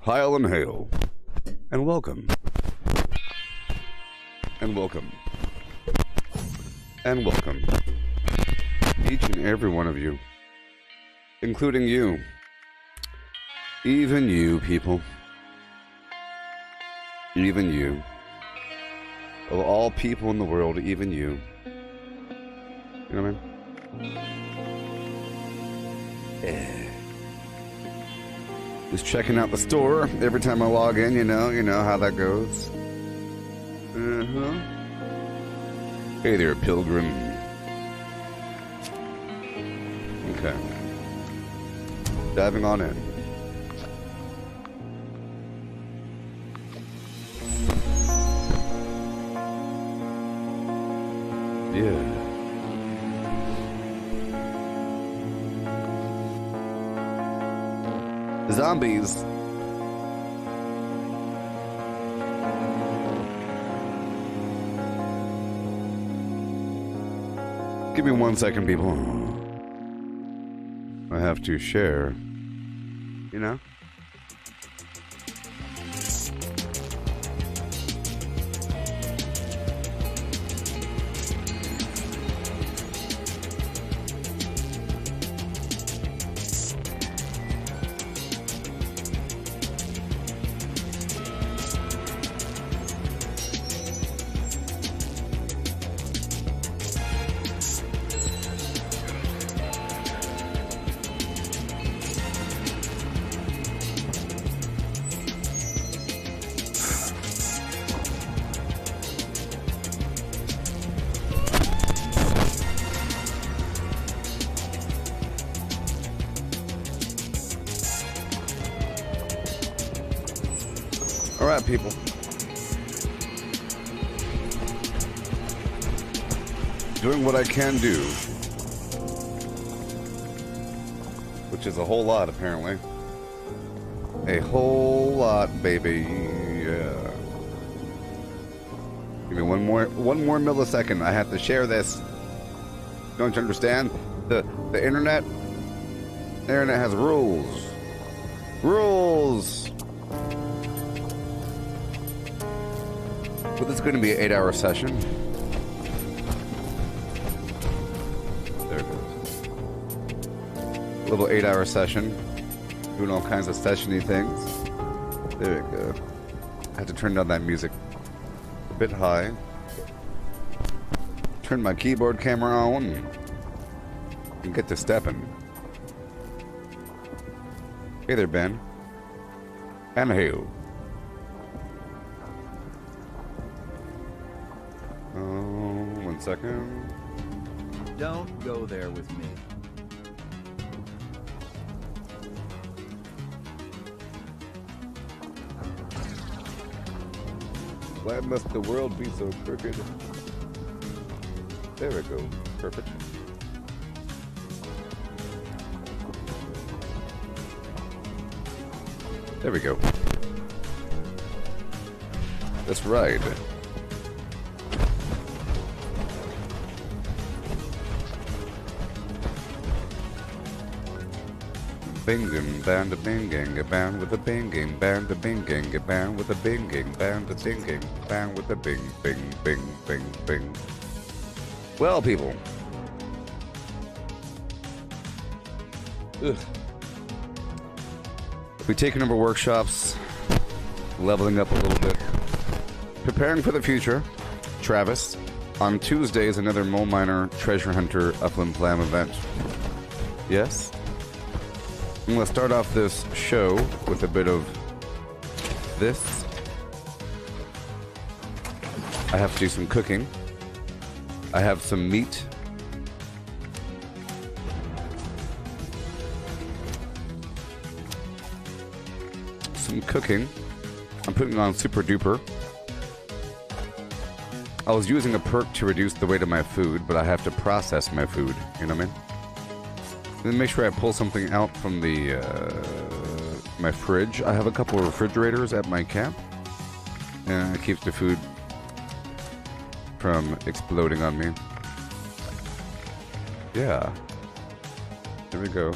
Hail and hail. And welcome. And welcome. And welcome. Each and every one of you. Including you. Even you, people. Even you. Of all people in the world, even you. You know what I mean? Yeah. Just checking out the store every time I log in, you know how that goes. Uh-huh. Hey there, pilgrim. Okay. Diving on in. Yeah. Zombies. Give me 1 second, people. I have to share. You know? Alright, people. Doing what I can do. Which is a whole lot, apparently. A whole lot, baby. Yeah. Give me one more millisecond. I have to share this. Don't you understand? The internet has rules. Rules! Well, this is going to be an 8-hour session. There it goes. A little 8-hour session. Doing all kinds of sessiony things. There we go. I had to turn down that music a bit high. Turn my keyboard camera on. And get to stepping. Hey there, Ben. And hail. Oh, 1 second. Don't go there with me. Why must the world be so crooked? There we go. Perfect. There we go. Let's ride. Binging, band a binging, a band with a binging, band a binging, a band with a binging, band a binging, band with a bing, bing, bing, bing, bing. Well, people. Ugh. We've taken over workshops, leveling up a little bit, preparing for the future. Travis, on Tuesdays, another mole miner treasure hunter FlimFlam event. Yes. I'm going to start off this show with a bit of this. I have to do some cooking. I have some meat. Some cooking. I'm putting on super duper. I was using a perk to reduce the weight of my food, but I have to process my food. You know what I mean? Then make sure I pull something out from the my fridge. I have a couple of refrigerators at my camp, and it keeps the food from exploding on me. Yeah. There we go.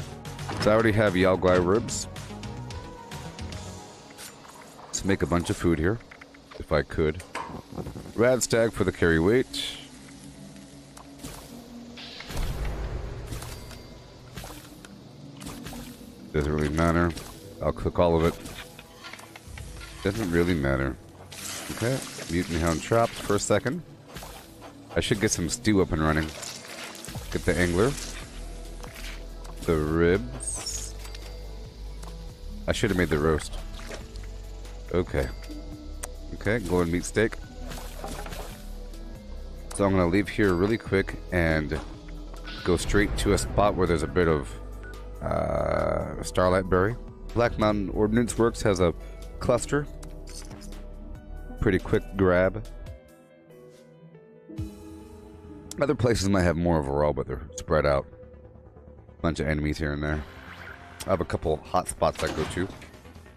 So I already have Yao Guai ribs. Let's make a bunch of food here, if I could. Rad stag for the carry weight. Doesn't really matter. I'll cook all of it. Doesn't really matter. Okay, mutant hound chopped for a second. I should get some stew up and running. Get the angler. The ribs. I should have made the roast. Okay. Okay, golden meat steak. So I'm going to leave here really quick and go straight to a spot where there's a bit of starlight berry. Black Mountain Ordnance Works has a cluster. Pretty quick grab. Other places might have more overall, but they're spread out. Bunch of enemies here and there. I have a couple hot spots I go to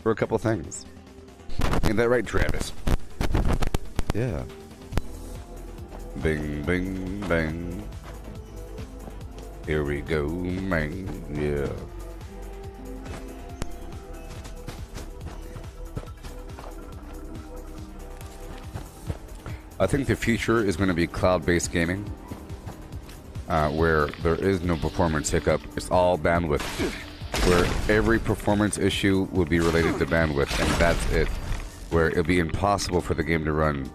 for a couple things. Ain't that right, Travis? Yeah. Bing, bing, bang. Here we go, man. Yeah. I think the future is going to be cloud-based gaming, where there is no performance hiccup. It's all bandwidth. Where every performance issue will be related to bandwidth, and that's it. Where it'll be impossible for the game to run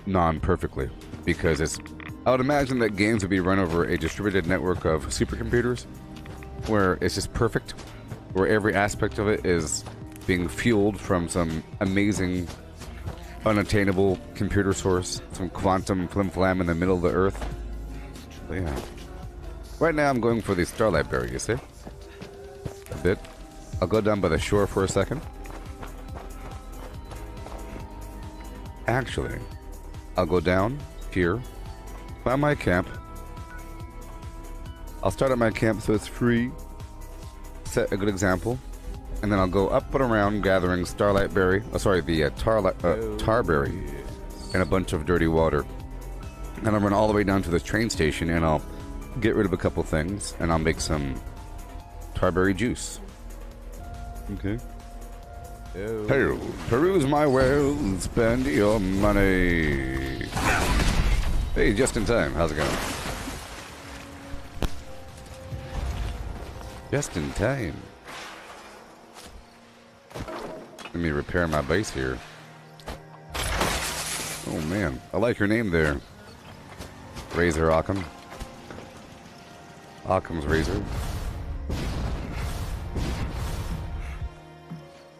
non-perfectly, because it's. I would imagine that games would be run over a distributed network of supercomputers, where it's just perfect, where every aspect of it is being fueled from some amazing, unattainable computer source, some quantum flim-flam in the middle of the Earth. So yeah. Right now I'm going for the starlight berry, you see? A bit. I'll go down by the shore for a second. Actually, I'll go down here, find my camp. I'll start at my camp so it's free. Set a good example. And then I'll go up and around gathering starlight berry. Oh, sorry, the tarberry and a bunch of dirty water. And I'll run all the way down to this train station and I'll get rid of a couple things and I'll make some tarberry juice. Okay. Hey, peruse my wares, spend your money. Hey, just in time. How's it going? Just in time. Let me repair my base here. Oh man, I like your name there. Razor Occam. Occam's Razor.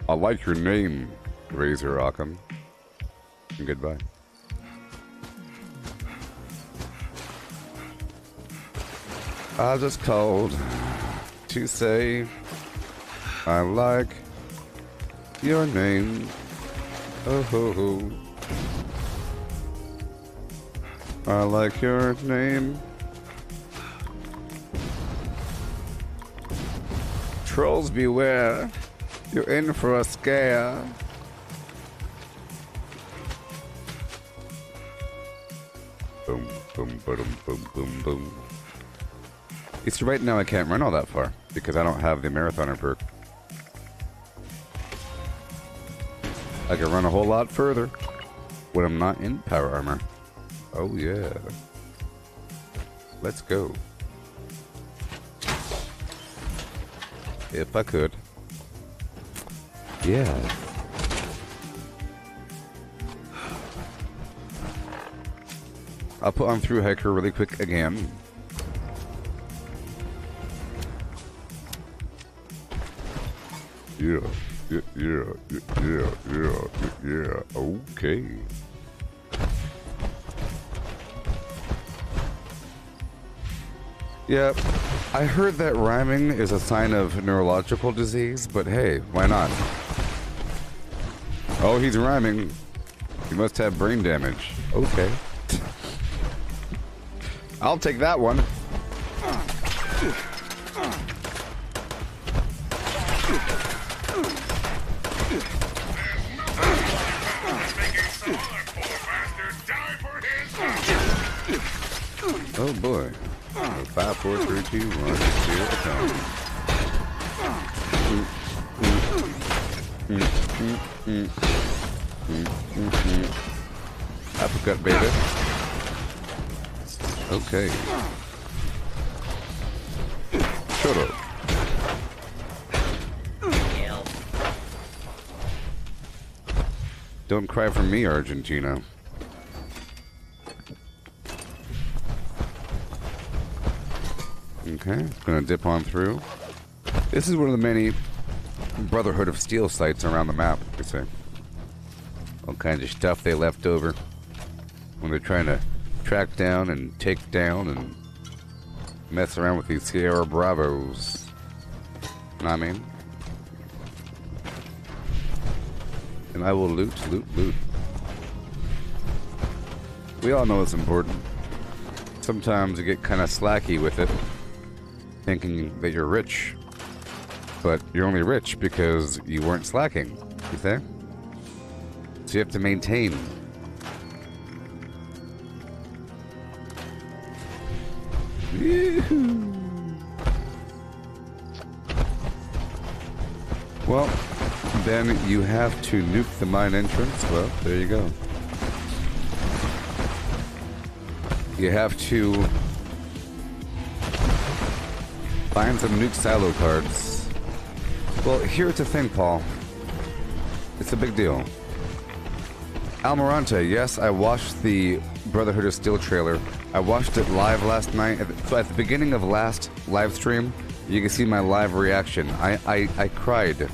I like your name, Razor Occam. And goodbye. I just called to say I like your name. Oh ho ho. I like your name. Trolls beware. You're in for a scare. Boom, boom, boom, boom, boom, boom. It's right now I can't run all that far because I don't have the marathoner perk. I can run a whole lot further when I'm not in power armor. Oh yeah. Let's go. If I could. Yeah. I'll put on through hiker really quick again. Yeah. Yeah. Okay. Yeah, I heard that rhyming is a sign of neurological disease, but hey, why not? Oh, he's rhyming. He must have brain damage. Okay. I'll take that one. Oh boy. 5, 4, 3, 2, 1, 0, Apricot beta. Okay. Shut up. Don't cry for me, Argentina. Okay, gonna dip on through. This is one of the many Brotherhood of Steel sites around the map, you see. All kinds of stuff they left over when they're trying to track down and take down and mess around with these Sierra Bravos. Know what I mean? And I will loot. We all know it's important. Sometimes you get kind of slacky with it, thinking that you're rich. But you're only rich because you weren't slacking, you see? So you have to maintain. Well, then you have to nuke the mine entrance. Well, there you go. You have to find some nuke silo cards. Well, here's the thing, Paul. It's a big deal. Almirante, yes, I watched the Brotherhood of Steel trailer. I watched it live last night. So at the beginning of last live stream, you can see my live reaction. I cried.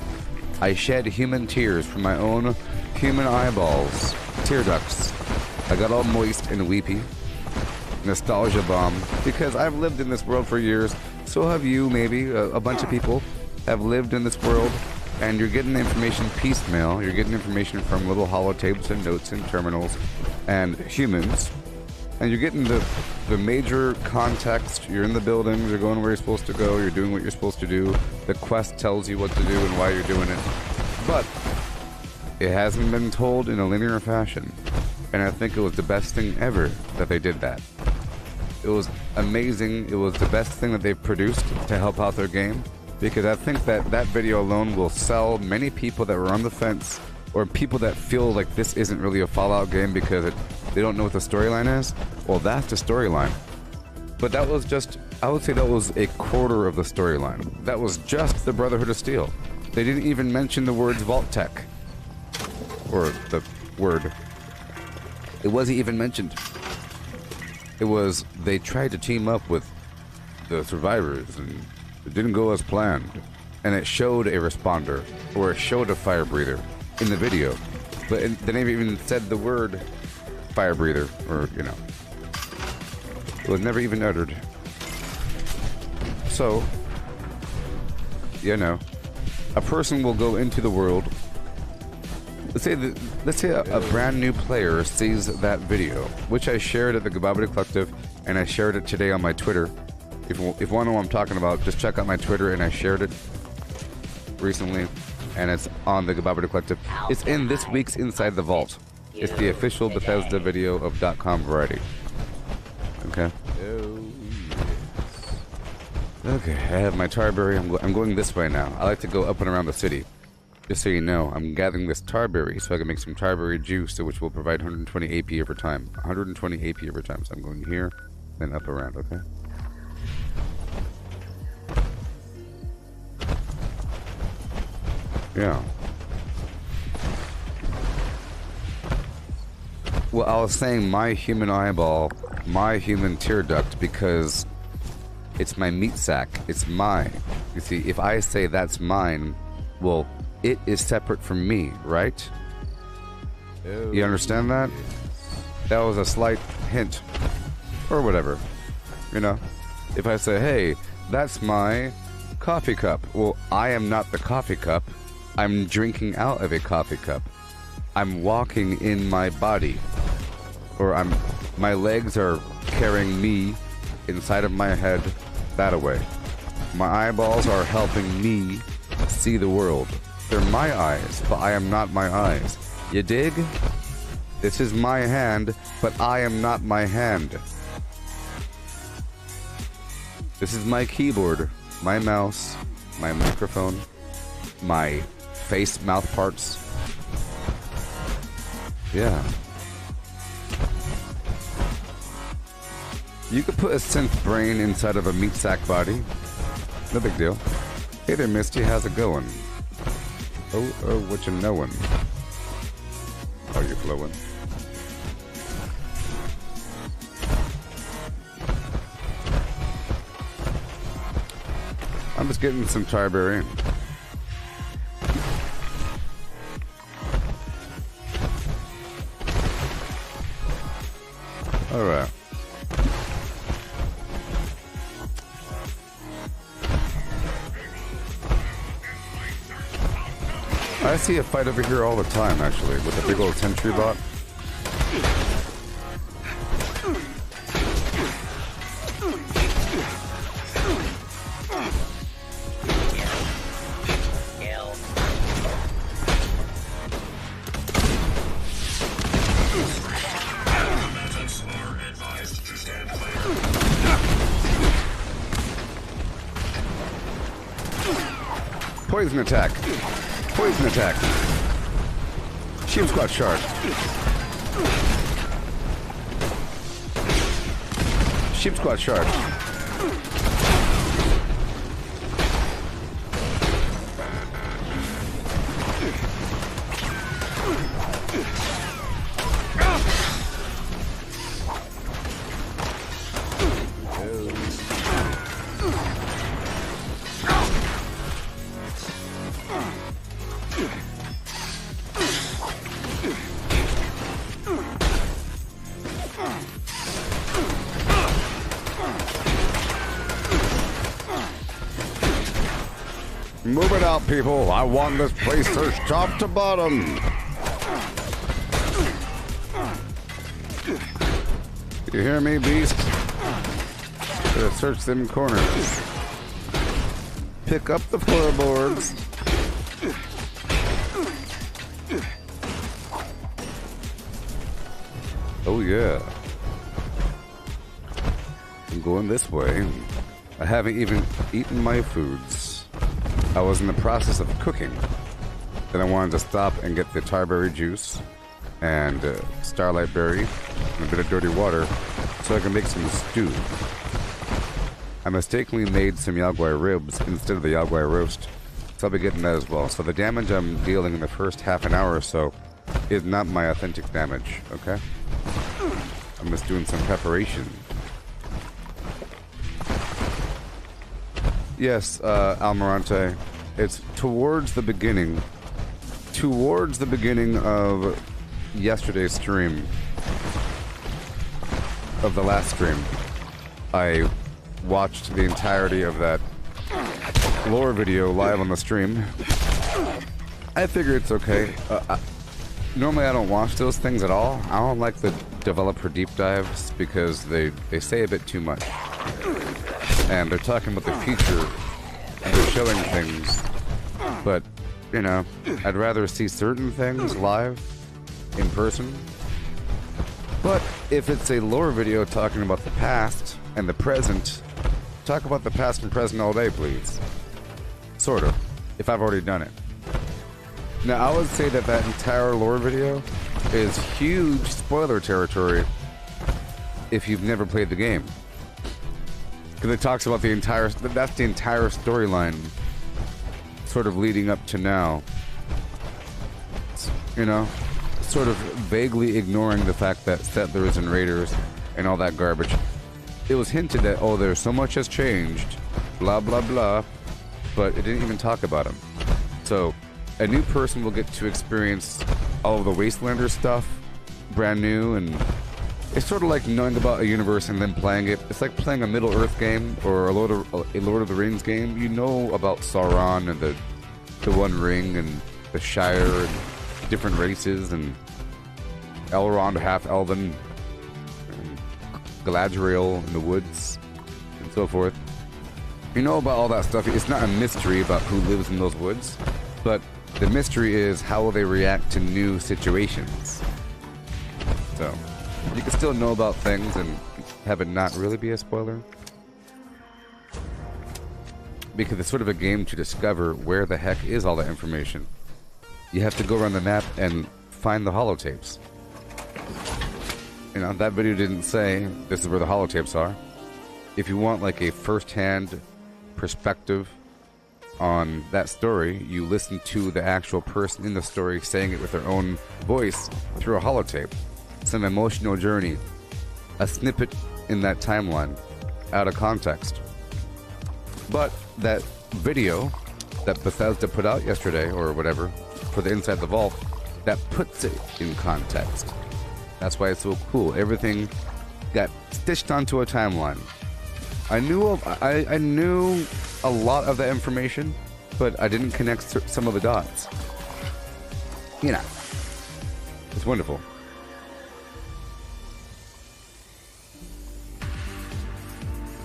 I shed human tears from my own human eyeballs. Tear ducts. I got all moist and weepy. Nostalgia bomb. Because I've lived in this world for years. So have you, maybe. A bunch of people have lived in this world. And you're getting information piecemeal. You're getting information from little holotapes and notes and terminals and humans. And you're getting the major context. You're in the buildings. You're going where you're supposed to go. You're doing what you're supposed to do. The quest tells you what to do and why you're doing it. But it hasn't been told in a linear fashion. And I think it was the best thing ever that they did that. It was amazing. It was the best thing that they've produced to help out their game. Because I think that that video alone will sell many people that were on the fence, or people that feel like this isn't really a Fallout game because they don't know what the storyline is. Well, that's the storyline. But that was just, I would say that was a quarter of the storyline. That was just the Brotherhood of Steel. They didn't even mention the words Vault Tech. Or the word. It wasn't even mentioned. It was, they tried to team up with the survivors and it didn't go as planned, and it showed a responder, or it showed a fire breather in the video, but they never even said the word fire breather, or, you know, it was never even uttered. So, you know, a person will go into the world. Let's say a brand new player sees that video, which I shared at the Gooboberti Collective, and I shared it today on my Twitter. If you want to know what I'm talking about, just check out my Twitter, and I shared it recently, and it's on the Gooboberti Collective. It's in this week's Inside the Vault. It's the official Bethesda video of .com Variety. Okay? Okay, I have my tarberry. I'm going this way now. I like to go up and around the city. Just so you know, I'm gathering this tarberry so I can make some tarberry juice, which will provide 120 AP over time. 120 AP over time. So I'm going here, then up around, okay? Yeah. Well, I was saying my human eyeball, my human tear duct, because it's my meat sack. It's mine. You see, if I say that's mine, well, it is separate from me, right? Oh, you understand that? That was a slight hint. Or whatever. You know? If I say, hey, that's my coffee cup. Well, I am not the coffee cup. I'm drinking out of a coffee cup. I'm walking in my body. Or my legs are carrying me inside of my head that way. My eyeballs are helping me see the world. They're my eyes, but I am not my eyes. You dig? This is my hand, but I am not my hand. This is my keyboard, my mouse, my microphone, my face, mouth parts. Yeah. You could put a synth brain inside of a meat sack body. No big deal. Hey there, Misty. How's it going? Oh, what you knowin'? Are you flowing? I'm just getting some tarberry. All right. I see a fight over here all the time, actually, with a big old sentry bot. Poison attack. Poison attack. Shield squad shard. Sheep squad shard. Move it out, people. I want this place searched top to bottom. You hear me, beast? Gotta search them corners. Pick up the floorboards. Oh, yeah. I'm going this way. I haven't even eaten my foods. I was in the process of cooking. Then I wanted to stop and get the tarberry juice and starlight berry and a bit of dirty water so I can make some stew. I mistakenly made some yagwai ribs instead of the yagwai roast, so I'll be getting that as well. So the damage I'm dealing in the first half an hour or so is not my authentic damage, okay? I'm just doing some preparation. Yes, Almirante, it's towards the beginning of yesterday's stream, of the last stream. I watched the entirety of that lore video live on the stream. I figure it's okay. Normally I don't watch those things at all. I don't like the developer deep dives because they say a bit too much. And they're talking about the future, and they're showing things, but, you know, I'd rather see certain things live, in person. But if it's a lore video talking about the past and the present, talk about the past and present all day, please. Sort of, if I've already done it. Now, I would say that that entire lore video is huge spoiler territory if you've never played the game. Because it talks about the entire, that's the entire storyline sort of leading up to now. You know, sort of vaguely ignoring the fact that settlers and raiders and all that garbage. It was hinted that, oh, there's so much has changed, blah, blah, blah, but it didn't even talk about them. So, a new person will get to experience all of the Wastelanders stuff, brand new, and it's sort of like knowing about a universe and then playing it. It's like playing a Middle-earth game or a Lord of the Rings game. You know about Sauron and the One Ring and the Shire and different races and Elrond, half-elven, and Galadriel in the woods, and so forth. You know about all that stuff. It's not a mystery about who lives in those woods, but the mystery is how will they react to new situations. So you can still know about things and have it not really be a spoiler. Because it's sort of a game to discover where the heck is all that information. You have to go around the map and find the holotapes. You know, that video didn't say this is where the holotapes are. If you want like a first-hand perspective on that story, you listen to the actual person in the story saying it with their own voice through a holotape. It's an emotional journey, a snippet in that timeline, out of context. But that video that Bethesda put out yesterday, or whatever, for the Inside the Vault, that puts it in context. That's why it's so cool. Everything got stitched onto a timeline. I knew a lot of that information, but I didn't connect some of the dots. You know, it's wonderful.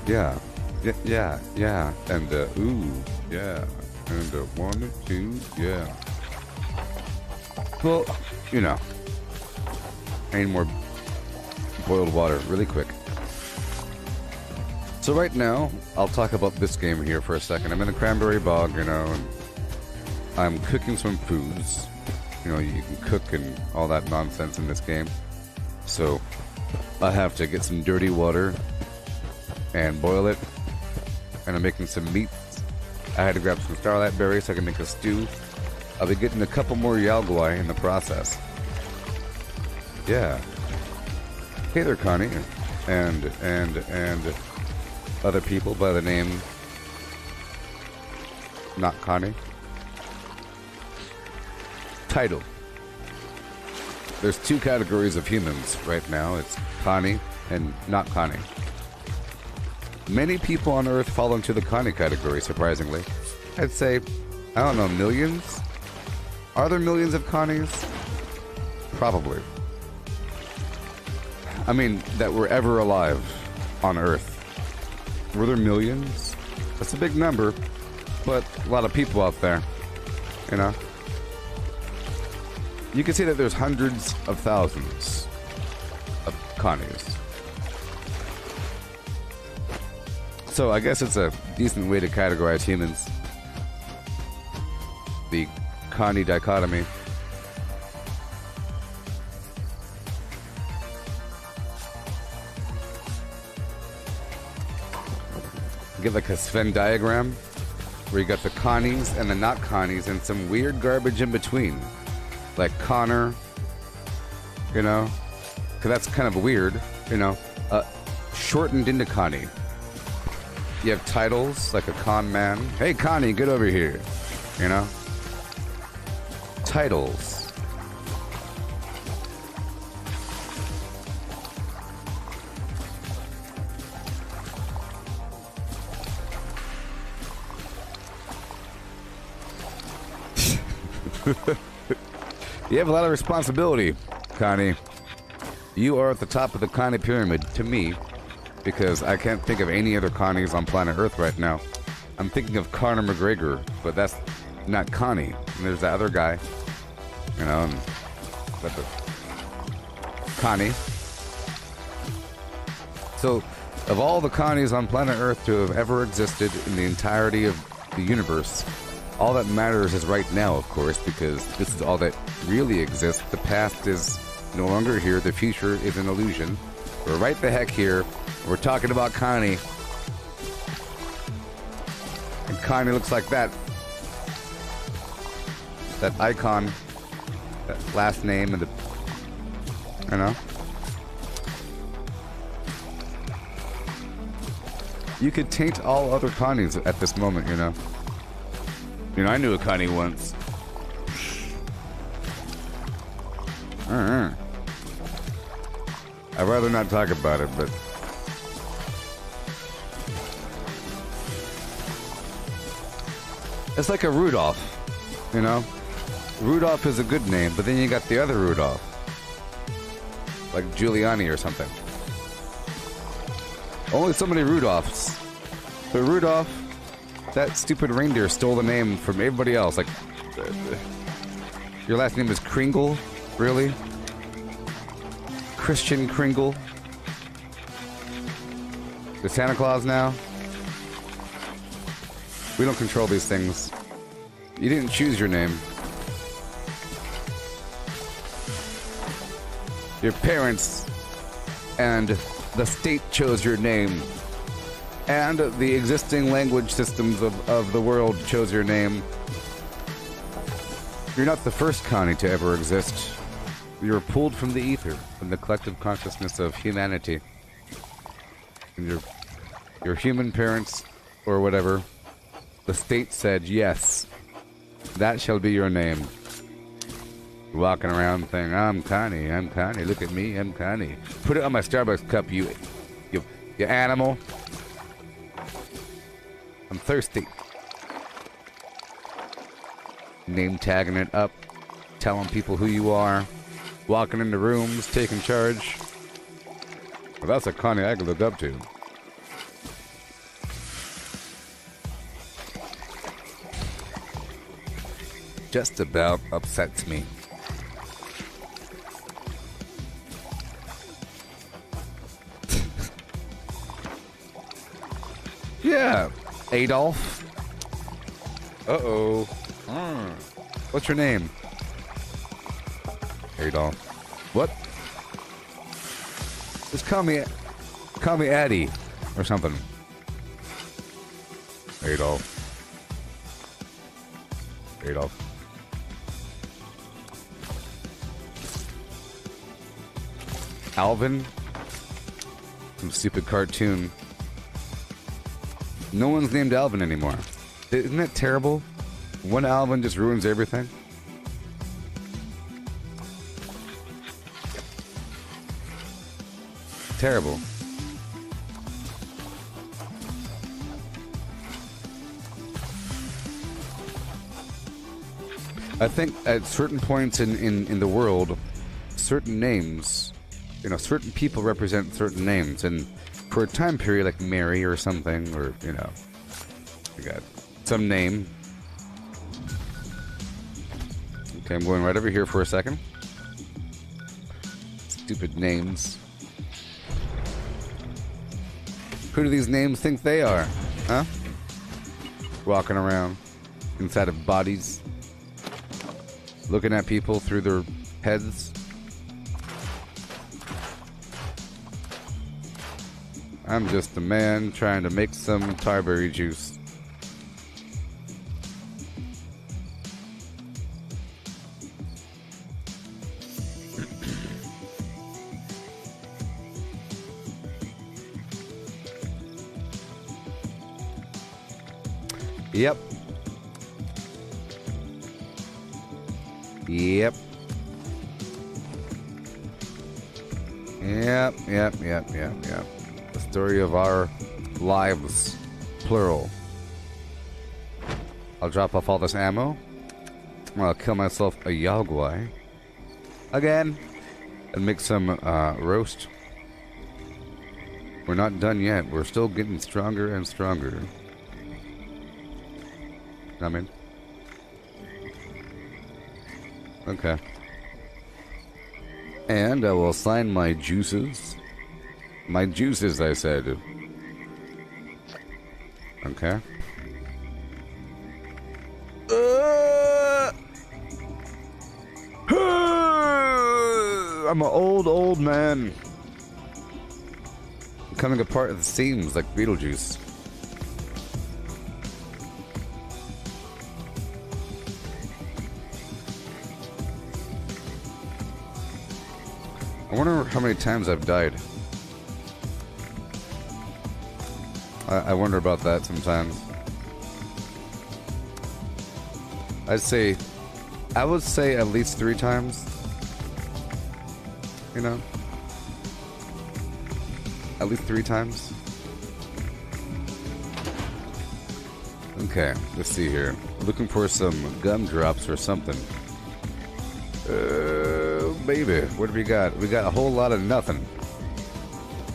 Yeah, and ooh, yeah, and 1, 2, yeah. Well, you know, I need more boiled water really quick. So right now, I'll talk about this game here for a second. I'm in the cranberry bog, you know, and I'm cooking some foods. You know, you can cook and all that nonsense in this game. So I have to get some dirty water and boil it. And I'm making some meats. I had to grab some starlight berries so I can make a stew. I'll be getting a couple more yalguai in the process. Yeah. Hey there, Connie. And other people by the name not Connie. Title. There's two categories of humans right now. It's Connie and not Connie. Many people on Earth fall into the Connie category, surprisingly. I'd say, I don't know, millions? Are there millions of Connies? Probably. I mean, that were ever alive on Earth. Were there millions? That's a big number, but a lot of people out there, you know? You can see that there's hundreds of thousands of Connies. So I guess it's a decent way to categorize humans. The Connie dichotomy. Get like a Venn diagram where you got the Connies and the not Connies and some weird garbage in between. Like Connor, you know? Because that's kind of weird, you know? Shortened into Connie. You have titles like a con man. Hey, Connie, get over here. You know? Titles. You have a lot of responsibility, Connie. You are at the top of the Connie pyramid, to me, because I can't think of any other Connies on planet Earth right now. I'm thinking of Conor McGregor, but that's not Connie. And there's that other guy, you know, and that's Connie. So, of all the Connies on planet Earth to have ever existed in the entirety of the universe, all that matters is right now, of course, because this is all that really exists. The past is no longer here. The future is an illusion. We're right the heck here. We're talking about Connie. And Connie looks like that. That icon. That last name and the... You know? You could taint all other Connies at this moment, you know? You know, I knew a Connie once. I'd rather not talk about it, but... It's like a Rudolph, you know? Rudolph is a good name, but then you got the other Rudolph. Like Giuliani or something. Only so many Rudolphs. But Rudolph, that stupid reindeer stole the name from everybody else. Like, your last name is Kringle? Really? Christian Kringle? The Santa Claus now? We don't control these things. You didn't choose your name. Your parents and the state chose your name, and the existing language systems of the world chose your name. You're not the first Connie to ever exist. You were pulled from the ether, from the collective consciousness of humanity. And your human parents, or whatever, the state said, yes, that shall be your name. Walking around saying, I'm Connie, look at me, I'm Connie. Put it on my Starbucks cup, you animal. I'm thirsty. Name tagging it up, telling people who you are, walking into rooms, taking charge. Well, that's a Connie I can look up to. Just about upsets me. Yeah, Adolf. Uh-oh. What's your name? Adolf. What? Just call me Addy or something. Adolf. Alvin? Some stupid cartoon. No one's named Alvin anymore. Isn't that terrible? One Alvin just ruins everything. Terrible. I think at certain points in the world, certain names, certain people represent certain names, and for a time period like Mary or something, or, you got some name. Okay, I'm going right over here for a second. Stupid names. Who do these names think they are? Huh? Walking around inside of bodies, looking at people through their heads. I'm just a man trying to make some tarberry juice. Yep. Yep. The story of our lives, plural. I'll drop off all this ammo. I'll kill myself a Yogwai again and make some roast. We're not done yet. We're still getting stronger and stronger. Come in. Okay. And I will sign my juices. My juices, I said. Okay. I'm an old man. Coming apart at the seams like Beetlejuice. I wonder how many times I've died. I wonder about that sometimes. I would say at least 3 times. At least 3 times. Okay, let's see here. Looking for some gumdrops or something. Baby, what do we got? We got a whole lot of nothing.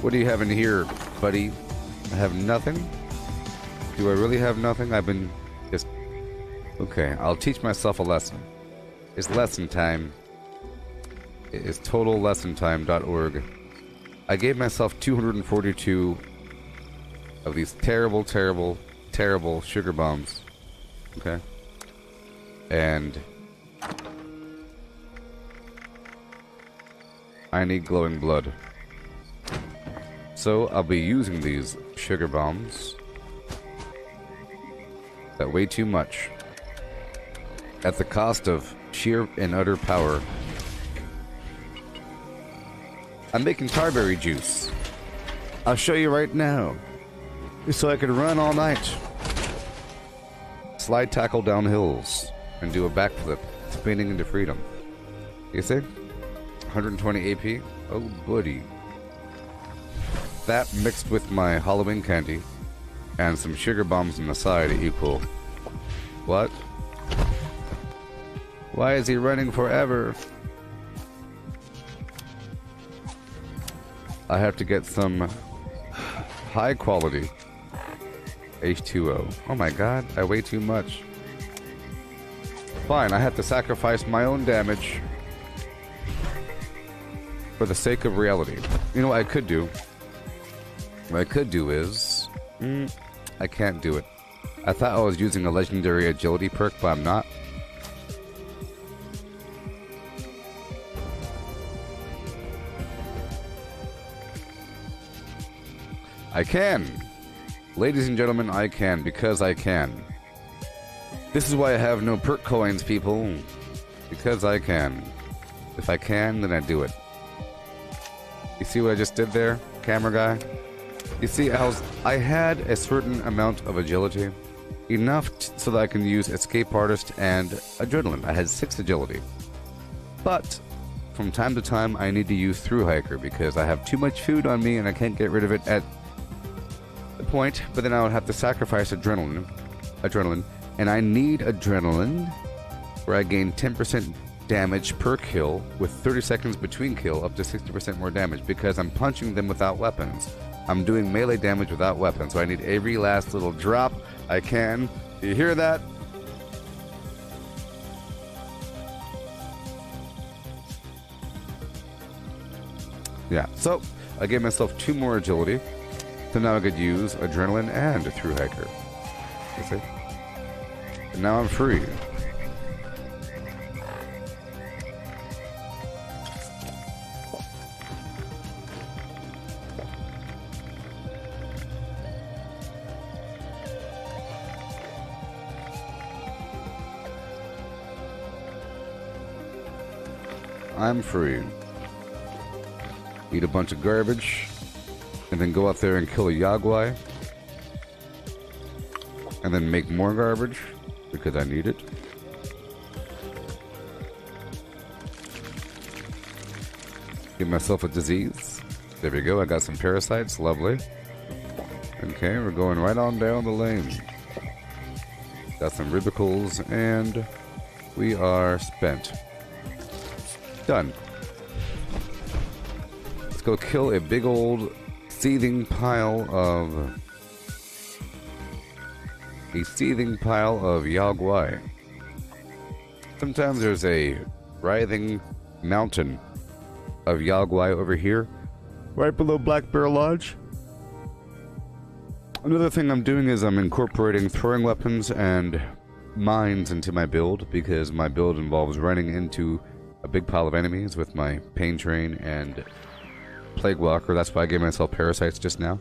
What do you have in here, buddy? I have nothing? Do I really have nothing? I've been just... Okay, I'll teach myself a lesson. It's lesson time. It is totallessontime.org. I gave myself 242 of these terrible, terrible, terrible sugar bombs. Okay? And... I need glowing blood. So I'll be using these sugar bombs. That way too much. At the cost of sheer and utter power. I'm making tarberry juice. I'll show you right now. So I could run all night. Slide tackle down hills. And do a backflip. Spinning into freedom. You see? 120 AP. Oh, buddy. That mixed with my Halloween candy and some sugar bombs on the side equal. What? Why is he running forever? I have to get some high quality H2O. Oh my god, I weigh too much. Fine, I have to sacrifice my own damage for the sake of reality. You know what I could do? What I could do is... I can't do it. I thought I was using a legendary agility perk, but I'm not. I can! Ladies and gentlemen, I can, because I can. This is why I have no perk coins, people. Because I can. If I can, then I do it. You see what I just did there, camera guy? You see, I had a certain amount of agility. Enough so that I can use Escape Artist and Adrenaline. I had 6 agility. But, from time to time, I need to use Through Hiker because I have too much food on me and I can't get rid of it at the point. But then I would have to sacrifice Adrenaline. And I need Adrenaline, where I gain 10% damage per kill with 30 seconds between kill, up to 60% more damage because I'm punching them without weapons. I'm doing melee damage without weapons, so I need every last little drop I can. Do you hear that? Yeah, so I gave myself 2 more agility, so now I could use Adrenaline and a Through Hiker. You see? And now I'm free. I'm free. Eat a bunch of garbage, and then go out there and kill a Yagwai, and then make more garbage, because I need it. Give myself a disease. There we go, I got some parasites, lovely. Okay, we're going right on down the lane. Got some ribicles, and we are spent. Done. Let's go kill a big old seething pile of Yagwai. Sometimes there's a writhing mountain of Yagwai over here, right below Black Bear Lodge. Another thing I'm doing is I'm incorporating throwing weapons and mines into my build, because my build involves running into a big pile of enemies with my Pain Train and Plague Walker. That's why I gave myself parasites just now,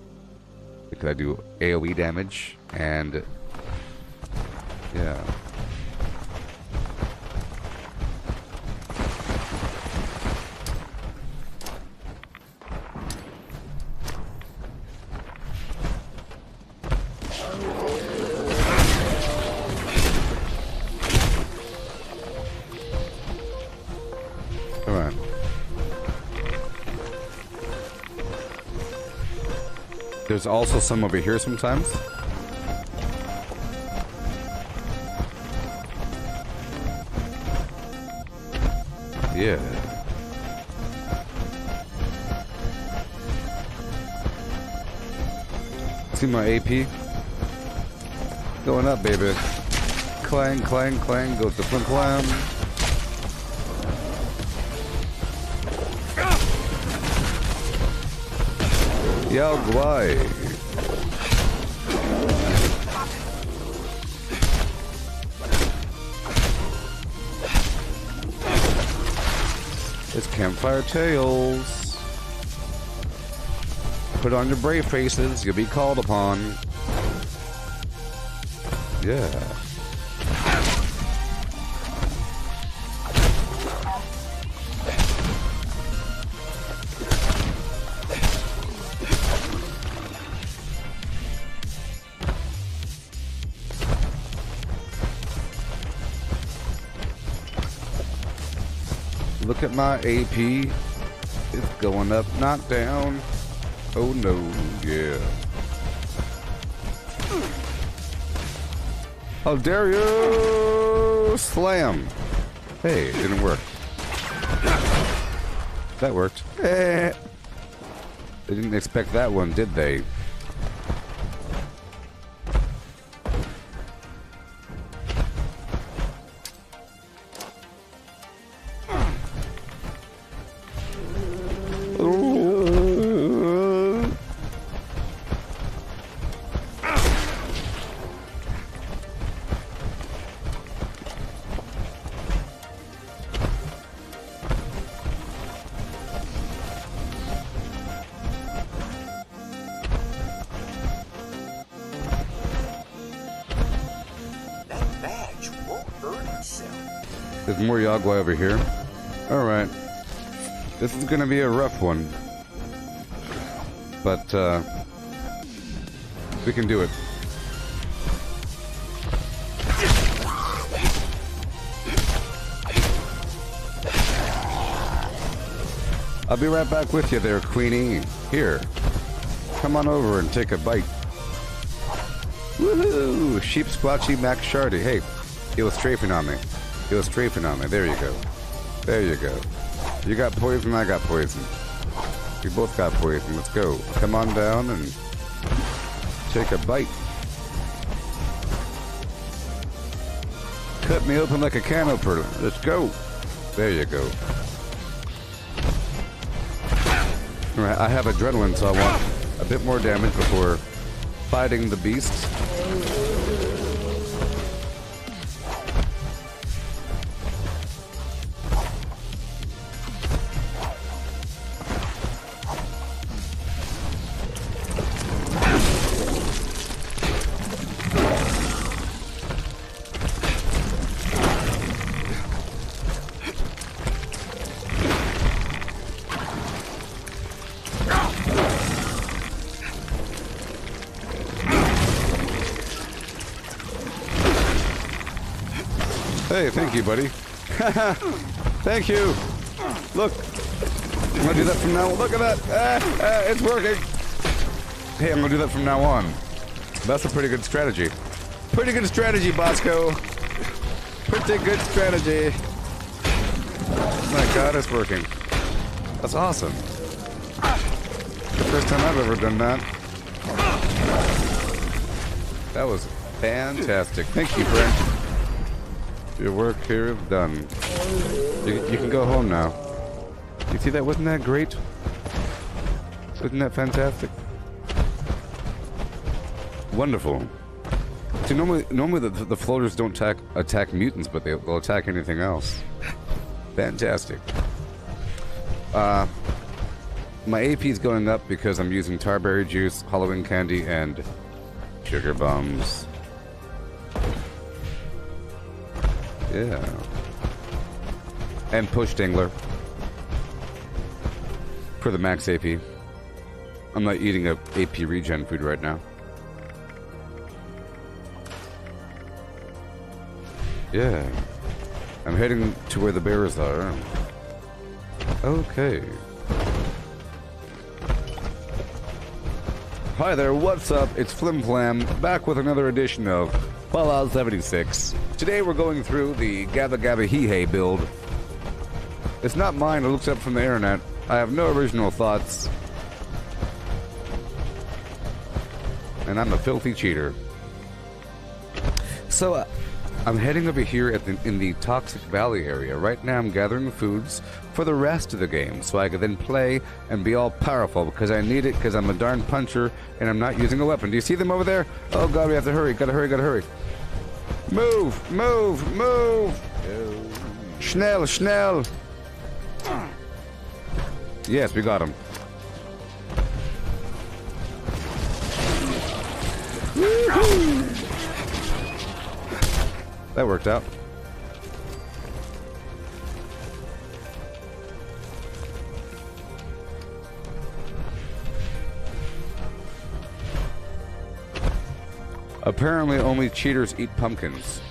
because I do AoE damage, and yeah. There's also some over here sometimes. Yeah. See my AP? Going up, baby. Clang, clang, clang. Goes to FlimFlams. Yagwai. It's Campfire Tales. Put on your brave faces. You'll be called upon. Yeah. Look at my AP. It's going up, not down. Oh no, yeah. How dare you slam? Hey, it didn't work. That worked. They didn't expect that one, did they? There's more Yagua over here. Alright. This is gonna be a rough one. But, we can do it. I'll be right back with you there, Queenie. Here. Come on over and take a bite. Woohoo! Sheep Squatchy Mac Shardy. Hey, he was strafing on me. He was strafing on me. There you go. There you go. You got poison, I got poison. We both got poison. Let's go. Come on down and take a bite. Cut me open like a canoper. Let's go. There you go. Alright, I have adrenaline, so I want a bit more damage before fighting the beasts. Hey, thank you, buddy. Thank you. Look. I'm gonna do that from now on. Look at that. It's working. Hey, I'm gonna do that from now on. That's a pretty good strategy. Pretty good strategy, Bosco. Pretty good strategy. My God, it's working. That's awesome. The first time I've ever done that. That was fantastic. Thank you, friend. Your work here is done. You can go home now. You see that? Wasn't that great? Wasn't that fantastic? Wonderful. See, normally the floaters don't attack mutants, but they'll attack anything else. Fantastic. My AP is going up because I'm using tarberry juice, Halloween candy, and sugar bombs. Yeah. And push dingler. For the max AP. I'm not eating a AP regen food right now. Yeah. I'm heading to where the bears are. Okay. Hi there, what's up? It's FlimFlam, back with another edition of Fallout 76. Today we're going through the Gabba Gabba Hee Hey build. It's not mine, I looked up from the internet. I have no original thoughts. And I'm a filthy cheater. So, I'm heading over here in the Toxic Valley area. Right now I'm gathering foods for the rest of the game, so I can then play and be all powerful, because I need it, because I'm a darn puncher, and I'm not using a weapon. Do you see them over there? Oh god, we have to hurry. Gotta hurry, gotta hurry. Move! Move! Move! Schnell! Schnell! Yes, we got him. That worked out. Apparently only cheaters eat pumpkins.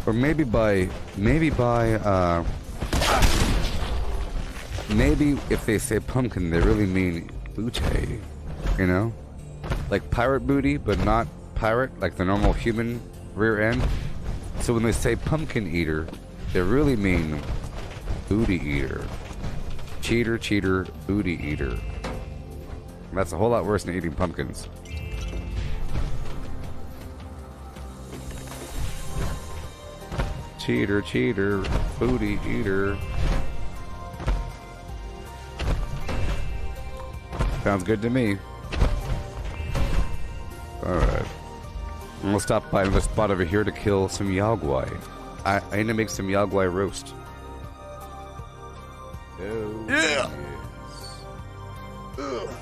Or maybe if they say pumpkin, they really mean booty, you know? Like pirate booty, but not pirate, like the normal human rear end. So when they say pumpkin eater, they really mean booty eater. Cheater, cheater, booty eater. That's a whole lot worse than eating pumpkins. Cheater, cheater, booty eater. Sounds good to me. Alright. I'm gonna stop by another spot over here to kill some Yagwai. I need to make some Yagwai roast. Oh, yeah! Yes.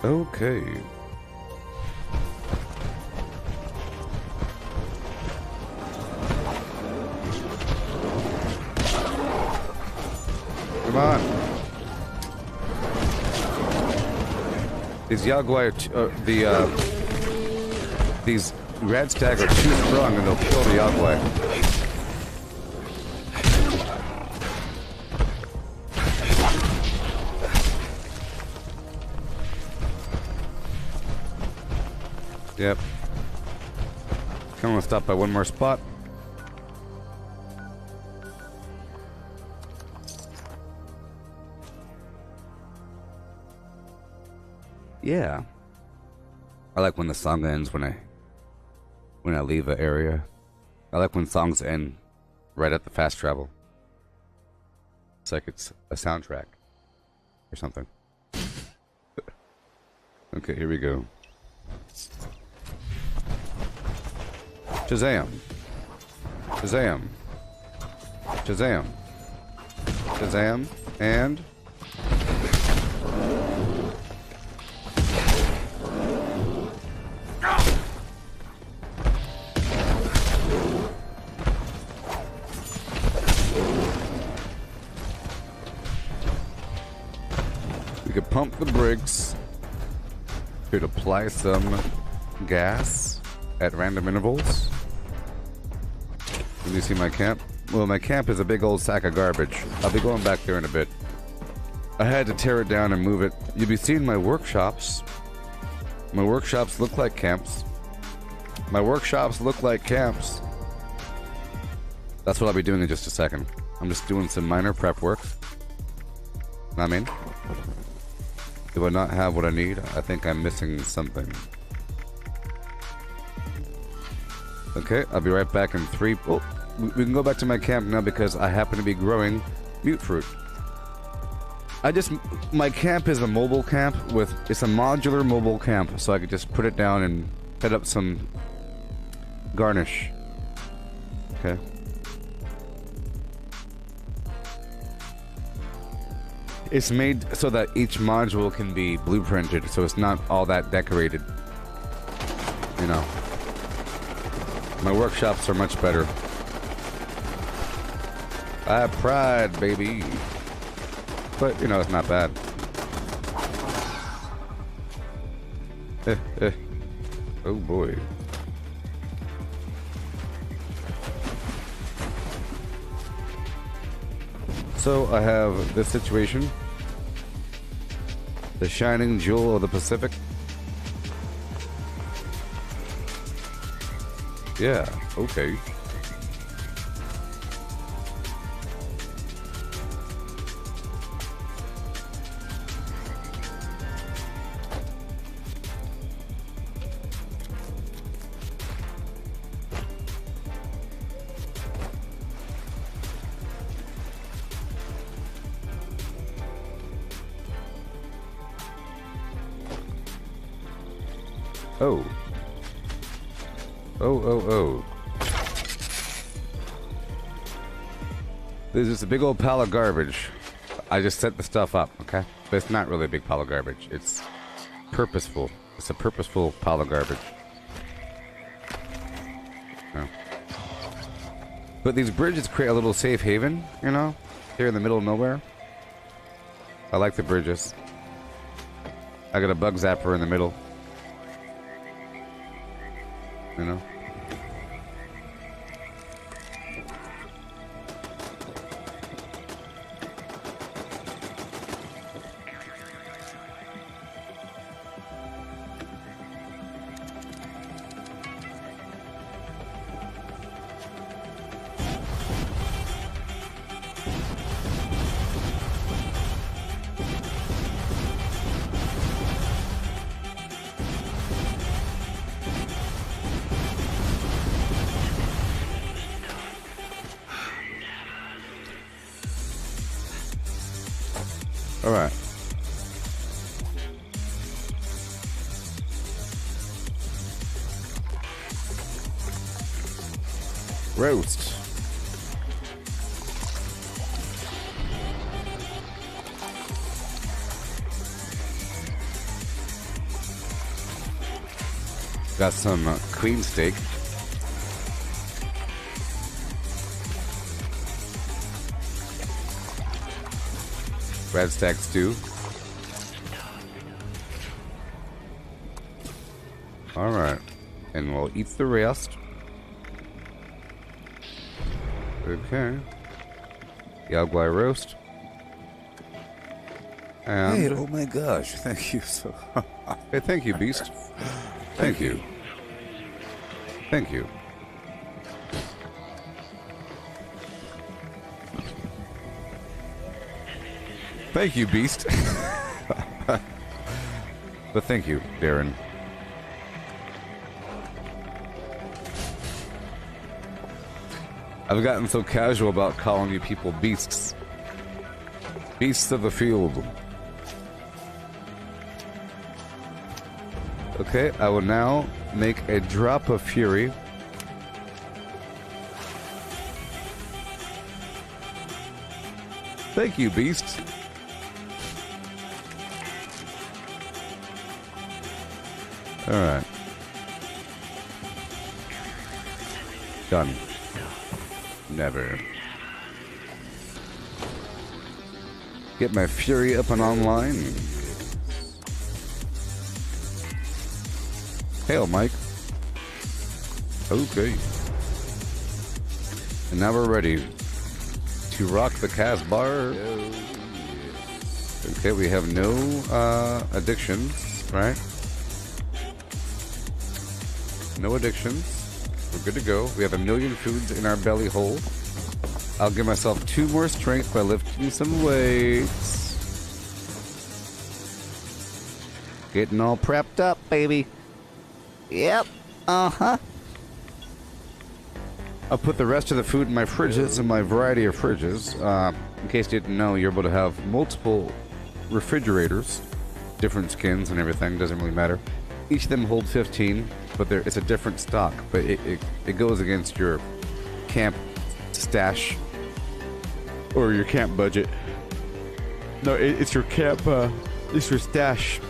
Okay. Come on. These Yagwai, these Red Stag are too strong and they'll kill the Yagwai. Yep. I'm gonna stop by one more spot. Yeah. I like when the song ends when I leave an area. I like when songs end right at the fast travel. It's like it's a soundtrack or something. Okay, here we go. Shazam. Shazam. Shazam. Shazam. And... we could pump the brakes. Could apply some gas at random intervals. Can you see my camp? Well, my camp is a big old sack of garbage. I'll be going back there in a bit. I had to tear it down and move it. You'll be seeing my workshops. My workshops look like camps. My workshops look like camps. That's what I'll be doing in just a second. I'm just doing some minor prep work. Know what I mean? Do I not have what I need? I think I'm missing something. Okay, I'll be right back in 3... Oh, we can go back to my camp now because I happen to be growing mute fruit. My camp is a mobile camp with... It's a modular mobile camp, so I could just put it down and set up some garnish. Okay. It's made so that each module can be blueprinted, so it's not all that decorated. You know. My workshops are much better. I have pride, baby. But, you know, it's not bad. Oh boy. So I have this situation. The shining jewel of the Pacific. Yeah, okay. Oh. Oh. There's just a big old pile of garbage. I just set the stuff up, okay? But it's not really a big pile of garbage. It's purposeful. It's a purposeful pile of garbage. Oh. But these bridges create a little safe haven, you know? Here in the middle of nowhere. I like the bridges. I got a bug zapper in the middle. You know? All right. Roast. Got some queen steak. Red stack stew. Alright. And we'll eat the rest. Okay. Yagwai roast. And Hey, oh my gosh, thank you so hey, thank you, Beast. Thank you. Thank you. Thank you, Beast. But thank you, Darren. I've gotten so casual about calling you people beasts. Beasts of the field. Okay, I will now make a drop of fury. Thank you, Beast. Alright. Done. Never. Get my fury up and online. Hail, Mike. Okay. And now we're ready to rock the cast bar. Okay, we have no addictions, right? No addictions. We're good to go. We have 1 million foods in our belly hole. I'll give myself 2 more strength by lifting some weights. Getting all prepped up, baby. Yep. Uh-huh. I'll put the rest of the food in my fridges, in my variety of fridges. In case you didn't know, you're able to have multiple refrigerators, different skins and everything, doesn't really matter. Each of them hold 15, but it's a different stock, but it goes against your camp stash or your camp budget. No, it's your camp, it's your stash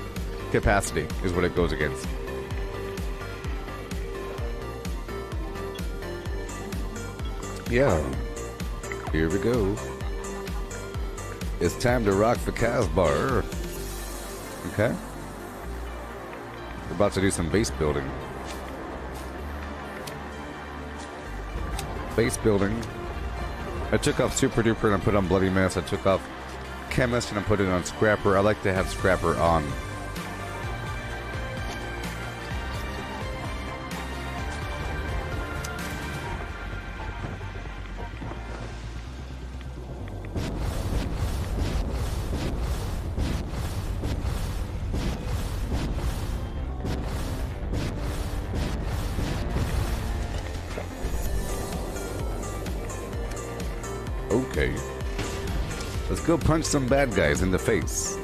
capacity is what it goes against. Yeah, here we go. It's time to rock the Casbar. Okay. We're about to do some base building. Base building. I took off Super Duper and I put on Bloody Mess. I took off Chemist and I put it on Scrapper. I like to have Scrapper on. Okay. Let's go punch some bad guys in the face.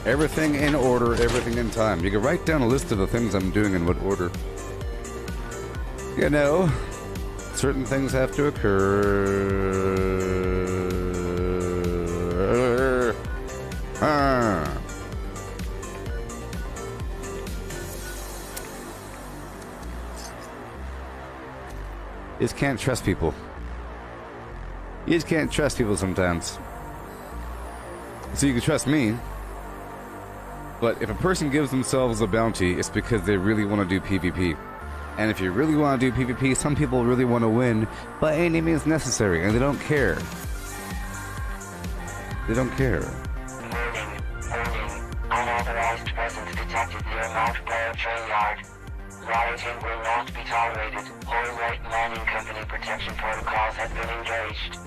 Everything in order, everything in time. You can write down a list of the things I'm doing in what order. You know, certain things have to occur. You just can't trust people. You just can't trust people sometimes. So you can trust me. But if a person gives themselves a bounty, it's because they really want to do PvP. And if you really want to do PvP, some people really want to win by any means necessary, and they don't care. They don't care. Warning. Unauthorized presence detected near multiplayer train yard. Rioting will not be tolerated. Whole white mining company protection protocols have been engaged.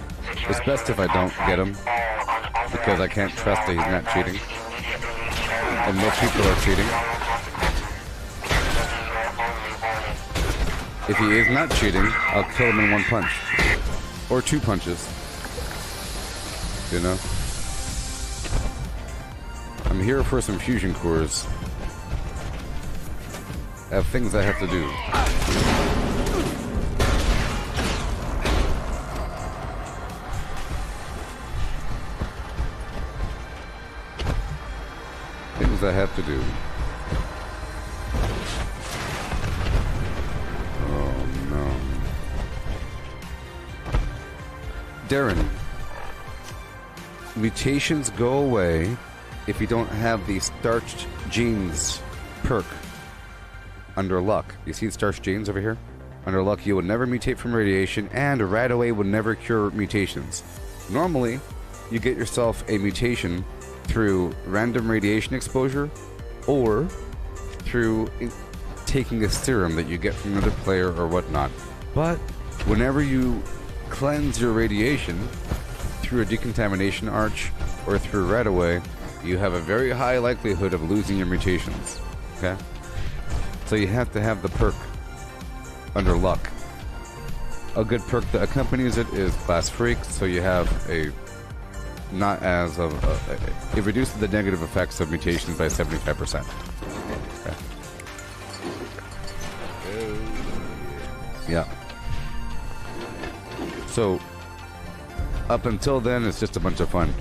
It's best if I don't get him, because I can't trust that he's not cheating. And most people are cheating. If he is not cheating, I'll kill him in one punch. Or 2 punches. You know? I'm here for some fusion cores. I have things I have to do. Things I have to do. Oh no. Darren. Mutations go away if you don't have the starched genes perk. Under luck. You see starched genes over here? Under luck, you will never mutate from radiation, and right away will never cure mutations. Normally, you get yourself a mutation through random radiation exposure, or through taking a serum that you get from another player or whatnot. But whenever you cleanse your radiation through a decontamination arch or through right away, you have a very high likelihood of losing your mutations. Okay? So you have to have the perk under luck. A good perk that accompanies it is Class Freak, so you have a not as of it reduces the negative effects of mutations by 75%. Okay. Yeah. So up until then, it's just a bunch of fun.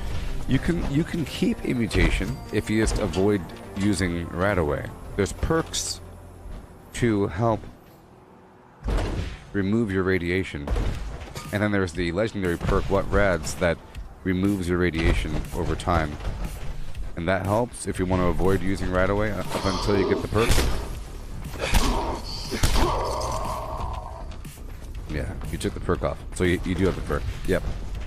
You can keep a mutation if you just avoid using Radaway. There's perks to help remove your radiation, and then there's the legendary perk What Rads that removes your radiation over time, and that helps if you want to avoid using Radaway up until you get the perk. Yeah, you took the perk off, so you do have the perk. Yep.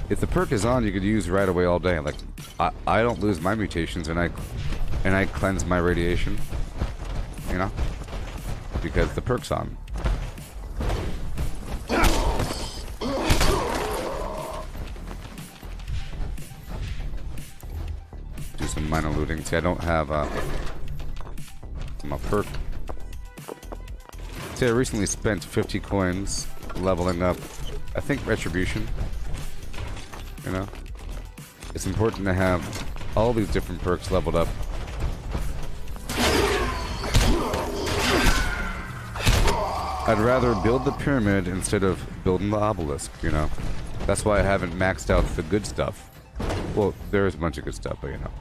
If the perk is on, you could use Radaway all day. Like I don't lose my mutations, and I cleanse my radiation, you know, because the perk's on. Do some minor looting. See, I don't have my perk. See, I recently spent 50 coins leveling up, I think, Retribution. You know? It's important to have all these different perks leveled up. I'd rather build the pyramid instead of building the obelisk, you know? That's why I haven't maxed out the good stuff. Well, there is a bunch of good stuff, but you know.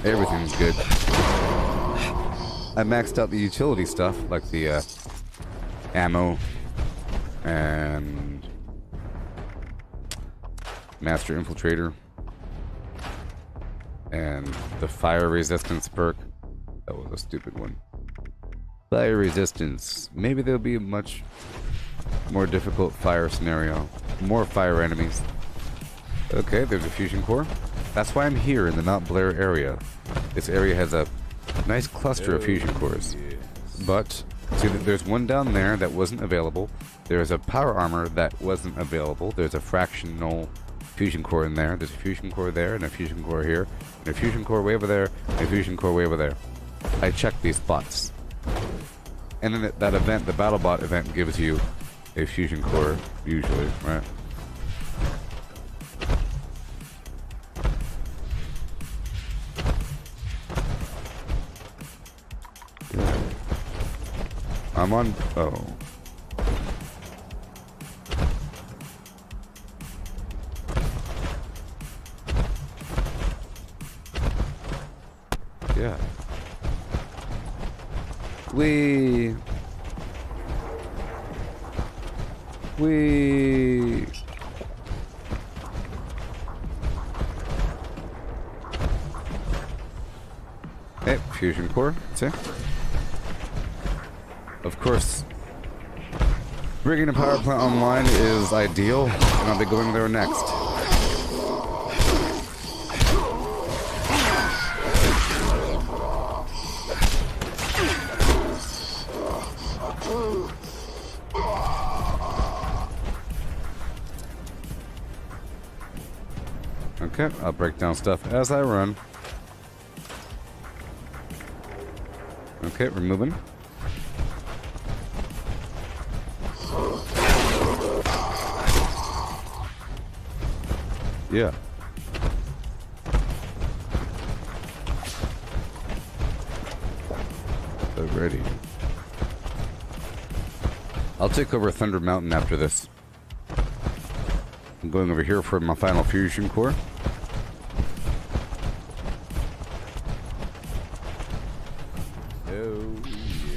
Everything's good. I maxed out the utility stuff, like the ammo and Master Infiltrator and the fire resistance perk. That was a stupid one. Fire resistance. Maybe there'll be a much more difficult fire scenario. More fire enemies. Okay, there's a fusion core. That's why I'm here in the Mount Blair area. This area has a nice cluster of fusion cores. But, see, there's one down there that wasn't available. There's a power armor that wasn't available. There's a fractional fusion core in there. There's a fusion core there, and a fusion core here, and a fusion core way over there, and a fusion core way over there. I checked these spots. And then that event, the BattleBot event, gives you a fusion core, usually, right? I'm on. Oh. Yeah. We. Hey, fusion core. See? Of course, bringing a power plant online is ideal, and I'll be going there next. Okay, I'll break down stuff as I run. Okay, we're moving. Yeah. Alrighty. I'll take over Thunder Mountain after this. I'm going over here for my final fusion core. Oh,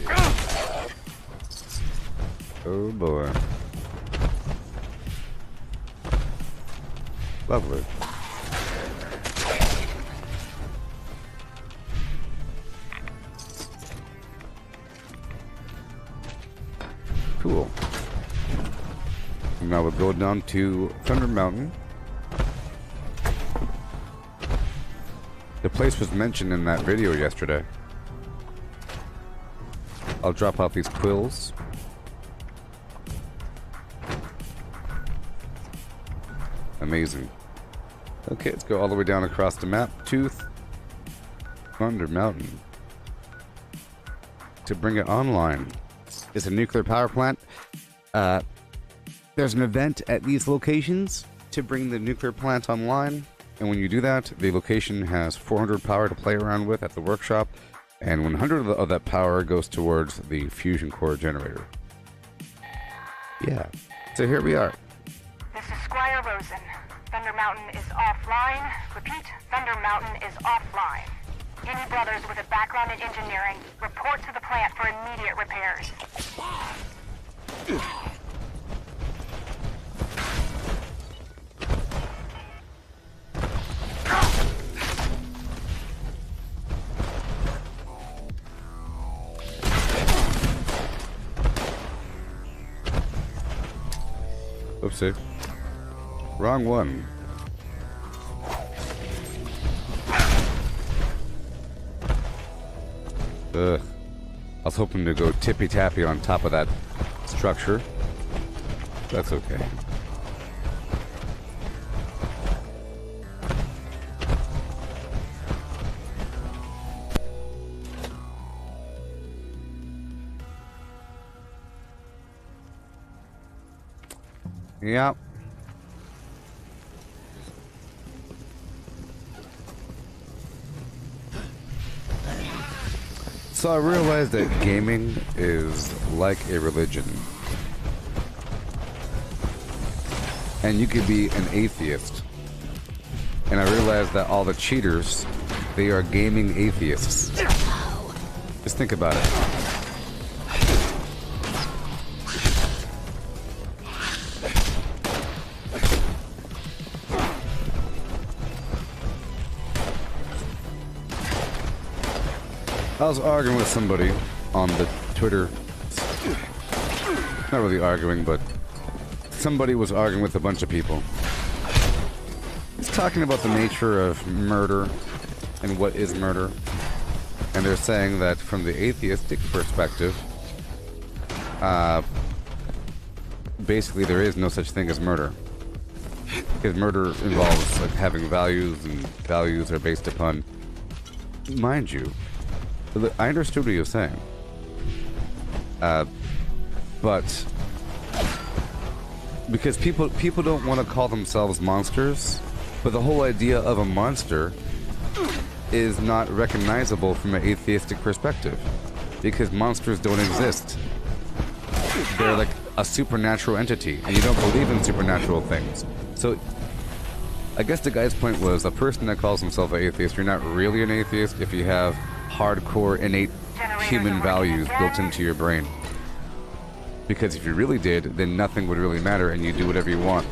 yeah. Oh, boy. Lovely. Cool. Now we'll go down to Thunder Mountain. The place was mentioned in that video yesterday. I'll drop off these quills. Amazing. Okay, let's go all the way down across the map to Thunder Mountain. To bring it online. It's a nuclear power plant. There's an event at these locations to bring the nuclear plant online. And when you do that, the location has 400 power to play around with at the workshop. And 100 of that power goes towards the fusion core generator. Yeah. So here we are. This is Squire Rosen. Thunder Mountain is offline. Repeat, Thunder Mountain is offline. Any brothers with a background in engineering, report to the plant for immediate repairs. Oopsie. Wrong one. Ugh. I was hoping to go tippy-tappy on top of that structure. That's okay. Yeah. So I realized that gaming is like a religion. And you could be an atheist. And I realized that all the cheaters, they are gaming atheists. Just think about it. I was arguing with somebody on the Twitter. Not really arguing, but somebody was arguing with a bunch of people. It's talking about the nature of murder and what is murder. And they're saying that from the atheistic perspective, basically there is no such thing as murder. Because murder involves like having values, and values are based upon, mind you, I understood what you were saying. But because people don't want to call themselves monsters, but the whole idea of a monster is not recognizable from an atheistic perspective, because monsters don't exist. they're like a supernatural entity, and you don't believe in supernatural things. So I guess the guy's point was a person that calls himself an atheist, you're not really an atheist if you have hardcore innate human values built into your brain. Because if you really did, then nothing would really matter, and you do whatever you want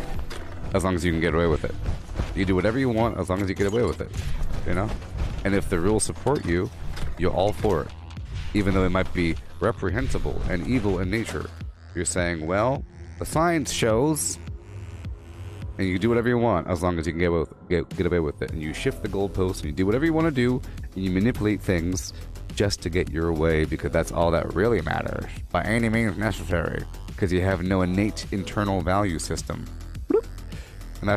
as long as you can get away with it. You do whatever you want as long as you get away with it, you know? And if the rules support you, you're all for it. Even though it might be reprehensible and evil in nature. You're saying, well, the science shows, and you do whatever you want as long as you can get away with it. And you shift the goalposts, and you do whatever you want to do, and you manipulate things just to get your way, because that's all that really matters, by any means necessary, because you have no innate internal value system. And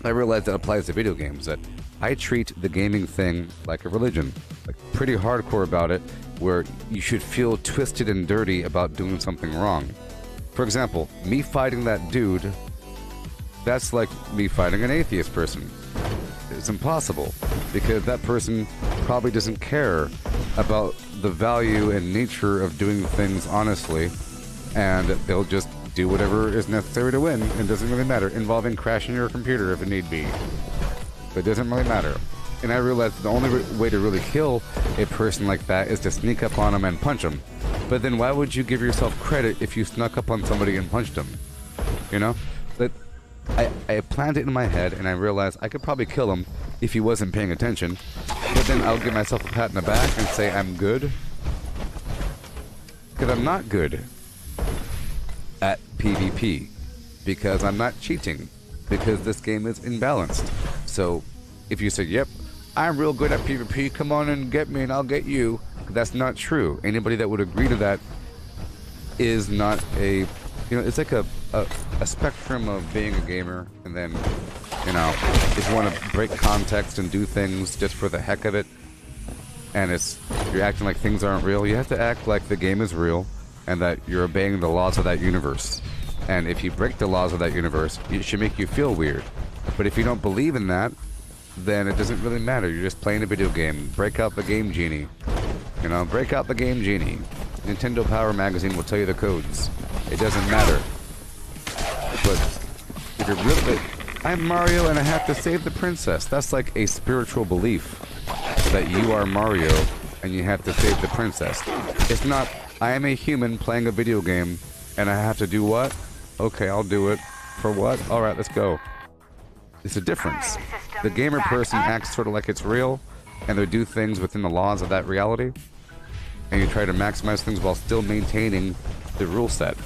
I realize that applies to video games, that I treat the gaming thing like a religion, like pretty hardcore about it, where you should feel twisted and dirty about doing something wrong. For example, me fighting that dude, that's like me fighting an atheist person. It's impossible, because that person probably doesn't care about the value and nature of doing things honestly, and they'll just do whatever is necessary to win, and doesn't really matter, involving crashing your computer if it need be. But it doesn't really matter. And I realized the only way to really kill a person like that is to sneak up on them and punch them. But then why would you give yourself credit if you snuck up on somebody and punched them? You know? But I planned it in my head, and I realized I could probably kill him if he wasn't paying attention. But then I'll give myself a pat in the back and say I'm good. Because I'm not good at PvP. Because I'm not cheating. Because this game is imbalanced. So if you say, yep, I'm real good at PvP, come on and get me and I'll get you, that's not true. Anybody that would agree to that is not a, you know, it's like a spectrum of being a gamer, and then, you know, if you want to break context and do things just for the heck of it, and you're acting like things aren't real, you have to act like the game is real and that you're obeying the laws of that universe. And if you break the laws of that universe, it should make you feel weird. But if you don't believe in that, then it doesn't really matter. You're just playing a video game. Break out the game genie. You know, break out the game genie. Nintendo Power Magazine will tell you the codes. It doesn't matter. But if you're really, I'm Mario and I have to save the princess. That's like a spiritual belief that you are Mario and you have to save the princess. It's not, I am a human playing a video game and I have to do what? Okay, I'll do it. For what? Alright, let's go. It's a difference. The gamer person acts sort of like it's real, and they do things within the laws of that reality, and you try to maximize things while still maintaining the rule set.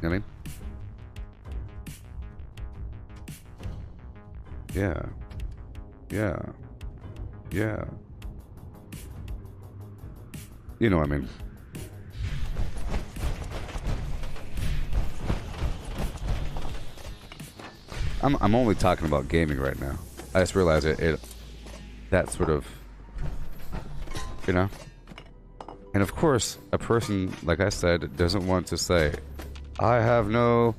You know what I mean? Yeah. Yeah. Yeah. You know what I mean. I'm only talking about gaming right now. I just realized that sort of, you know? And of course, a person, like I said, doesn't want to say, I have no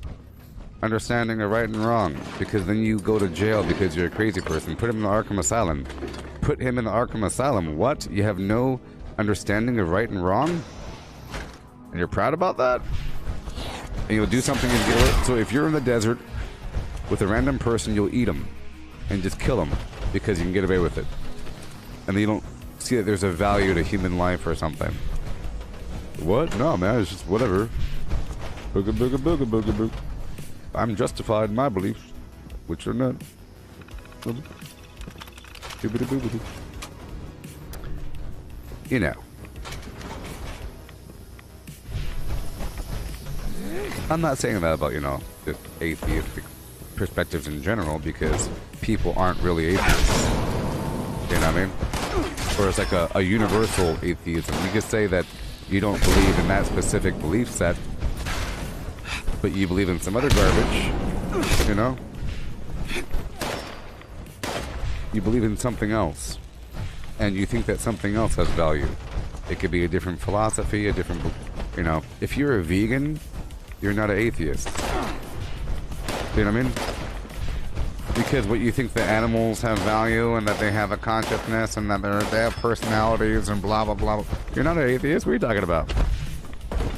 understanding of right and wrong, because then you go to jail because you're a crazy person. Put him in the Arkham Asylum. Put him in the Arkham Asylum. What? You have no understanding of right and wrong? And you're proud about that? And you'll do something and get it? So if you're in the desert with a random person, you'll eat them and just kill them because you can get away with it. And then you don't see that there's a value to human life or something. What? No, man, it's just whatever. Booga, booga, booga, booga, booga. I'm justified in my beliefs, which are not. You know. I'm not saying that about, you know, the atheistic perspectives in general, because people aren't really atheists. You know what I mean? Or it's like a universal atheism. You could say that you don't believe in that specific belief set, but you believe in some other garbage, you know? You believe in something else, and you think that something else has value. It could be a different philosophy, a different, you know, if you're a vegan, you're not an atheist. You know what I mean? Because what you think that animals have value and that they have a consciousness and that they have personalities and blah, blah, blah. You're not an atheist. What are you talking about?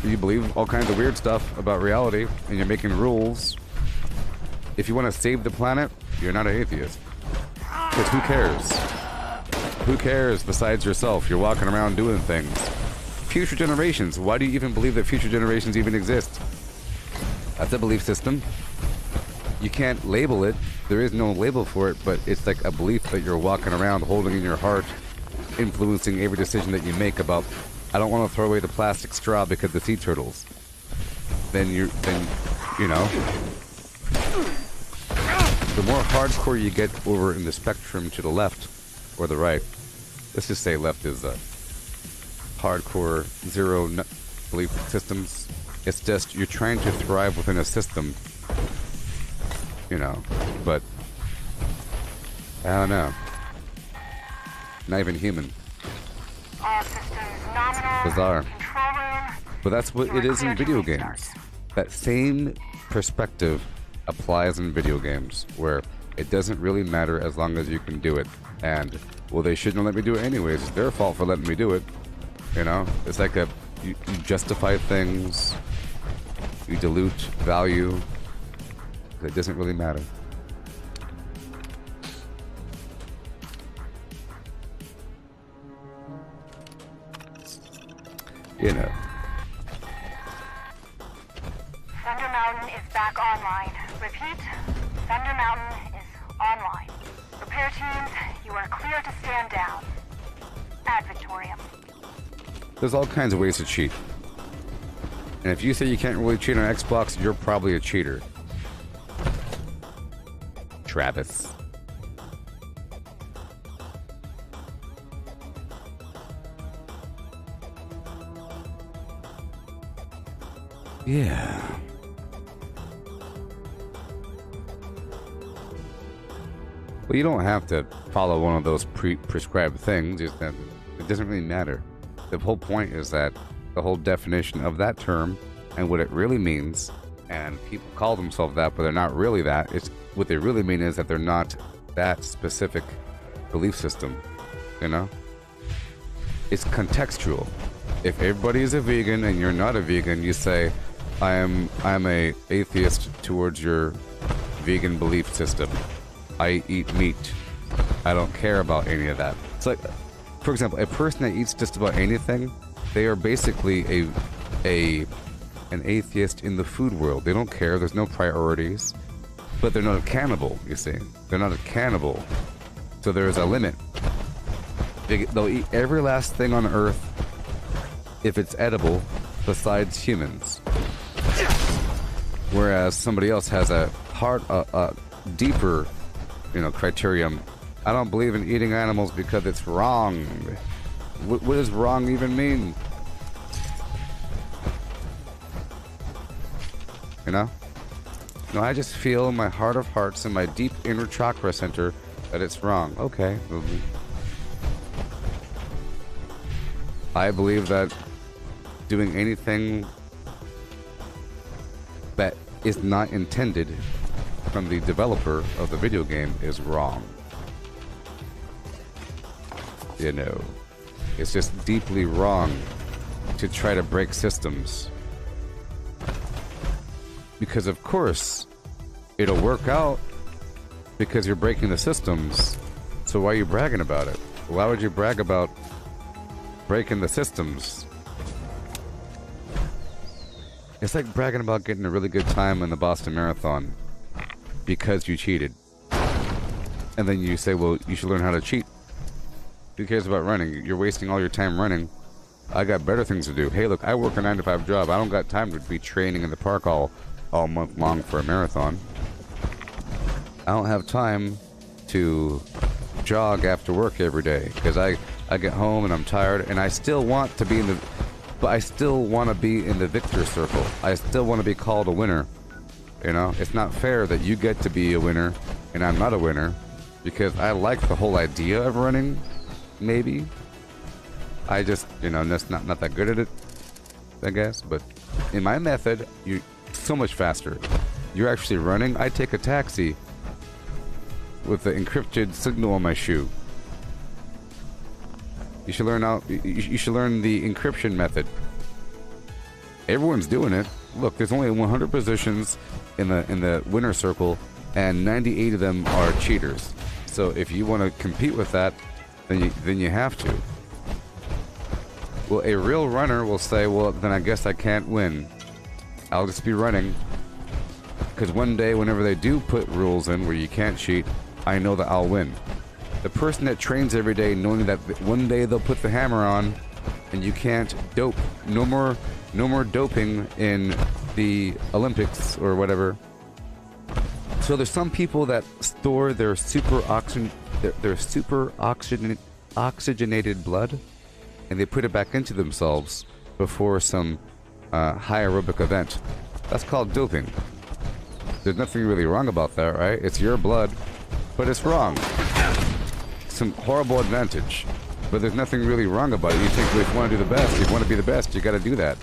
you believe all kinds of weird stuff about reality, and you're making rules. If you want to save the planet, you're not an atheist. Because who cares? Who cares besides yourself? You're walking around doing things. Future generations. Why do you even believe that future generations even exist? That's a belief system. You can't label it. There is no label for it, but it's like a belief that you're walking around holding in your heart, influencing every decision that you make about, I don't want to throw away the plastic straw because the sea turtles. Then you know, the more hardcore you get over in the spectrum to the left or the right, let's just say left is hardcore zero belief systems. It's just you're trying to thrive within a system, you know, but I don't know. Not even human. All systems nominal. Bizarre. Control room. But that's what it is in video games. Restart. That same perspective applies in video games, where it doesn't really matter as long as you can do it. And, well, they shouldn't let me do it anyways. It's their fault for letting me do it. You know? It's like you justify things. You dilute value. It doesn't really matter. You know. Thunder Mountain is back online. Repeat, Thunder Mountain is online. Repair teams, you are clear to stand down. Ad Victoriam. There's all kinds of ways to cheat. And if you say you can't really cheat on Xbox, you're probably a cheater. Travis. Yeah. Well, you don't have to follow one of those prescribed things. It's that it doesn't really matter. The whole point is that the whole definition of that term and what it really means, and people call themselves that, but they're not really that. It's what they really mean is that they're not that specific belief system. You know, it's contextual. If everybody is a vegan and you're not a vegan, you say, I'm a atheist towards your vegan belief system. I eat meat. I don't care about any of that. It's like, for example, a person that eats just about anything, they are basically an atheist in the food world. They don't care. There's no priorities. But they're not a cannibal, you see. They're not a cannibal. So there is a limit. They'll eat every last thing on Earth if it's edible besides humans. Whereas somebody else has a deeper, criterion. I don't believe in eating animals because it's wrong. What does wrong even mean? You know? No, I just feel in my heart of hearts, in my deep inner chakra center, that it's wrong. Okay. I believe that doing anything that is not intended from the developer of the video game is wrong. You know, it's just deeply wrong to try to break systems. Because of course, it'll work out because you're breaking the systems. So why are you bragging about it? Why would you brag about breaking the systems? It's like bragging about getting a really good time in the Boston Marathon because you cheated. And then you say, well, you should learn how to cheat. Who cares about running? You're wasting all your time running. I got better things to do. Hey, look, I work a 9-to-5 job. I don't got time to be training in the park all month long for a marathon. I don't have time to jog after work every day because I get home and I'm tired and I still want to be in the... But I still want to be in the victor circle. I still want to be called a winner. You know, it's not fair that you get to be a winner and I'm not a winner because I like the whole idea of running, maybe. I just, just not that good at it, I guess. But in my method, you're so much faster. You're actually running. I take a taxi with the encrypted signal on my shoe. You should learn the encryption method. Everyone's doing it. Look, there's only 100 positions in the winner circle, and 98 of them are cheaters. So if you want to compete with that, then you have to. Well, a real runner will say, well, then I guess I can't win. I'll just be running. Because one day, whenever they do put rules in where you can't cheat, I know that I'll win. The person that trains every day knowing that one day they'll put the hammer on and you can't dope. No more doping in the Olympics or whatever. So there's some people that store their super oxygenated blood, and they put it back into themselves before some high aerobic event. That's called doping. There's nothing really wrong about that, right? It's your blood, but it's wrong. Some horrible advantage, but there's nothing really wrong about it. You think, well, if you want to do the best, if you want to be the best, you got to do that.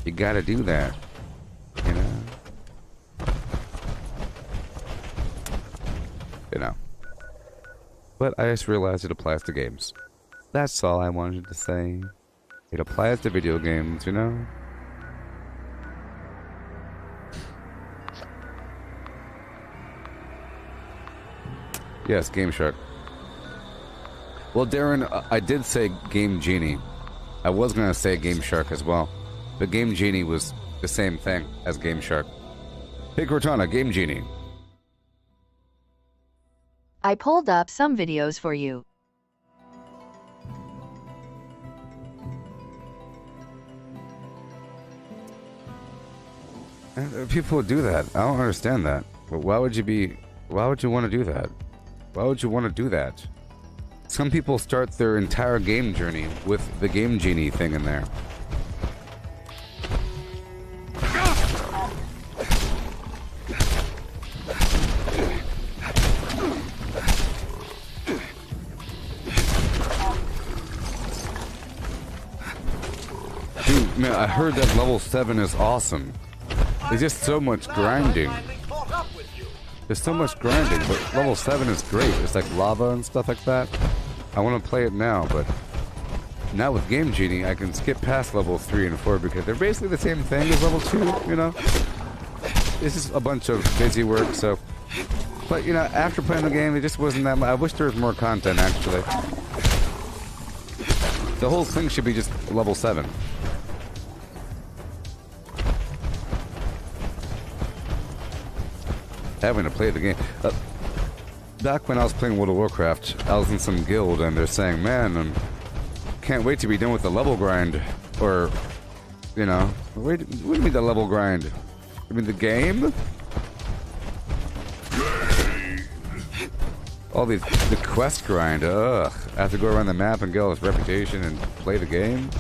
You got to do that, you know. You know. But I just realized it applies to games. That's all I wanted to say. It applies to video games, you know? Yes, Game Shark. Well, Darren, I did say Game Genie. I was going to say Game Shark as well. But Game Genie was the same thing as Game Shark. Hey, Cortana, Game Genie. I pulled up some videos for you. People do that. I don't understand that. But why would you want to do that? Why would you want to do that? Some people start their entire game journey with the Game Genie thing in there. Dude, man, I heard that level 7 is awesome. There's just so much grinding. There's so much grinding, but level 7 is great. It's like lava and stuff like that. I want to play it now, but now with Game Genie, I can skip past level 3 and 4 because they're basically the same thing as level 2, you know? This is a bunch of busy work, so... But, you know, after playing the game, it just wasn't that much. I wish there was more content, actually. The whole thing should be just level 7. Having to play the game. Back when I was playing World of Warcraft, I was in some guild and they're saying, man, I can't wait to be done with the level grind. Or, you know, what do you mean the level grind? I mean the game? All these, the quest grind, ugh. I have to go around the map and get all this reputation and play the game.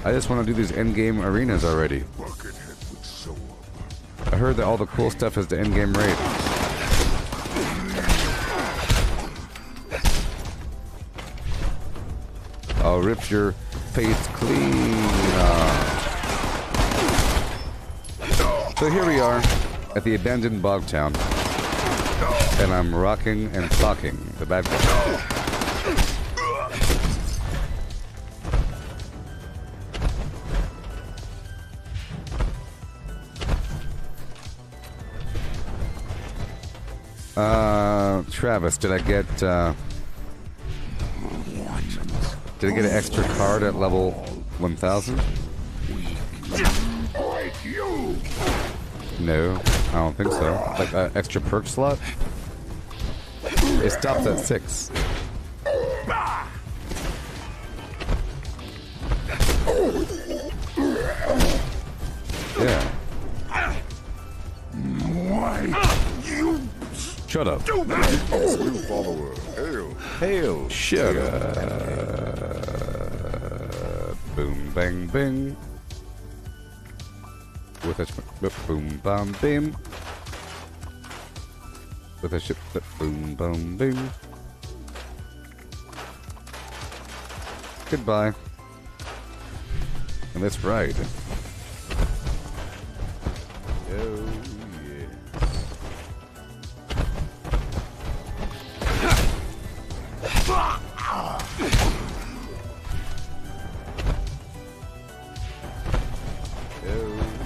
I just want to do these endgame arenas already. I heard that all the cool stuff is the endgame raid. I'll rip your face clean. So here we are at the abandoned bog town. And I'm rocking and stalking the bad guy. Travis, did I get an extra card at level 1000? No, I don't think so. Like an extra perk slot? It stops at 6. Yeah. Shut up. New follower. Hail. Hail. Shut up. Boom, bang, bing. With a boom, bam, bim. With a ship that boom, bam, bing. Goodbye. And let's ride. Oh, yeah. Oh.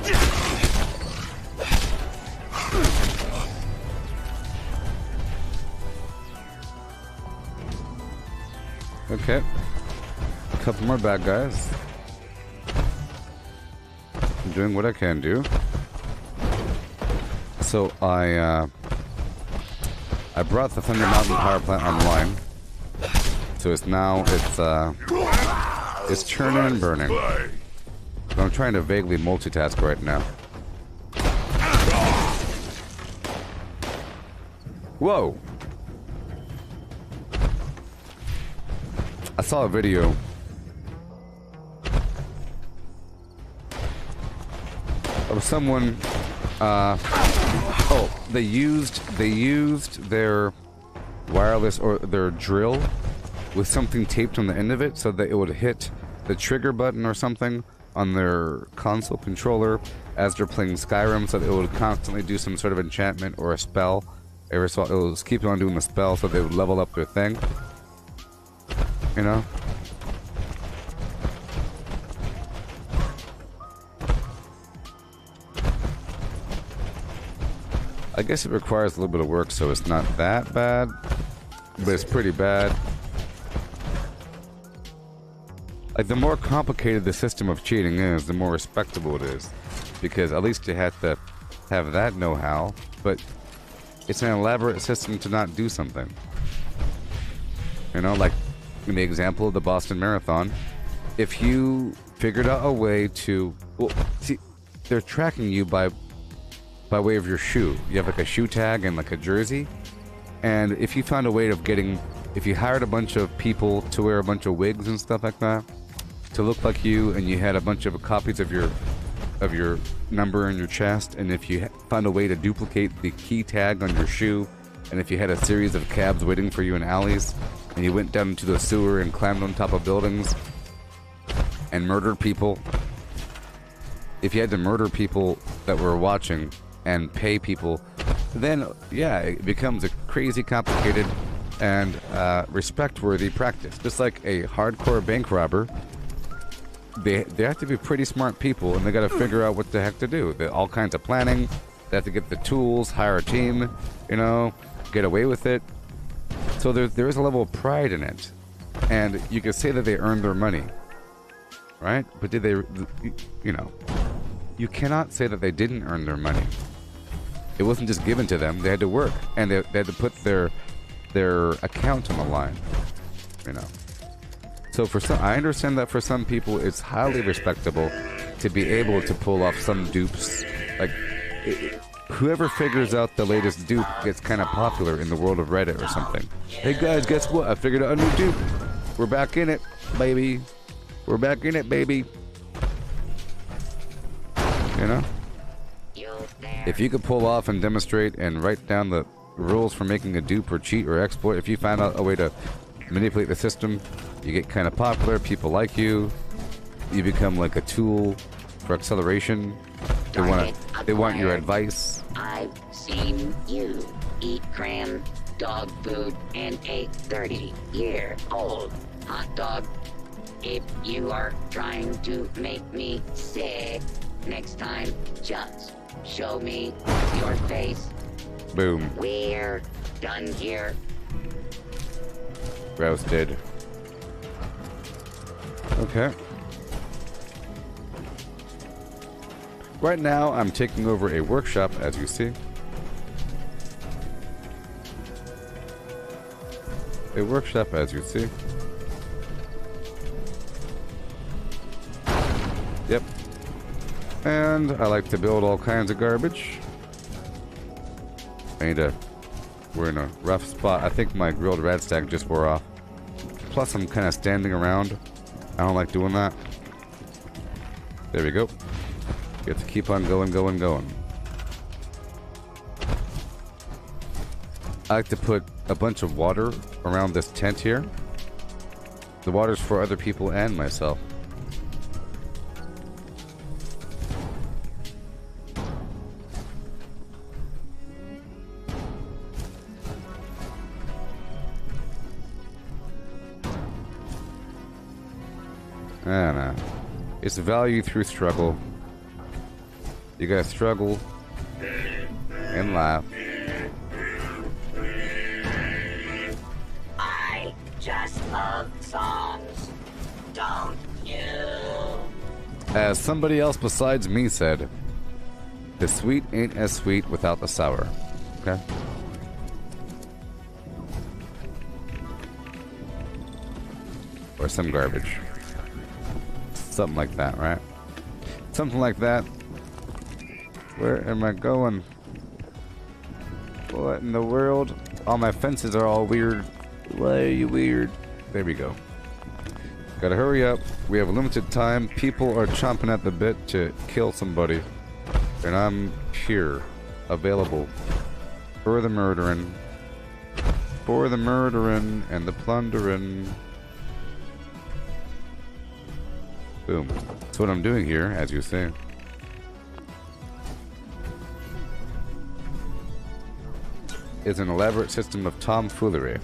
Okay. A couple more bad guys. I'm doing what I can do. So I brought the Thunder Mountain power plant online. So it's now it's churning and burning. So I'm trying to vaguely multitask right now. Whoa! I saw a video of someone. They used their wireless or their drill with something taped on the end of it so that it would hit the trigger button or something on their console controller as they're playing Skyrim, so that it would constantly do some sort of enchantment or a spell. Every so it would keep on doing the spell so they would level up their thing. You know? I guess it requires a little bit of work, so it's not that bad, but it's pretty bad. Like, the more complicated the system of cheating is, the more respectable it is. Because at least you have to have that know-how, but it's an elaborate system to not do something. You know, like in the example of the Boston Marathon, if you figured out a way to... Well, see, they're tracking you by way of your shoe. You have like a shoe tag and like a jersey. And if you found a way of getting... If you hired a bunch of people to wear a bunch of wigs and stuff like that, to look like you, and you had a bunch of copies of your number in your chest, and if you found a way to duplicate the key tag on your shoe, and if you had a series of cabs waiting for you in alleys, and you went down into the sewer and climbed on top of buildings and murdered people, if you had to murder people that were watching and pay people, then yeah, it becomes a crazy complicated and respect-worthy practice. Just like a hardcore bank robber, they have to be pretty smart people, and they got to figure out what the heck to do. All kinds of planning. They have to get the tools, hire a team, you know, get away with it. So there is a level of pride in it, and you could say that they earned their money, right? But did they? You know, you cannot say that they didn't earn their money. It wasn't just given to them. They had to work, and they had to put their account on the line, you know. So for some, I understand that for some people it's highly respectable to be able to pull off some dupes. Like, whoever figures out the latest dupe gets kind of popular in the world of Reddit or something. Hey guys, guess what? I figured out a new dupe. We're back in it, baby. We're back in it, baby. You know? If you could pull off and demonstrate and write down the rules for making a dupe or cheat or exploit, if you find out a way to manipulate the system, you get kind of popular, people like you, you become like a tool for acceleration. They want your advice. I've seen you eat cram, dog food, and a 30-year-old hot dog. If you are trying to make me sick, next time just show me your face. Boom. We're done here. Roasted. Okay. Right now, I'm taking over a workshop, as you see. A workshop, as you see. Yep. And I like to build all kinds of garbage. We're in a rough spot. I think my grilled radstag just wore off. Plus, I'm kind of standing around. I don't like doing that. There we go. You have to keep on going. I like to put a bunch of water around this tent here. The water's for other people and myself. I don't know. It's value through struggle. You gotta struggle and laugh. I just love songs, don't you? As somebody else besides me said, the sweet ain't as sweet without the sour. Okay? Or some garbage. Something like that, right? Something like that. Where am I going? What in the world? All my fences are all weird. Why are you weird? There we go. Gotta hurry up. We have limited time. People are chomping at the bit to kill somebody. And I'm here. Available. For the murdering. For the murdering and the plundering. Boom. That's what I'm doing here, as you say. Is an elaborate system of tomfoolery.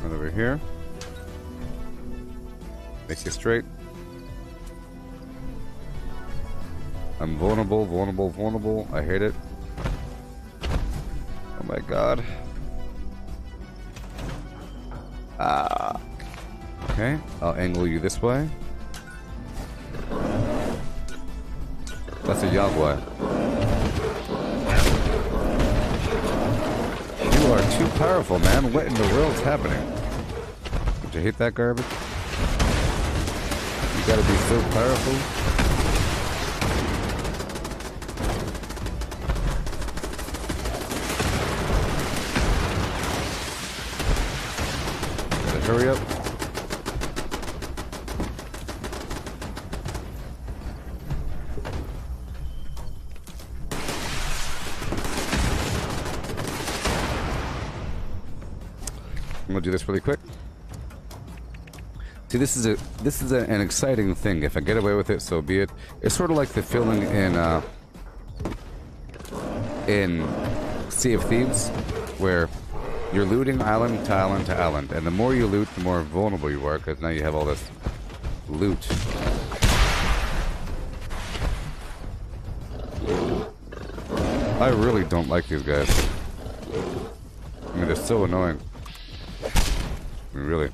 Right over here. Make you straight. I'm vulnerable, vulnerable, vulnerable. I hate it. Oh my god. Ah. Okay, I'll angle you this way. That's a Yagwai. You are too powerful, man. What in the world's happening? Don't you hate that garbage? You gotta be so powerful. Gotta hurry up. I'm gonna do this really quick. See, this is an exciting thing. If I get away with it, so be it. It's sort of like the filling in Sea of Thieves, where you're looting island to island to island, and the more you loot, the more vulnerable you are, because now you have all this loot. I really don't like these guys. I mean, they're so annoying. I mean, really.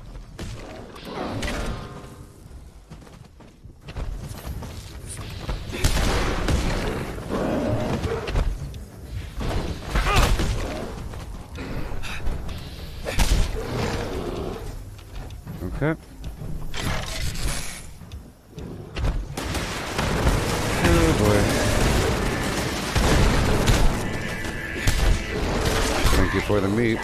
Okay. Oh boy. Thank you for the meat.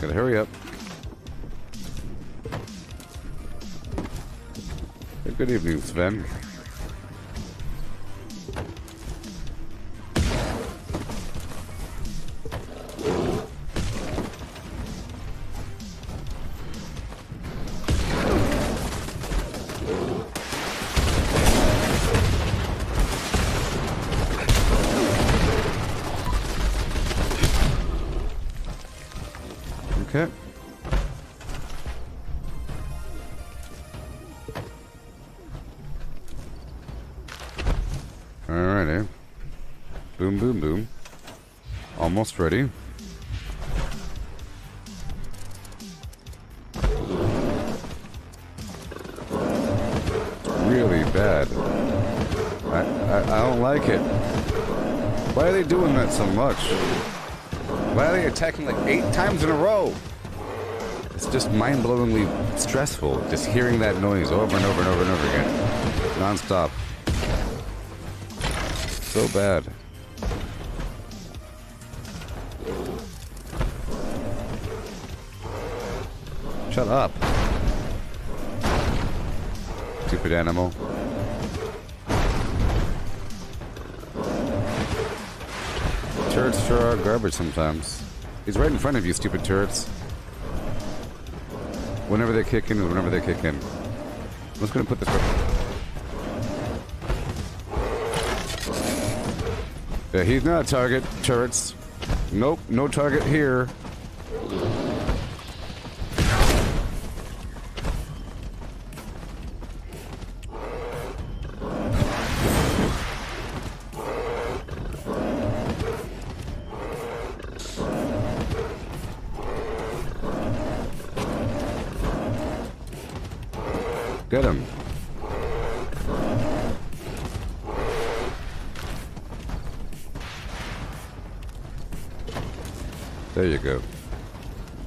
Gotta hurry up. Hey, good evening, Sven. Okay. Alrighty. Boom, boom, boom. Almost ready. Really bad. I don't like it. Why are they doing that so much? Why are they attacking like 8 times in a row? It's just mind-blowingly stressful, just hearing that noise over and over and over and over again. Non-stop. So bad. Shut up. Stupid animal. Turrets sure are garbage sometimes. He's right in front of you, stupid turrets. Whenever they kick in, whenever they kick in. I'm just gonna put this right. Yeah, he's not a target. Turrets. Nope, no target here. Get him. There you go.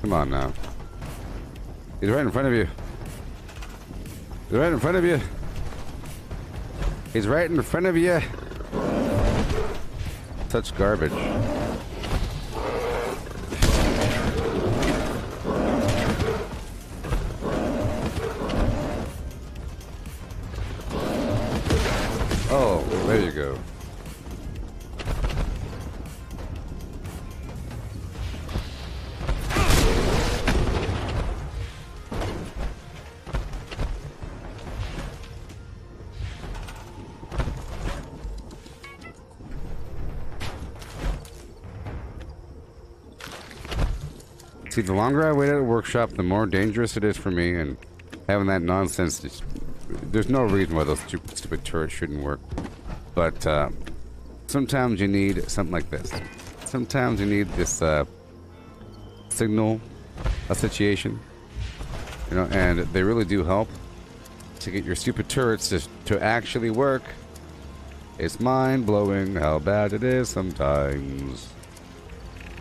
Come on now. He's right in front of you. He's right in front of you. He's right in front of you. Such garbage. Oh, there you go. See, the longer I wait at a workshop, the more dangerous it is for me, and having that nonsense, there's no reason why those stupid turrets shouldn't work. But sometimes you need something like this. Sometimes you need this signal situation, you know, and they really do help to get your stupid turrets to actually work. It's mind-blowing how bad it is sometimes.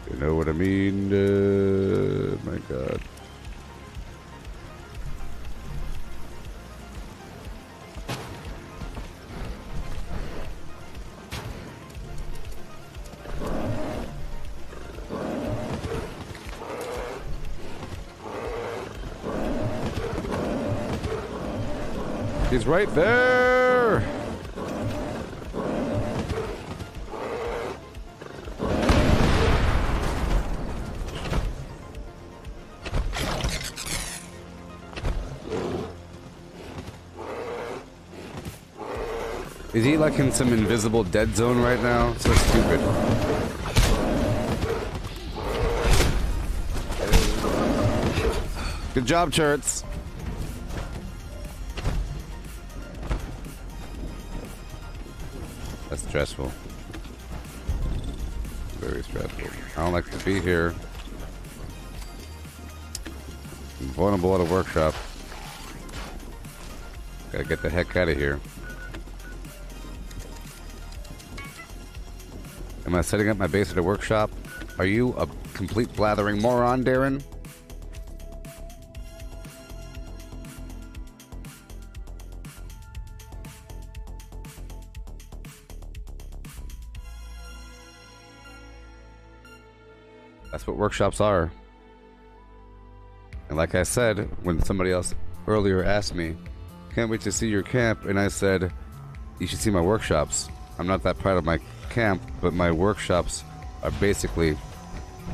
You know what I mean? My God. He's right there! Is he like in some invisible dead zone right now? So stupid. Good job, turrets. That's stressful. Very stressful. I don't like to be here. I'm vulnerable at a workshop. Gotta get the heck out of here. Am I setting up my base at a workshop? Are you a complete blathering moron, Darren? That's what workshops are. And like I said, when somebody else earlier asked me, can't wait to see your camp, and I said, you should see my workshops. I'm not that proud of my camp, but my workshops are basically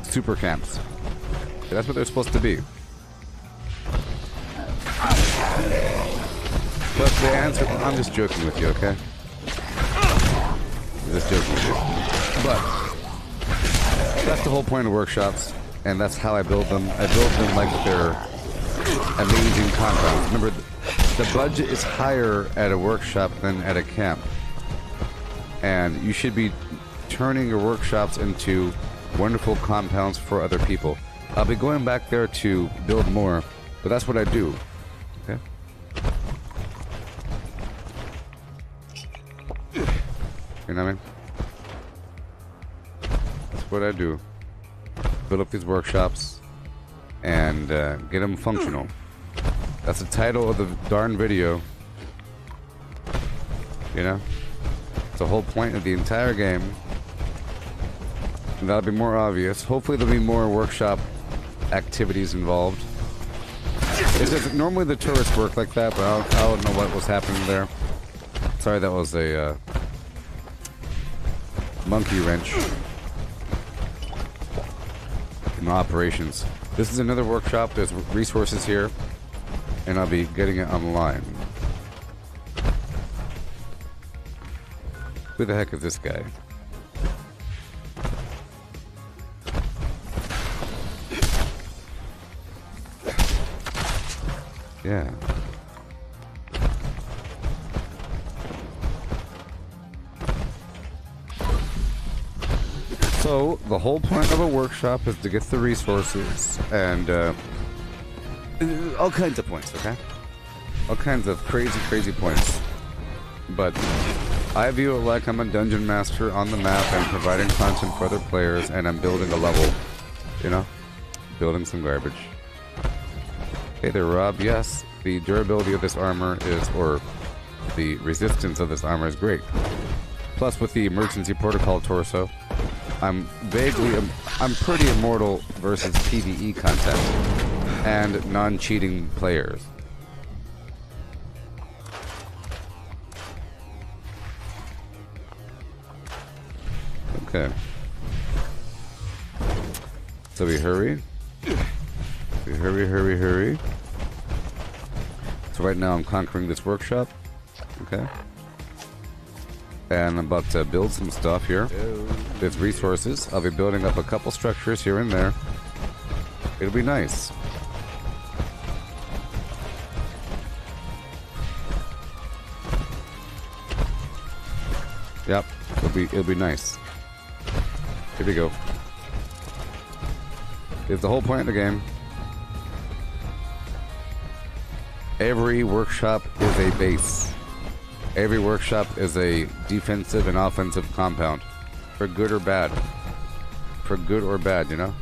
super camps. That's what they're supposed to be. But the answer, I'm just joking with you, okay? I'm just joking with you. But that's the whole point of workshops, and that's how I build them. I build them like they're amazing compounds. Remember, the budget is higher at a workshop than at a camp. And you should be turning your workshops into wonderful compounds for other people. I'll be going back there to build more, but that's what I do. Okay? You know what I mean? That's what I do. Build up these workshops and get them functional. That's the title of the darn video. You know? It's the whole point of the entire game. And that'll be more obvious. Hopefully there'll be more workshop activities involved. It's just, normally the turrets work like that, but I don't know what was happening there. Sorry, that was a monkey wrench in operations. This is another workshop. There's resources here, and I'll be getting it online. Who the heck is this guy? Yeah. So, the whole point of a workshop is to get the resources and all kinds of points, okay? all kinds of crazy points. But I view it like I'm a dungeon master on the map and providing content for other players, and I'm building a level, you know? Building some garbage. Hey there, Rob. Yes, the durability of this armor is, or the resistance of this armor is great. Plus, with the emergency protocol torso, I'm pretty immortal versus PvE content and non-cheating players. Okay. So we hurry. We hurry. So right now I'm conquering this workshop. Okay. And I'm about to build some stuff here. There's resources. I'll be building up a couple structures here and there. It'll be nice. Yep. It'll be nice. Here we go. It's the whole point of the game. Every workshop is a base. Every workshop is a defensive and offensive compound. For good or bad. For good or bad, you know?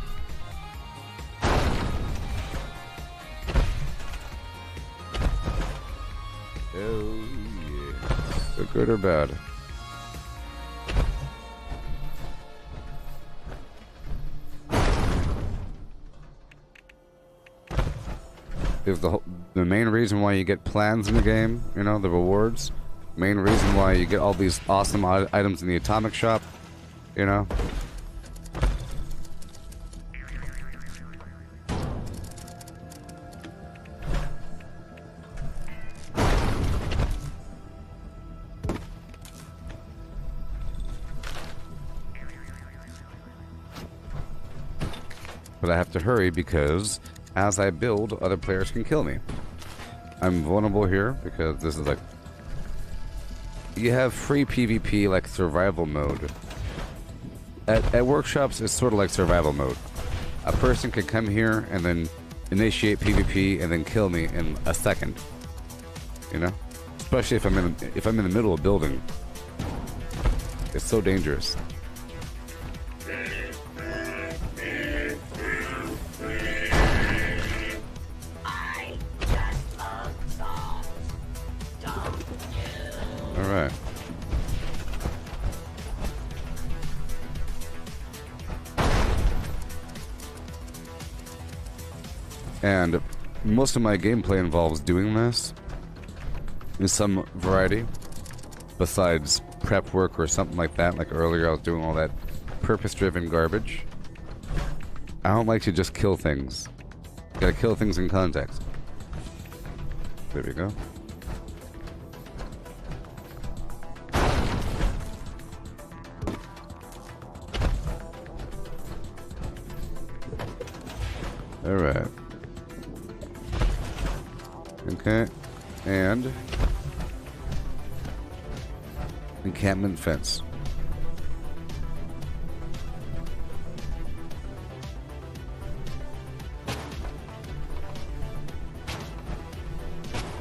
Oh, yeah. For good or bad. Is the main reason why you get plans in the game, you know, the rewards. Main reason why you get all these awesome items in the atomic shop, you know. But I have to hurry because as I build, other players can kill me. I'm vulnerable here because this is like... You have free PvP like survival mode. At workshops, it's sort of like survival mode. A person could come here and then initiate PvP and then kill me in a second. You know? Especially if I'm in the middle of building. It's so dangerous. Alright. And most of my gameplay involves doing this in some variety, besides prep work or something like that. Like earlier I was doing all that purpose-driven garbage. I don't like to just kill things. You gotta kill things in context. There we go. Alright. Okay. And encampment fence.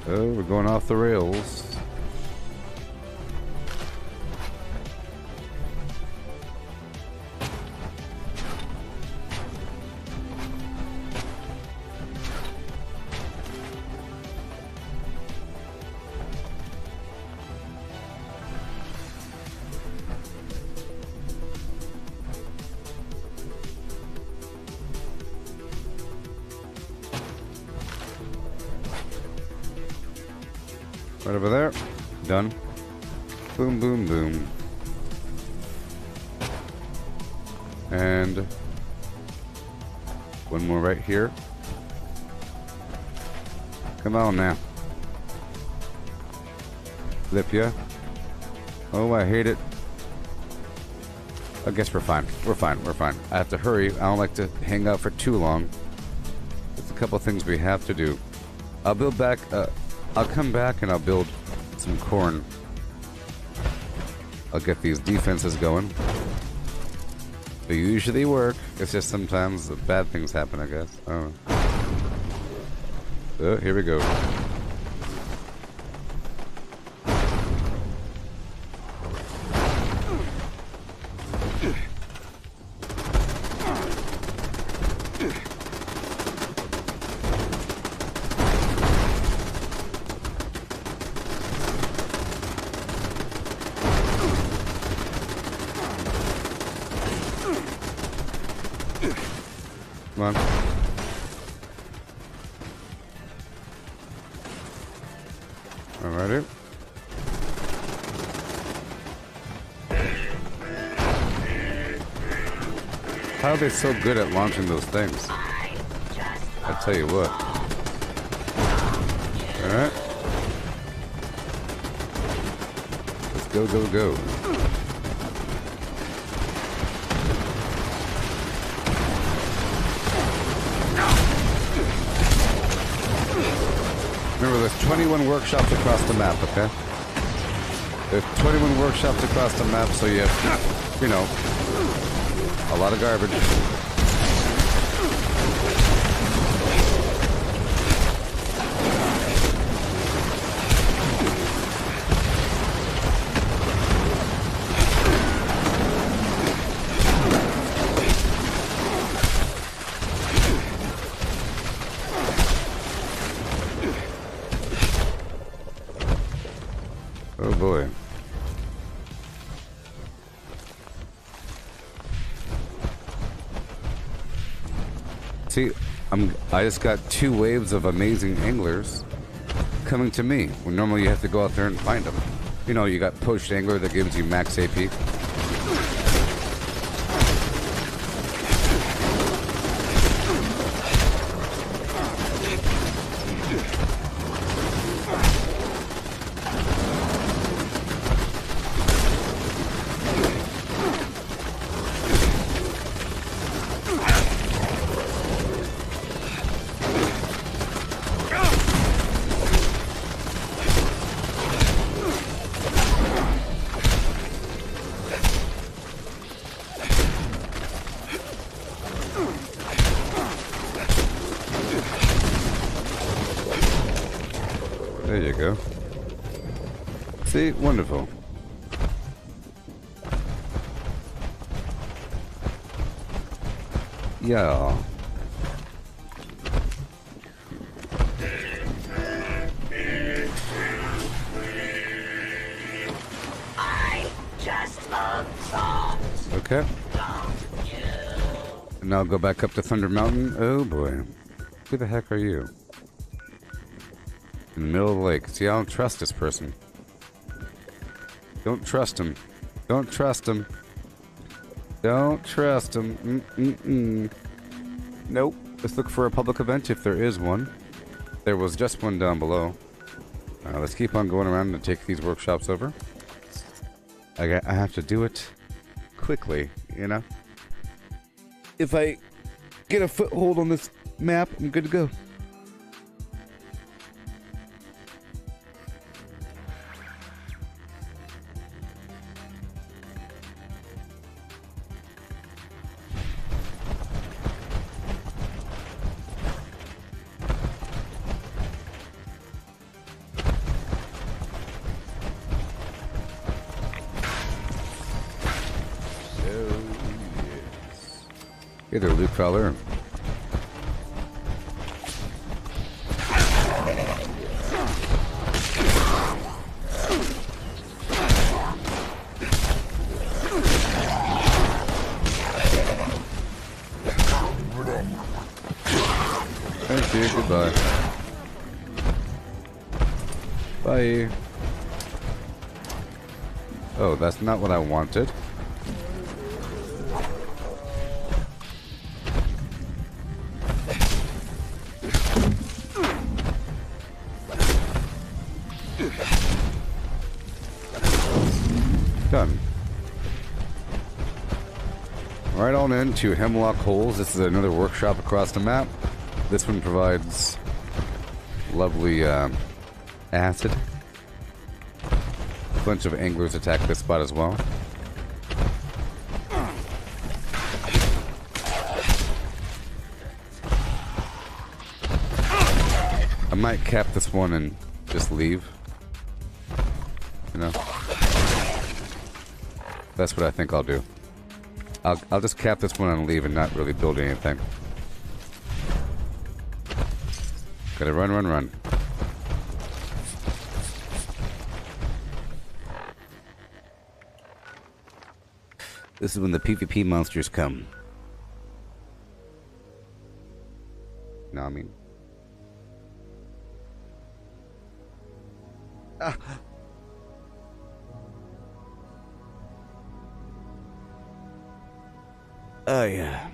Oh, we're going off the rails. Right over there. Done. Boom, boom, boom. And one more right here. Come on now. Flip ya. Oh, I hate it. I guess we're fine. We're fine. We're fine. I have to hurry. I don't like to hang out for too long. There's a couple things we have to do. I'll build back... I'll come back and I'll build some corn. I'll get these defenses going. They usually work. It's just sometimes bad things happen, I guess. I don't know. Oh, here we go. Come on. Alrighty. How are they so good at launching those things? I tell you what. Alright. Let's go, go, go. Remember, there's 21 workshops across the map, okay? There's 21 workshops across the map, so you have, you know, a lot of garbage. Oh boy. See, I just got 2 waves of amazing anglers coming to me, when normally you have to go out there and find them. You know, you got poached angler that gives you max AP. There you go. See? Wonderful. Yeah. I just love songs. Okay. And now go back up to Thunder Mountain. Oh boy. Who the heck are you? In the middle of the lake. See, I don't trust this person. Don't trust him. Don't trust him. Don't trust him. Nope. Let's look for a public event if there is one. There was just one down below. Let's keep on going around and take these workshops over. I have to do it quickly, you know? If I get a foothold on this map, I'm good to go. Hey there, Luke Fowler. Thank you, goodbye. Bye. Oh, that's not what I wanted. Done. Right on into Hemlock Holes. This is another workshop across the map. This one provides lovely acid. A bunch of anglers attack this spot as well. I might cap this one and just leave. You know? That's what I think I'll do. I'll just cap this one and leave and not really build anything. Gotta run, run, run. This is when the PvP monsters come. know what I mean? Ah. Oh, yeah.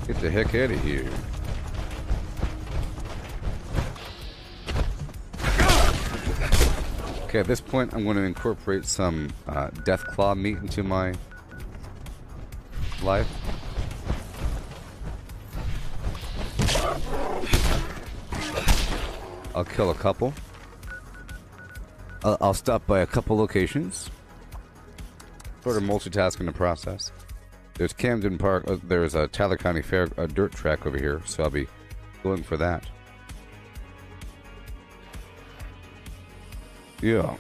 Get the heck out of here. Okay, at this point, I'm going to incorporate some death claw meat into my life. I'll kill a couple. I'll stop by a couple locations. Sort of multitasking the process. There's Camden Park. There's a Tyler County Fair dirt track over here, so I'll be going for that. Yeah.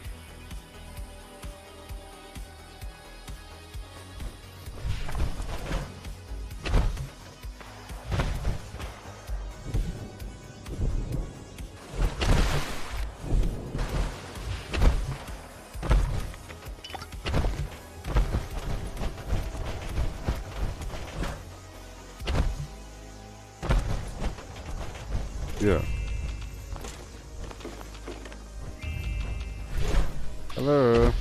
Yeah. Hello.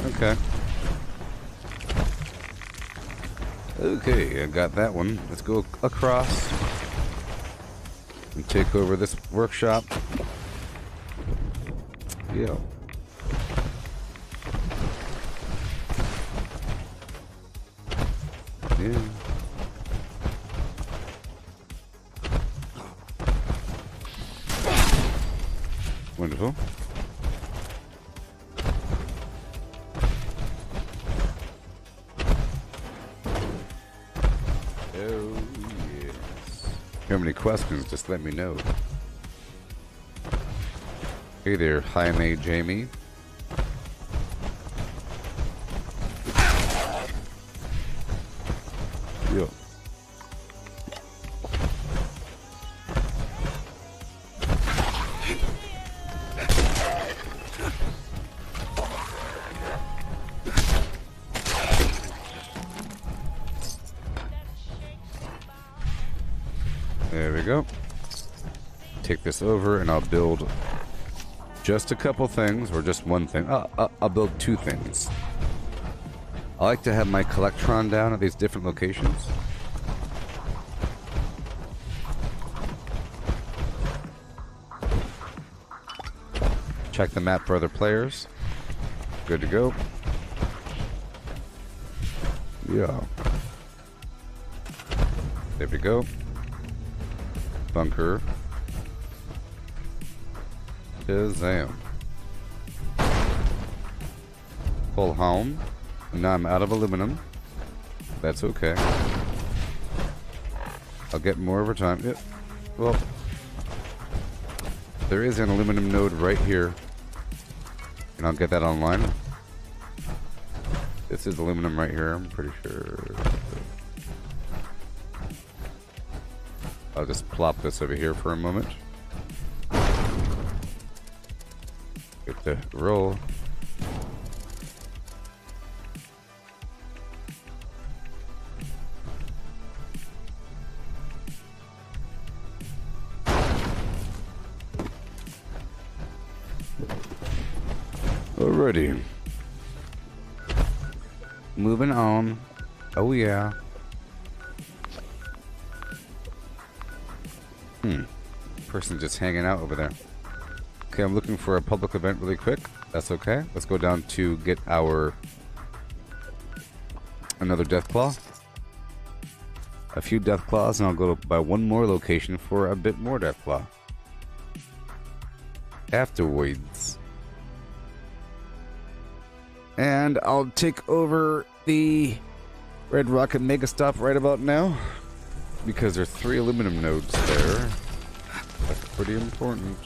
Okay. Okay, I got that one. Let's go across and take over this workshop. Yeah. Yeah. Wonderful. Oh, yes. If you have any questions, just let me know. Hey there, Jaime Jamie. Yo. There we go. Take this over and I'll build just a couple things, or just one thing. I'll build two things. I like to have my collectron down at these different locations. Check the map for other players. Good to go. Yeah. There we go. Bunker. Shazam. Pull home. Now I'm out of aluminum. That's okay. I'll get more over time. Yep. Well, there is an aluminum node right here, and I'll get that online. This is aluminum right here, I'm pretty sure. I'll just plop this over here for a moment. Get the roll. Alrighty. Moving on. Oh yeah. Person just hanging out over there. Okay, I'm looking for a public event really quick. That's okay. Let's go down to get our another Deathclaw. A few Deathclaws, and I'll go by one more location for a bit more Deathclaw. Afterwards. And I'll take over the Red Rocket Mega Stop right about now, because there are 3 aluminum nodes there. That's pretty important.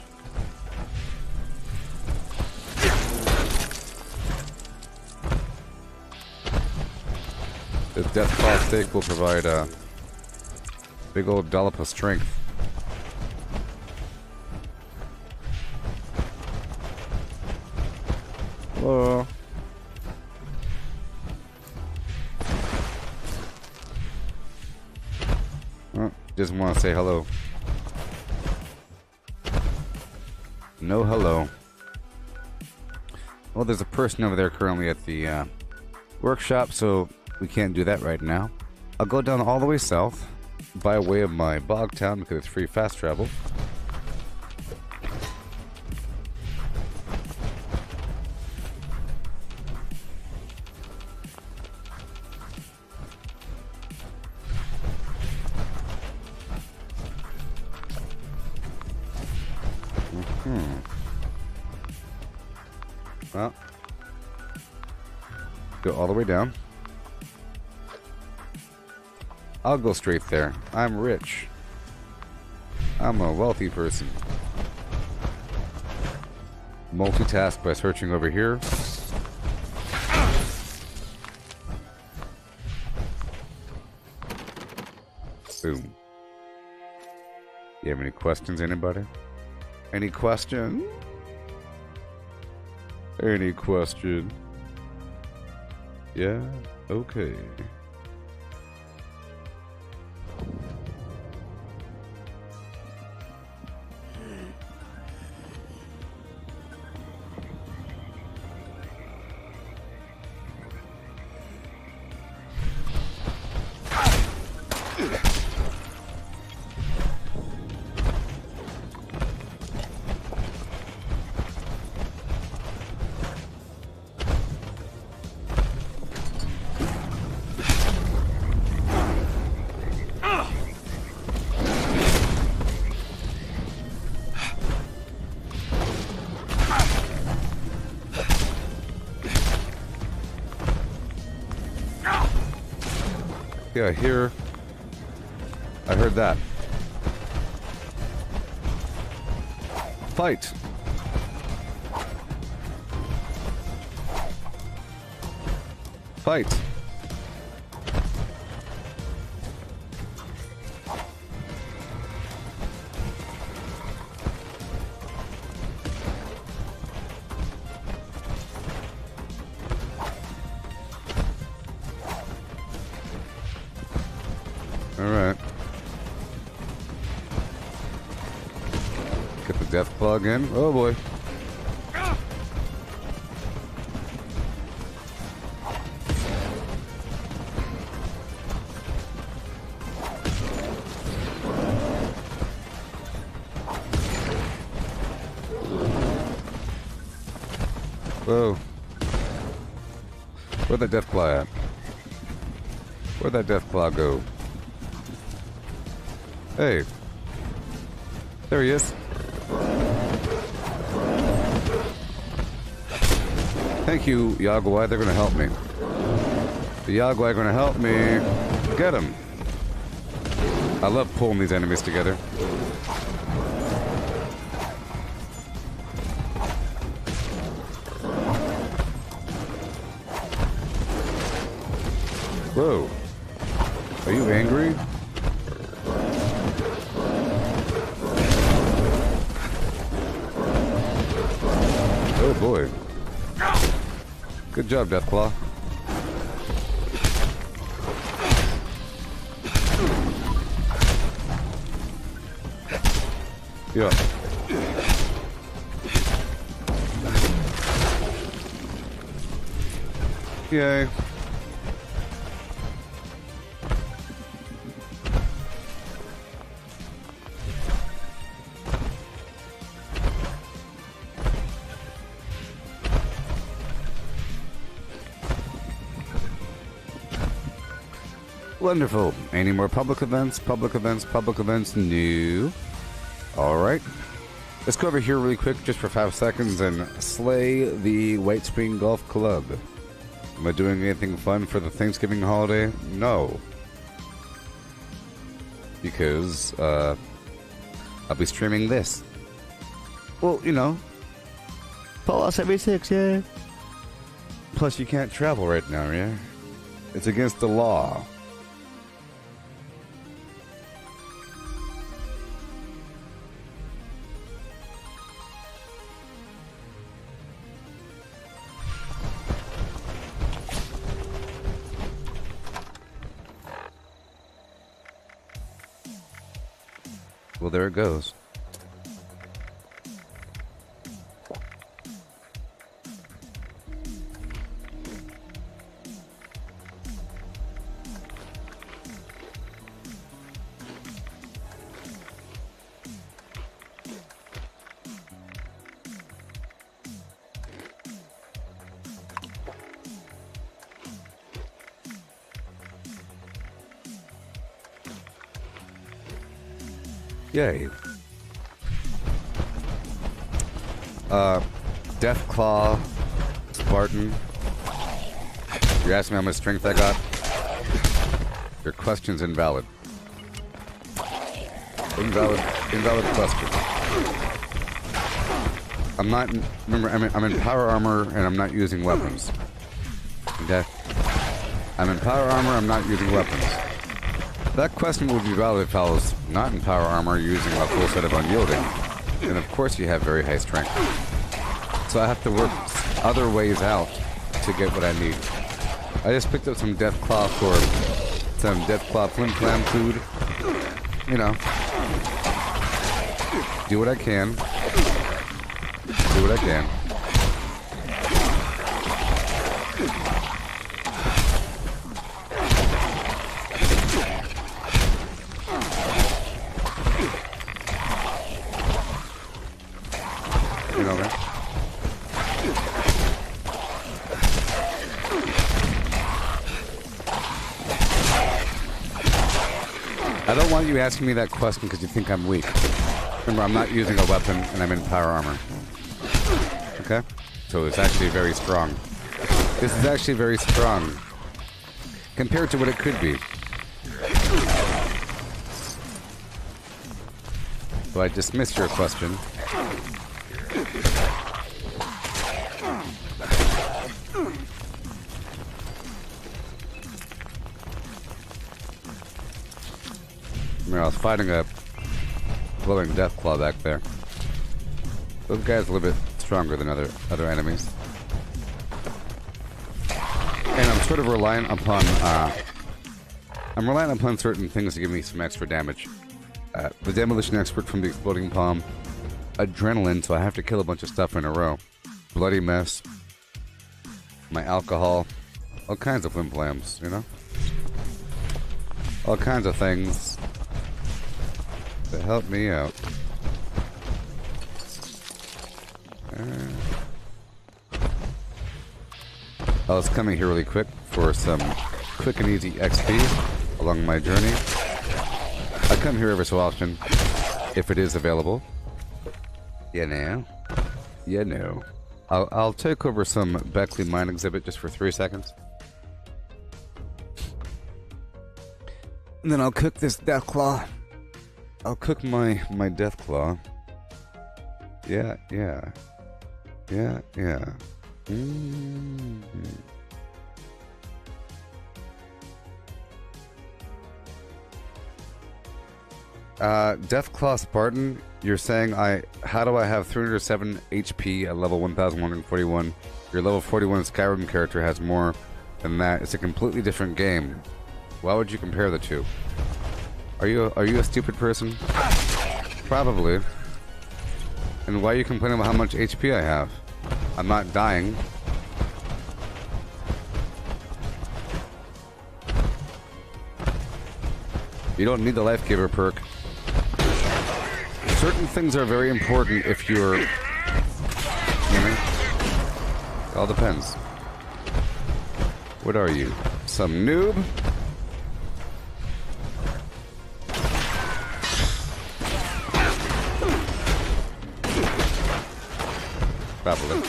The death claw steak will provide a big old dollop of strength. Hello. Oh, just want to say hello. No hello. Well, there's a person over there currently at the workshop, so we can't do that right now. I'll go down all the way south by way of my bog town because it's free fast travel. Well, go all the way down. I'll go straight there. I'm rich. I'm a wealthy person. Multitask by searching over here. Boom. You have any questions, anybody? Any question? Any question? Yeah? Okay. Yeah, here. I heard that. Fight! Fight! Alright. Get the death plug in. Oh boy. Whoa. Where'd that death claw at? Where'd that death claw go? Hey. There he is. Thank you, Yagwai. They're gonna help me. The Yagwai are gonna help me. Get him. I love pulling these enemies together. Whoa. Are you angry? Oh boy. Good job, Deathclaw. Yeah. Yay. Wonderful. Any more public events? Public events? Public events? No. Alright. Let's go over here really quick just for 5 seconds and slay the White Spring Golf Club. Am I doing anything fun for the Thanksgiving holiday? No. Because, I'll be streaming this. Well, you know. Fallout 76, yeah. Plus, you can't travel right now, yeah? It's against the law. Well, there it goes. Yay. Deathclaw, Spartan. You're asking me how much strength I got? Your question's invalid. Invalid question. I'm not, remember, I'm in power armor and I'm not using weapons. Okay? I'm in power armor, I'm not using weapons. That question would be valid if I was not in power armor using a full set of unyielding. And of course you have very high strength. So I have to work other ways out to get what I need. I just picked up some Deathclaw for some Deathclaw FlimFlam food. You know. Do what I can. Do what I can. You know that? I don't want you asking me that question because you think I'm weak. Remember, I'm not using a weapon and I'm in power armor. Okay? So it's actually very strong. This is actually very strong compared to what it could be. So I dismiss your question. I was fighting a glowing Deathclaw back there. Those guys are a little bit stronger than other enemies. And I'm sort of relying upon certain things to give me some extra damage. The demolition expert from the exploding palm, adrenaline, so I have to kill a bunch of stuff in a row. Bloody mess, my alcohol, all kinds of FlimFlams, you know? All kinds of things to help me out. I was coming here really quick for some quick and easy XP along my journey. I come here every so often if it is available. You know. You know. I'll take over some Beckley mine exhibit just for 3 seconds. And then I'll cook this Deathclaw. I'll cook my Deathclaw. Yeah. Deathclaw Spartan, you're saying how do I have 307 HP at level 1141? Your level 41 Skyrim character has more than that. It's a completely different game. Why would you compare the two? Are you a stupid person? Probably. And why are you complaining about how much HP I have? I'm not dying. You don't need the Life Giver perk. Certain things are very important if you're... You know? It all depends. What are you? Some noob? Probably.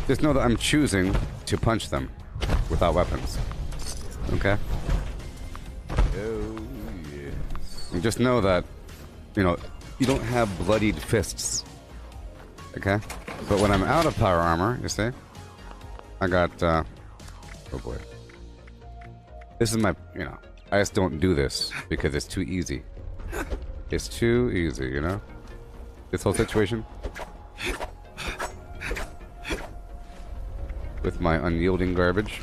Just know that I'm choosing to punch them without weapons. Okay? Oh, yes. And just know that, you know, you don't have bloodied fists. Okay? But when I'm out of power armor, you see? I got, oh boy. This is my, you know, I just don't do this because it's too easy. It's too easy, you know? This whole situation. With my unyielding garbage.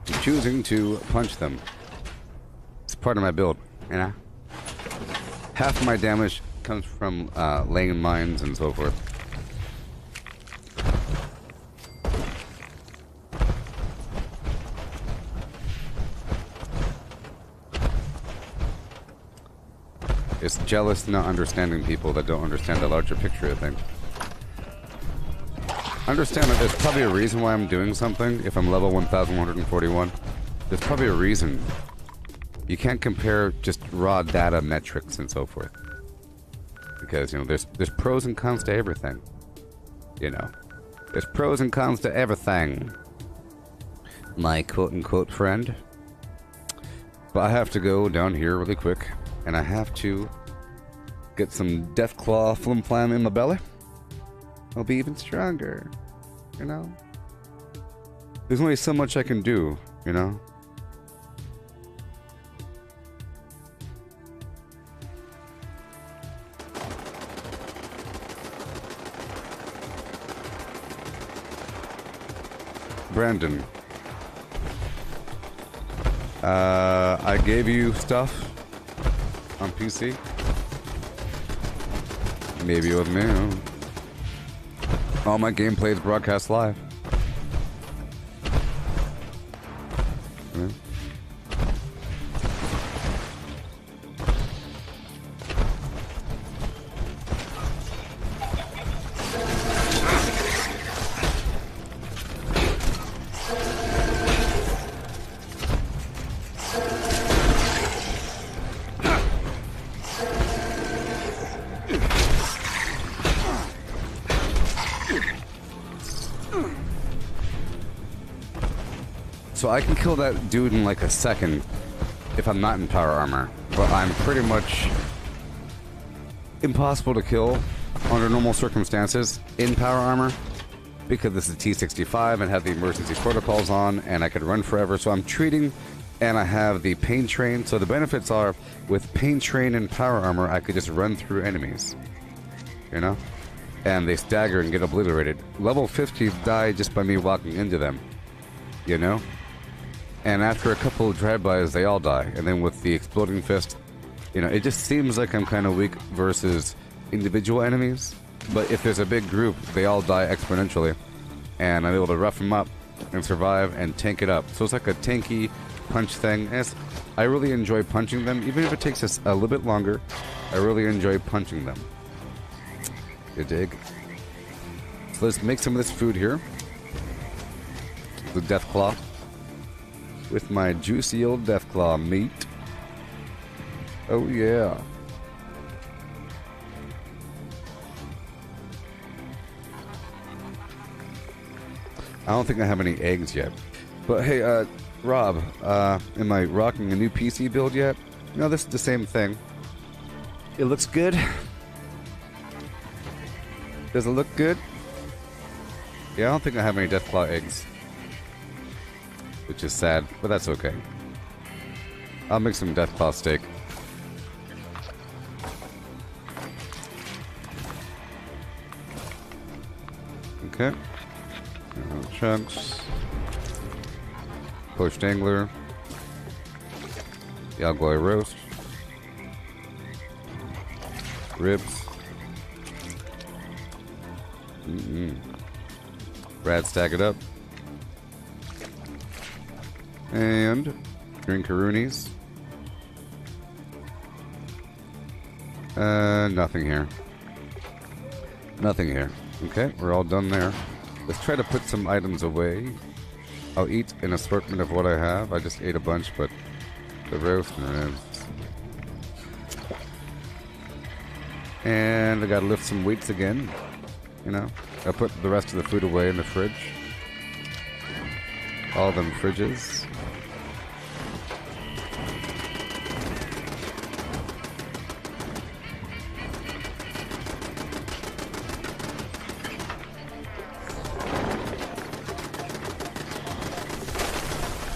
I'm choosing to punch them. It's part of my build, you know? Half of my damage comes from laying mines and so forth. It's jealous not understanding people that don't understand the larger picture of things. Understand that there's probably a reason why I'm doing something if I'm level 1141. There's probably a reason. You can't compare just raw data metrics and so forth. Because, you know, there's pros and cons to everything. You know. There's pros and cons to everything. My quote-unquote friend. But I have to go down here really quick. And I have to get some Deathclaw FlimFlam in my belly. I'll be even stronger. You know? There's only so much I can do, you know? Brandon. I gave you stuff on PC. Maybe it was me. All my gameplay is broadcast live. Yeah. So I can kill that dude in like a second if I'm not in power armor, but I'm pretty much impossible to kill under normal circumstances in power armor because this is T65 and have the emergency protocols on and I could run forever. So I'm treating and I have the pain train. So the benefits are with pain train and power armor, I could just run through enemies, you know, and they stagger and get obliterated. Level 50 die just by me walking into them, you know. And after a couple of drive-bys, they all die. And then with the exploding fist, you know, it just seems like I'm kind of weak versus individual enemies. But if there's a big group, they all die exponentially. And I'm able to rough them up and survive and tank it up. So it's like a tanky punch thing. And I really enjoy punching them. Even if it takes us a little bit longer, I really enjoy punching them. You dig? So let's make some of this food here. The Deathclaw. With my juicy old Deathclaw meat. Oh yeah. I don't think I have any eggs yet. But hey, Rob, am I rocking a new PC build yet? No, this is the same thing. It looks good. Does it look good? Yeah, I don't think I have any Deathclaw eggs. Which is sad, but that's okay. I'll make some Deathclaw steak. Okay. Chunks. Poached angler. Yagwai roast. Ribs. Brad, stack it up. And drinkaroonies. Nothing here. Nothing here. Okay, we're all done there. Let's try to put some items away. I'll eat an assortment of what I have. I just ate a bunch, but the roast and ribs. And I gotta lift some weights again. You know, I'll put the rest of the food away in the fridge. All them fridges.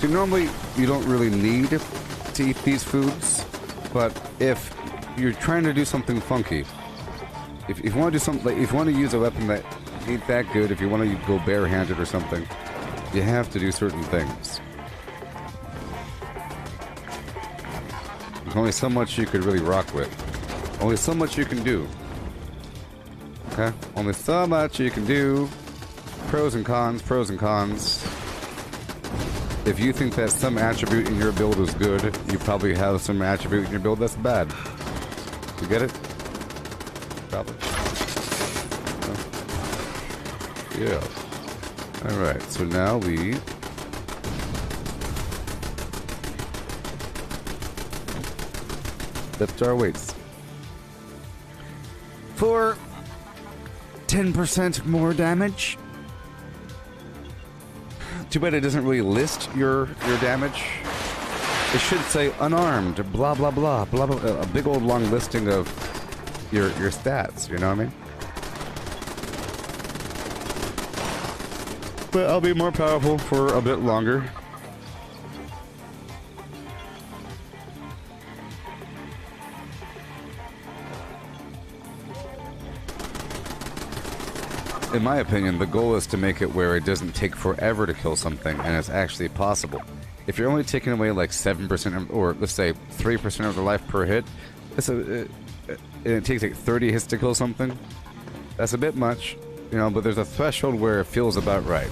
See, normally you don't really need to eat these foods, but if you're trying to do something funky, if you want to do something, like, if you want to use a weapon that ain't that good, if you want to go barehanded or something, you have to do certain things. There's only so much you could really rock with. Only so much you can do. Okay? Only so much you can do. Pros and cons, pros and cons. If you think that some attribute in your build is good, you probably have some attribute in your build that's bad. You get it? Probably. Yeah. Alright, so now we... lift our weights. For 10% more damage. Too bad it doesn't really list your damage. It should say unarmed, blah blah blah blah blah. A big old long listing of your stats. You know what I mean? But I'll be more powerful for a bit longer. In my opinion, the goal is to make it where it doesn't take forever to kill something, and it's actually possible. If you're only taking away like 7%, or let's say 3% of their life per hit, and it takes like 30 hits to kill something, that's a bit much, you know, but there's a threshold where it feels about right.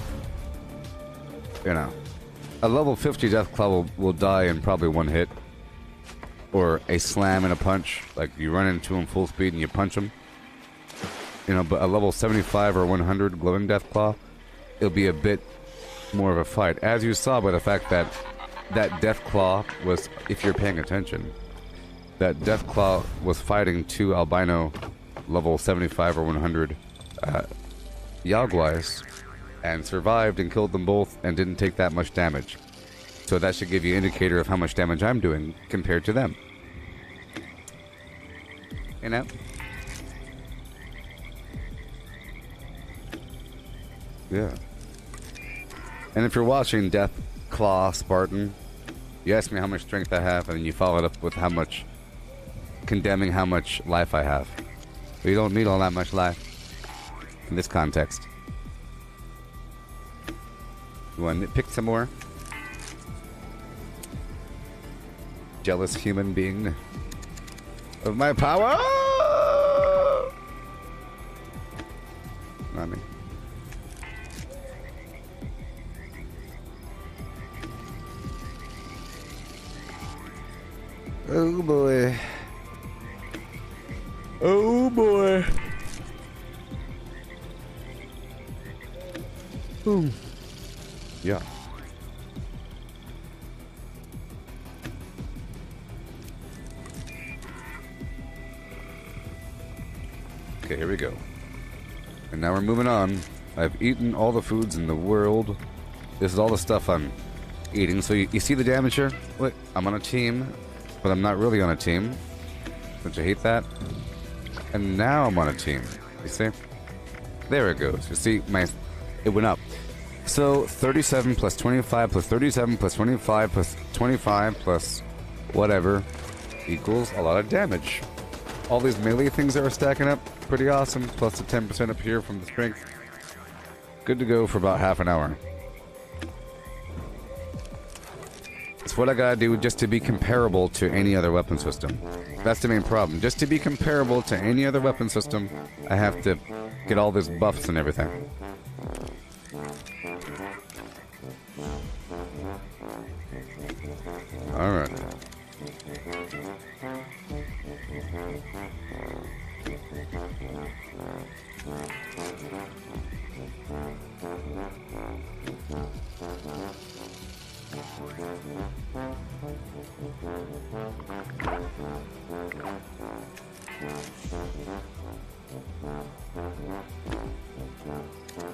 You know. A level 50 Deathclaw will die in probably one hit, or a slam and a punch, like you run into him full speed and you punch him. You know, but a level 75 or 100 glowing Deathclaw, it'll be a bit more of a fight. As you saw by the fact that that Deathclaw was, if you're paying attention, that Deathclaw was fighting two albino level 75 or 100 Yagwais and survived and killed them both and didn't take that much damage. So that should give you an indicator of how much damage I'm doing compared to them. You know? Yeah. And if you're watching Deathclaw Spartan, you ask me how much strength I have, and then you follow it up with how much, condemning how much life I have. But you don't need all that much life in this context. You want to nitpick some more? Jealous human being of my power? Not me. Oh boy. Oh boy. Boom. Yeah. Okay, here we go. And now we're moving on. I've eaten all the foods in the world. This is all the stuff I'm eating. So you see the damage here? Wait, I'm on a team. But I'm not really on a team. Don't you hate that? And now I'm on a team. You see? There it goes. You see, it went up. So 37 plus 25 plus 37 plus 25 plus 25 plus whatever equals a lot of damage. All these melee things that are stacking up, pretty awesome. Plus the 10% up here from the strength. Good to go for about half an hour. It's what I gotta do just to be comparable to any other weapon system. That's the main problem. Just to be comparable to any other weapon system, I have to get all these buffs and everything. Alright.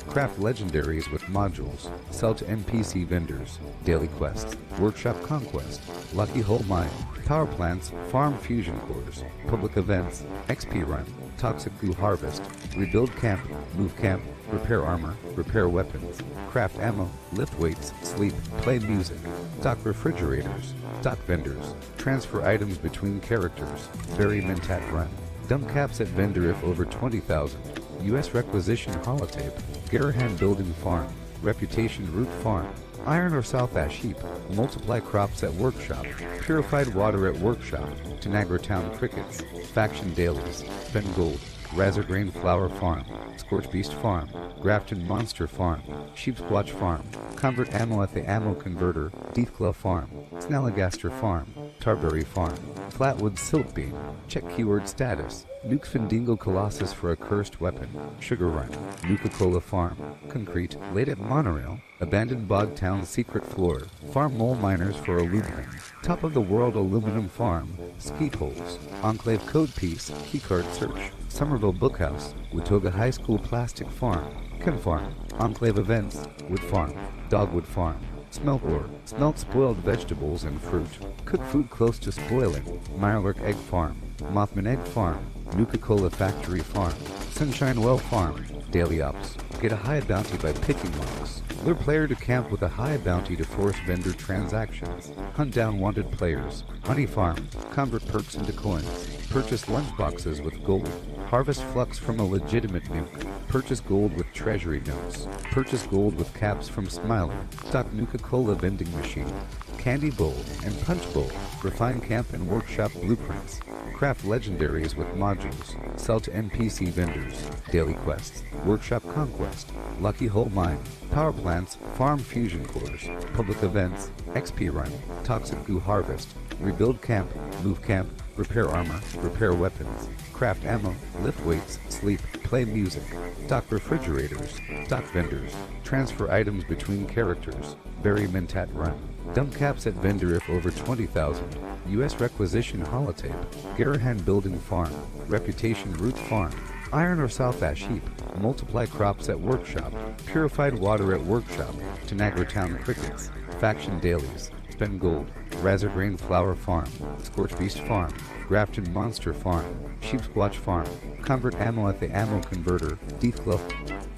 Craft legendaries with modules. Sell to NPC vendors. Daily quests. Workshop conquest. Lucky Hole Mine. power plants, farm fusion cores, public events, XP run, toxic goo harvest, rebuild camp, move camp, repair armor, repair weapons, craft ammo, lift weights, sleep, play music, stock refrigerators, stock vendors, transfer items between characters, bury mentat run, dump caps at vendor if over 20,000, U.S. requisition holotape, Garahan building farm, reputation root farm, iron or south ash heap, multiply crops at workshop, purified water at workshop, Tanagra town crickets, faction dailies, spend gold, Razor Grain Flower Farm, Scorch Beast Farm, Grafton Monster Farm, Sheep Squatch Farm, Convert Ammo at the Ammo Converter, Deathclaw Farm, Snalligaster Farm, Tarberry Farm, Flatwood Silk Beam, check keyword status, Nuke Findingo Colossus for a cursed weapon, Sugar Run, Nuka-Cola Farm, Concrete, Late at Monorail, Abandoned Bog Town Secret Floor, Farm Mole Miners for Aluminum, Top of the World Aluminum Farm, Skeet Holes, Enclave Code Piece, Keycard Search, Somerville Bookhouse, Watoga High School Plastic Farm, Ken Farm, Enclave Events, Wood Farm, Dogwood Farm, Smelt Ore, Smelt Spoiled Vegetables and Fruit, Cook Food Close to Spoiling, Mirelurk Egg Farm, Mothman Egg Farm, Nuka-Cola Factory Farm, Sunshine Well Farm, Daily Ops, get a high bounty by picking marks, lure player to camp with a high bounty to force vendor transactions, hunt down wanted players, Honey Farm, convert perks into coins, purchase lunchboxes with gold, harvest flux from a legitimate nuke, purchase gold with treasury notes, purchase gold with caps from Smiler, stock Nuka-Cola vending machine, Candy Bowl and Punch Bowl, refine camp and workshop blueprints, craft legendaries with modules, sell to NPC vendors, daily quests, workshop conquest, Lucky Hole Mine, power plants, farm fusion cores, public events, XP run, toxic goo harvest, rebuild camp, move camp, repair armor, repair weapons, craft ammo, lift weights, sleep, play music, stock refrigerators, stock vendors, transfer items between characters, bury mentat run, dump caps at vendor if over 20,000, U.S. requisition holotape, Garahan building farm, reputation root farm, iron or south ash heap, multiply crops at workshop, purified water at workshop, Tanagra town crickets, faction dailies, spend gold, Razor Grain Flower Farm, Scorch Beast Farm, Grafton Monster Farm, Sheep Squatch Farm, convert ammo at the Ammo Converter, Deathclaw.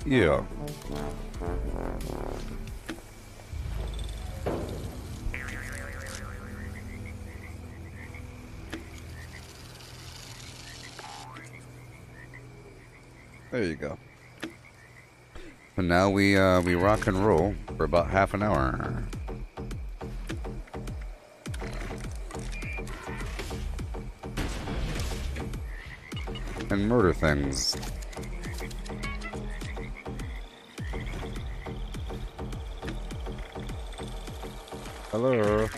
Yeah. There you go. And now we rock and roll for about half an hour. And murder things. Hello.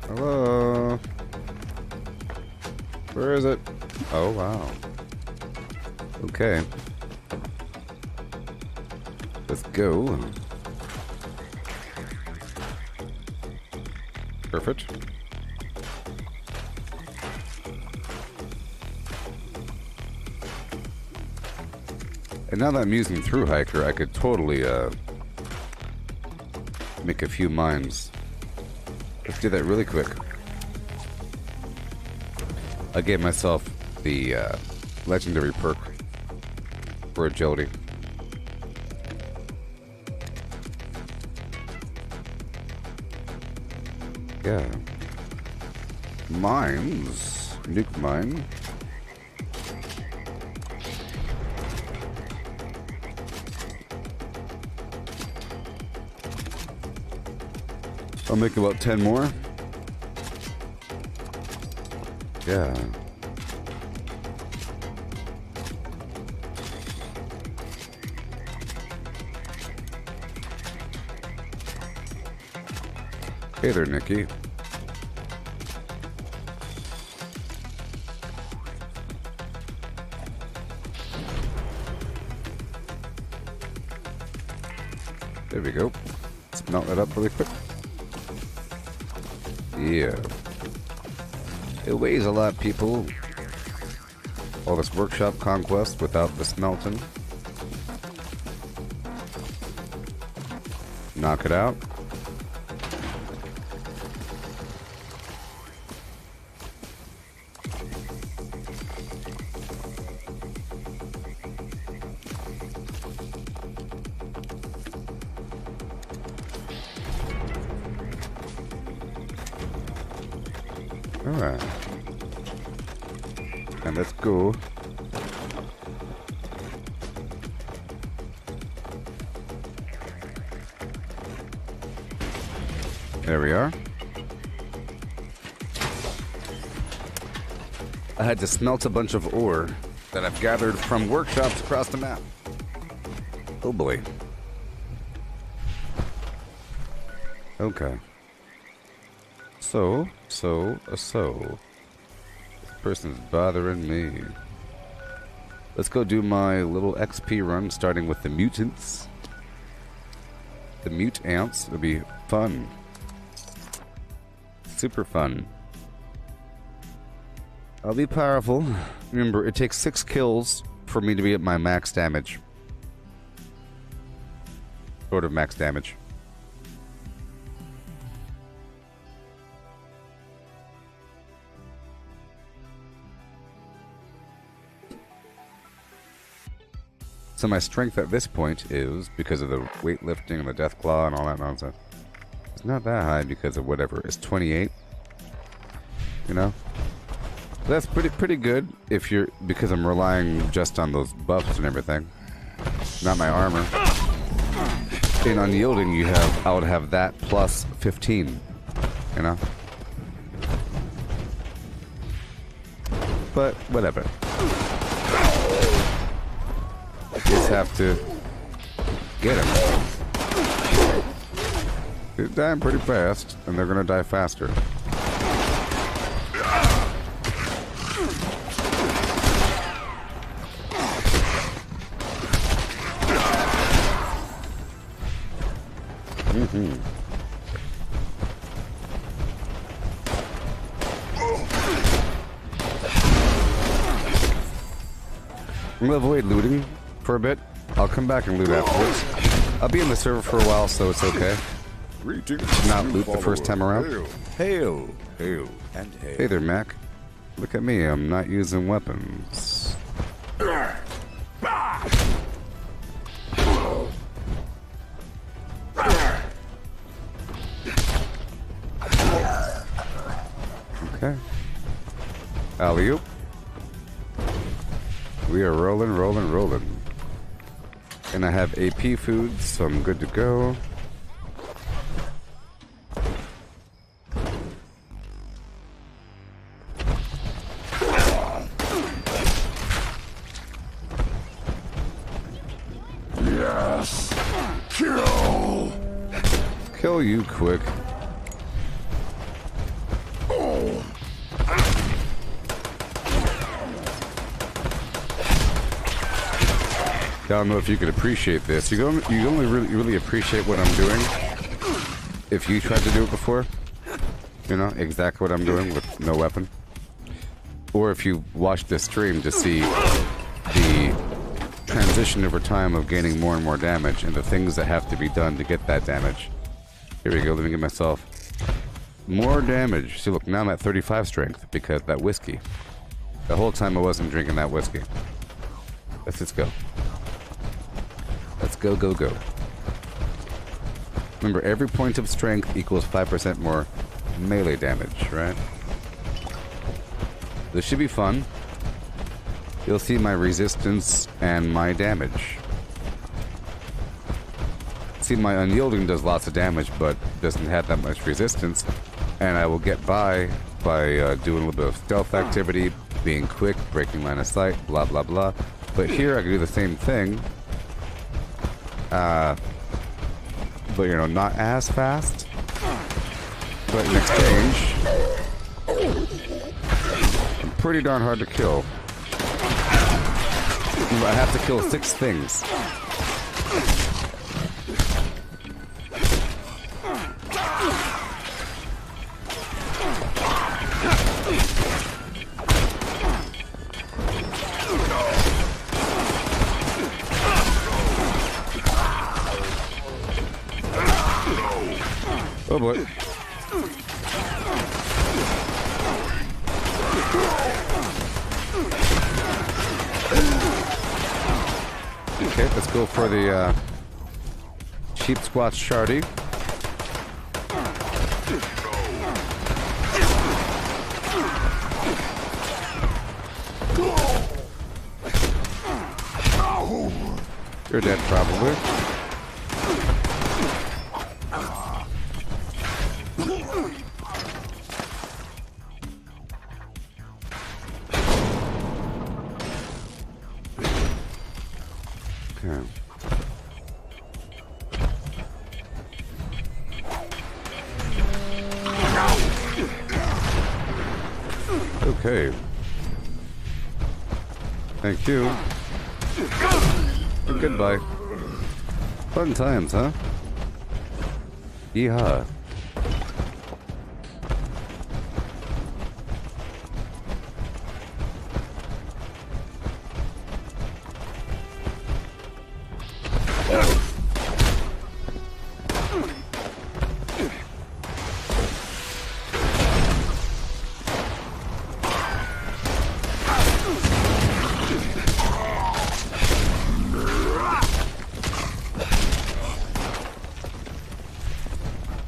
Hello. Where is it? Oh, wow. Okay. Let's go. Perfect. And now that I'm using Through Hiker, I could totally make a few mines. Let's do that really quick. I gave myself the legendary perk for agility. Yeah. Mines. Nuke mine. I'll make about 10 more. Yeah. Hey there, Nikki. There we go. Let's melt that up really quick. Yeah. It weighs a lot, people. All this workshop conquest without the smelting. Knock it out. Alright. And let's go. There we are. I had to smelt a bunch of ore that I've gathered from workshops across the map. Oh boy. Okay. So. This person's bothering me. Let's go do my little XP run, starting with the mutants. The mute ants. It'll be fun. Super fun. I'll be powerful. Remember, it takes 6 kills for me to be at my max damage. Sort of max damage. So my strength at this point is, because of the weightlifting and the death claw and all that nonsense, it's not that high because of whatever. It's 28. You know? That's pretty good if you're, because I'm relying just on those buffs and everything. Not my armor. In unyielding I would have that plus 15. You know? But whatever. Just have to get him. They're dying pretty fast, and they're gonna die faster. I'm gonna avoid looting for a bit. I'll come back and loot afterwards. I'll be in the server for a while, so it's okay. Not loot the first time around. Hail, hail, and hail. Hey there, Mac. Look at me, I'm not using weapons. Okay. Alley-oop. We are rolling. And I have AP food, so I'm good to go. Yes! Kill! Kill you quick. I don't know if you could appreciate this. You only really appreciate what I'm doing if you tried to do it before. You know, exactly what I'm doing with no weapon. Or if you watch this stream to see the transition over time of gaining more and more damage and the things that have to be done to get that damage. Here we go, let me get myself more damage. See, look, now I'm at 35 strength because that whiskey. The whole time I wasn't drinking that whiskey. Let's just go. Let's go. Remember, every point of strength equals 5% more melee damage, right? This should be fun. You'll see my resistance and my damage. See, my unyielding does lots of damage, but doesn't have that much resistance. And I will get by doing a little bit of stealth activity, being quick, breaking line of sight, blah, blah, blah. But here I can do the same thing. But, you know, not as fast. But in exchange, I'm pretty darn hard to kill. I have to kill 6 things. Oh boy. Okay, let's go for the cheap squatch shardy. You're dead, probably. Okay. Thank you. And goodbye. Fun times, huh? Yeehaw.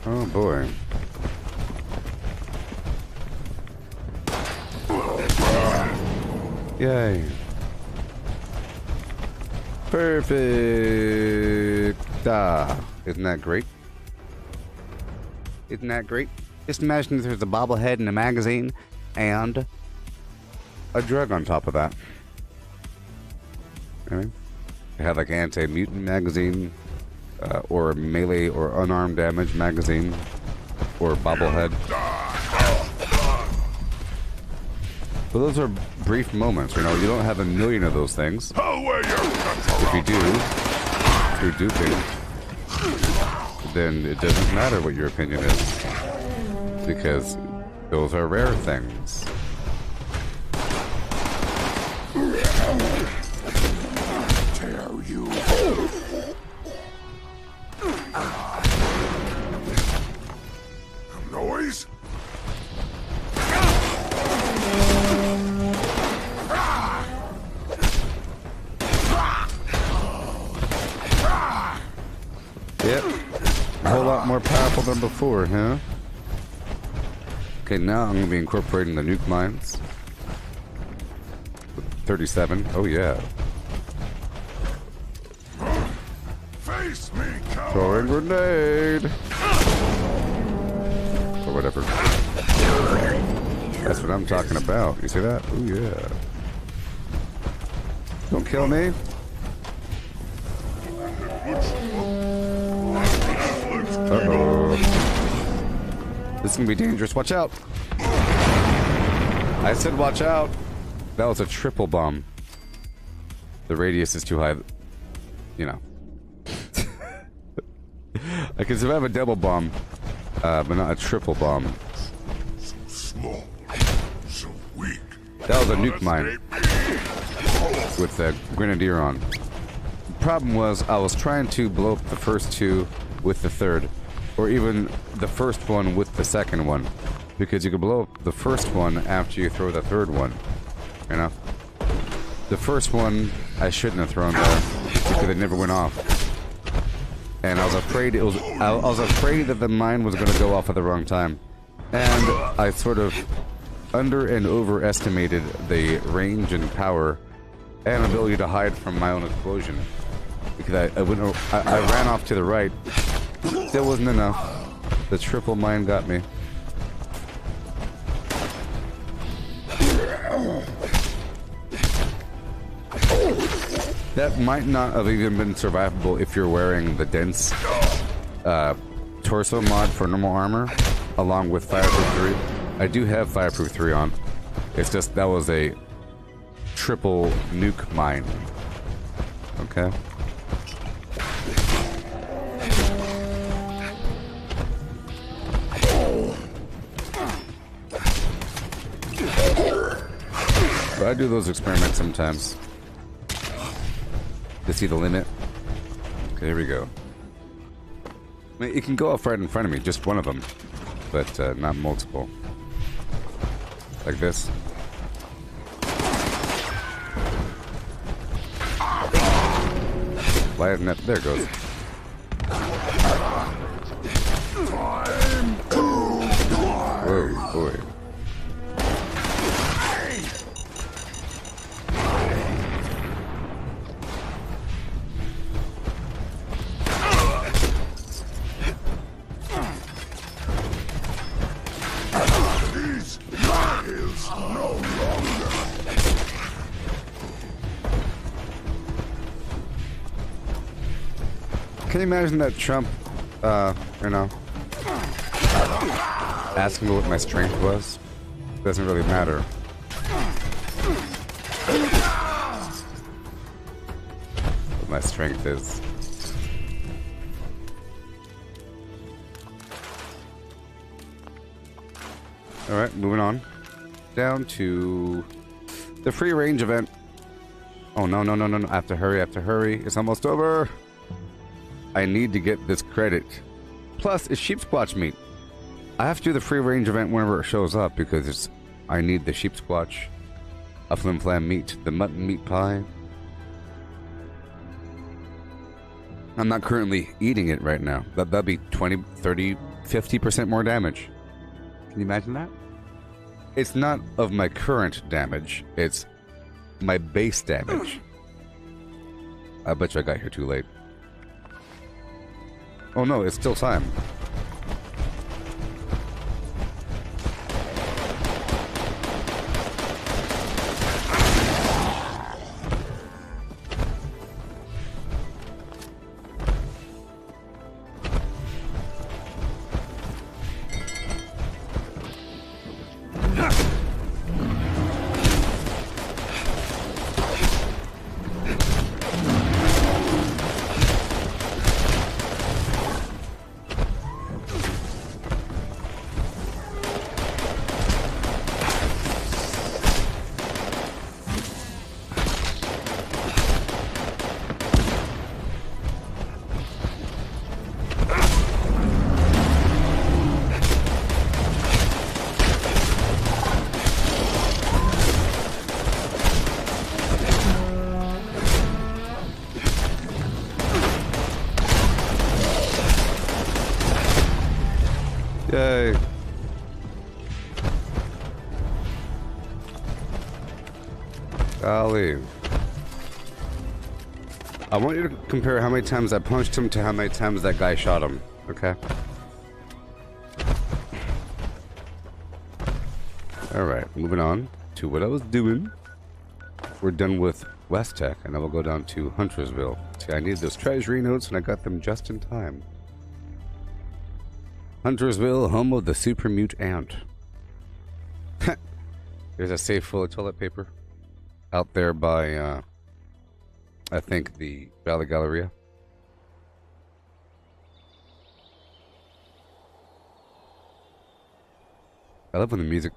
Oh boy. Yay. Perfect. Ah, isn't that great? Isn't that great? Just imagine if there's a bobblehead in a magazine and a drug on top of that. Okay. They have like anti-mutant magazine, or a melee or unarmed damage magazine, or bobblehead. But those are brief moments, you know. You don't have a million of those things. If you do, through duping, then it doesn't matter what your opinion is, because those are rare things. Tell you. Noise? Yep. A whole lot more powerful than before, huh? Okay, now I'm going to be incorporating the nuke mines. 37. Oh, yeah. Face me, coward. Throwing grenade. Or whatever. That's what I'm talking about. You see that? Oh, yeah. Don't kill me. Uh-oh. This is gonna be dangerous. Watch out. I said watch out. That was a triple bomb. The radius is too high. You know. I can survive a double bomb, but not a triple bomb. So small. So weak. That was a nuke mine. With the grenadier on. The problem was I was trying to blow up the first two with the third, or even the first one with the second one, because you can blow up the first one after you throw the third one, you know. The first one I shouldn't have thrown there because it never went off, and I was afraid I was afraid that the mine was going to go off at the wrong time, and I sort of under and overestimated the range and power and ability to hide from my own explosion, because I ran off to the right. Still wasn't enough. The triple mine got me. That might not have even been survivable if you're wearing the dense torso mod for normal armor, along with Fireproof 3. I do have Fireproof 3 on. It's just that was a triple nuke mine. Okay. But I do those experiments sometimes to see the limit. Okay, here we go. I mean, it can go off right in front of me, just one of them, but not multiple. Like this. Why isn't that? There it goes. Whoa, boy. Can you imagine that Trump, you know, asking me what my strength was? Doesn't really matter. What my strength is. Alright, moving on. Down to the free range event. Oh, no. I have to hurry. It's almost over. I need to get this credit. Plus, it's sheep squatch meat. I have to do the free range event whenever it shows up because I need the sheep squatch, a FlimFlam meat, the mutton meat pie. I'm not currently eating it right now. That'd be 20, 30, 50% more damage. Can you imagine that? It's not of my current damage. It's my base damage. I bet you I got here too late. Oh no, it's still time. Yay. Golly. I want you to compare how many times I punched him to how many times that guy shot him, okay? Alright, moving on to what I was doing. We're done with West Tech, and I will go down to Huntersville. See, I need those treasury notes, and I got them just in time. Huntersville, home of the super mute ant. There's a safe full of toilet paper out there by, I think, the Valley Galleria. I love when the music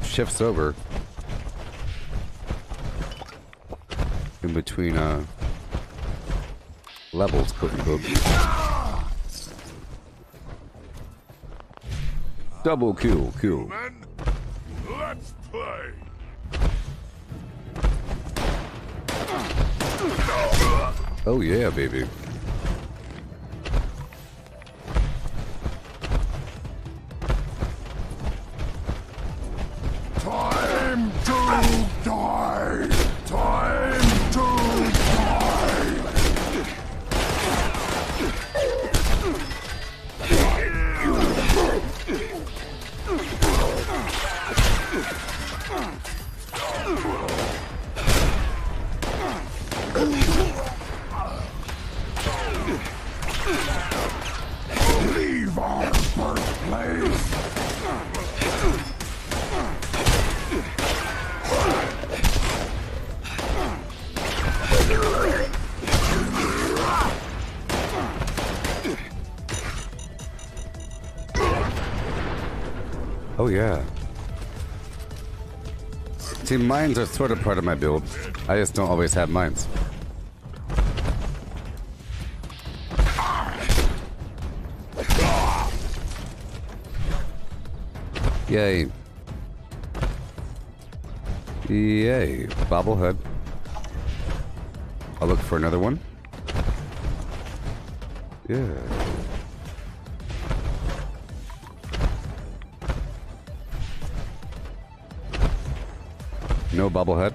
shifts over in between levels, quote unquote. Double kill. Men, let's play. Oh yeah, baby. Time to die. Time to die. Leave our birthplace. Oh yeah. See, mines are sort of part of my build. I just don't always have mines. Yay. Yay. Bobblehead. I'll look for another one. Yeah. No bobblehead.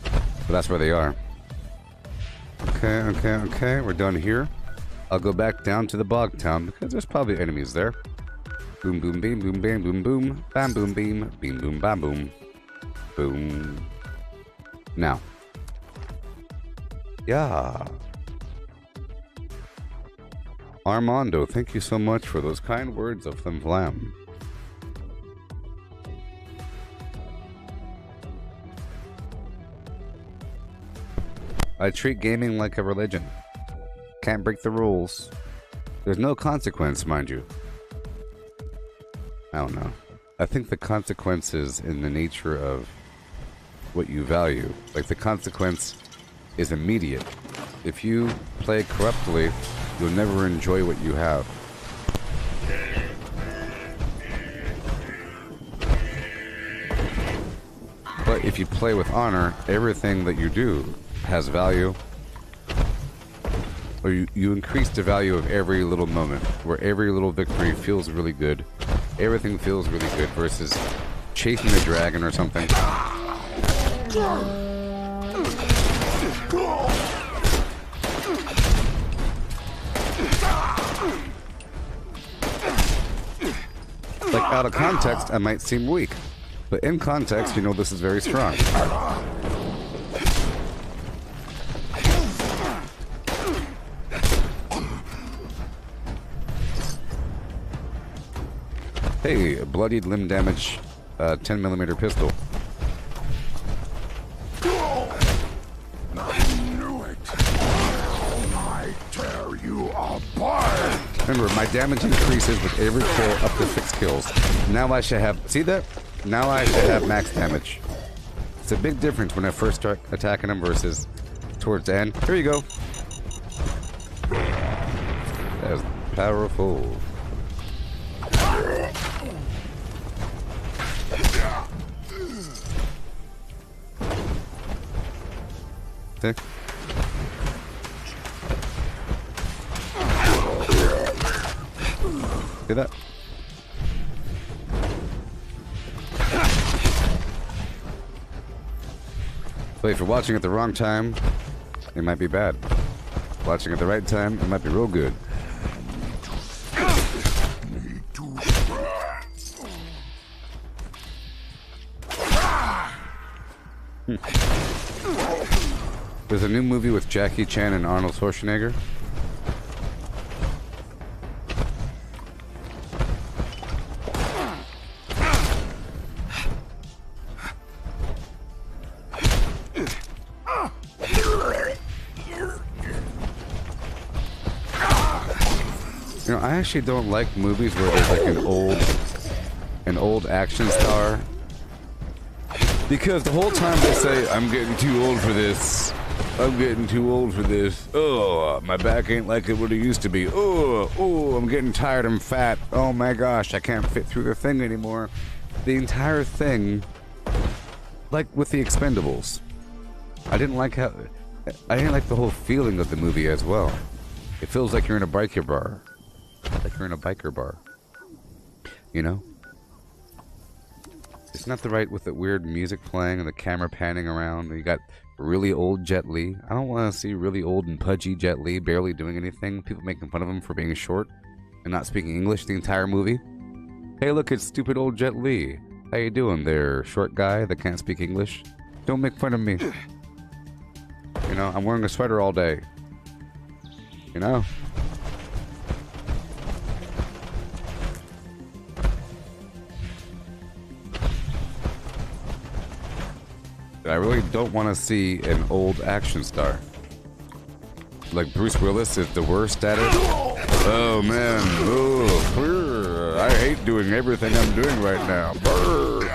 But that's where they are. Okay. We're done here. I'll go back down to the bog town because there's probably enemies there. Boom, boom, beam, boom, bam, boom, boom. Bam, boom, beam. Beam, boom, bam, boom. Boom. Now. Yeah. Armando, thank you so much for those kind words of FlimFlam. I treat gaming like a religion. Can't break the rules. There's no consequence, mind you. I don't know. I think the consequence is in the nature of what you value. Like, the consequence is immediate. If you play corruptly, you'll never enjoy what you have. But if you play with honor, everything that you do has value. Or you increase the value of every little moment, where every little victory feels really good. Everything feels really good versus chasing a dragon or something. Like, out of context, I might seem weak. But in context, you know this is very strong. Hey, bloodied limb damage, 10mm pistol. I knew it. I tear you apart. Remember, my damage increases with every kill up to 6 kills. Now I should have... See that? Now I should have max damage. It's a big difference when I first start attacking them versus towards the end. Here you go. That's powerful. See? See that? But if you're watching at the wrong time, it might be bad. Watching at the right time, it might be real good. There's a new movie with Jackie Chan and Arnold Schwarzenegger. You know, I actually don't like movies where there's like an old action star. Because the whole time they say, I'm getting too old for this. I'm getting too old for this. Oh, my back ain't like it what it used to be. Oh, I'm getting tired, I'm fat. Oh my gosh, I can't fit through the thing anymore. The entire thing, like with the Expendables, I didn't like the whole feeling of the movie as well. It feels like you're in a biker bar. Like you're in a biker bar. You know? It's not the right with the weird music playing and the camera panning around. You got really old Jet Li. I don't want to see really old and pudgy Jet Li barely doing anything. People making fun of him for being short and not speaking English the entire movie. Hey, look, it's stupid old Jet Li. How you doing there, short guy that can't speak English? Don't make fun of me. You know, I'm wearing a sweater all day. You know? I really don't want to see an old action star. Like Bruce Willis is the worst at it. Oh man, oh, I hate doing everything I'm doing right now. Brr.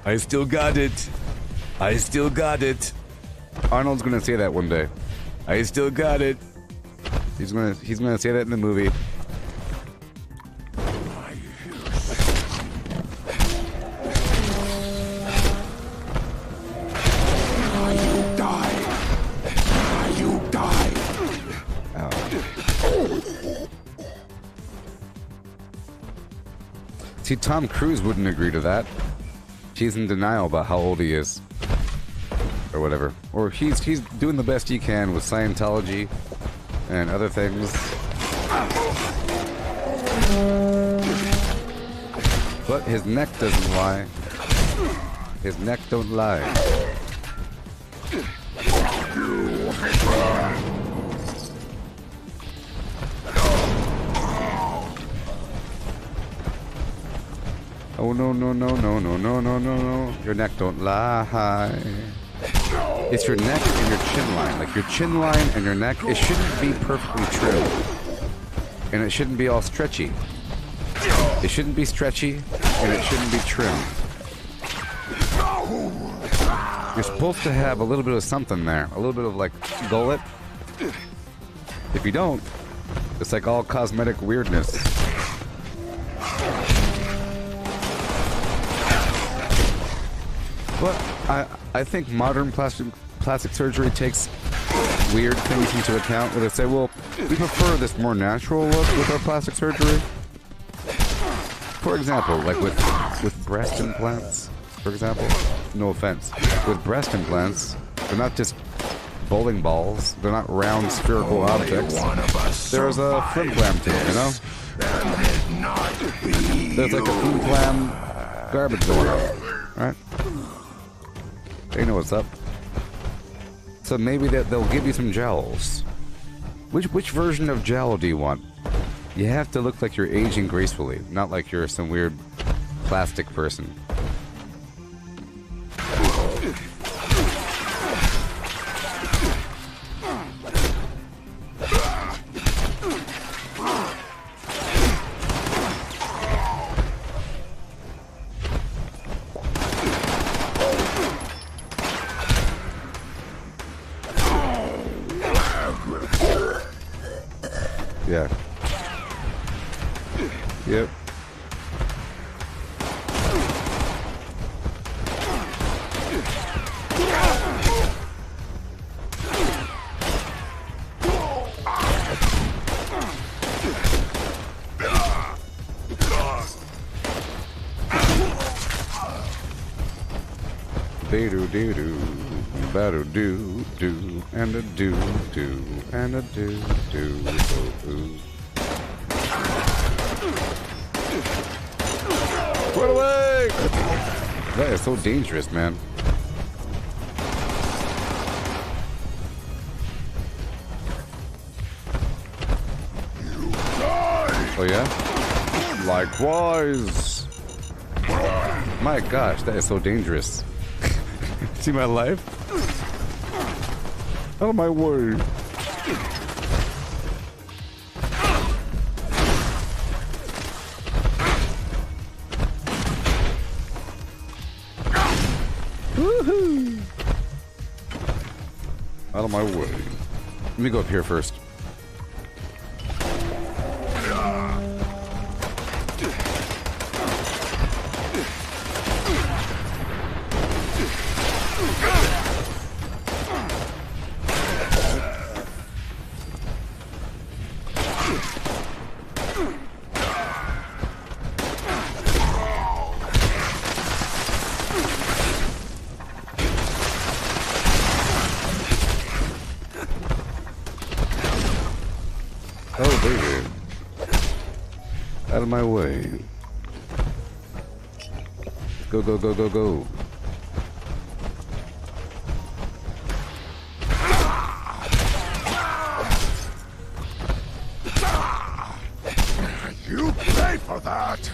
I still got it. I still got it. Arnold's gonna say that one day. I still got it. He's gonna say that in the movie. You die. See, Tom Cruise wouldn't agree to that. He's in denial about how old he is. Or whatever. Or he's doing the best he can with Scientology and other things. But his neck doesn't lie. His neck don't lie. Oh no no no no no no no no no! Your neck don't lie. It's your neck and your chin line. Like your chin line and your neck. It shouldn't be perfectly trim, and it shouldn't be all stretchy. It shouldn't be stretchy, and it shouldn't be trim. You're supposed to have a little bit of something there, a little bit of like gullet. If you don't, it's like all cosmetic weirdness. But I think modern plastic surgery takes weird things into account, where they say, well, we prefer this more natural look with our plastic surgery. For example, like with breast implants, for example, no offense, with breast implants, they're not just bowling balls, they're not round spherical objects. There's a FlimFlam to it, you know? There's like a FlimFlam garbage bag, right? They know what's up. So maybe they'll give you some gels. Which version of gel do you want? You have to look like you're aging gracefully, not like you're some weird plastic person. Yeah. Yep. Do-do-do-do, ba-do-do-do, and a do-do, and a do-do, do-do. Run away! That is so dangerous, man. Oh yeah? Likewise! My gosh, that is so dangerous. See my life? Out of my way. Woohoo! Out of my way. Let me go up here first. Oh, baby. Out of my way. Go, go, go, go, go. You pay for that.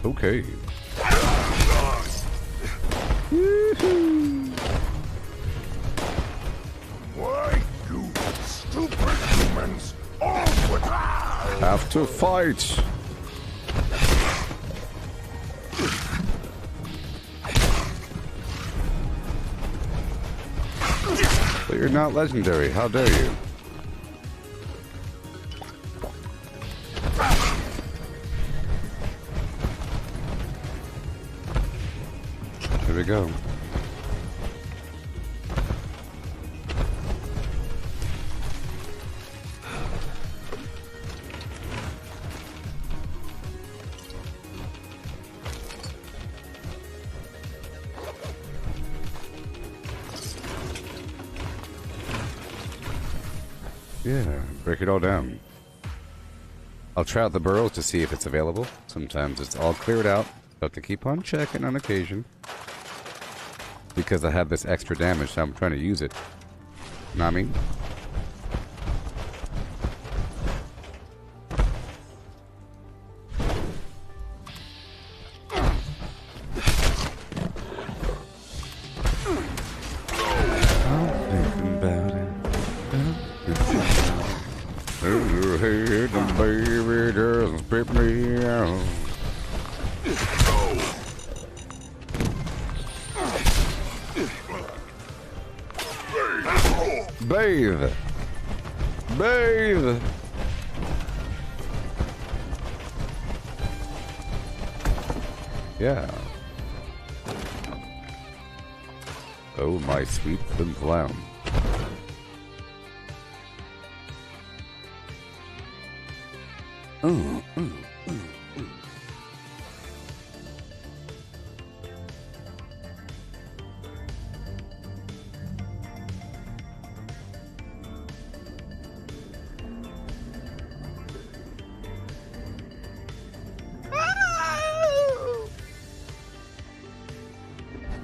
Okay. To fight! But you're not legendary, how dare you? Here we go. Yeah, break it all down. I'll try out the burrows to see if it's available. Sometimes it's all cleared out. Have to keep on checking on occasion. Because I have this extra damage, so I'm trying to use it. Know what I mean? Baby, just spit me out. Bathe! Bathe! Yeah. Oh, my sweet FlimFlam.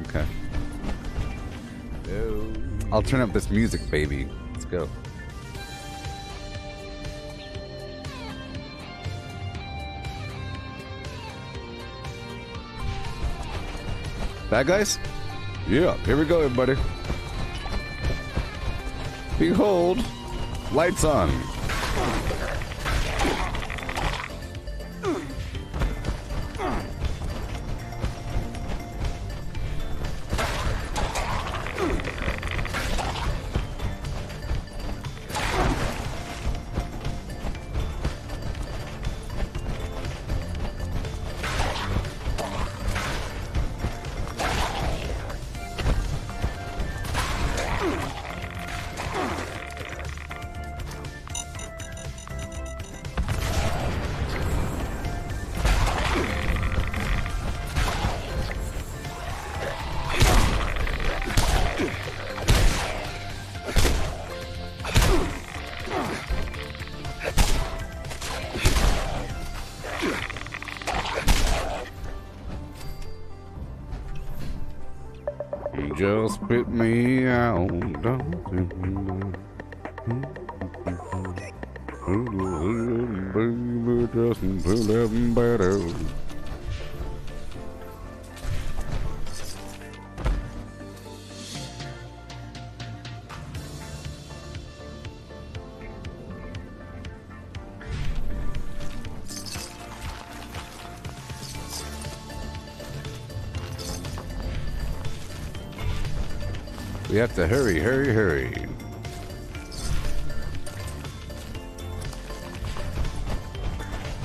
Okay. I'll turn up this music, baby. Let's go. Bad guys? Yeah, here we go, everybody. Behold, lights on. Just spit me out. We have to hurry, hurry, hurry.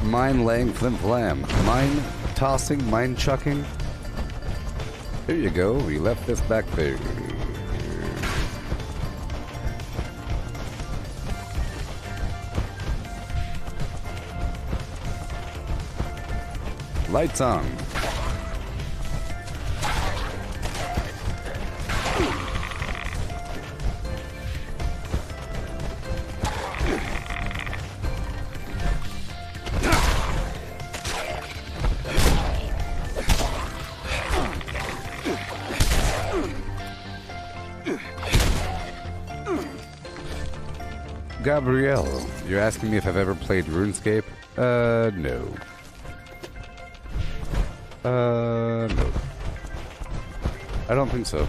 Mine laying FlimFlam. Mine tossing, mine chucking. There you go. We left this back there. Lights on. Gabrielle, you're asking me if I've ever played RuneScape? No. No. I don't think so.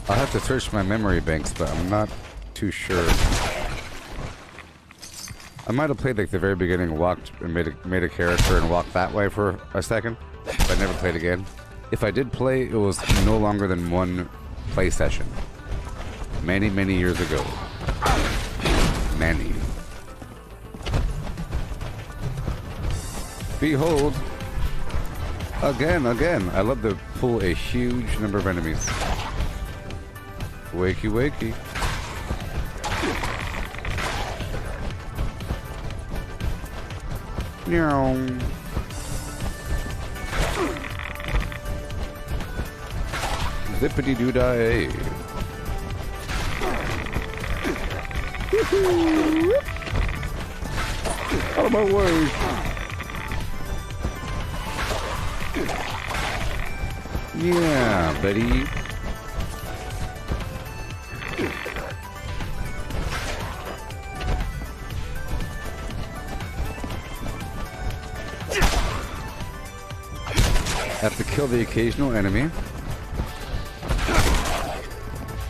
I'll have to search my memory banks, but I'm not too sure. I might have played like the very beginning, walked and made a character and walked that way for a second, but I never played again. If I did play, it was no longer than one play session. Many, many years ago. Many. Behold. Again. I love to pull a huge number of enemies. Wakey. Meow. Zippity doo dah. Out of my way. Yeah, buddy. Have to kill the occasional enemy.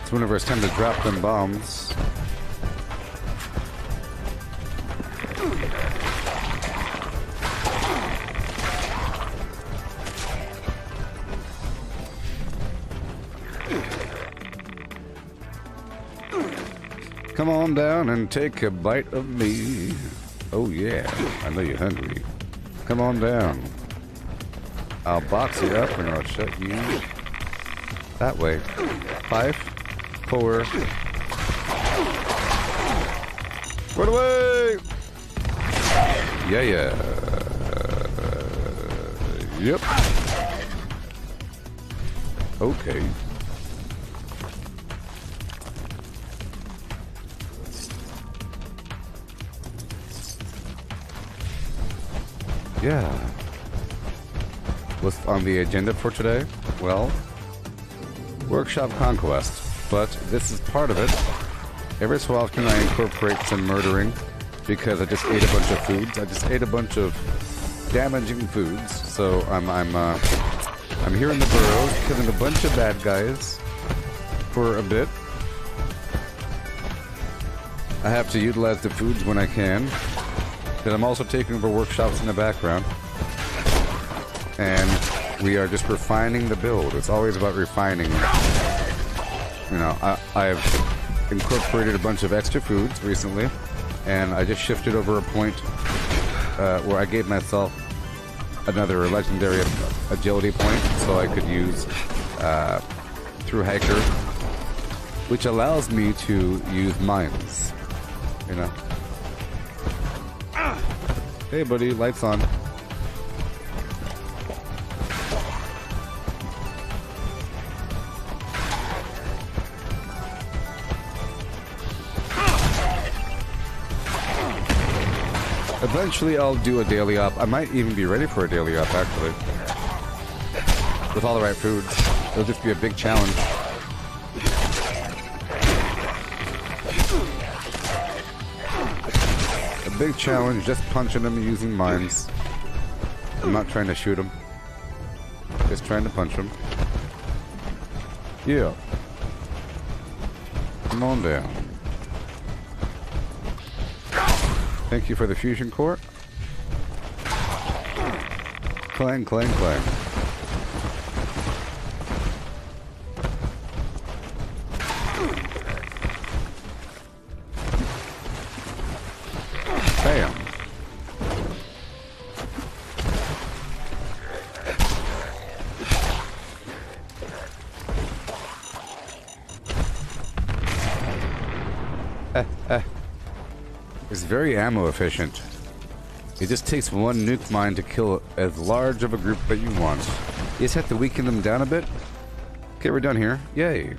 It's whenever it's time to drop them bombs. Come on down and take a bite of me. Oh yeah, I know you're hungry. Come on down. I'll box you up and I'll shut you that way. 5, 4. Run away! Yeah. Yep. Okay. Yeah. What's on the agenda for today? Well, workshop conquest, but this is part of it. Every so often I incorporate some murdering because I just ate a bunch of foods. I just ate a bunch of damaging foods, so I'm here in the burrows killing a bunch of bad guys for a bit. I have to utilize the foods when I can. But I'm also taking over workshops in the background. And we are just refining the build. It's always about refining. You know, I've incorporated a bunch of extra foods recently, and I just shifted over a point where I gave myself another legendary agility point so I could use through hiker, which allows me to use mines. You know. Hey buddy, lights on. Eventually I'll do a daily op. I might even be ready for a daily op actually. With all the right foods. It'll just be a big challenge. Big challenge, just punching them using mines. I'm not trying to shoot them. Just trying to punch them. Yeah. Come on down. Thank you for the fusion core. Clang, clang, clang. Bam. It's very ammo efficient. It just takes one nuke mine to kill as large of a group that you want. You just have to weaken them down a bit. Okay, we're done here. Yay.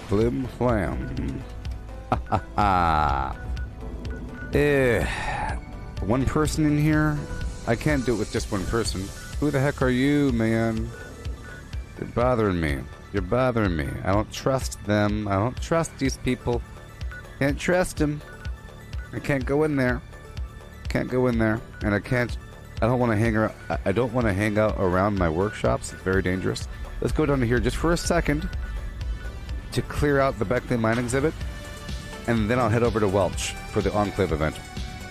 FlimFlams. One person in here? I can't do it with just one person. Who the heck are you, man? You're bothering me. You're bothering me. I don't trust them. I don't trust these people. Can't trust them. I can't go in there. Can't go in there. And I can't I don't want to hang around. I don't want to hang out around my workshops. It's very dangerous. Let's go down to here just for a second to clear out the Beckley mine exhibit, and then I'll head over to Welch for the Enclave event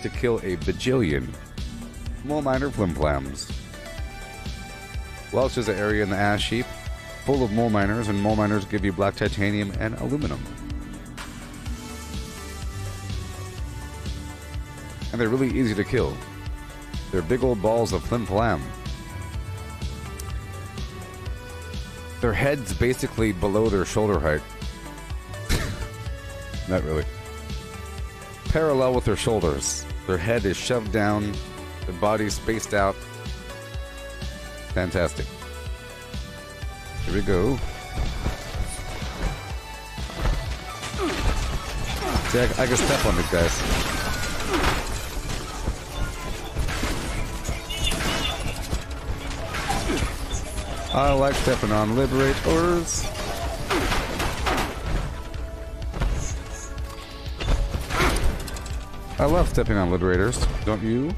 to kill a bajillion mole miner FlimFlams. Welch is an area in the ash heap full of mole miners, and mole miners give you black titanium and aluminum. And they're really easy to kill. They're big old balls of FlimFlam. Their head's basically below their shoulder height. Not really. Parallel with their shoulders. Their head is shoved down, their body's spaced out. Fantastic. Here we go. See, I can step on it, guys. I like stepping on liberators. I love stepping on liberators, don't you?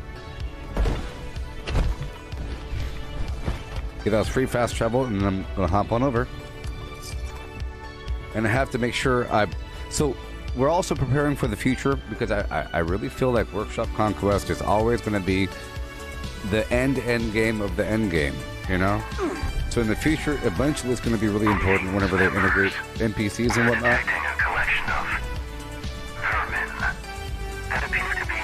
Okay, that was free fast travel, and I'm gonna hop on over. And I have to make sure so we're also preparing for the future, because I really feel like Workshop Conquest is always gonna be the end game of the end game, you know? So in the future, eventually it's gonna be really important whenever they integrate NPCs and whatnot. A collection of vermin that appear to be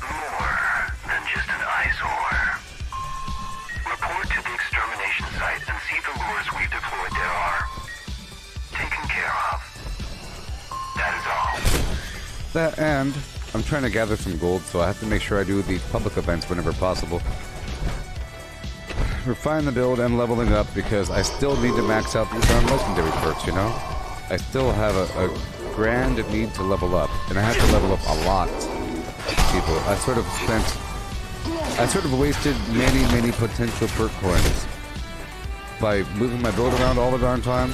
more than just an eyesore. Report to the extermination site and see the lures we've deployed there are taken care of. That is all. That, and I'm trying to gather some gold, so I have to make sure I do these public events whenever possible. Refine the build and leveling up, because I still need to max out these non-legendary perks, you know? I still have a grand need to level up, and I have to level up a lot, people. I sort of wasted many potential perk coins by moving my build around all the darn time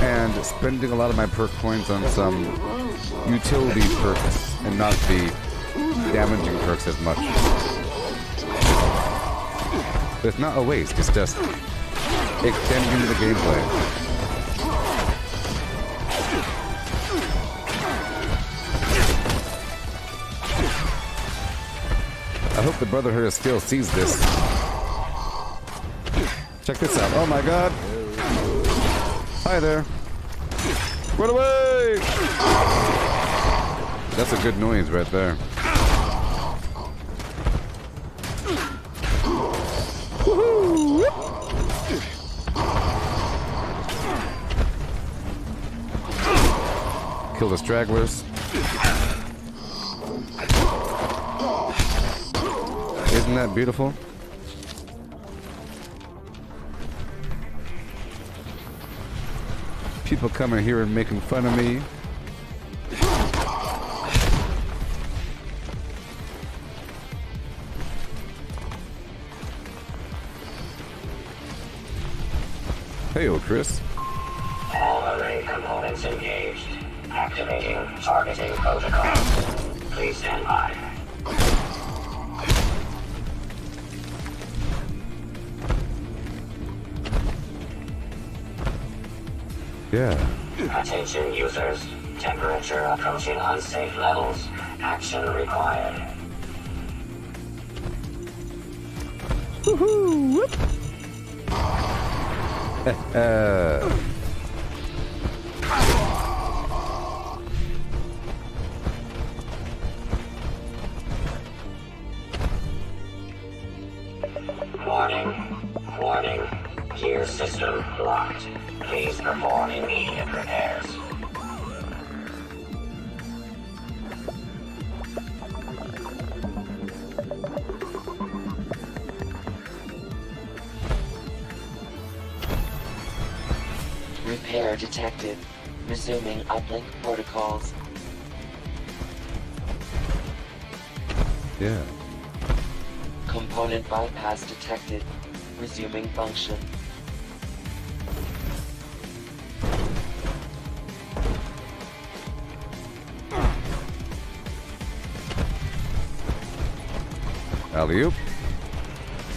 and spending a lot of my perk coins on some utility perks and not the damaging perks as much. But it's not a waste, it's just extending the gameplay. I hope the Brotherhood of Steel sees this. Check this out. Oh my god. Hi there. Run away! That's a good noise right there. Kill the stragglers. Isn't that beautiful? People coming here and making fun of me. Hey, old Chris. All array components engaged. Activating targeting protocol. Please stand by. Yeah. Attention users. Temperature approaching unsafe levels. Action required. Woohoo! Warning. Gear system locked. Please perform immediate repairs. Repair detected. Resuming uplink protocols. Yeah. Component bypass detected. Resuming function. Alley-oop.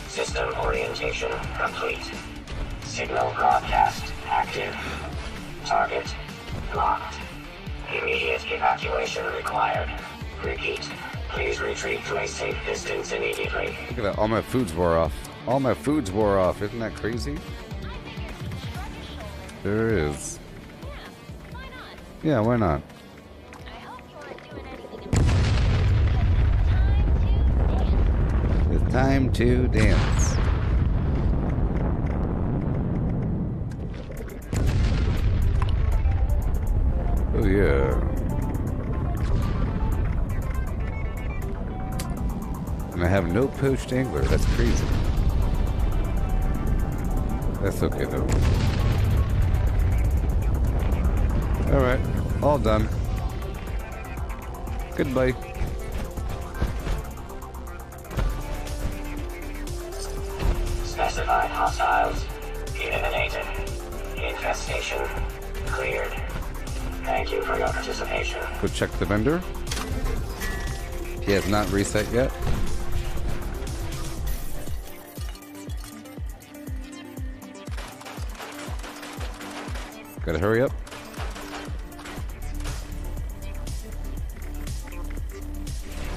System orientation complete. Signal broadcast active. Target locked. Immediate evacuation required. Repeat. Please retreat to a safe distance immediately. Look at that. All my foods wore off. All my foods wore off. Isn't that crazy? There is. Yeah, why not? It's time to dance. Oh yeah. And I have no poached angler. That's crazy. That's okay though. Alright. All done. Goodbye. Specified hostiles eliminated. Infestation cleared. Thank you for your participation. Go check the vendor. He has not reset yet. Gotta hurry up.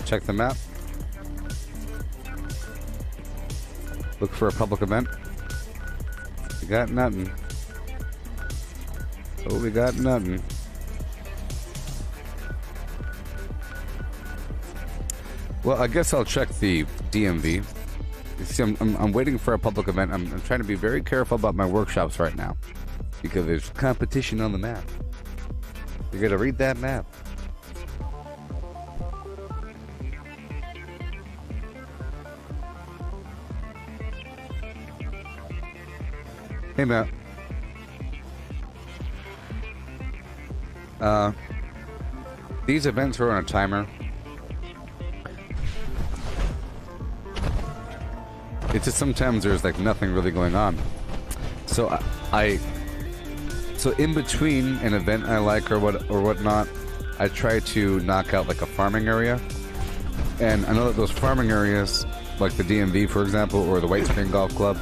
Check the map. Look for a public event. We got nothing. Oh, we got nothing. Well, I guess I'll check the DMV. You see, I'm waiting for a public event. I'm trying to be very careful about my workshops right now because there's competition on the map. You gotta read that map. Hey, Matt. These events are on a timer. It's just sometimes there's like nothing really going on. So so in between an event I like or whatnot, I try to knock out like a farming area. And I know that those farming areas, like the DMV for example, or the White Spring Golf Club,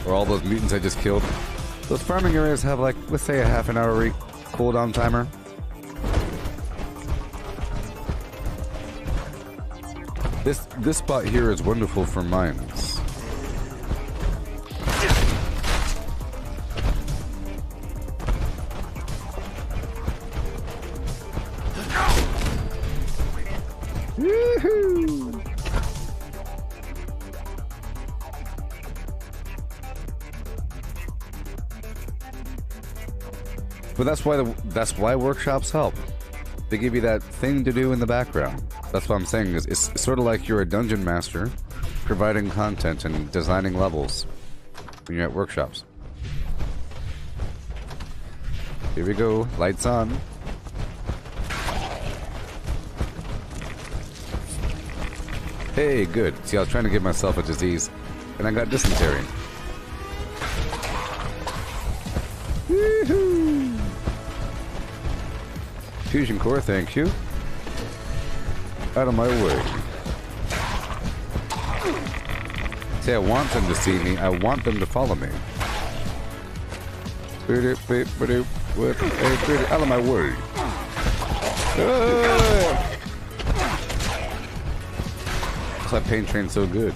or all those mutants I just killed, those farming areas have like, let's say a half an hour cooldown timer. This spot here is wonderful for mines. Woohoo! But that's why workshops help. They give you that thing to do in the background. That's what I'm saying. Is it's sort of like you're a dungeon master, providing content and designing levels when you're at workshops. Here we go. Lights on. Hey, good. See, I was trying to give myself a disease, and I got dysentery. Woohoo! Fusion core, thank you. Out of my way. See, I want them to see me. I want them to follow me. Out of my way. That's why Pain Train's so good.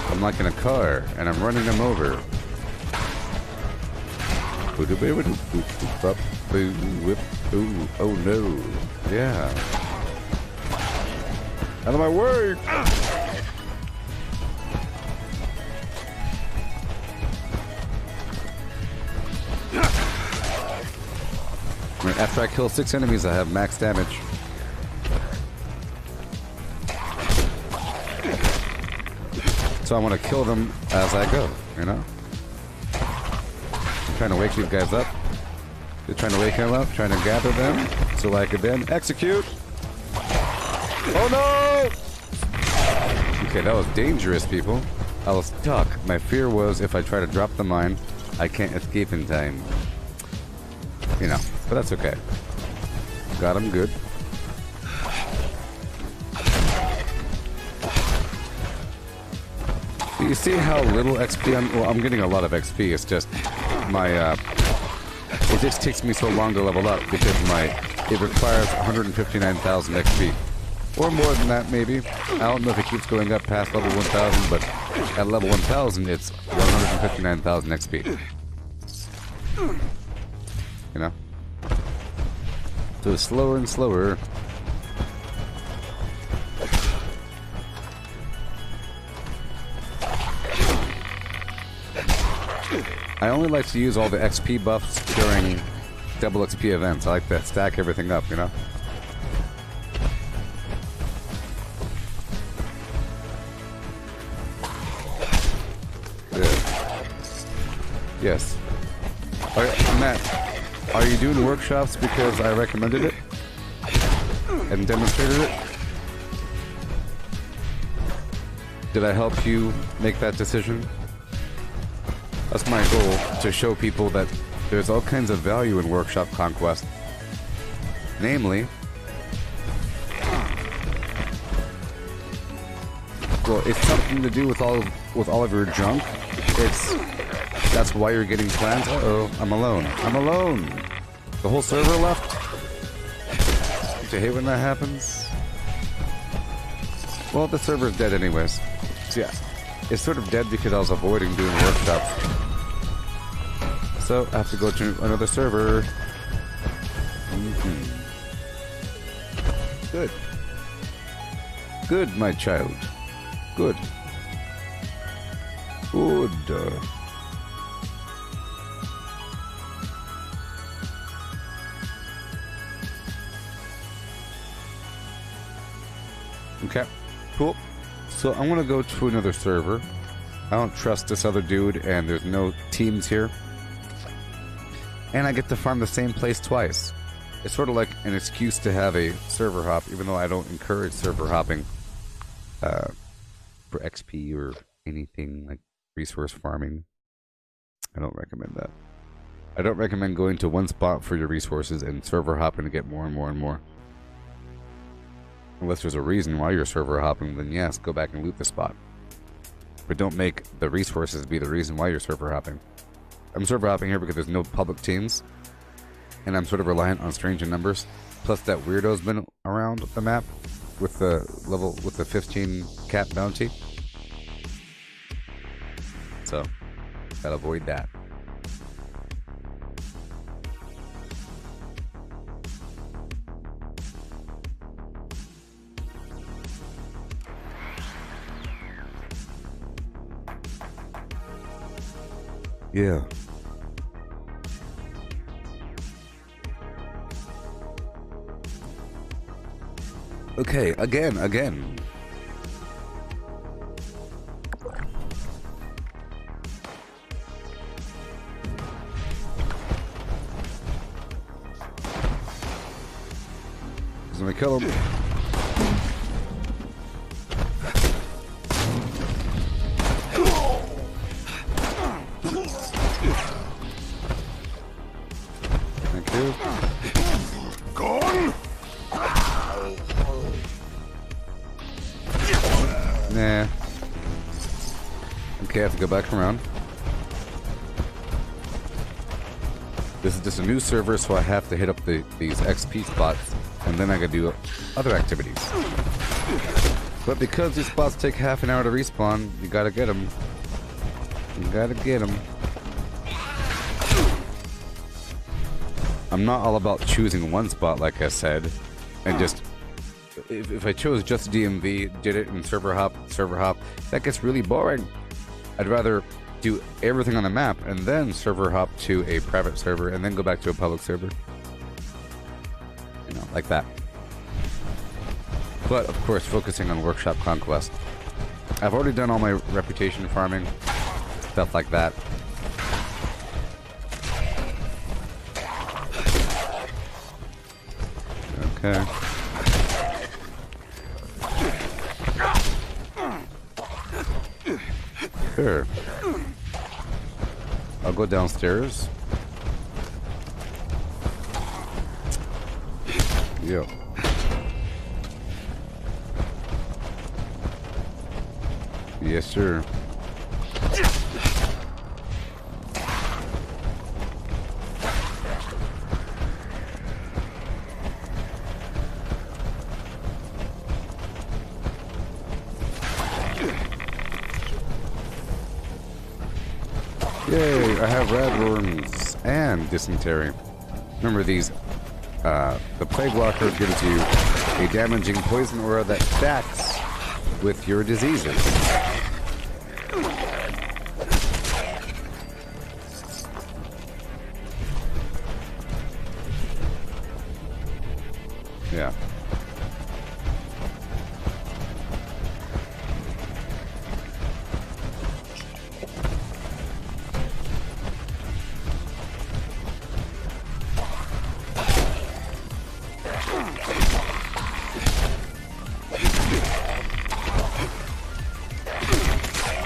I'm like in a car, and I'm running them over. Ooh, oh no. Yeah. Out of my way! After I kill 6 enemies, I have max damage. So I want to kill them as I go, you know? I'm trying to wake these guys up. Just trying to wake them up, trying to gather them so I could then execute. Oh no! Okay, that was dangerous, people. I was stuck. My fear was if I try to drop the mine, I can't escape in time. You know, but that's okay. Got him good. you see how little XP well, I'm getting a lot of XP. It's just my it just takes me so long to level up because it requires 159,000 XP. Or more than that, maybe. I don't know if it keeps going up past level 1,000, but at level 1,000, it's 159,000 XP. You know? So it's slower and slower. I only like to use all the XP buffs during double XP events. I like to stack everything up, you know? Yes. Matt, are you doing workshops because I recommended it? And demonstrated it? Did I help you make that decision? That's my goal, to show people that there's all kinds of value in workshop conquest. Namely, well, it's something to do with all of your junk. That's why you're getting plans. Uh-oh, I'm alone. I'm alone. The whole server left. Don't you hate when that happens? Well, the server's dead anyways. So yeah, it's sort of dead because I was avoiding doing workshops. So I have to go to another server. Good. Good, my child. Good. Good. Okay, cool. So I'm gonna go to another server. I don't trust this other dude, and there's no teams here. And I get to farm the same place twice. It's sort of like an excuse to have a server hop, even though I don't encourage server hopping for XP or anything like resource farming. I don't recommend that. I don't recommend going to one spot for your resources and server hopping to get more and more and more. Unless there's a reason why you're server hopping, then yes, go back and loot the spot. But don't make the resources be the reason why you're server hopping. I'm server hopping here because there's no public teams, and I'm sort of reliant on stranger numbers. Plus that weirdo's been around the map with the 15 cap bounty. So, gotta avoid that. Yeah. Okay, again. He's gonna kill him. Thank you. Gone? Nah. Okay, I have to go back around. This is just a new server, so I have to hit up these XP spots, and then I gotta do other activities. But because these spots take half an hour to respawn, you gotta get them. You gotta get them. I'm not all about choosing one spot, like I said, and just... If I chose just DMV, did it in server hop, that gets really boring. I'd rather do everything on the map and then server hop to a private server and then go back to a public server. You know, like that. But, of course, focusing on workshop conquest. I've already done all my reputation farming, stuff like that. Okay. Sure. I'll go downstairs. Yeah. Yes, sir. Yay, I have radworms and dysentery. Remember these, the Plague Walker gives you a damaging poison aura that stacks with your diseases. Yeah.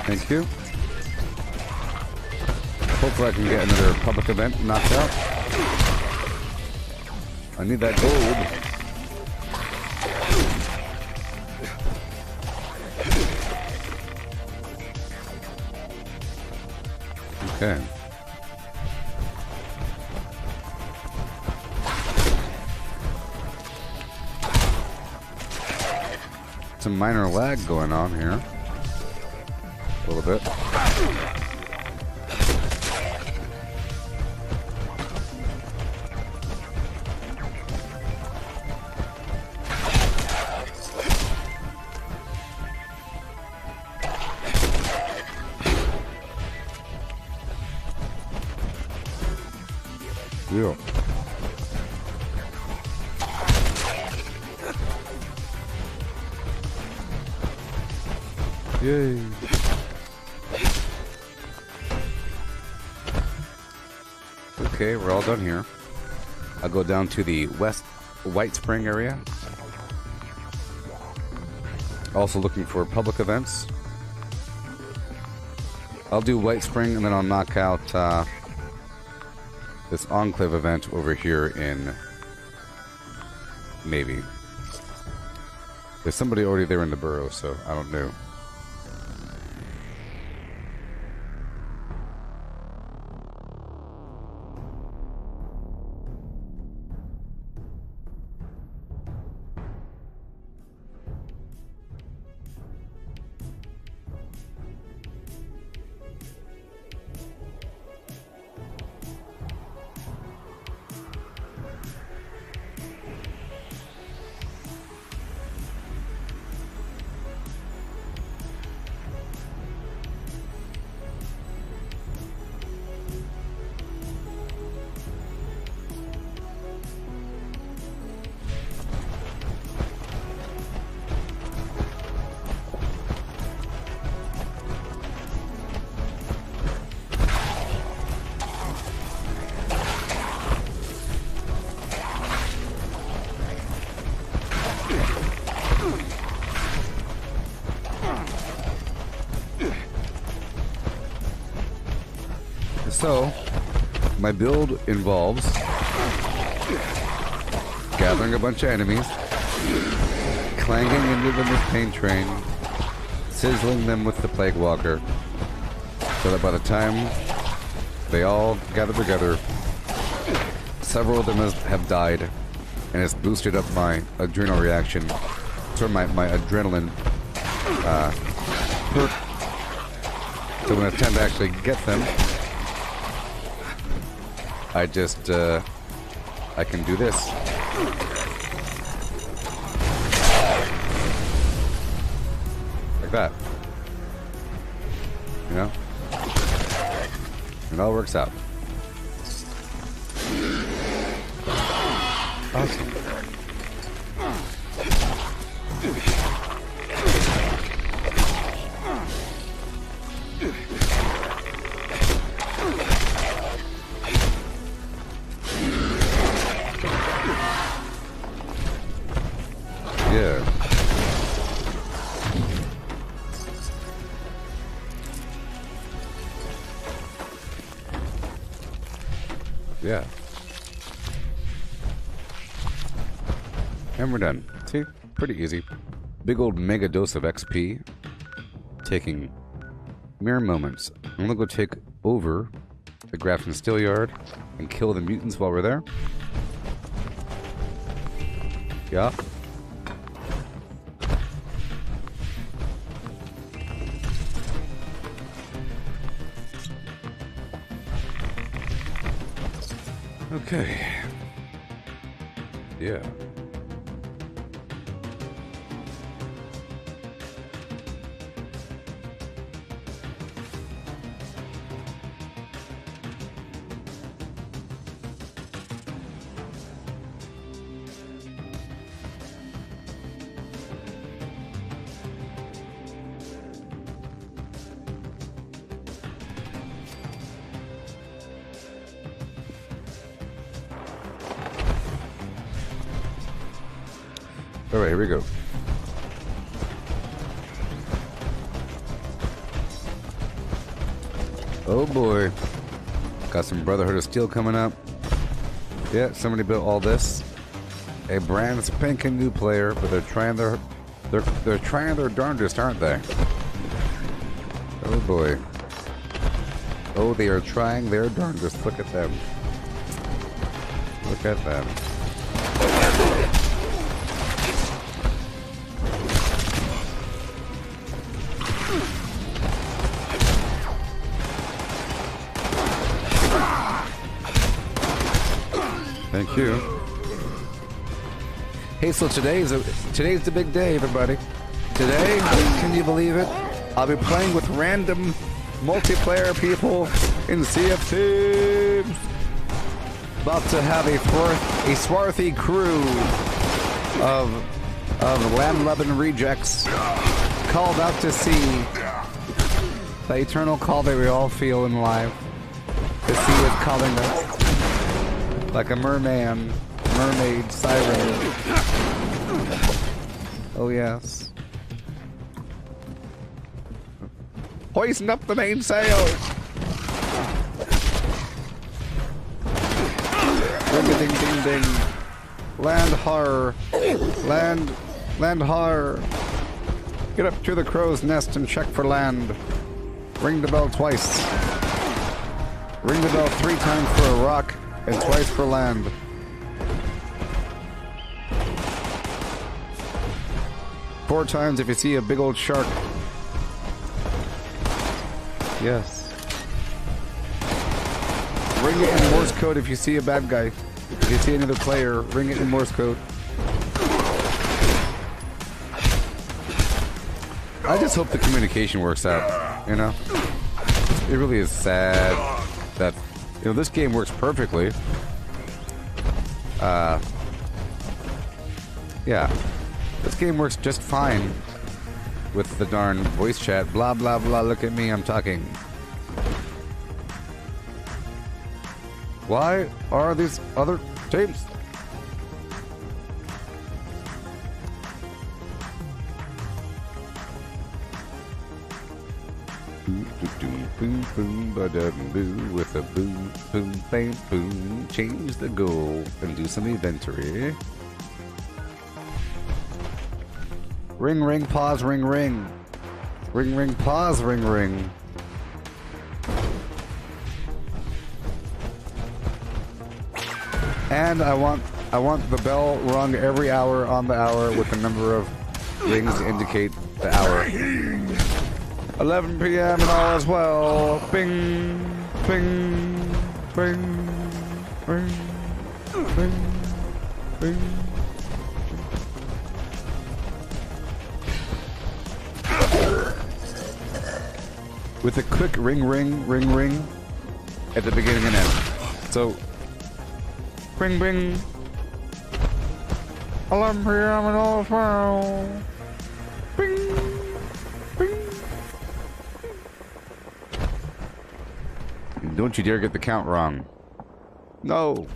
Thank you. Hopefully I can get another public event knocked out. I need that gold. Okay. Some minor lag going on here. A little bit. Yeah. Yay. Okay, we're all done here. I'll go down to the West White Spring area. Also looking for public events. I'll do White Spring and then I'll knock out this Enclave event over here in maybe. There's somebody already there in the burrow, so I don't know. So, my build involves gathering a bunch of enemies, clanging into them with paint train, sizzling them with the Plague Walker, so that by the time they all gather together, several of them have died, and it's boosted up my adrenal reaction, so my adrenaline perk. So when it's time to actually get them, I just, I can do this. Like that. You know? It all works out. Awesome. Yeah. Yeah. And we're done. See? Pretty easy. Big old mega dose of XP. Taking mere moments. I'm gonna go take over the Grafton Steel Yard and kill the mutants while we're there. Yeah. Okay. Yeah. All right, here we go. Oh boy. Got some Brotherhood of Steel coming up. Yeah, somebody built all this. A brand spanking new player, but they're trying their darndest, aren't they? Oh boy. Oh, they are trying their darndest. Look at them. Look at them. Thank you. Hey, so today's the big day, everybody. Today, can you believe it? I'll be playing with random multiplayer people in Sea of Thieves. About to have a swarthy crew of land-loving rejects called out to sea. The eternal call that we all feel in life. The sea is calling us. Like a mermaid siren. Oh yes. Hoisting up the mainsail. Ring a ding ding ding. Land har. Land har. Get up to the crow's nest and check for land. Ring the bell twice. Ring the bell 3 times for a rock. And twice for land. Four times if you see a big old shark. Yes. Ring it in Morse code if you see a bad guy. If you see another player, ring it in Morse code. I just hope the communication works out, you know? It really is sad that you know, this game works perfectly. Yeah. This game works just fine with the darn voice chat. Blah, blah, blah. Look at me, I'm talking. Why are these other teams? Boom, boom, ba-da-boo, with a boom, boom, bam, boom. Change the goal and do some inventory. Ring, ring, pause, ring, ring. Ring, ring, pause, ring, ring. And I want the bell rung every hour on the hour with the number of rings to indicate the hour. 11 p.m. and all as well. Bing, bing, bing, bing, bing, bing. With a quick ring, ring, ring, ring at the beginning and end. So, bing, bing. 11 p.m. and all as well. Bing, bing. Don't you dare get the count wrong. No.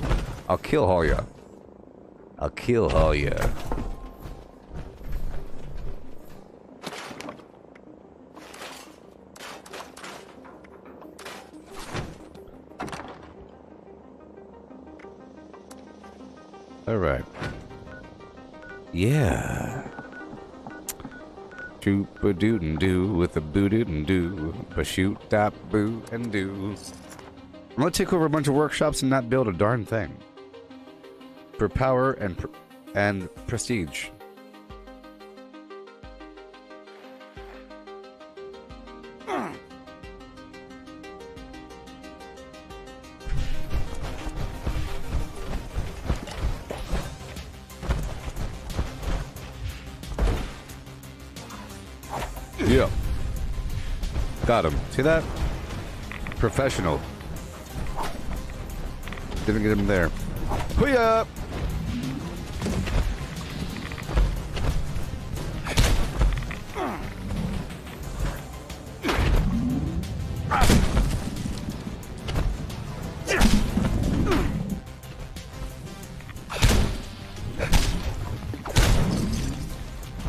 I'll kill haul ya. I'll kill haul ya. Alright. Yeah. Choop-a-doot-and-do with a boot-and-do. Ba-shoot-dop-boo-and-do. I'm gonna take over a bunch of workshops and not build a darn thing. For power and prestige. Yeah. Got him. See that? Professional. Didn't get him there. Hoo-ya!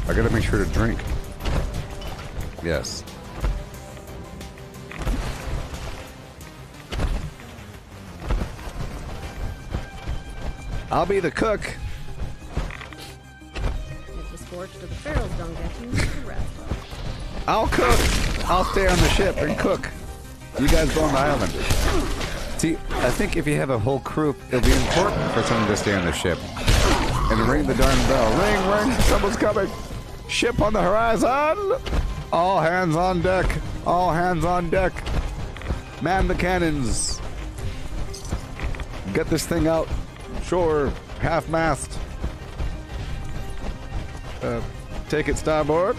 I gotta make sure to drink. Yes. I'll be the cook. If the scorched or the ferals don't get you, the rest will. I'll cook. I'll stay on the ship and cook. You guys go on the island. See, I think if you have a whole crew, it'll be important for someone to stay on the ship and ring the darn bell. Ring, ring, someone's coming. Ship on the horizon. All hands on deck. All hands on deck. Man the cannons. Get this thing out. Sure, half-mast. Take it starboard.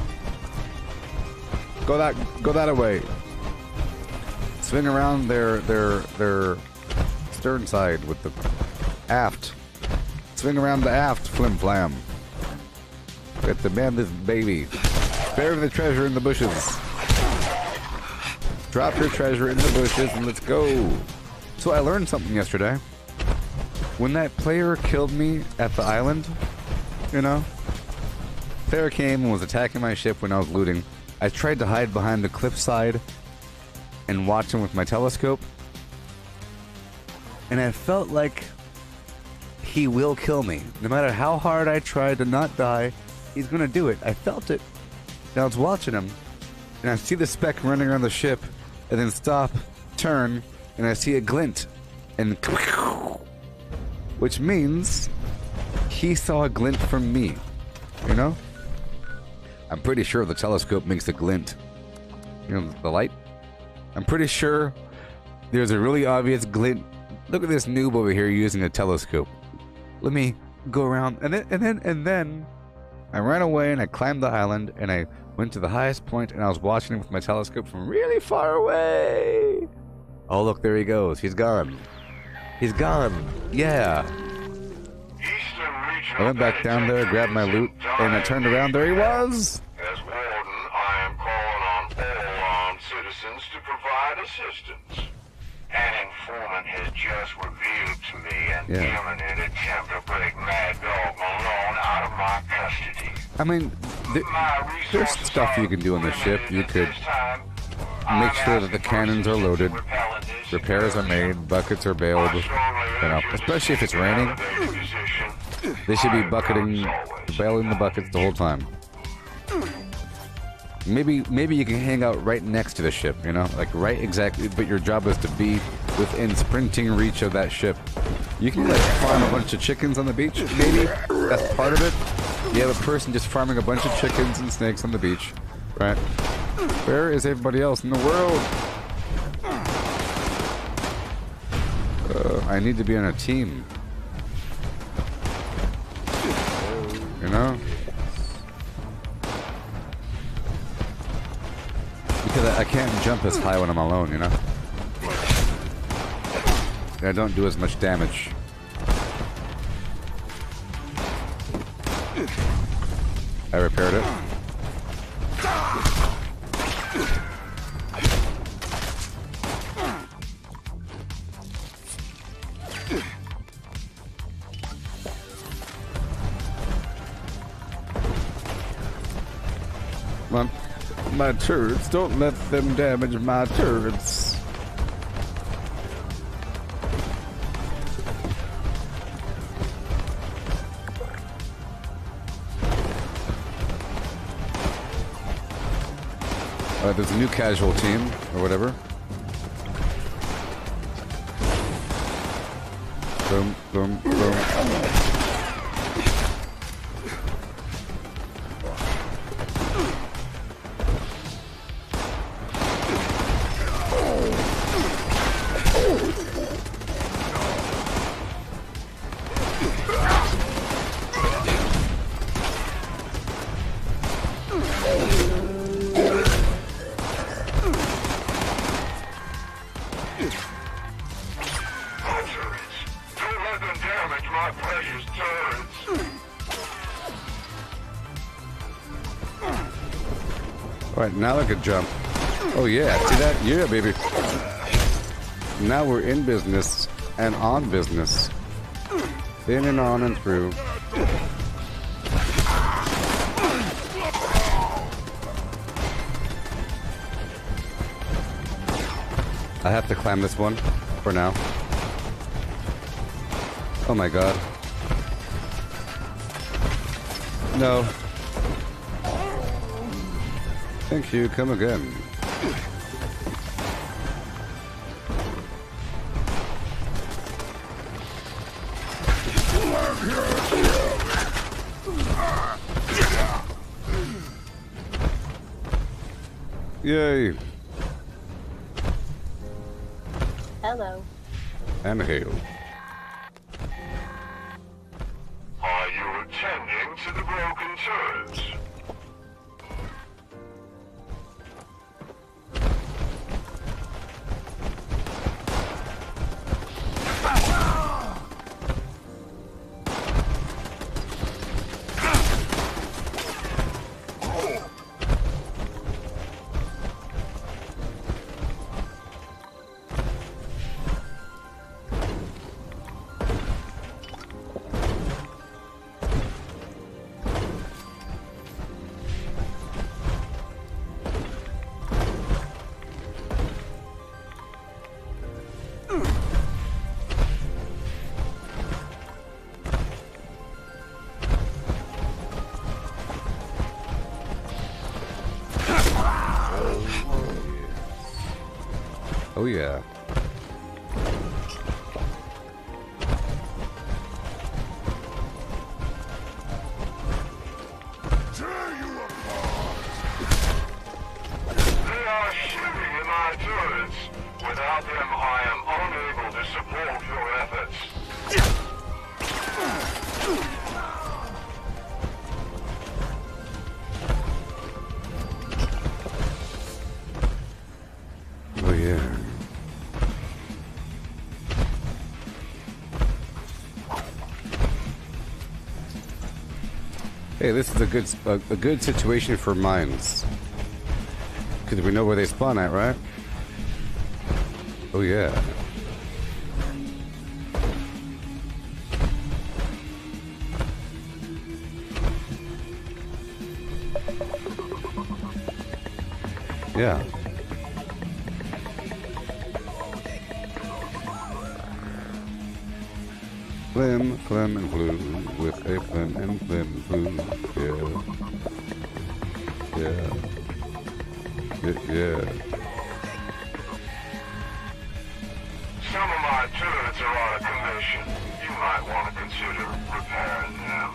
Go that way. Swing around their stern side with the aft. Swing around the aft, FlimFlam. Get to man this baby. Bury the treasure in the bushes. Drop your treasure in the bushes and let's go. So I learned something yesterday. When that player killed me at the island, you know, player came and was attacking my ship when I was looting. I tried to hide behind the cliffside and watch him with my telescope. And I felt like he will kill me. No matter how hard I try to not die, he's gonna do it. I felt it. And I was watching him, and I see the speck running around the ship, and then stop, turn, and I see a glint, and which means he saw a glint from me, you know? I'm pretty sure the telescope makes a glint. You know, the light? I'm pretty sure there's a really obvious glint. Look at this noob over here using a telescope. Let me go around, and then I ran away and I climbed the island and I went to the highest point and I was watching him with my telescope from really far away. Oh, look, there he goes. He's gone. He's gone. Yeah. I went back down there, grabbed my loot, and I turned around. There he was. As warden, I am calling on all armed citizens to provide assistance. An informant has just revealed to me an imminent attempt to break Mad Dog Malone out of my custody. I mean, there's stuff you can do on the ship. You could make sure that the cannons are loaded, repairs are made, buckets are bailed, you know, especially if it's raining. They should be bailing the buckets the whole time. Maybe you can hang out right next to the ship, you know, like right exactly, but your job is to be within sprinting reach of that ship. You can like farm a bunch of chickens on the beach, maybe. That's part of it. You have a person just farming a bunch of chickens and snakes on the beach, right? Where is everybody else in the world? I need to be on a team. You know? Because I can't jump as high when I'm alone, you know? And I don't do as much damage. I repaired it. My turrets, don't let them damage my turrets. There's a new casual team, or whatever. Boom, boom, boom. my precious turrets. Alright, now I could jump. Oh yeah, see that? Yeah, baby. Now we're in business and on business. In and on and through. I have to climb this one for now. Oh my god. No. Thank you, come again. Yay. Hello. And hail. Are you attending to the broken turrets? Oh yeah. They are shooting in my turrets. Without them, I am unable to support your efforts. Oh yeah. Hey, this is a good situation for mines. Because we know where they spawn at, right? Oh yeah. Yeah. Flim, flim, and flu with a flim and flim flu. Yeah. Yeah. Some of my turrets are out of commission. You might want to consider repairing them.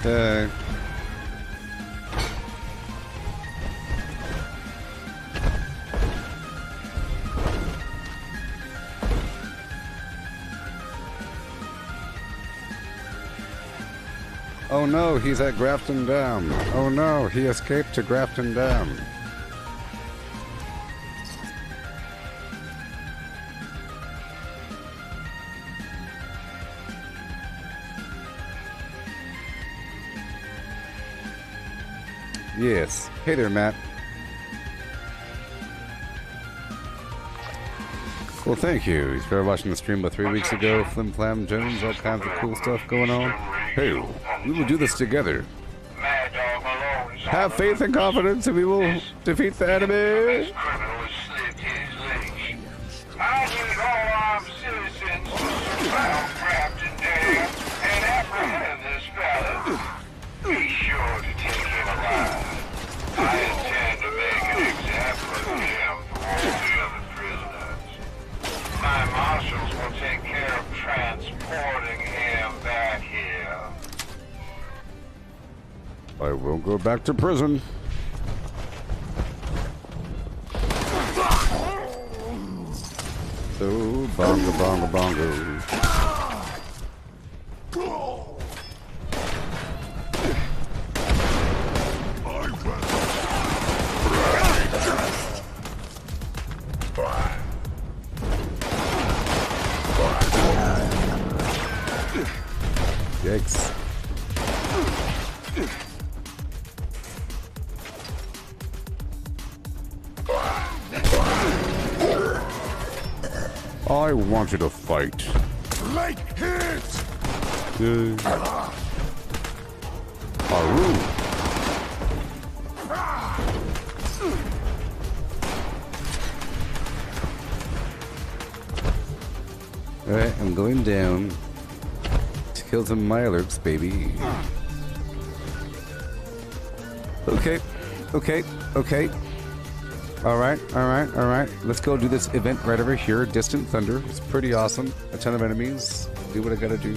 Okay. Oh no, he's at Grafton Dam. Oh no, he escaped to Grafton Dam. Yes. Hey there, Matt. Well, thank you. He's for watching the stream about 3 weeks ago. FlimFlam Jones, all kinds of cool stuff going on. Hey, we will do this together. Have faith and confidence, and we will defeat the enemy. I need all armed citizens to surround Grafton Dam and apprehend this felon. Be sure to take him alive. I intend to make an example of him for all the other prisoners. My marshals will take care of transport I will go back to prison. Oh, bongo, bongo, bongo. Yikes. I want you to fight. Late hit! Haru. Alright, I'm going down to kill some Mirelurks, baby. Okay, okay, okay. Alright, alright, alright. Let's go do this event right over here. Distant Thunder. It's pretty awesome. A ton of enemies. Do what I gotta do.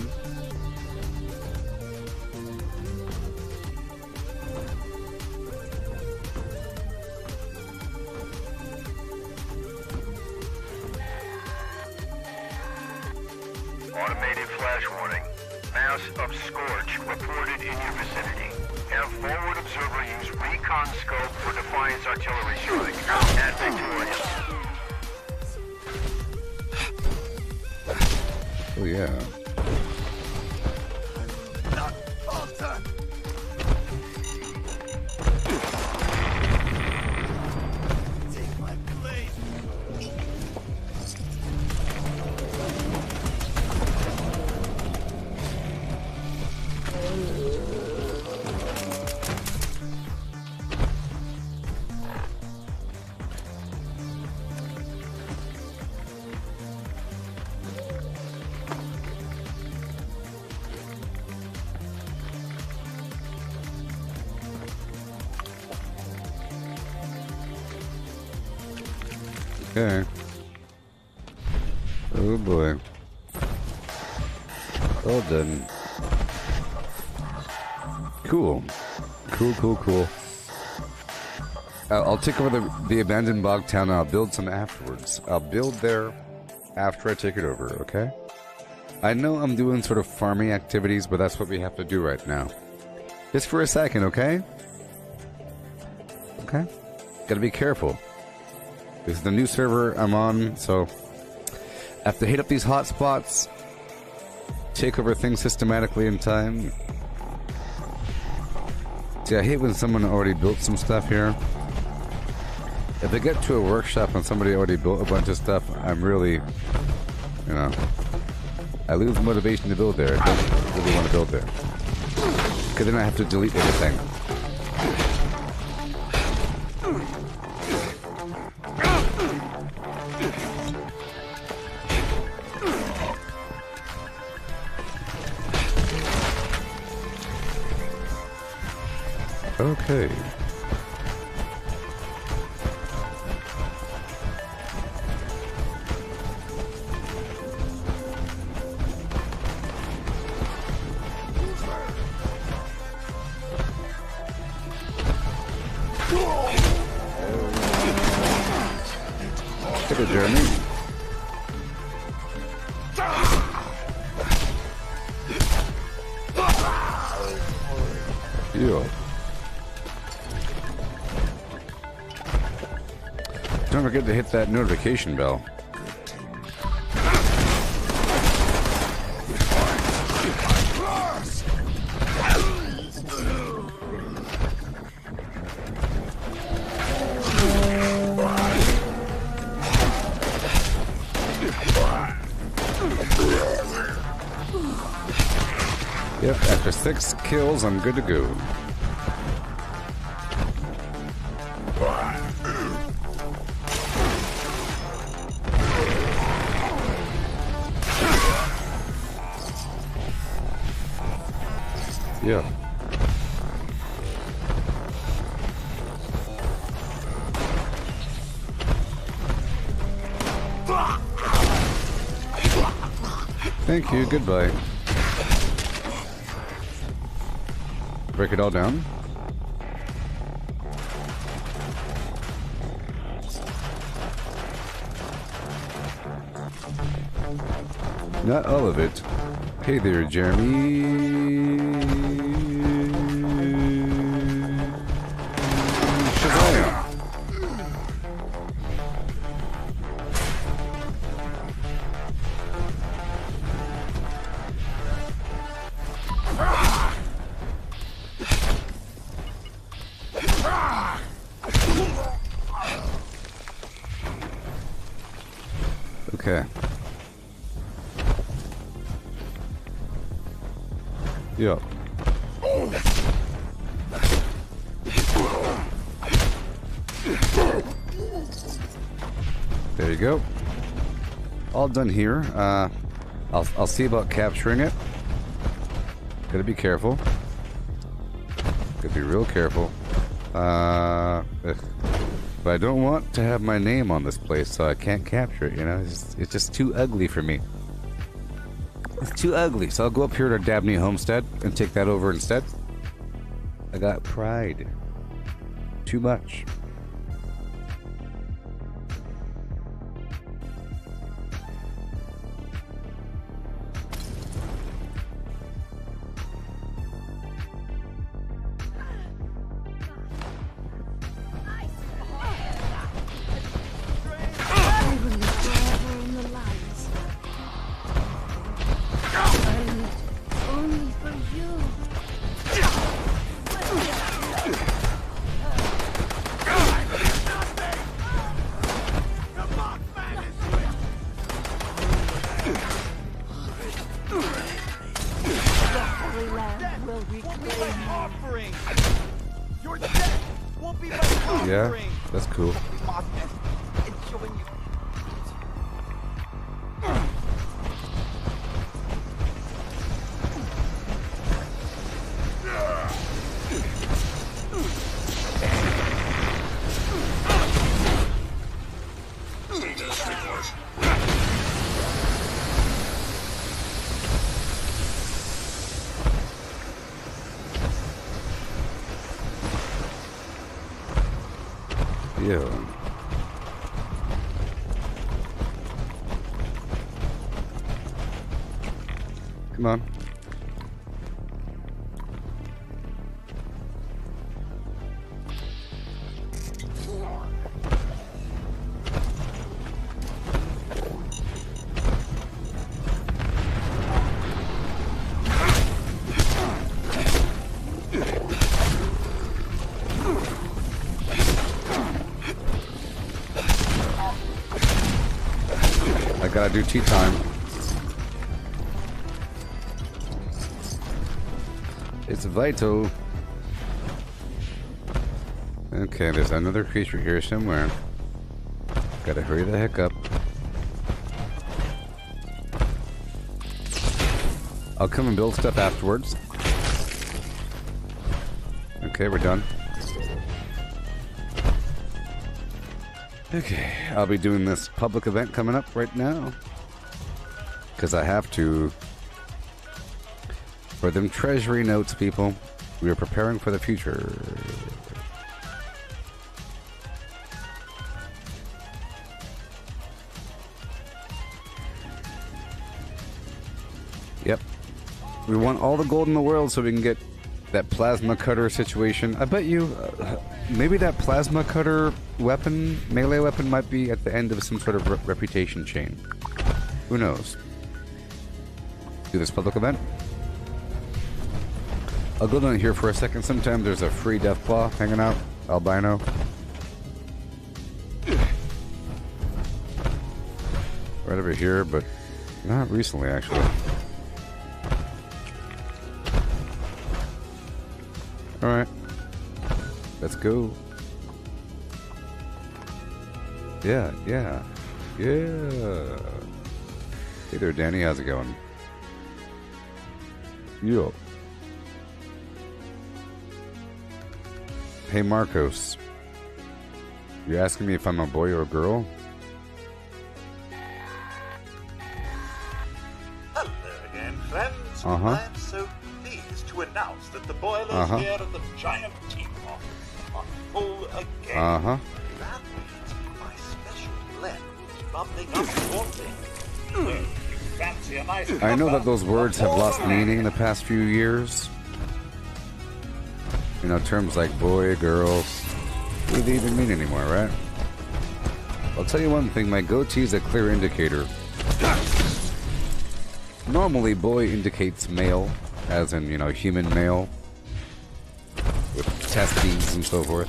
Automated flash warning. Mass of Scorch reported in your vicinity. Have forward observer use recon scope for Defiance artillery strike. At Victoria. Oh yeah. Take my place. Okay. Oh boy. Well done. Cool. Cool, cool, cool. I'll take over the abandoned bog town and I'll build some afterwards. I'll build there after I take it over, okay? I know I'm doing sort of farming activities, but that's what we have to do right now. Just for a second, okay? Okay? Gotta be careful. This is the new server I'm on, so I have to hit up these hotspots, take over things systematically in time. See, I hate when someone already built some stuff here. If I get to a workshop and somebody already built a bunch of stuff, I'm really, you know, I lose motivation to build there. I don't really want to build there. Because then I have to delete everything. Okay. Get it, Jeremy. Yeah. Don't forget to hit that notification bell. Yep, after 6 kills, I'm good to go. Yeah. Thank you, goodbye. Break it all down. Not all of it. Hey there, Jeremy. Shazam! Okay. Yeah. There you go. All done here. I'll see about capturing it. Gotta be careful. Gotta be real careful. But I don't want to have my name on this place, so I can't capture it. You know, it's just too ugly for me. It's too ugly, so I'll go up here to Dabney Homestead and take that over instead. I got pride. Too much. Yeah, that's cool. Yeah. Come on. Gotta do tea time. It's vital. Okay, there's another creature here somewhere. Gotta hurry the heck up. I'll come and build stuff afterwards. Okay, we're done. Okay, I'll be doing this public event coming up right now. Because I have to. For them treasury notes, people. We are preparing for the future. Yep. We want all the gold in the world so we can get that plasma cutter situation. I bet you maybe that plasma cutter weapon, melee weapon, might be at the end of some sort of reputation chain. Who knows? Do this public event. I'll go down here for a second. Sometimes there's a free Deathclaw hanging out. Albino. Right over here, but not recently, actually. Alright. Let's go. Yeah. Hey there, Danny. How's it going? Yo. Hey, Marcos. You asking me if I'm a boy or a girl? Hello again, friends. Uh-huh. I'm so pleased to announce that the boilers here at the giant teapot are full again. Uh-huh. That means my special blend will be bubbling up shortly. fancy a nice I know that those cuppa words have of lost water. meaning in the past few years. You know, terms like boy, girl, what do they even mean anymore, right? I'll tell you one thing, my goatee is a clear indicator. Normally, boy indicates male, as in, you know, human male, with testes and so forth.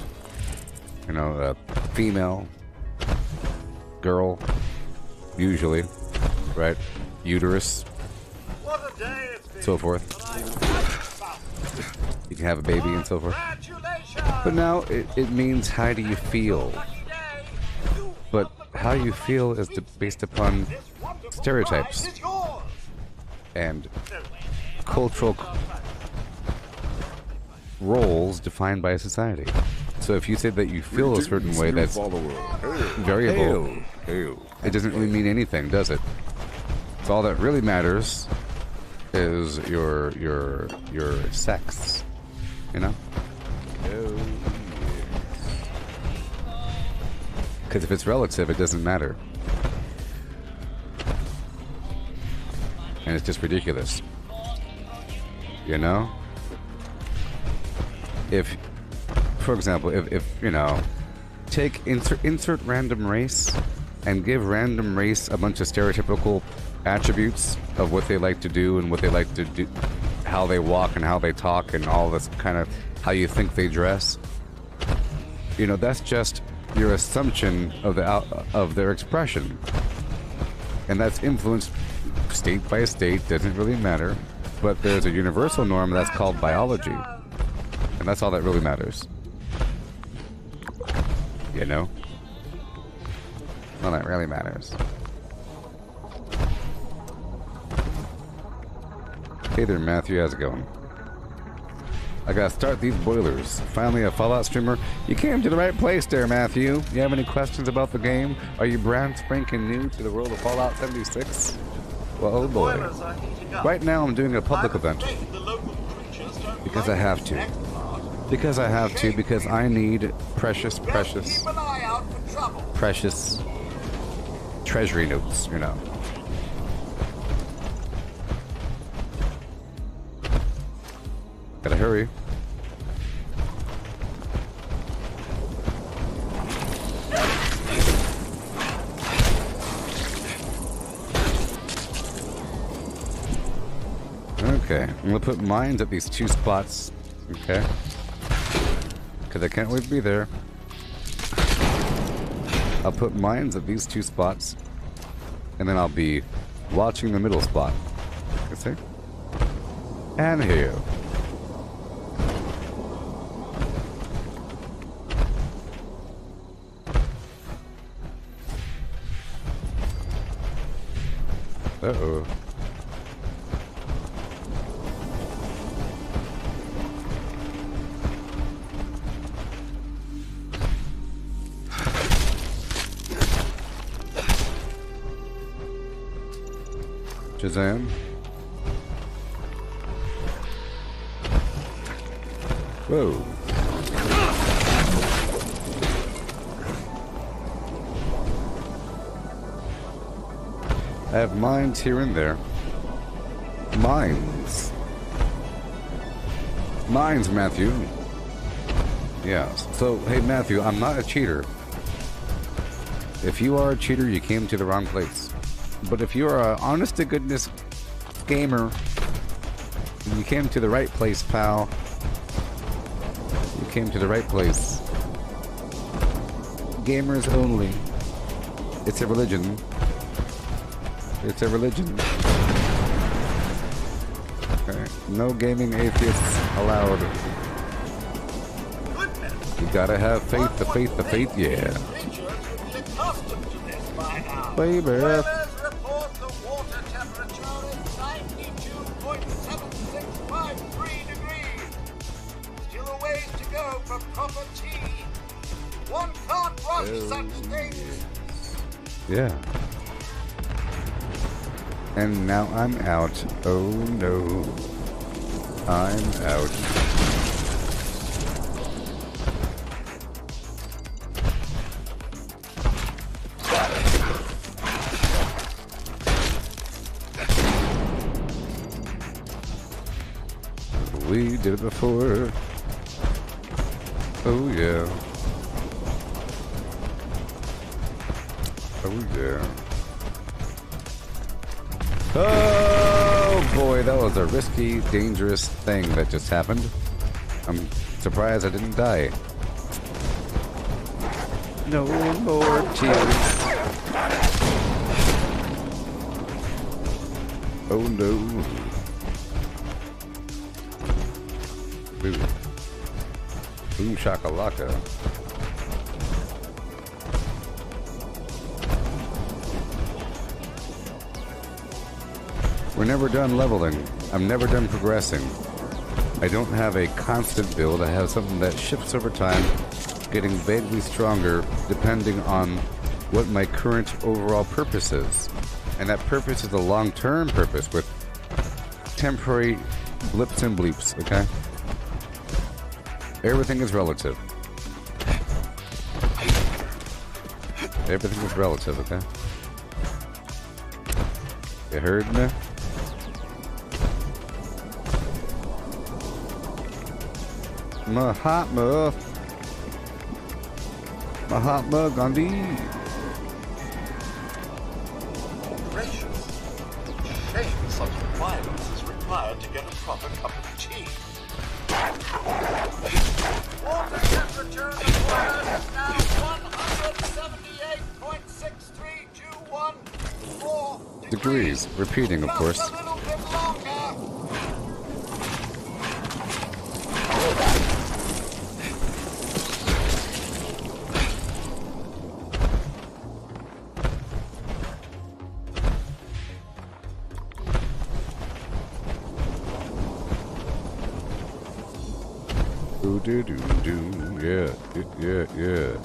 You know, female, girl, usually, right? Uterus, What a day it's been. so forth. You can have a baby and so forth. Congratulations. But now it means how do you feel? But how you feel is based upon stereotypes and cultural roles defined by society. So if you say that you feel a certain way that's variable, it doesn't really mean anything, does it? So all that really matters is your sex, you know? Because if it's relative, it doesn't matter. And it's just ridiculous. You know? If, for example, if you know, take insert random race and give random race a bunch of stereotypical attributes of what they like to do and what they like to do, how they walk and how they talk and all this kind of how you think they dress. You know, that's just your assumption of their expression, and that's influenced state by state. Doesn't really matter, but there's a universal norm that's called biology, and that's all that really matters. You know, all that really matters. Hey there, Matthew. How's it going? I gotta start these boilers. Finally, a Fallout streamer. You came to the right place there, Matthew. You have any questions about the game? Are you brand spanking new to the world of Fallout 76? Well, oh boy. Right now, I'm doing a public event. Because I have to. Because I have to. Because I need precious treasury notes, you know. Gotta hurry. Okay, I'm gonna put mines at these two spots. Okay. Because I can't wait to be there. I'll put mines at these two spots. And then I'll be watching the middle spot. You see? And here. Uh-oh. Shazam. Whoa. I have mines here and there. Mines. Mines, Matthew. Yes. So, hey, Matthew, I'm not a cheater. If you are a cheater, you came to the wrong place. But if you are an honest-to-goodness gamer, you came to the right place, pal. You came to the right place. Gamers only. It's a religion. It's a religion. Okay. No gaming atheists allowed. You gotta have faith, the faith, yeah. Baby. Report the water temperature is 92.7653 degrees. Still a ways to go for proper tea. One can't rush such things. Yeah. And now I'm out. Oh no. I'm out. We did it before. Oh yeah. Oh yeah. Oh boy, that was a risky, dangerous thing that just happened. I'm surprised I didn't die. No more tears. Oh no. Boom. Boom shakalaka. We're never done leveling. I'm never done progressing. I don't have a constant build. I have something that shifts over time, getting vaguely stronger depending on what my current overall purpose is. And that purpose is a long-term purpose with temporary blips and bleeps, okay? Everything is relative. Everything is relative, okay? You heard me? Mahatma Gandhi. Gracious. Shame such violence is required to get a proper cup of tea. Water temperature in the water is now 178.6321 Degrees. Repeating, of course. Just a little bit longer. Do do do, yeah, yeah.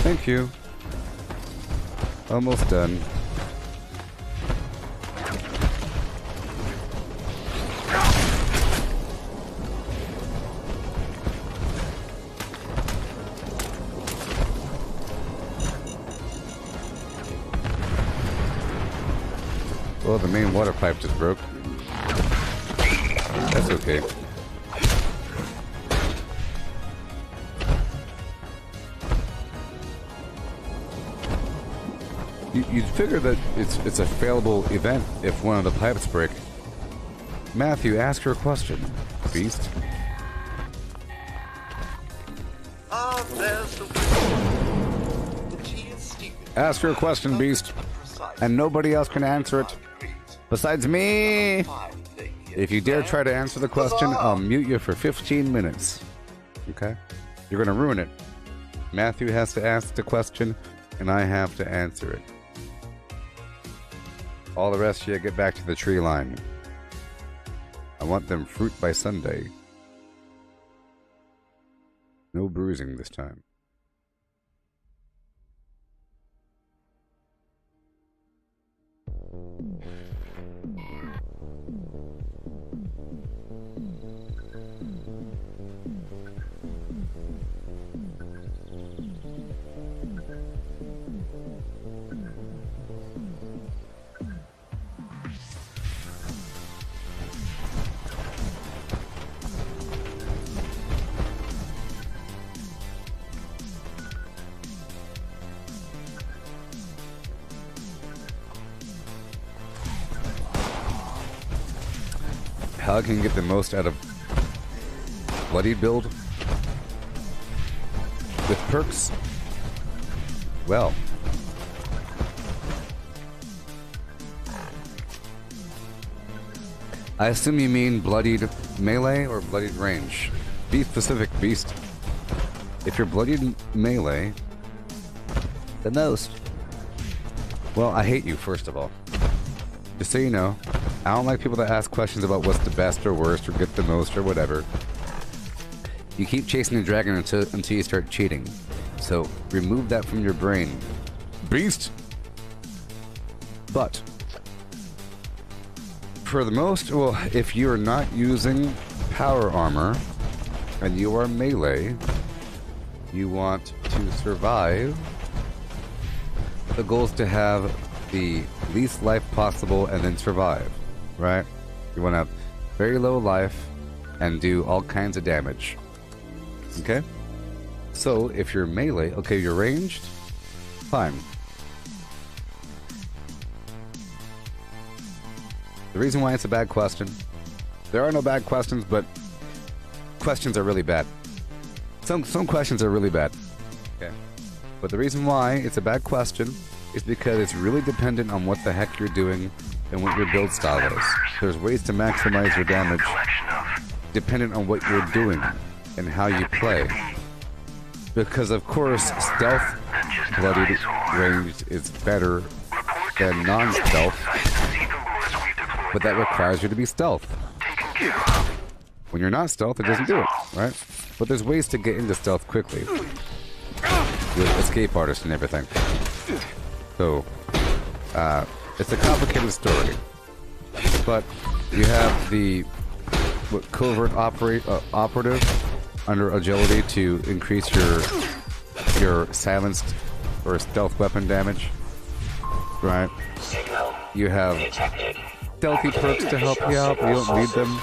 Thank you. Almost done. Well, the main water pipe just broke. That's okay. You'd figure that it's a failable event if one of the pipes break. Matthew, ask her a question, Beast. Ah, there's the tea is steeping. Ask her a question, Beast. And nobody else can answer it besides me. If you dare try to answer the question, I'll mute you for 15 minutes. Okay? You're gonna ruin it. Matthew has to ask the question, and I have to answer it. All the rest of you get back to the tree line. I want them fruit by Sunday. No bruising this time. How can you get the most out of Bloodied build? With perks? Well. I assume you mean Bloodied melee or bloodied range? Be specific, beast. If you're bloodied melee, the most. Well, I hate you, first of all. Just so you know, I don't like people that ask questions about what's the best or worst or get the most or whatever. You keep chasing the dragon until you start cheating. So remove that from your brain. Beast! But for the most, well, if you're not using power armor and you are melee, you want to survive. The goal is to have the least life possible and then survive, right? You want to have very low life and do all kinds of damage. Okay? So if you're melee, okay, you're ranged, fine. The reason why it's a bad question, there are no bad questions, but questions are really bad. Some questions are really bad. Okay. But the reason why it's a bad question is because it's really dependent on what the heck you're doing and what your build style is. There's ways to maximize your damage dependent on what you're doing and how you play. Because of course, stealth bloodied ranged is better than non-stealth, but that requires you to be stealth. When you're not stealth, it doesn't do it, right? But there's ways to get into stealth quickly with escape artists and everything. So, it's a complicated story. But you have the covert operative under agility to increase your silenced or stealth weapon damage, right? You have stealthy perks to help you out, but you don't need them.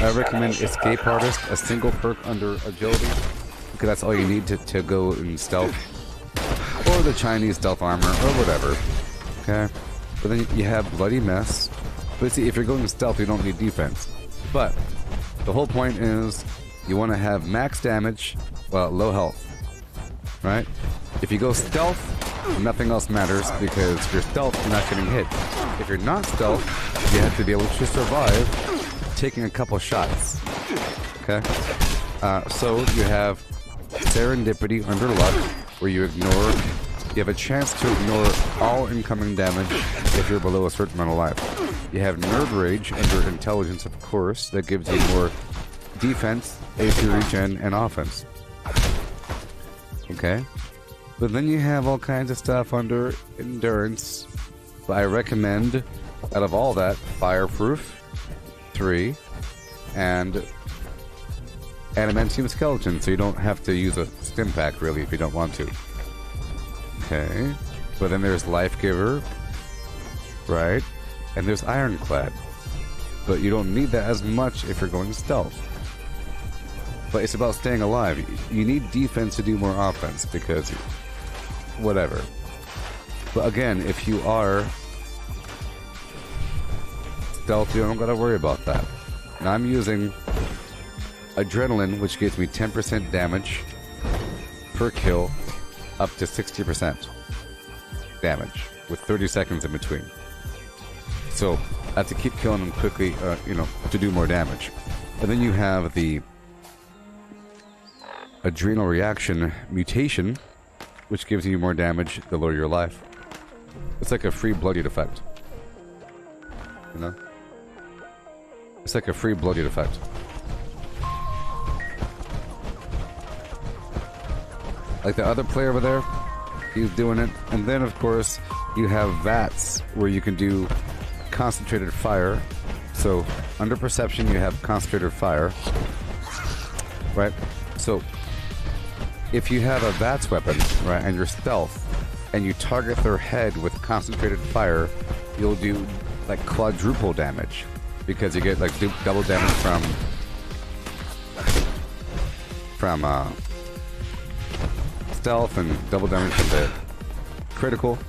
I recommend Escape Artist, a single perk under agility, because that's all you need to go in stealth. Or the Chinese stealth armor, or whatever. Okay? But then you have Bloody Mess. But see, if you're going stealth, you don't need defense. But the whole point is you want to have max damage, well, low health. Right? If you go stealth, nothing else matters because you're stealth, you're not getting hit. If you're not stealth, you have to be able to survive taking a couple shots. Okay? So you have Serendipity under luck, where you have a chance to ignore all incoming damage if you're below a certain amount of life. You have Nerd Rage under intelligence, of course, that gives you more defense, AP regen, and offense. Okay? But then you have all kinds of stuff under endurance. But I recommend, out of all that, Fireproof 3 and Adamantium Skeleton, so you don't have to use a stim pack really if you don't want to. Okay. But then there's Life Giver, right? And there's Ironclad. But you don't need that as much if you're going stealth. But it's about staying alive. You need defense to do more offense because whatever. But again, if you are stealth, you don't gotta worry about that. Now I'm using Adrenaline, which gives me 10% damage per kill, up to 60% damage, with 30 seconds in between. So I have to keep killing them quickly, to do more damage. And then you have the Adrenal Reaction Mutation, which gives you more damage the lower your life. It's like a free bloodied effect. You know? It's like a free bloodied effect. Like the other player over there, he's doing it. And then, of course, you have VATS, where you can do concentrated fire. So, under perception, you have concentrated fire. Right? So, if you have a VATS weapon, right, and you're stealth, and you target their head with concentrated fire, you'll do, like, quadruple damage. Because you get, like, double damage from stealth and double damage from the critical.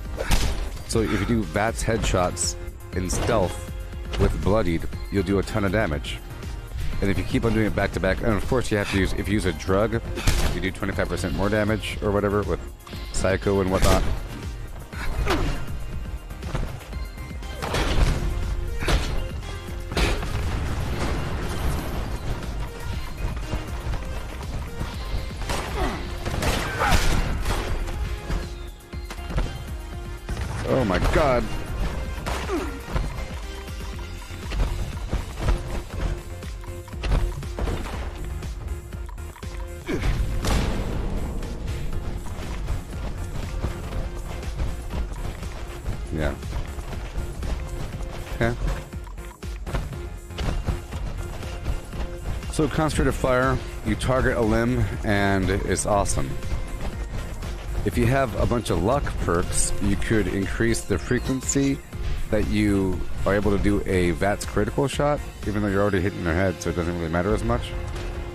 So if you do VATS headshots in stealth with bloodied, you'll do a ton of damage. And if you keep on doing it back to back, and of course you have to use, if you use a drug, you do 25% more damage or whatever with Psycho and whatnot. my god. Yeah. Okay. So concentrated fire, you target a limb, and it's awesome. If you have a bunch of luck perks, you could increase the frequency that you are able to do a VATS critical shot, even though you're already hitting their head, so it doesn't really matter as much.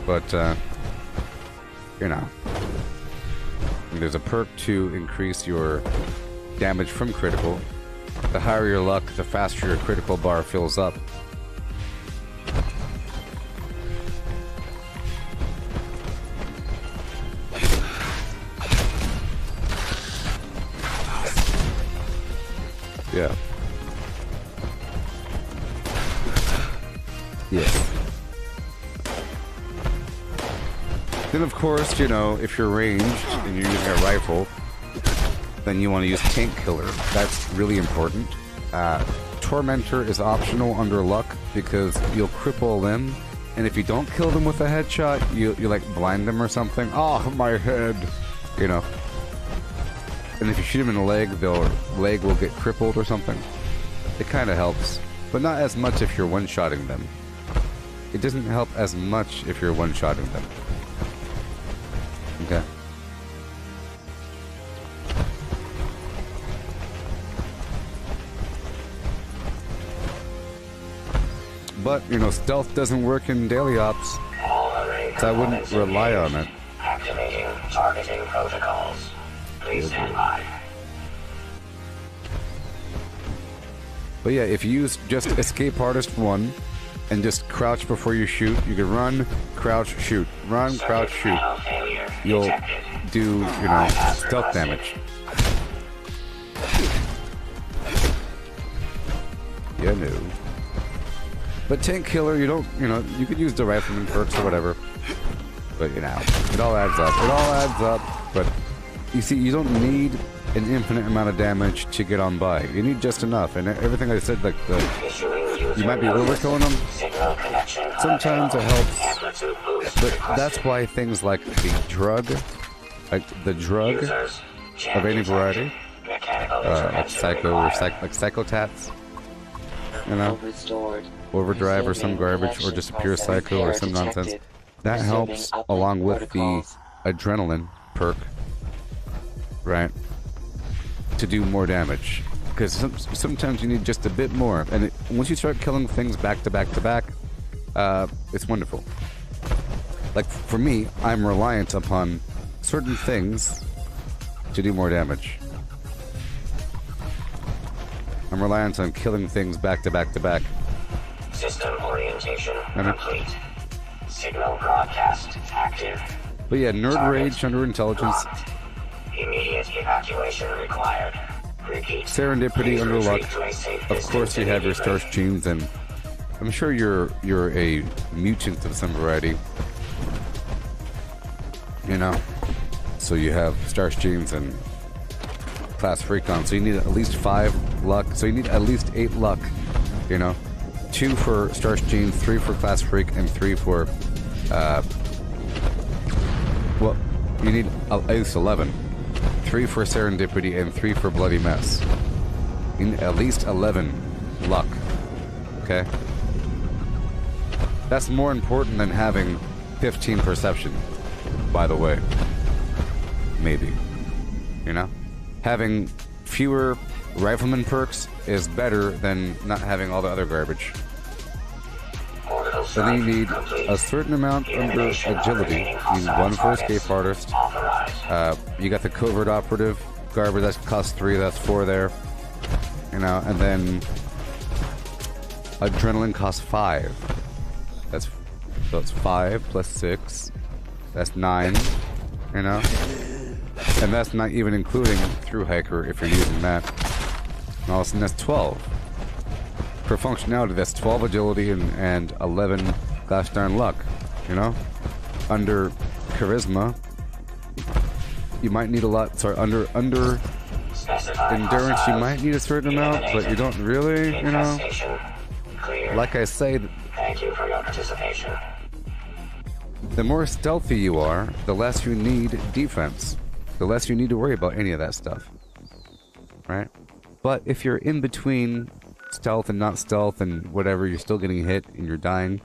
But, you know. There's a perk to increase your damage from critical. The higher your luck, the faster your critical bar fills up. Yeah. Yes. Then of course, you know, if you're ranged and you're using a rifle, then you want to use tank killer. That's really important. Tormentor is optional under luck because you'll cripple a limb, and if you don't kill them with a headshot, you like blind them or something. Oh, my head, you know. And if you shoot them in the leg, their leg will get crippled or something. It kind of helps, but not as much if you're one-shotting them. It doesn't help as much if you're one-shotting them. Okay. But, you know, stealth doesn't work in daily ops, so I wouldn't rely on it. Activating targeting protocols. Please stand by. But yeah, if you use just Escape Artist 1 and just crouch before you shoot, you can run, crouch, shoot. Run, crouch, shoot. You'll do, you know, stealth damage. Yeah, no. But tank killer, you don't, you know, you could use the rifleman perks or whatever. But, you know, it all adds up. It all adds up, but you see, you don't need an infinite amount of damage to get on by. You need just enough, and everything I said, like, you might be overkilling them. Sometimes it helps, but that's why things like the drug of any variety, like Psycho or like Psychotats, you know, Overdrive or some garbage, or just a pure Psycho or some nonsense, that helps along with the Adrenaline perk, right, to do more damage, because sometimes you need just a bit more, and once you start killing things back to back to back, it's wonderful. Like for me, I'm reliant upon certain things to do more damage. I'm reliant on killing things back to back to back. System orientation complete. Signal broadcast active. But yeah, nerd rage under intelligence. Immediate evacuation required. Repeat. Serendipity under luck. Of course, you have your starch genes, and I'm sure you're a mutant of some variety. You know, so you have starch genes and class freakon. So you need at least 5 luck. So you need at least 8 luck. You know, 2 for starch genes, 3 for class freak, and 3 for well, you need at least 11. 3 for serendipity and 3 for bloody mess. You need at least 11 luck. Okay? That's more important than having 15 perception, by the way. Maybe. You know? Having fewer rifleman perks is better than not having all the other garbage. So then you need a certain amount under agility. You need 1 for escape artist. You got the covert operative garbage, that costs 3, that's 4 there. You know, and then adrenaline costs 5. So it's 5 plus 6. That's 9. You know? And that's not even including through hiker if you're using that. And all of a sudden that's 12. For functionality, that's 12 agility and 11 gosh darn luck, you know? Under charisma, you might need a lot. Sorry, under endurance, you might need a certain amount, but you don't really, you know. Like I say, Thank you for your participation. the more stealthy you are, the less you need defense. The less you need to worry about any of that stuff. Right? But if you're in between stealth and not stealth and whatever, you're still getting hit and you're dying,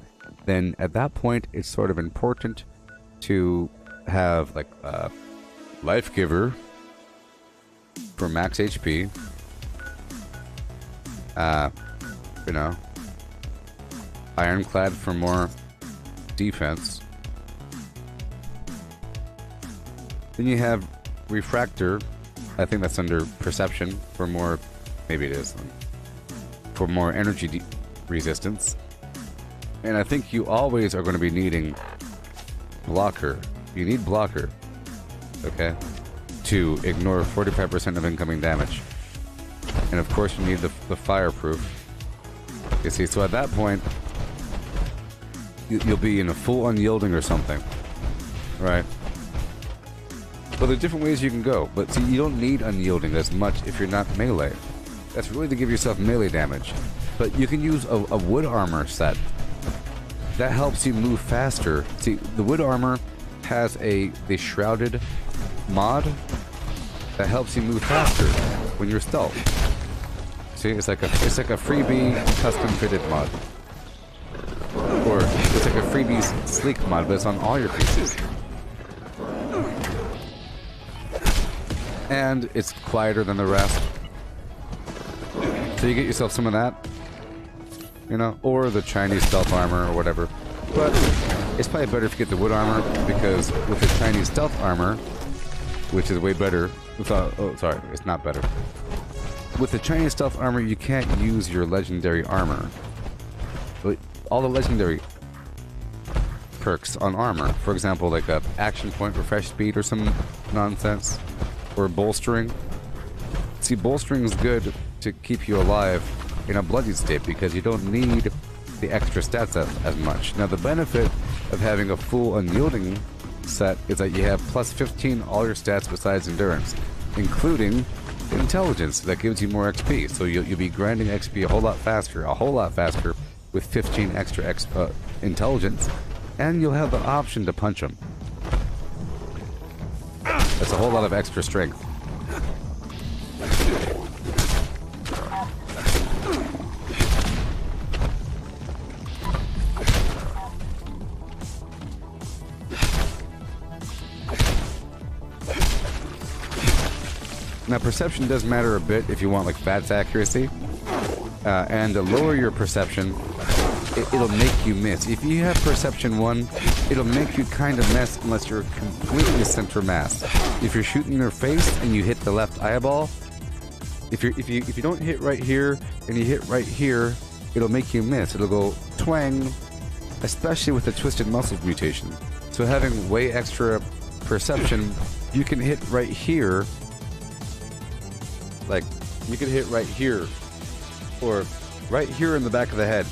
then at that point it's sort of important to have like a life giver for max HP. You know, ironclad for more defense. Then you have refractor. I think that's under perception for more. Maybe it is for more energy resistance. And I think you always are going to be needing blocker. You need blocker, okay, to ignore 45% of incoming damage. And of course you need the fireproof. You see, so at that point, you'll be in a full unyielding or something, right? Well, there's different ways you can go, but see, you don't need unyielding as much if you're not melee. That's really to give yourself melee damage. But you can use a wood armor set. That helps you move faster. See, the wood armor has the shrouded mod that helps you move faster when you're stealth. See, it's like a freebie custom fitted mod, or it's like a freebie sleek mod, but it's on all your pieces, and it's quieter than the rest. So you get yourself some of that, you know, or the Chinese stealth armor or whatever. But it's probably better if you get the wood armor, because with the Chinese stealth armor, which is way better. Oh, sorry, it's not better. With the Chinese stealth armor, you can't use your legendary armor. But all the legendary perks on armor, for example, like a action point, refresh speed, or some nonsense, or bolstering. See, bolstering is good to keep you alive in a bloodied state because you don't need the extra stats as much. Now, the benefit of having a full unyielding set is that you have plus 15 all your stats besides endurance, including intelligence that gives you more XP. So you'll be grinding XP a whole lot faster with 15 extra intelligence, and you'll have the option to punch them. That's a whole lot of extra strength. Now, perception does matter a bit if you want like VATS accuracy, and to lower your perception, it'll make you miss. If you have perception 1, it'll make you kind of miss unless you're completely center mass. If you're shooting your face and you hit the left eyeball, if you don't hit right here and you hit right here, it'll make you miss. It'll go twang, especially with the twisted muscles mutation. So having way extra perception, you can hit right here. Like, you could hit right here, or right here in the back of the head,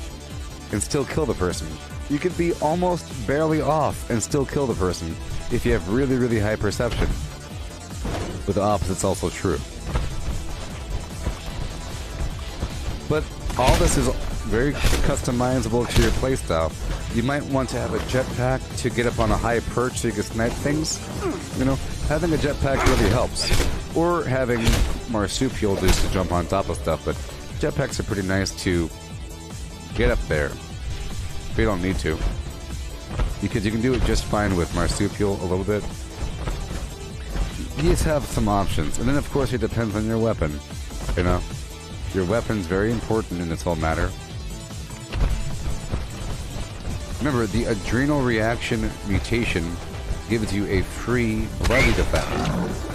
and still kill the person. You could be almost barely off and still kill the person if you have really, really high perception. But the opposite's also true. But all this is very customizable to your playstyle. You might want to have a jetpack to get up on a high perch so you can snipe things. You know, having a jetpack really helps. Or having marsupial just to jump on top of stuff, but jetpacks are pretty nice to get up there. But you don't need to, because you can do it just fine with marsupial a little bit. You just have some options, and then of course it depends on your weapon. You know, your weapon's very important in this whole matter. Remember, the adrenal reaction mutation gives you a free bloodied effect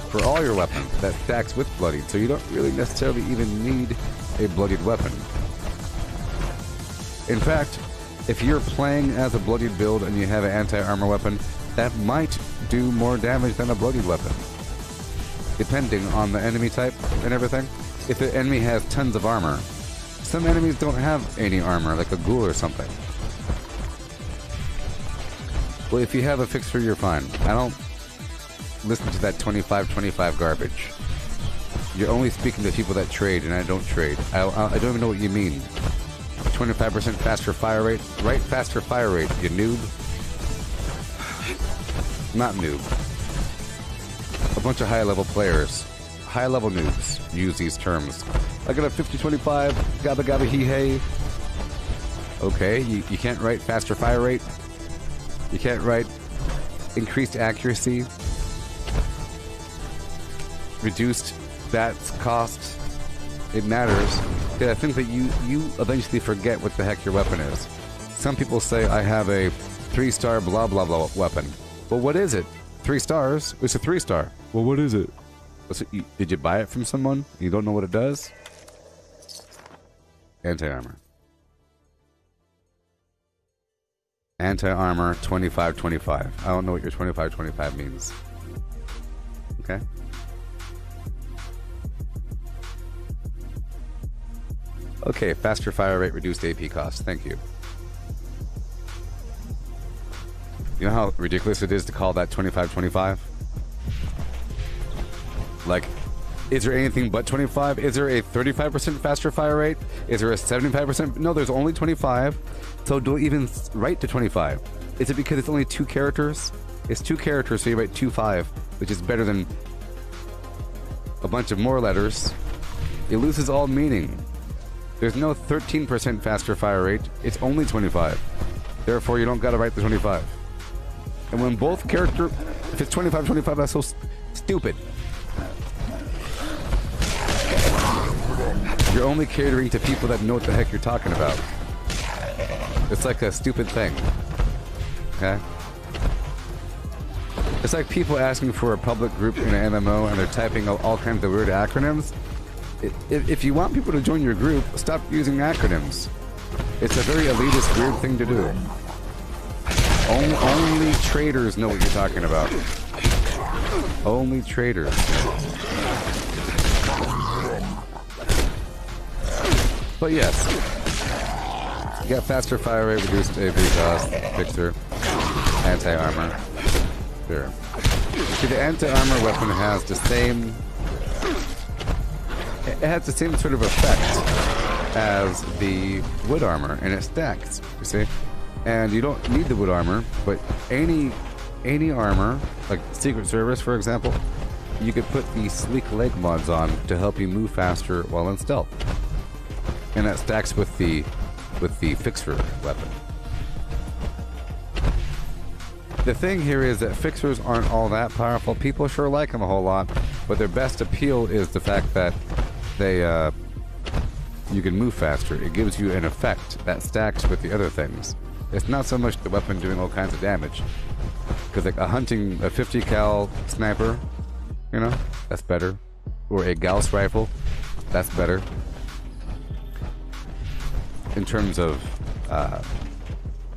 for all your weapons that stacks with bloodied, so you don't really necessarily even need a bloodied weapon. In fact, if you're playing as a bloodied build and you have an anti-armor weapon, that might do more damage than a bloodied weapon, depending on the enemy type and everything. If the enemy has tons of armor, some enemies don't have any armor, like a ghoul or something. Well, if you have a fixer, you're fine. I don't listen to that 25-25 garbage. You're only speaking to people that trade, and I don't trade. I don't even know what you mean. 25% faster fire rate? Right, faster fire rate, you noob. Not noob. A bunch of high-level players, high-level noobs, use these terms. I got a 50-25, gabba gabba hee hey. Okay, you can't write faster fire rate. You can't write increased accuracy. Reduced stats cost. It matters. Yeah, I think that you eventually forget what the heck your weapon is. Some people say I have a 3-star blah blah blah weapon. Well, what is it? 3 stars? It's a 3-star. Well, what is it? Did you buy it from someone? You don't know what it does? Anti-armor. Anti-armor 25-25. I don't know what your 25-25 means. Okay. Okay, faster fire rate, reduced AP cost. Thank you. You know how ridiculous it is to call that 25-25? Like, is there anything but 25? Is there a 35% faster fire rate? Is there a 75%? No, there's only 25. So don't even write to 25. Is it because it's only 2 characters? It's 2 characters, so you write 2-5, which is better than a bunch of more letters. It loses all meaning. There's no 13% faster fire rate. It's only 25. Therefore, you don't gotta write the 25. And when both character, if it's 25-25, that's so stupid. You're only catering to people that know what the heck you're talking about. It's like a stupid thing. Okay? It's like people asking for a public group in an MMO and they're typing all kinds of weird acronyms. If you want people to join your group, stop using acronyms. It's a very elitist, weird thing to do. Only traders know what you're talking about. Only traders. But yes, you got faster fire rate, reduced AP cost, fixer, anti-armor. Sure. See, the anti-armor weapon has the same... It has the same sort of effect as the wood armor, and it stacks, you see? And you don't need the wood armor, but any armor, like Secret Service, for example, you could put the sleek leg mods on to help you move faster while in stealth. And that stacks with the fixer weapon. The thing here is that fixers aren't all that powerful. People sure like them a whole lot, but their best appeal is the fact that they you can move faster. It gives you an effect that stacks with the other things. It's not so much the weapon doing all kinds of damage. Because like a 50 cal sniper, you know, that's better. Or a Gauss rifle, that's better. In terms of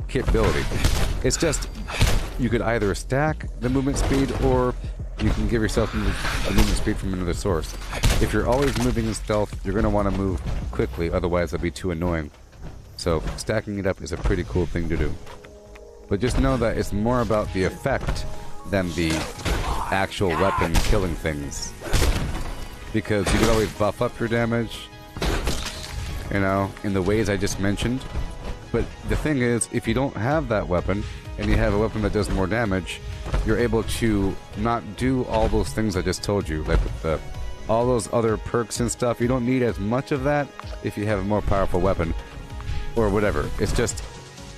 capability. It's just, you could either stack the movement speed or you can give yourself a movement speed from another source. If you're always moving in stealth, you're going to want to move quickly, otherwise it'll be too annoying. So stacking it up is a pretty cool thing to do. But just know that it's more about the effect than the actual weapon killing things. Because you can always buff up your damage, you know, in the ways I just mentioned. But the thing is, if you don't have that weapon, and you have a weapon that does more damage, you're able to not do all those things I just told you, like with all those other perks and stuff. You don't need as much of that if you have a more powerful weapon, or whatever. It's just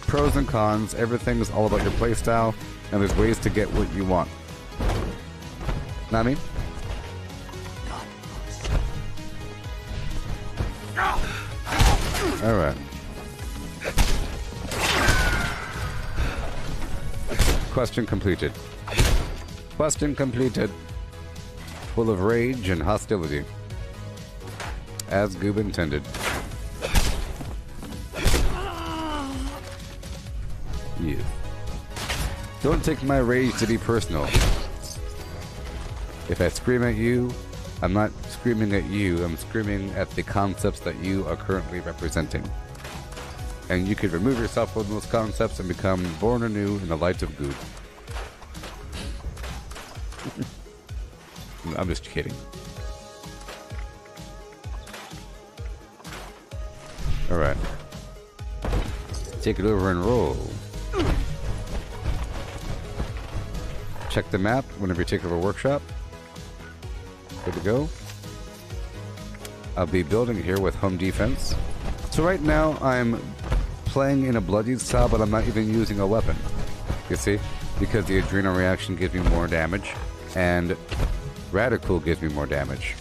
pros and cons. Everything's all about your playstyle, and there's ways to get what you want. Know what I mean? Alright. Question completed. Question completed. Full of rage and hostility. As Goob intended. Yeah. Don't take my rage to be personal. If I scream at you, I'm not screaming at you, I'm screaming at the concepts that you are currently representing. And you could remove yourself from those concepts and become born anew in the light of Goob. I'm just kidding. Alright. Take it over and roll. Check the map whenever you take over a workshop. Good to go. I'll be building here with home defense. So right now I'm playing in a bloodied style, but I'm not even using a weapon. You see? Because the adrenal reaction gives me more damage, and radical gives me more damage.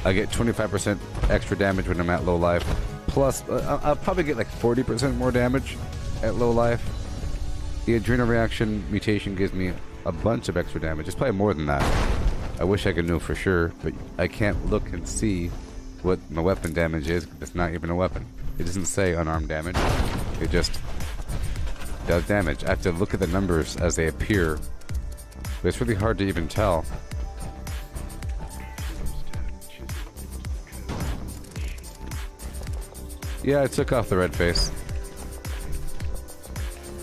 I get 25% extra damage when I'm at low life, plus I'll probably get like 40% more damage at low life. The adrenal reaction mutation gives me a bunch of extra damage. It's probably more than that. I wish I could know for sure, but I can't look and see what my weapon damage is, because it's not even a weapon. It doesn't say unarmed damage. It just does damage. I have to look at the numbers as they appear, but it's really hard to even tell. Yeah, I took off the red face.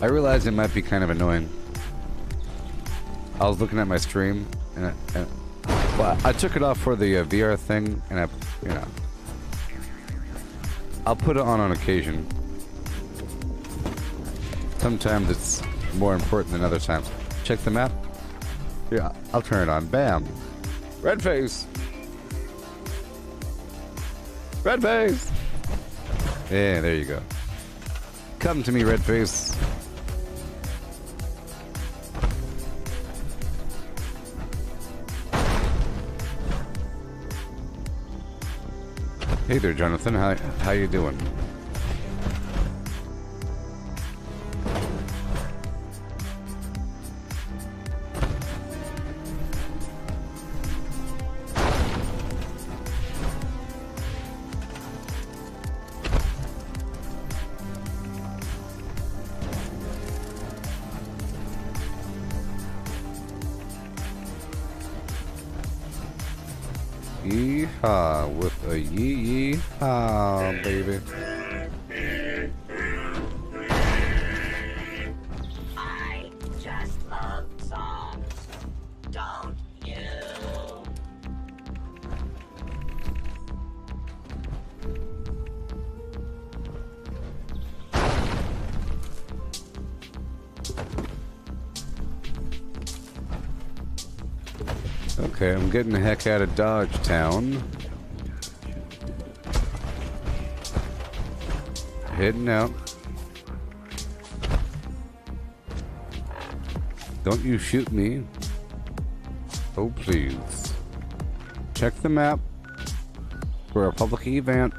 I realized it might be kind of annoying. I was looking at my stream, and well, I took it off for the VR thing, and I'll put it on occasion. Sometimes it's more important than other times. Check the map. Yeah, I'll turn it on. Bam! Red face! Red face! Yeah, there you go. Come to me, red face. Hey there, Jonathan. How you doing? Yeehaw with a yeehaw, baby. I just love songs, don't you? Okay, I'm getting the heck out of Dodge Town. Heading out. Don't you shoot me. Oh, please. Check the map for a public event.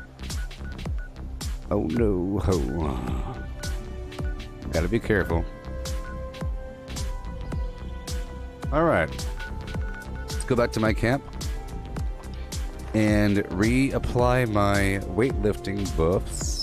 Oh, no. Oh. Gotta be careful. Alright. Let's go back to my camp and reapply my weightlifting buffs.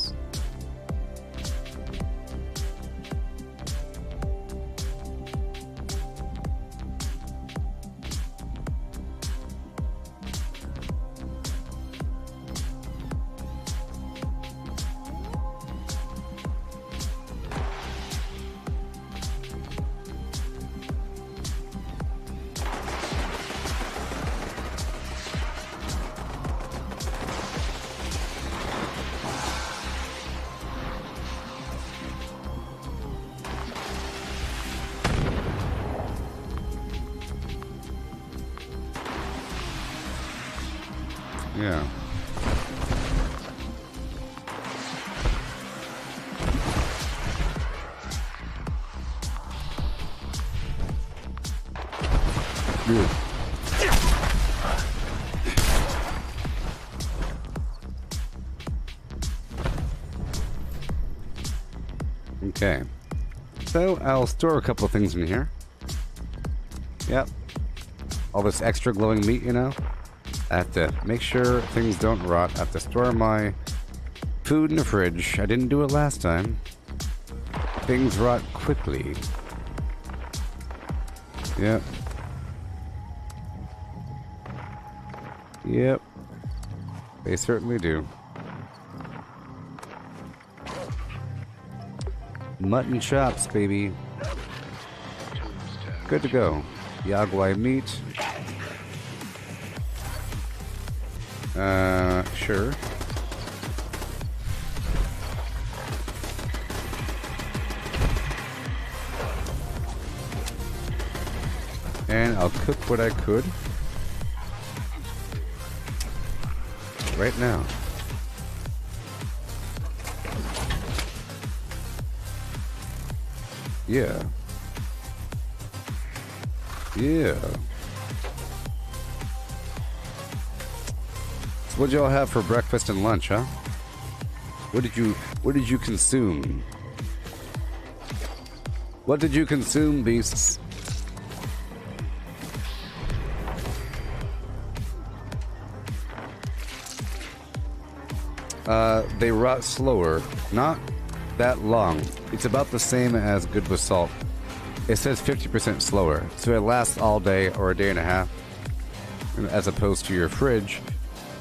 Yeah. Good. Okay. So I'll store a couple of things in here. Yep. All this extra glowing meat, you know? I have to make sure things don't rot. I have to store my food in the fridge. I didn't do it last time. Things rot quickly. Yep. Yep. They certainly do. Mutton chops, baby. Good to go. Yaguai meat. Sure. And I'll cook what I could. Right now. Yeah. Yeah. So what'd y'all have for breakfast and lunch, huh? What did you consume? What did you consume, beasts? They rot slower, not that long. It's about the same as good basalt. It says 50% slower, so it lasts all day or a day and a half. As opposed to your fridge,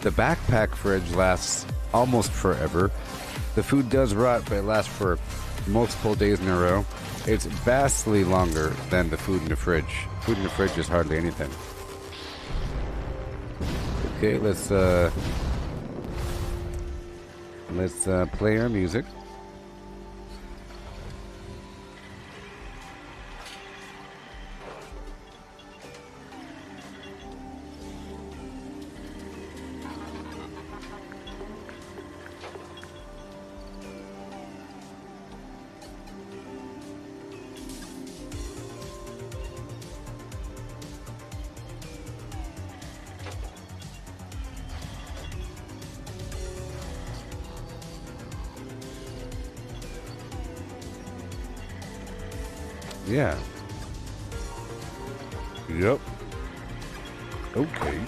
the backpack fridge lasts almost forever. The food does rot, but it lasts for multiple days in a row. It's vastly longer than the food in the fridge. Food in the fridge is hardly anything. Okay, let's play our music. Yeah. Yep. Okay.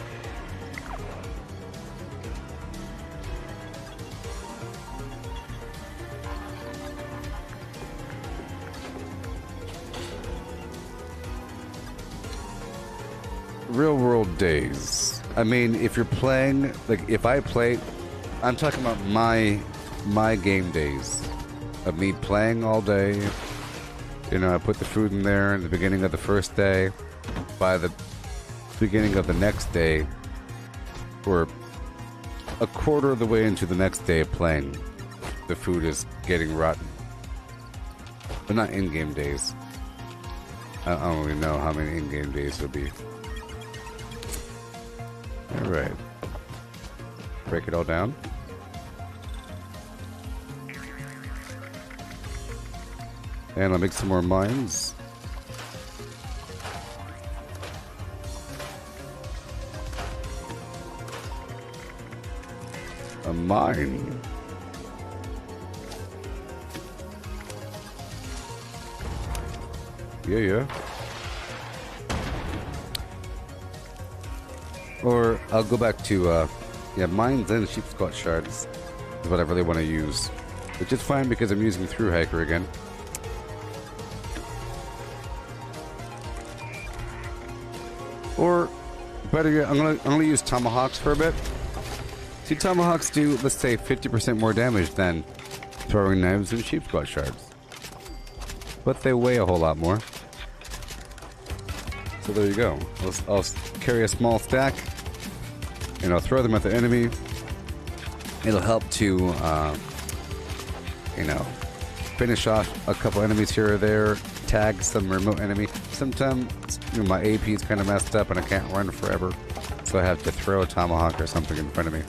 Real world days. I mean, if you're playing, like if I play, I'm talking about my game days of me playing all day. You know, I put the food in there in the beginning of the first day. By the beginning of the next day, or a quarter of the way into the next day of playing, the food is getting rotten. But not in-game days. I don't really know how many in-game days it'll be. Alright. Break it all down. And I'll make some more mines. A mine. Yeah. Or I'll go back to, mines and sheep squat shards is what I really want to use. Which is fine because I'm using Through Hiker again. Or, better yet, I'm gonna use tomahawks for a bit. See, tomahawks do, let's say, 50% more damage than throwing knives and sheep squat shards. But they weigh a whole lot more. So there you go. I'll carry a small stack, and I'll throw them at the enemy. It'll help to, finish off a couple enemies here or there, tag some remote enemy. Sometimes my AP is kind of messed up and I can't run forever, so I have to throw a tomahawk or something in front of me.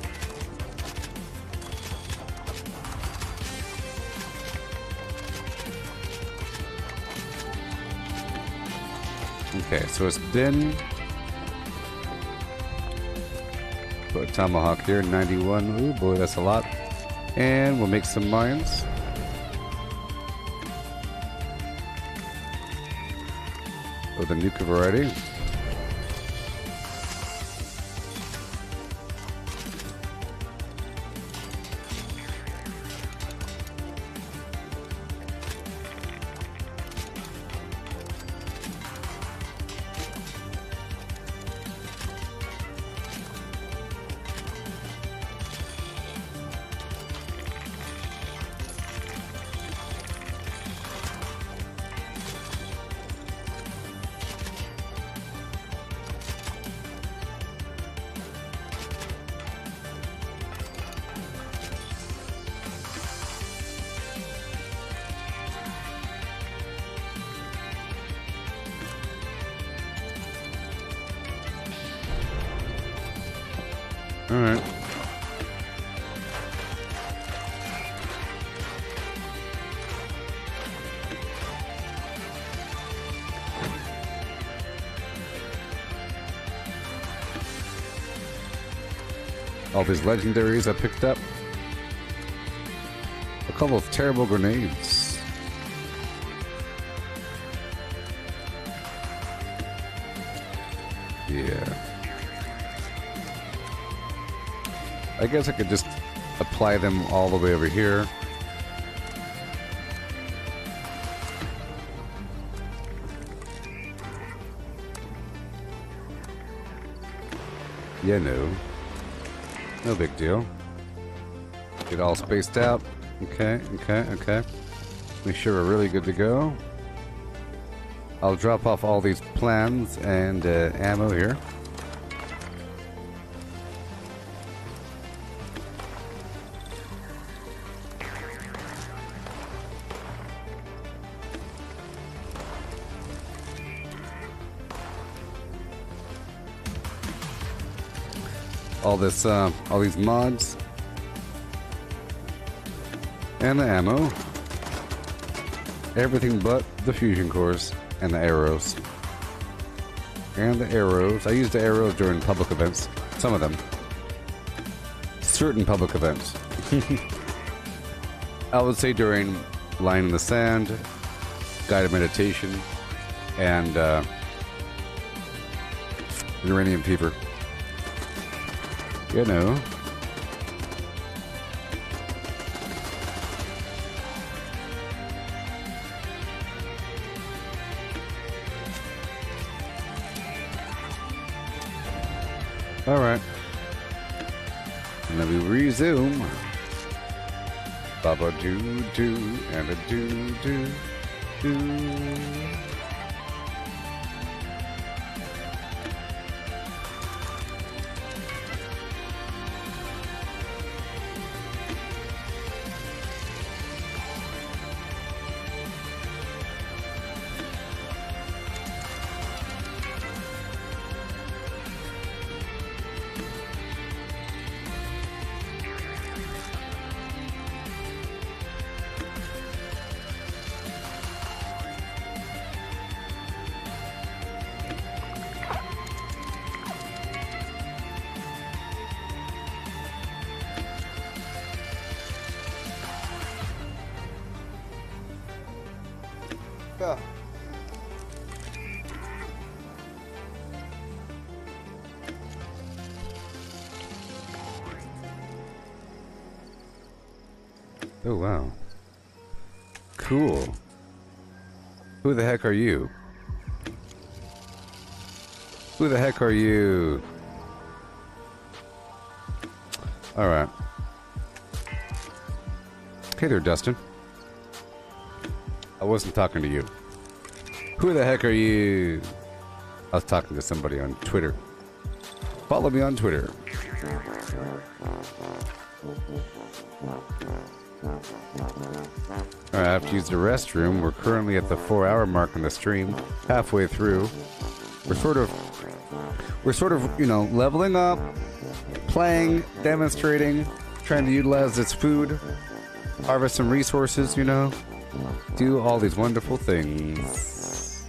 Okay, so it's been... Put a tomahawk here, 91. Ooh boy, that's a lot. And we'll make some mines. With a nuka variety. Alright. All these legendaries I picked up. A couple of terrible grenades. Yeah. I guess I could just apply them all the way over here. Yeah, no. No big deal. Get all spaced out. Okay. Make sure we're really good to go. I'll drop off all these plans and ammo here. All these mods and the ammo, everything but the fusion cores and the arrows. I used the arrows during public events. Some of them. Certain public events. I would say during Line in the Sand, Guided Meditation, and Uranium Fever. You know. All right. And then we resume. Baba do do and a do do do. Oh, wow. Cool. Who the heck are you? Who the heck are you? Alright. Hey there, Dustin. I wasn't talking to you. Who the heck are you? I was talking to somebody on Twitter. Follow me on Twitter. Alright, I have to use the restroom. We're currently at the 4-hour mark in the stream. Halfway through. We're sort of, you know, leveling up, playing, demonstrating, trying to utilize this food, harvest some resources, you know, do all these wonderful things.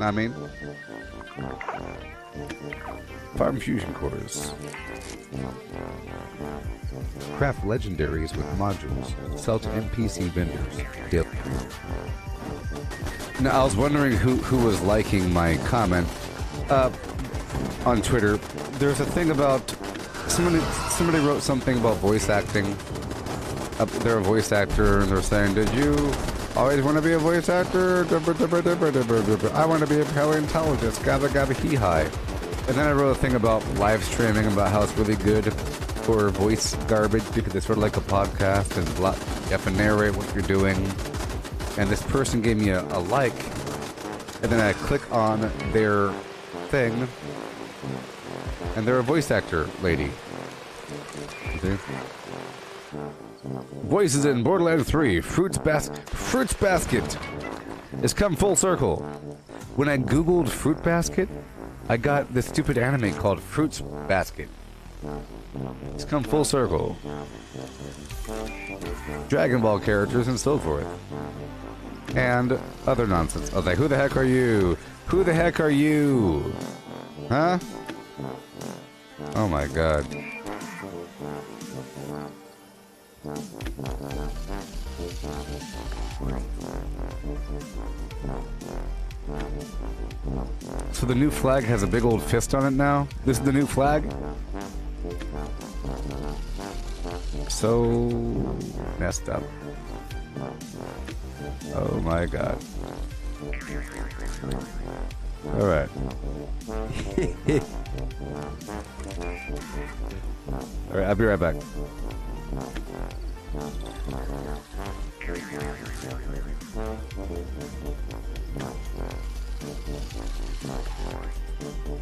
I mean, farm fusion cores. Craft legendaries with modules. Sell to NPC vendors. Yep. Now, I was wondering who was liking my comment on Twitter. There's a thing about somebody wrote something about voice acting. They're a voice actor, and they're saying, "Did you always want to be a voice actor? I want to be a paleontologist. Gabba gabba hee hi." And then I wrote a thing about live streaming, about how it's really good for voice garbage because it's sort of like a podcast and you have to narrate what you're doing. And this person gave me a like, and then I click on their thing, and they're a voice actor lady. Okay. Voices in Borderlands 3. Fruits Basket has come full circle. When I googled fruit basket, I got this stupid anime called Fruits Basket. It's come full circle. Dragon Ball characters and so forth. And other nonsense. I was like, who the heck are you? Who the heck are you? Huh? Oh my god. So the new flag has a big old fist on it now? This is the new flag? So messed up. Oh my god. Alright. Alright, I'll be right back.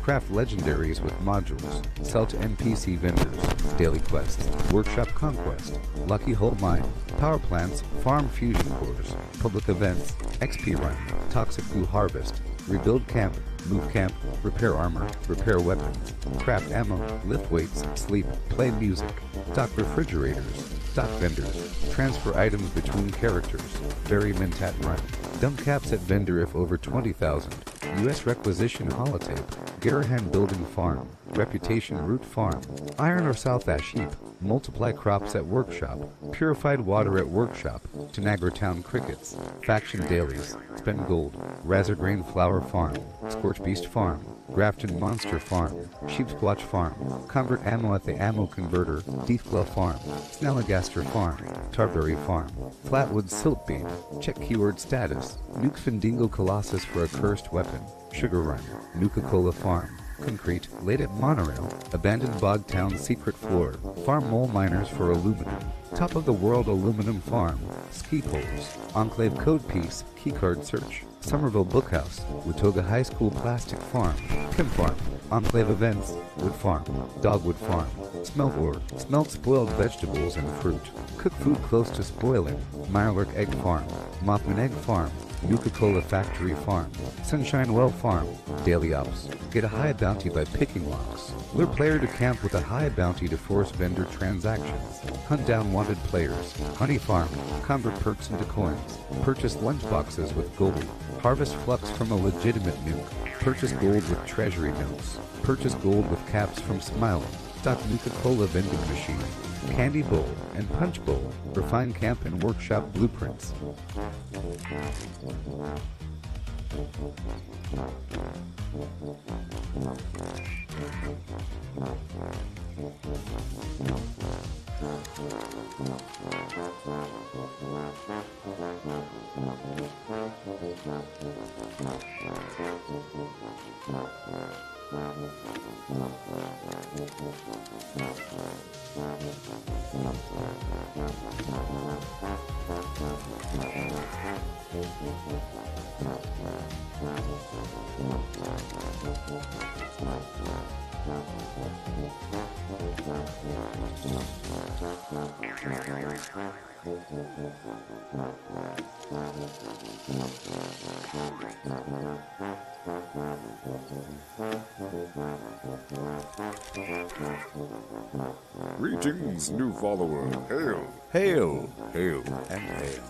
Craft legendaries with modules. Sell to NPC vendors. Daily quests. Workshop conquest. Lucky hole mine. Power plants. Farm fusion cores. Public events. XP run. Toxic glue harvest. Rebuild camp. Move camp. Repair armor. Repair weapons. Craft ammo. Lift weights. Sleep. Play music. Stock refrigerators. Stock vendors. Transfer items between characters. Vary Mentat run. Dump caps at vendor if over 20,000. U.S. requisition holotape. Garahan building farm. Reputation root farm. Iron or South Ash heap. Multiply crops at workshop. Purified water at workshop. Tanagra Town crickets. Faction dailies. Spend gold. Razorgrain flower farm. Scorch beast farm. Grafton monster farm. Sheep's Squatch farm. Convert ammo at the ammo converter. Deathglow farm. Snalligaster farm. Tarberry farm. Flatwood silt beam. Check keyword status. Nuke Findingo Colossus for a cursed weapon. Sugar Run. Nuka-Cola farm. Concrete, laid at monorail, abandoned bog town secret floor, farm mole miners for aluminum, top of the world aluminum farm, ski poles, enclave code piece, keycard search, Somerville Bookhouse, Watoga High School plastic farm, Kim farm, enclave events, wood farm, dogwood farm, smelt ore, smelt spoiled vegetables and fruit, cook food close to spoiling, Mirelurk egg farm, Mothman egg farm, Nuka-Cola Factory Farm, Sunshine Well Farm, Daily Ops. Get a high bounty by picking locks. Lure player to camp with a high bounty to force vendor transactions. Hunt down wanted players. Honey Farm. Convert perks into coins. Purchase lunchboxes with gold. Harvest flux from a legitimate nuke. Purchase gold with treasury notes. Purchase gold with caps from Smiling. Stock Nuka-Cola vending machine. Candy Bowl and Punch Bowl. Refine camp and workshop blueprints. Greetings, new follower. Hail. Hail. Hail. And hail.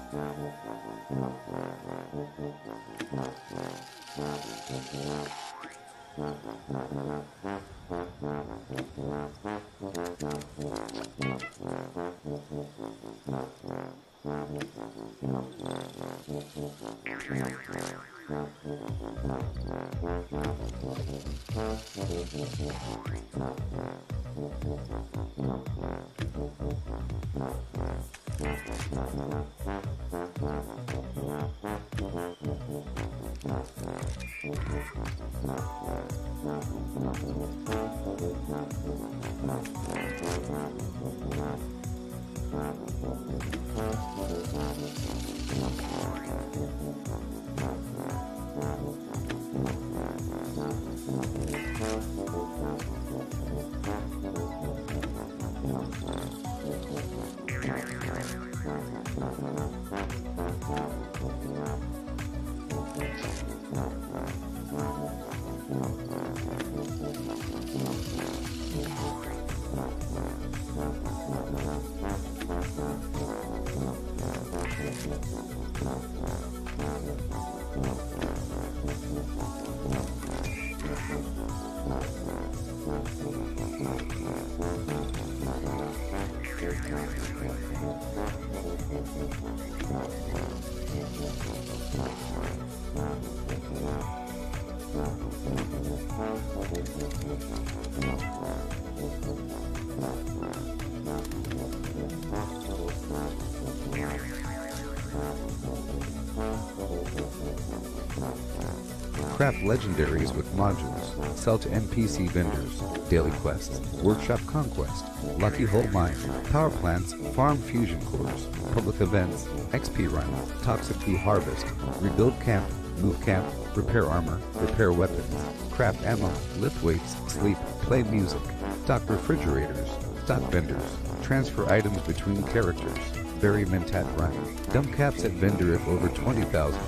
Craft legendaries with modules. Sell to NPC vendors. Daily quests. Workshop conquest. Lucky hole mine. Power plants. Farm fusion cores. Public events. XP run. Toxic goo harvest. Rebuild camp. Move camp. Repair armor. Repair weapons. Craft ammo. Lift weights. Sleep. Play music. Stock refrigerators. Stock vendors. Transfer items between characters. Bury mentat run. Dump caps at vendor if over 20,000.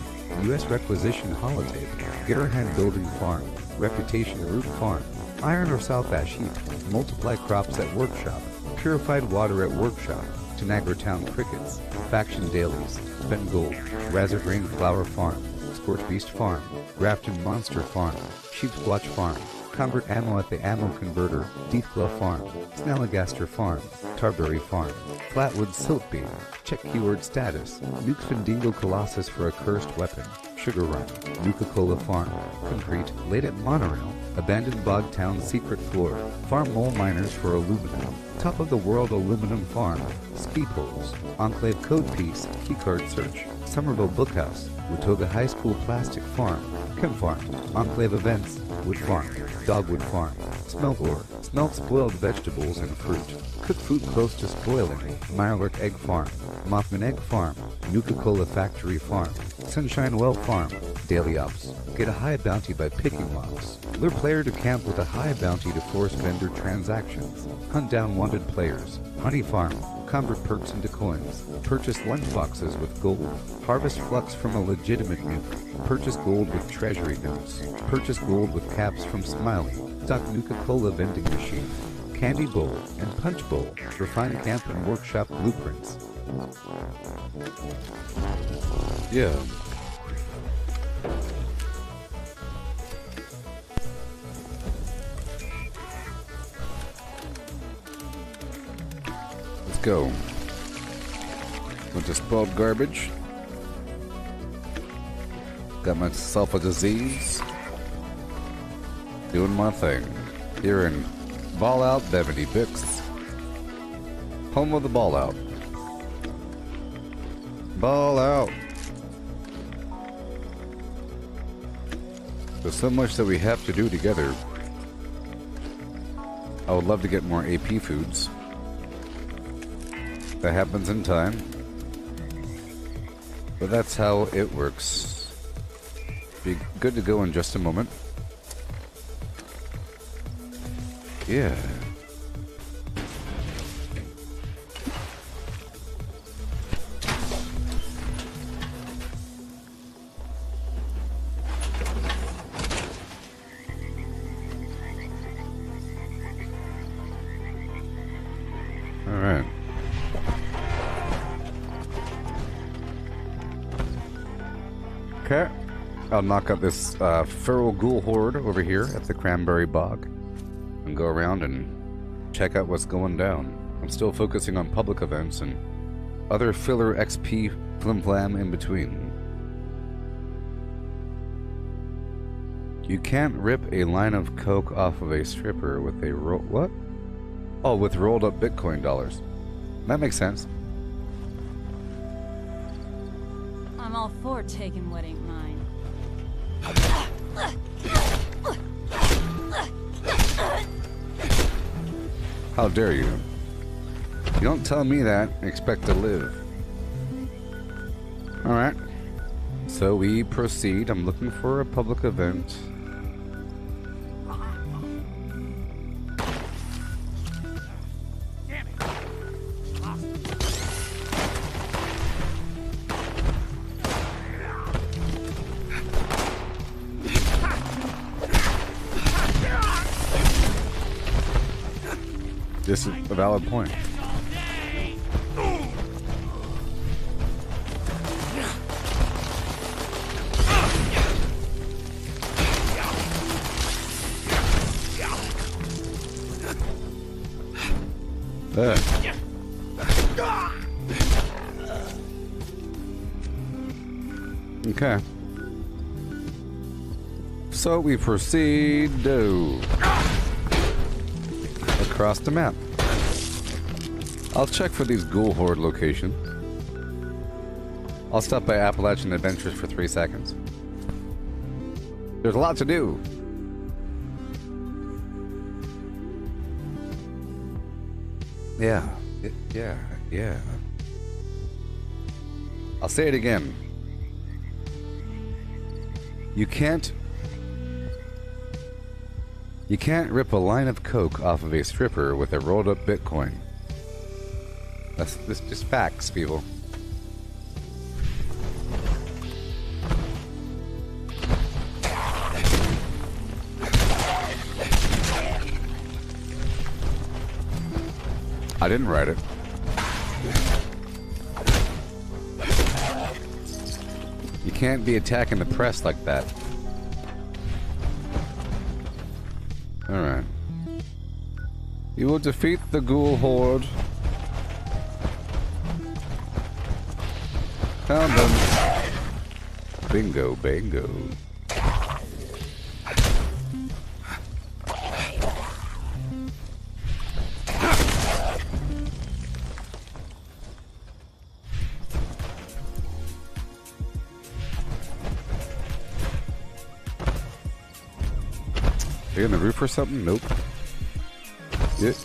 U.S. requisition holotape. Get our hand building farm. Reputation root farm. Iron or South Ash heap. Multiply crops at workshop. Purified water at workshop. Tanagra Town crickets. Faction dailies. Spend gold. Razorgrain flower farm. Scorch beast farm. Grafton monster farm. Sheep squatch farm. Convert ammo at the ammo converter. Deathglow farm. Snalligaster farm. Tarberry farm. Flatwood silkbeam. Check keyword status. Nuke Findingo Colossus for a cursed weapon. Sugar Run. Nuka-Cola farm. Concrete. Late at monorail. Abandoned bog town secret floor. Farm mole miners for aluminum. Top of the world aluminum farm. Ski poles. Enclave code piece. Keycard search. Somerville Bookhouse. Watoga High School plastic farm. Chem farm. Enclave events. Wood farm. Dogwood farm. Smelt ore. Smelt spoiled vegetables and fruit. Cook food close to spoiling. Mirelurk egg farm. Mothman egg farm. Nuka-Cola factory farm. Sunshine Well farm. Daily ops. Get a high bounty by picking mobs. Lure player to camp with a high bounty to force vendor transactions. Hunt down wanted players. Honey farm. Convert perks into coins. Purchase lunchboxes with gold. Harvest flux from a legitimate nuke. Purchase gold with treasury notes. Purchase gold with caps from Smiley. Stock Nuka-Cola vending machine. Candy bowl and punch bowl. Refine camp and workshop blueprints. Yeah. Let's go. Went to spoiled garbage. Got myself a disease. Doing my thing. Here in Ball Out, Bevity Bix. Home of the Ball Out. Ball Out. There's so much that we have to do together. I would love to get more AP foods. That happens in time. But that's how it works. Be good to go in just a moment. Yeah. All right. Okay. I'll knock out this feral ghoul horde over here at the Cranberry Bog and go around and check out what's going down. I'm still focusing on public events and other filler XP flimflam in between. You can't rip a line of coke off of a stripper with a what? Oh, with rolled up Bitcoin dollars. That makes sense. I'm all for taking what ain't mine. How dare you? You don't tell me that and expect to live. Alright. So we proceed. I'm looking for a public event. This is a valid point. Okay. So we proceed across the map. I'll check for these ghoul horde location. I'll stop by Appalachian Adventures for 3 seconds. There's a lot to do. Yeah. Yeah. I'll say it again. You can't rip a line of coke off of a stripper with a rolled up Bitcoin. That's just facts, people. I didn't write it. You can't be attacking the press like that. Alright. You will defeat the ghoul horde. Found them. Bingo, bango. Are you on the roof or something? Nope.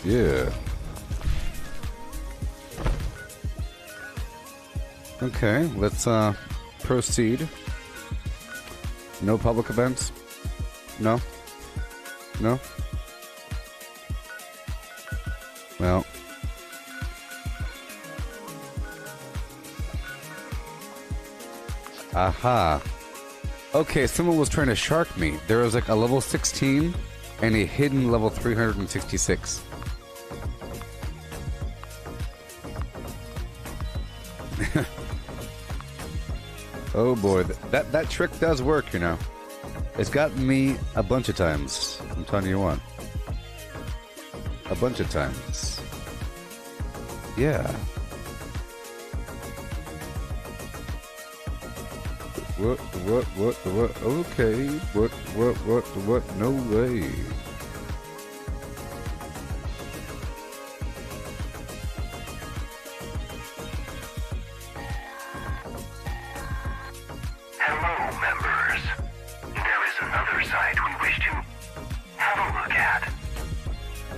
Yeah. Okay, let's proceed. No public events? No? No? Well. Aha. Okay, someone was trying to shark me. There was like a level 16 and a hidden level 366. Oh boy, that trick does work, you know. It's gotten me a bunch of times. I'm telling you what. A bunch of times. Yeah. What, okay, what, no way. Hello, members. There is another site we wish to have a look at.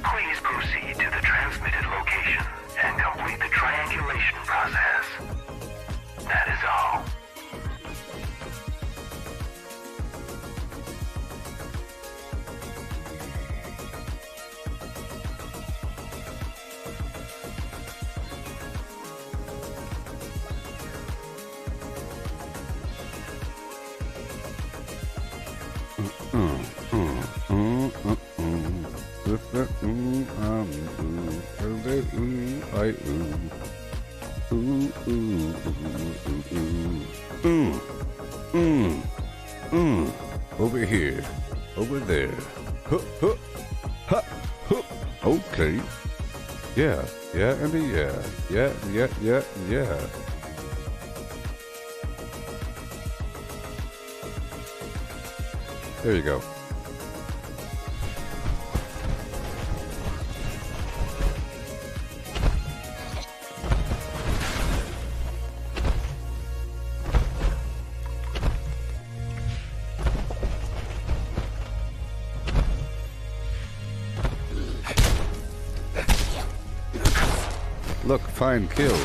Please proceed to the transmitted location and complete the triangulation process. That is all. Over here, over there. Huh, huh, huh, huh. Okay. Yeah, and yeah. There you go. Look, fine kill.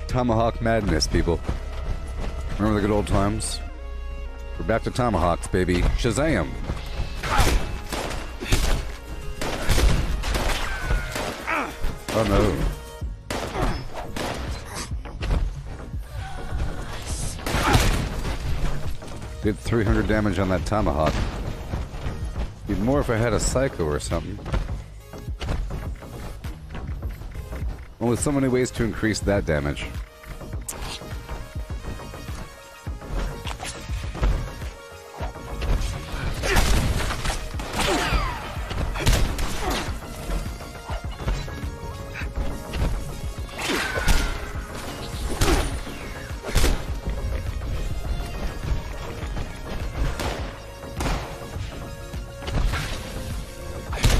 Tomahawk madness, people. Remember the good old times? We're back to tomahawks, baby. Shazam! Oh no. Did 300 damage on that tomahawk. Did more if I had a psycho or something. Only so many ways to increase that damage.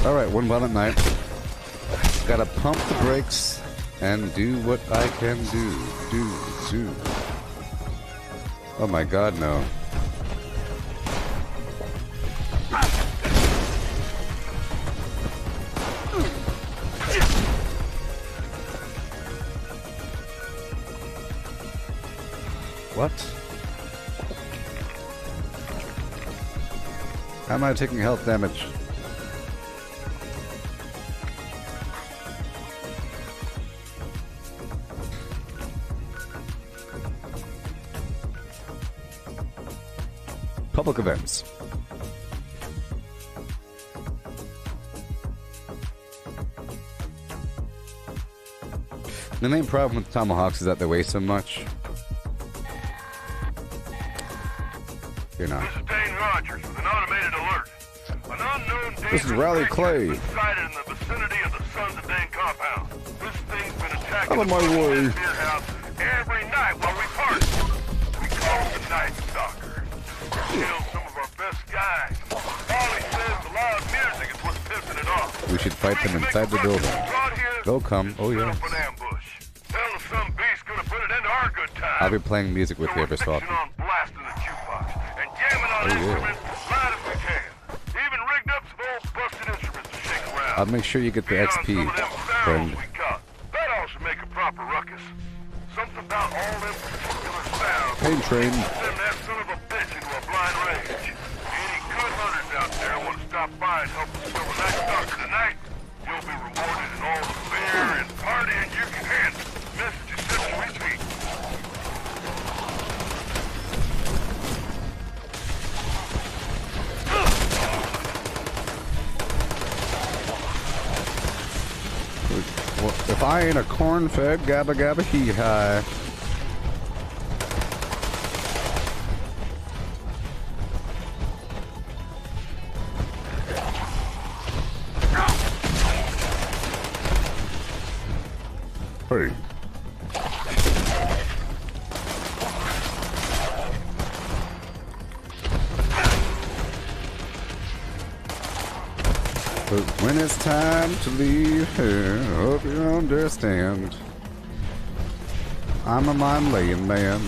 Alright, one violent night. Gotta pump the brakes and do what I can do. Do. Oh my god, no. What? How am I taking health damage? Public events. The main problem with tomahawks is that they weigh so much. You're not. This is Dane Rogers with an automated alert. An unknown This is Riley Clay. has been sighted in the vicinity of the Sons of Dane compound. This thing's been attacking Out of my the way. beer house every night while we party. We call him the Night Stalker. Killed some of our best guys. All he says the loud music is what's pissing it off. We should fight them inside the building. They'll come. Oh yeah. Set up an ambush. Tell them some beast's gonna put it into our good time. I'll be playing music with you every so often. On blasting the jukebox and jamming on instruments as loud as we can. Even rigged up some old busted instruments to shake around. I'll make sure you get the XP, friend. That all should make a proper ruckus. Something about all them particular sounds. Pain train. Send that son of a bitch into a blind rage. Any good hunters out there want to stop by and help us kill the Night Stalker tonight? You'll be rewarded in all the beer and partying you can handle. Message is sent to retweet. Well, if I ain't a corn-fed gabba gabba hee-hi. Hey. But when it's time to leave here, hope you understand. I'm a mind-laying man.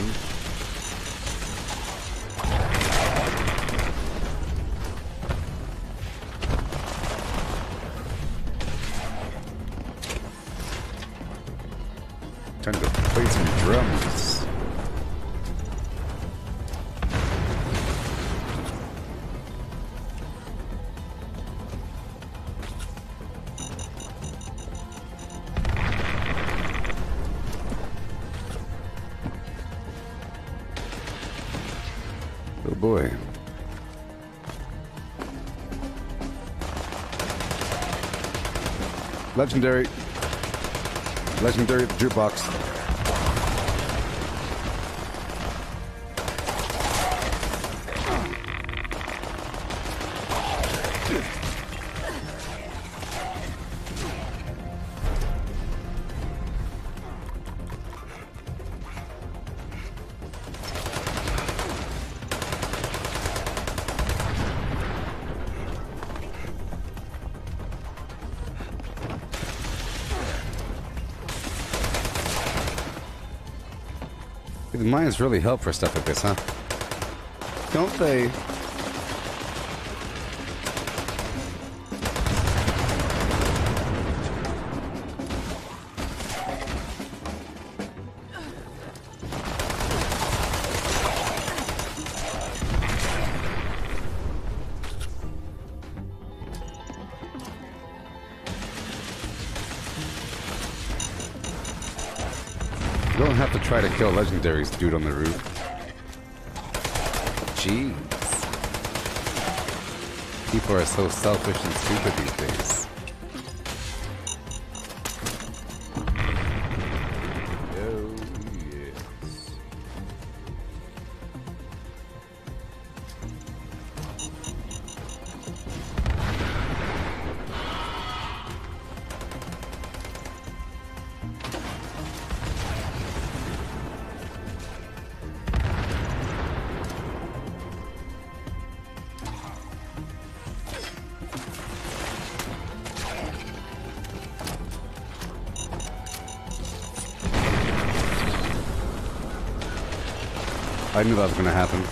Time to play some drums. Oh boy. Legendary at the jukebox. The mines really help for stuff like this, huh? Don't they? You don't have to try to kill legendaries, dude, on the roof. Jeez. People are so selfish and stupid these days. Oh, yes. I knew that was gonna happen.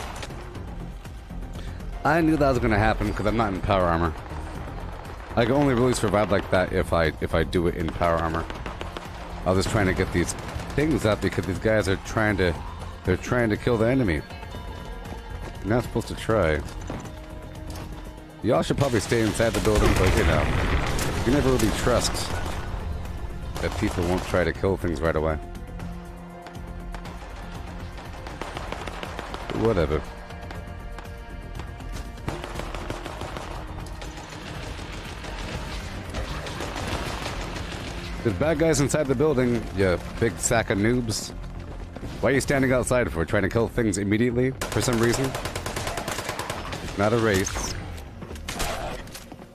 I knew that was gonna happen because I'm not in power armor. I can only really survive like that if I do it in power armor. I was just trying to get these things up because these guys are trying to kill the enemy. You're not supposed to try. Y'all should probably stay inside the building, but you know, you never really trust that people won't try to kill things right away. Whatever. There's bad guys inside the building, you big sack of noobs. Why are you standing outside for? Trying to kill things immediately for some reason? It's not a race.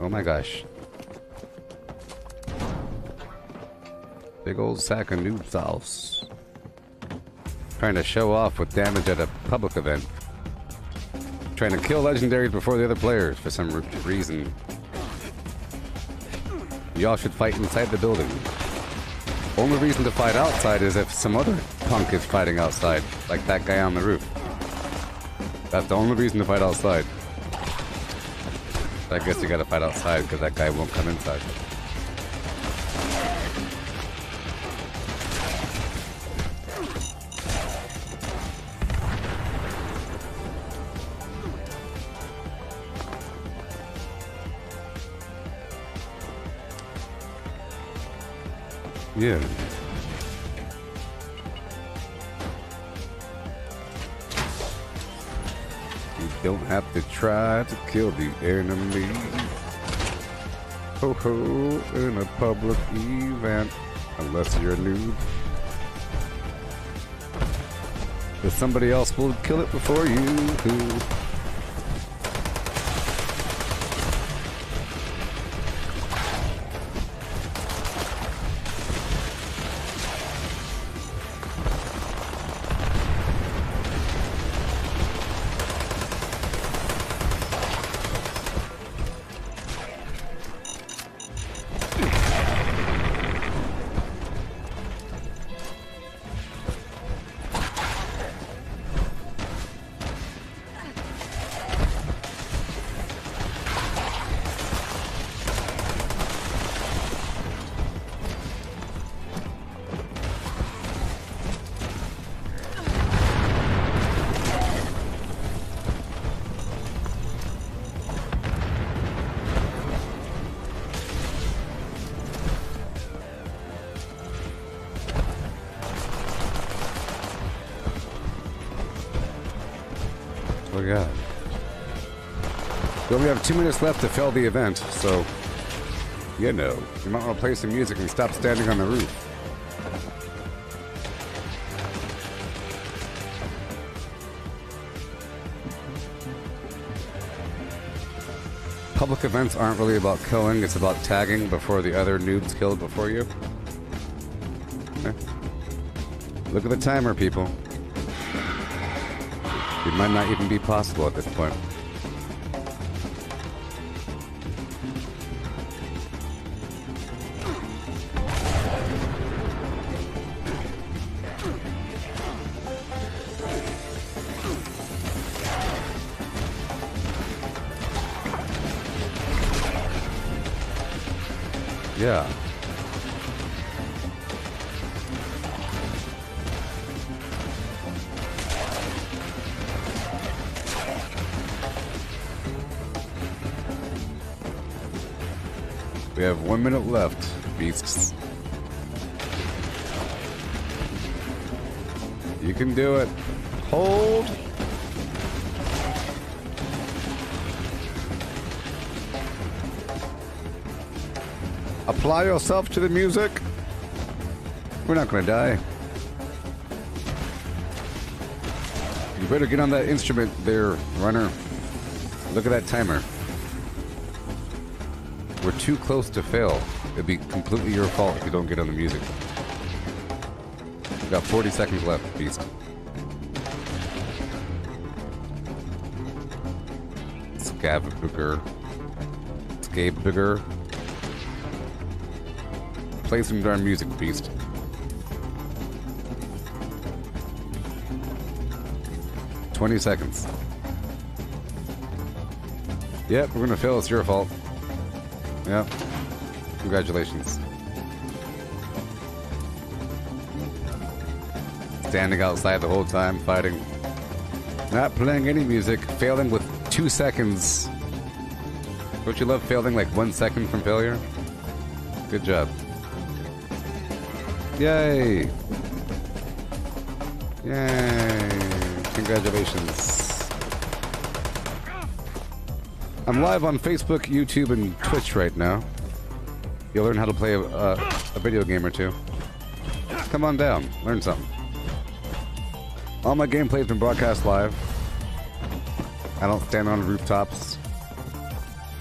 Oh my gosh. Big old sack of noob sauce. Trying to show off with damage at a public event. Trying to kill legendaries before the other players for some reason. Y'all should fight inside the building. Only reason to fight outside is if some other punk is fighting outside, like that guy on the roof. That's the only reason to fight outside. I guess you gotta fight outside because that guy won't come inside. Yeah. You don't have to try to kill the enemy. Ho ho, in a public event. Unless you're a noob. But somebody else will kill it before you. Oh god. We only have 2 minutes left to fill the event, so you know, you might want to play some music and stop standing on the roof. Public events aren't really about killing, it's about tagging before the other noobs killed before you. Okay. Look at the timer, people. It might not even be possible at this point. Yeah. We have 1 minute left, beasts. You can do it. Hold. Apply yourself to the music. We're not gonna die. You better get on that instrument there, runner. Look at that timer. We're too close to fail. It'd be completely your fault if you don't get on the music. We've got 40 seconds left, beast. Scavenger. Scavenger. Play some darn music, beast. 20 seconds. Yep, we're gonna fail. It's your fault. Yep. Congratulations. Standing outside the whole time, fighting. Not playing any music, failing with 2 seconds. Don't you love failing like 1 second from failure? Good job. Yay! Yay! Congratulations. I'm live on Facebook, YouTube, and Twitch right now. You'll learn how to play a video game or two. Come on down, learn something. All my gameplay has been broadcast live. I don't stand on rooftops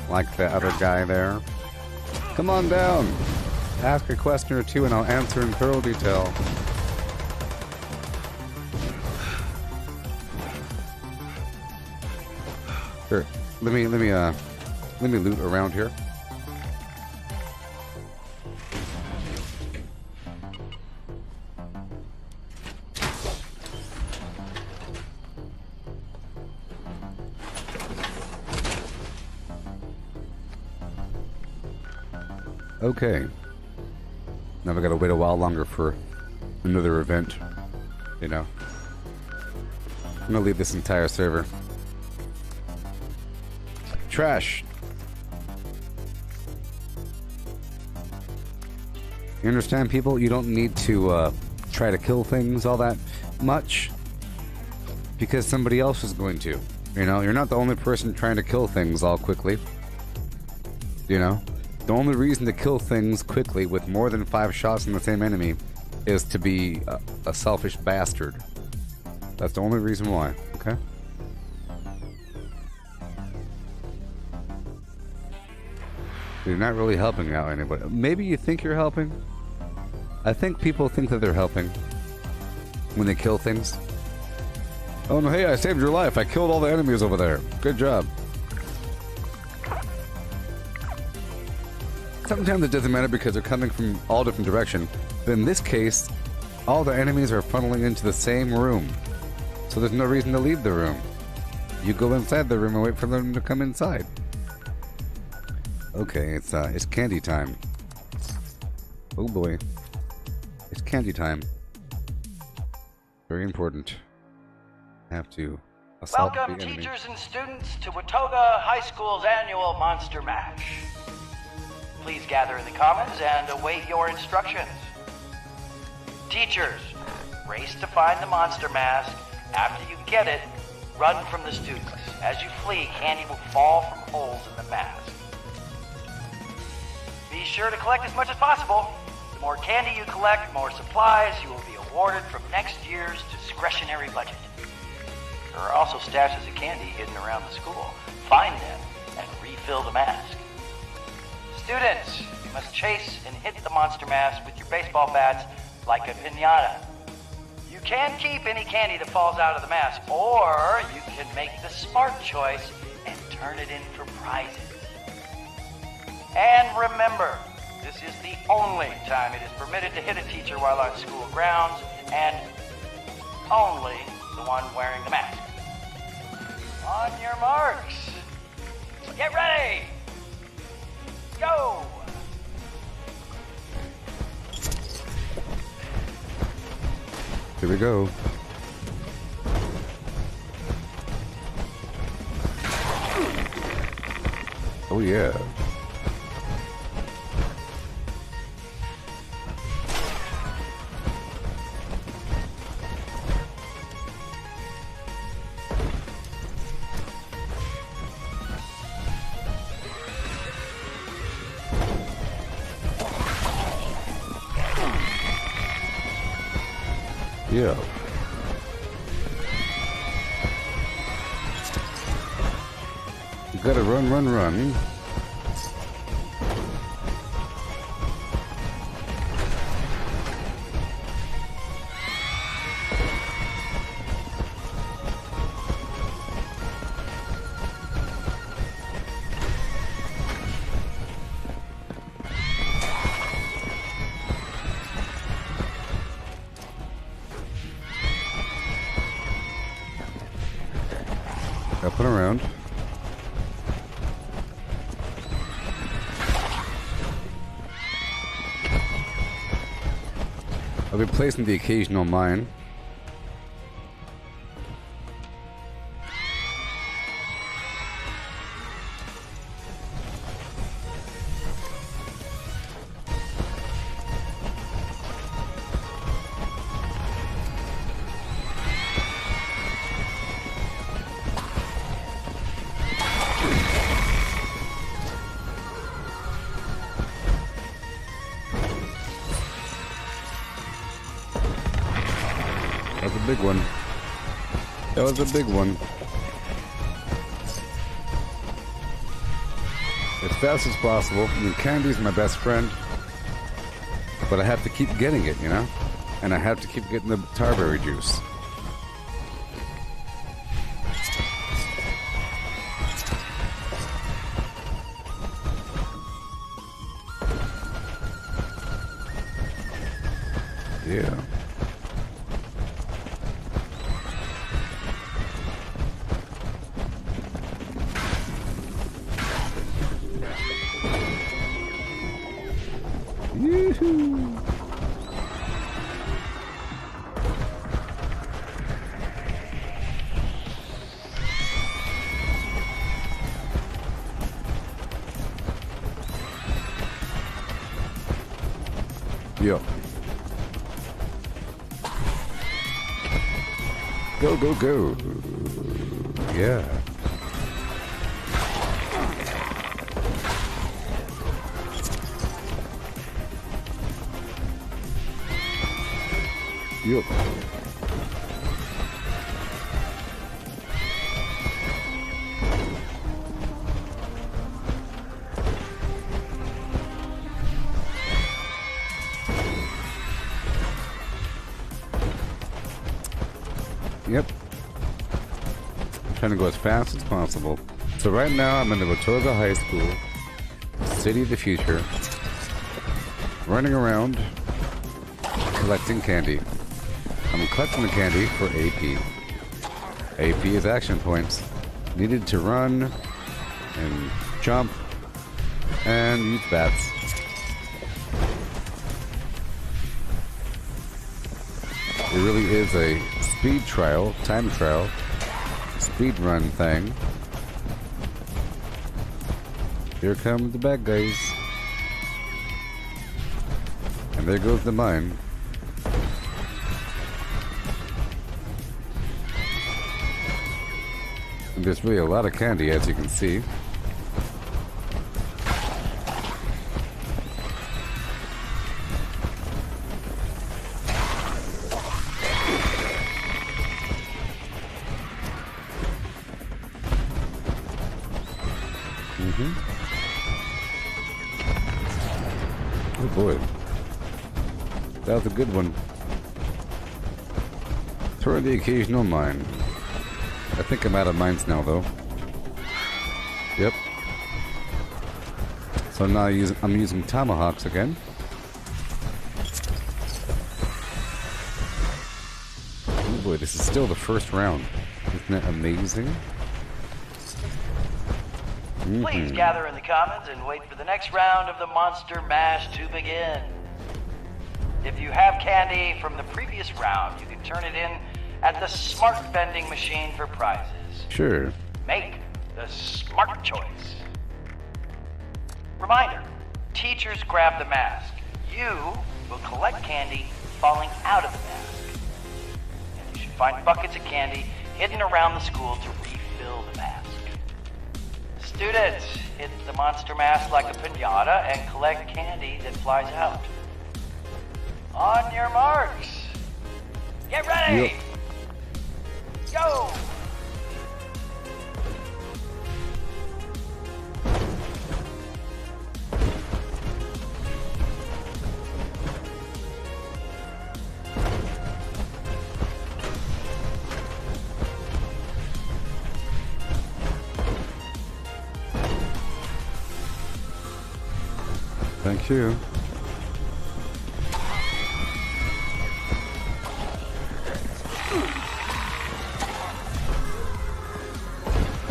like the other guy there. Come on down. Ask a question or two and I'll answer in thorough detail. Here, let me loot around here. Okay. Now we gotta wait a while longer for another event. You know. I'm gonna leave this entire server. Trash. You understand, people? You don't need to try to kill things all that much because somebody else is going to. You know, you're not the only person trying to kill things all quickly. You know? The only reason to kill things quickly with more than 5 shots on the same enemy is to be a selfish bastard. That's the only reason why, okay? You're not really helping out anybody. Maybe you think you're helping. I think people think that they're helping when they kill things. Oh no, hey, I saved your life. I killed all the enemies over there. Good job. Sometimes it doesn't matter because they're coming from all different directions. But in this case, all the enemies are funneling into the same room. So there's no reason to leave the room. You go inside the room and wait for them to come inside. Okay, it's candy time. Oh boy. It's candy time. Very important. Have to assault the Welcome, enemy. teachers and students, to Watoga High School's annual Monster Mash. Please gather in the commons and await your instructions. Teachers, race to find the monster mask. After you get it, run from the students. As you flee, candy will fall from holes in the mask. Be sure to collect as much as possible. The more candy you collect, more supplies you will be awarded from next year's discretionary budget. There are also stashes of candy hidden around the school. Find them and refill the mask. Students, you must chase and hit the monster mask with your baseball bats like a piñata. You can keep any candy that falls out of the mask, or you can make the smart choice and turn it in for prizes. And remember, this is the only time it is permitted to hit a teacher while on school grounds, and only the one wearing the mask. On your marks, get ready! Go! Here we go. Oh yeah. Yeah. You gotta run, run, run. poking around. I'll be placing the occasional mine. Big one. That was a big one. As fast as possible. I mean, candy's my best friend. But I have to keep getting it, you know? And I have to keep getting the tarberry juice. Yeah. Yo. Go, go, go. Yeah. Yup. Yep. Trying to go as fast as possible. So right now I'm in the Watoga High School, city of the future, running around collecting candy. I'm collecting the candy for AP. AP is action points needed to run and jump and use bats. It really is a speed trial, time trial, speed run thing. Here come the bad guys. And there goes the mine. And there's really a lot of candy, as you can see. Oh boy. That was a good one. Throw the occasional mine. I think I'm out of mines now, though. Yep. So now I'm using tomahawks again. Oh boy, this is still the first round. Isn't that amazing? Please gather in the commons and wait for the next round of the Monster Mash to begin. If you have candy from the previous round, you can turn it in at the smart vending machine for prizes. Sure. Make the smart choice. Reminder, teachers grab the mask. You will collect candy falling out of the mask. And you should find buckets of candy hidden around the school to refill the mask. Students, hit the monster mask like a piñata and collect candy that flies out. On your marks. Get ready. Yep. Go. Thank you.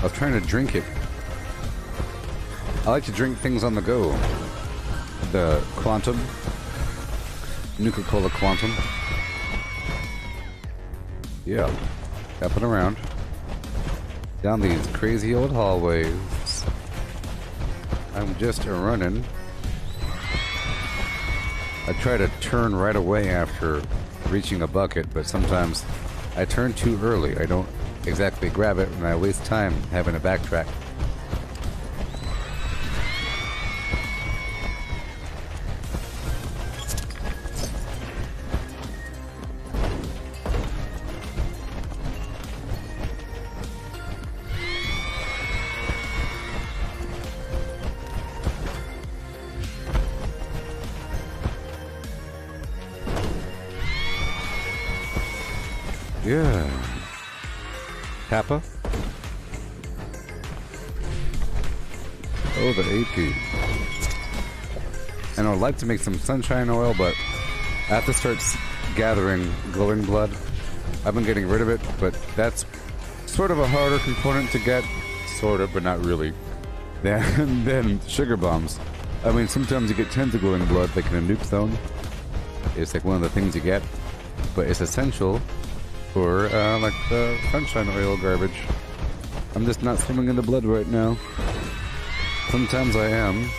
was trying to drink it. I like to drink things on the go. The Quantum. Nuka-Cola Quantum. Yeah. Up and around. Down these crazy old hallways. I'm just running. I try to turn right away after reaching a bucket, but sometimes I turn too early. I don't exactly grab it, and I waste time having to backtrack. Yeah. Kappa. Oh, the AP. And I would like to make some sunshine oil, but I have to start gathering glowing blood. I've been getting rid of it, but that's sort of a harder component to get. Sort of, but not really. Then sugar bombs. I mean, sometimes you get tons of glowing blood, like in a nuke zone. It's like one of the things you get, but it's essential for like the sunshine oil garbage. I'm just not swimming in the blood right now. Sometimes I am.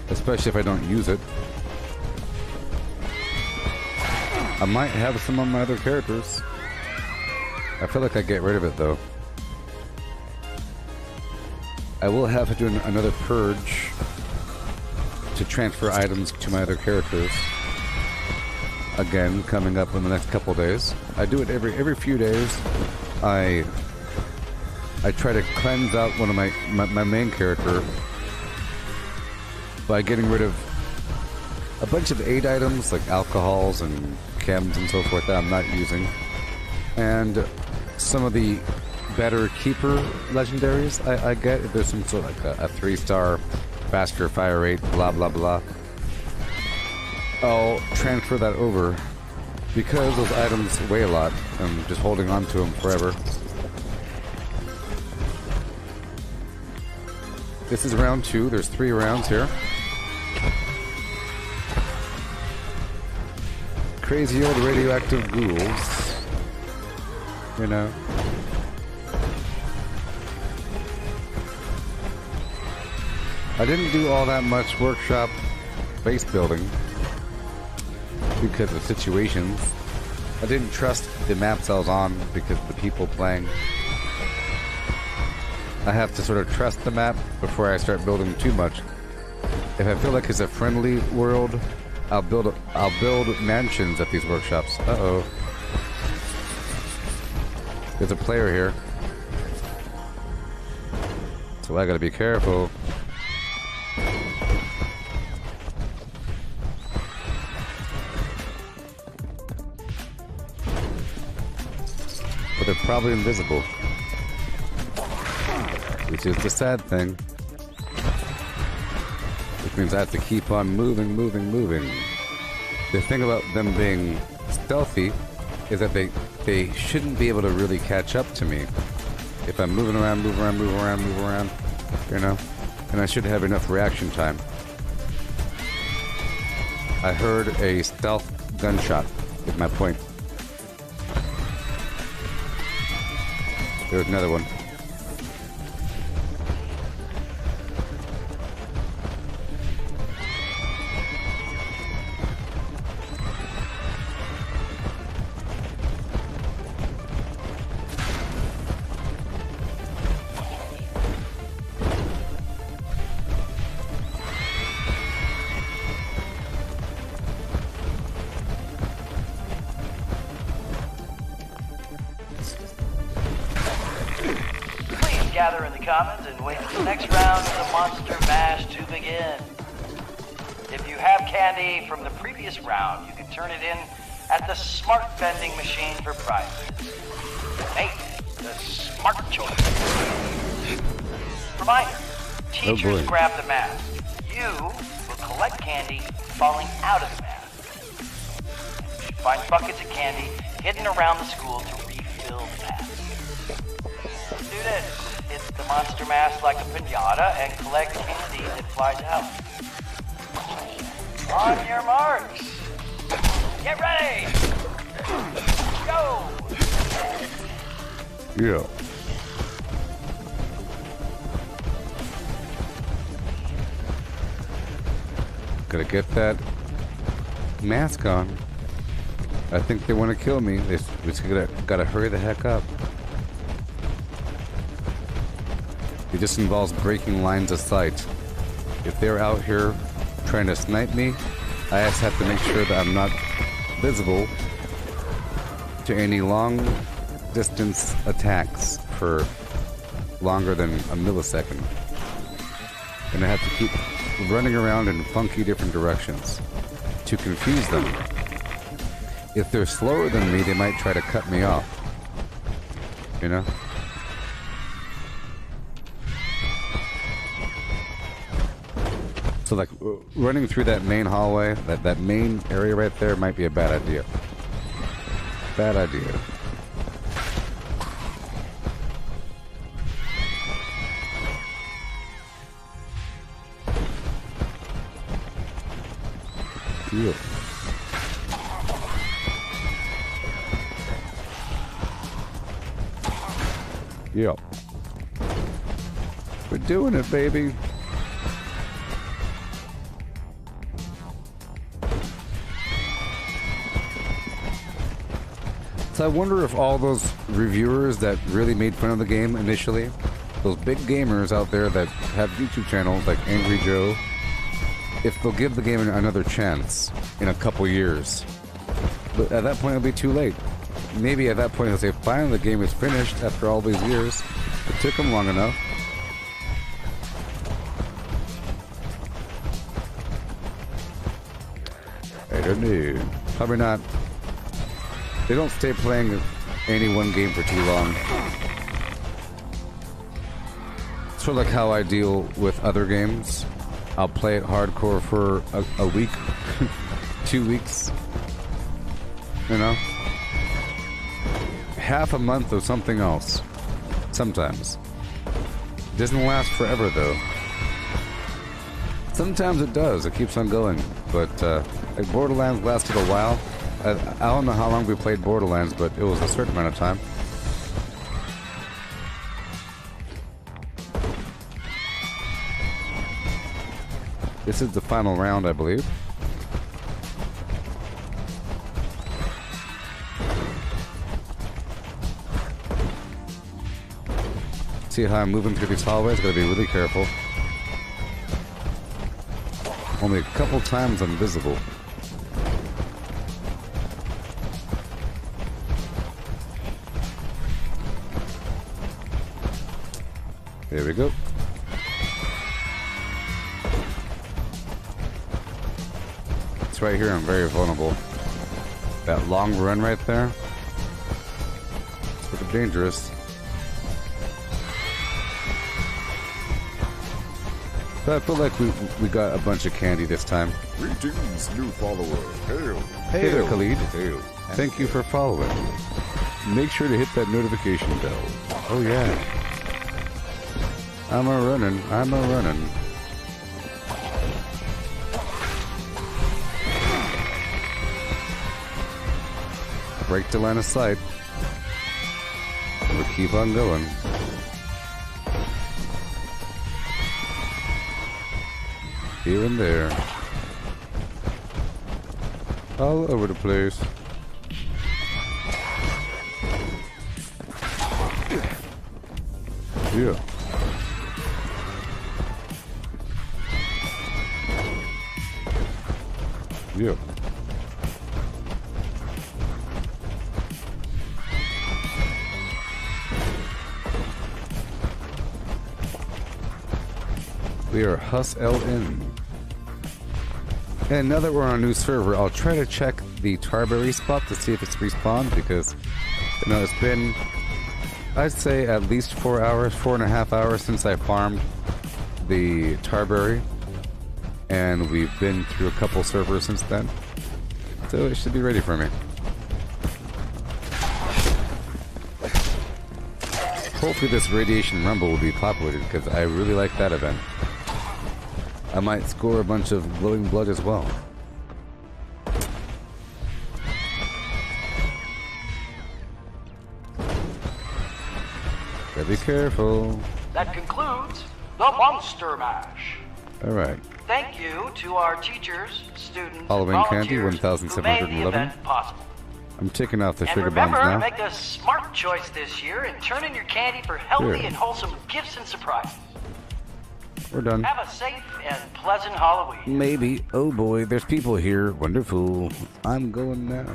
Especially if I don't use it. I might have some on my other characters. I feel like I get rid of it though. I will have to do another purge to transfer items to my other characters. Again, coming up in the next couple days. I do it every few days. I try to cleanse out one of my main character by getting rid of a bunch of aid items like alcohols and chems and so forth that I'm not using, and some of the better keeper legendaries I get. If there's some sort of like a 3-star faster fire rate, blah blah blah, I'll transfer that over because those items weigh a lot. I'm just holding on to them forever. This is round 2. There's 3 rounds here. Crazy old radioactive ghouls. You know. I didn't do all that much workshop base building because of situations. I didn't trust the maps I was on because of the people playing. I have to sort of trust the map before I start building too much. If I feel like it's a friendly world, I'll build mansions at these workshops. Uh-oh. There's a player here. So I gotta be careful. But they're probably invisible. Which is the sad thing. Which means I have to keep on moving. The thing about them being stealthy is that they shouldn't be able to really catch up to me. If I'm moving around, you know? And I should have enough reaction time. I heard a stealth gunshot, is my point. There's another one. Gather in the commons and wait for the next round of the Monster Mash to begin. If you have candy from the previous round, you can turn it in at the smart vending machine for prizes. Make the smart choice. Reminder, teachers grab the mask. You will collect candy falling out of the mask. You should find buckets of candy hidden around the school to refill the mask. Students, hit the monster mask like a pinata and collect candy that flies out. On your marks. Get ready. Go. Yeah. Gotta get that mask on. I think they want to kill me. They just gotta hurry the heck up. It just involves breaking lines of sight. If they're out here trying to snipe me, I just have to make sure that I'm not visible to any long distance attacks for longer than a millisecond. And I have to keep running around in funky different directions to confuse them. If they're slower than me, they might try to cut me off. You know? So like running through that main hallway, that main area right there might be a bad idea. Bad idea. Yeah. Yeah. We're doing it, baby. So I wonder if all those reviewers that really made fun of the game initially, those big gamers out there that have YouTube channels like Angry Joe, if they'll give the game another chance in a couple years. But at that point it'll be too late. Maybe at that point they'll say, finally the game is finished after all these years. It took them long enough. I don't know. Probably not. They don't stay playing any one game for too long. Sort of like how I deal with other games. I'll play it hardcore for a week, 2 weeks, you know? Half a month of something else, sometimes. It doesn't last forever though. Sometimes it does, it keeps on going, but like Borderlands lasted a while. I don't know how long we played Borderlands, but it was a certain amount of time. This is the final round, I believe. See how I'm moving through these hallways? Gotta be really careful. Only a couple times I'm visible. There we go. It's right here, I'm very vulnerable. That long run right there, it's sort of dangerous. But I feel like we got a bunch of candy this time. Greetings, new follower. Hail. Hey there, Khalid. Hail. Thank you for following. Make sure to hit that notification bell. Oh yeah. I'm a running. Break the line of sight. We'll keep on going. Here and there. All over the place. Yeah. Yeah. We are HusLN. And now that we're on a new server, I'll try to check the Tarberry spot to see if it's respawned, because you know, it's been, I'd say, at least 4 hours, 4.5 hours since I farmed the Tarberry. And we've been through a couple servers since then. So it should be ready for me. Hopefully this Radiation Rumble will be populated, because I really like that event. I might score a bunch of glowing blood as well. Gotta be careful. That concludes the Monster Mash. Alright. Thank you to our teachers, students, Halloween and candy, volunteers who made the 1,711. event possible. I'm taking off the And sugar bombs remember, now. make a smart choice this year and turn in your candy for healthy Sure. and wholesome gifts and surprises. We're done. Have a safe and pleasant Halloween. Maybe. Oh boy, there's people here. Wonderful. I'm going now.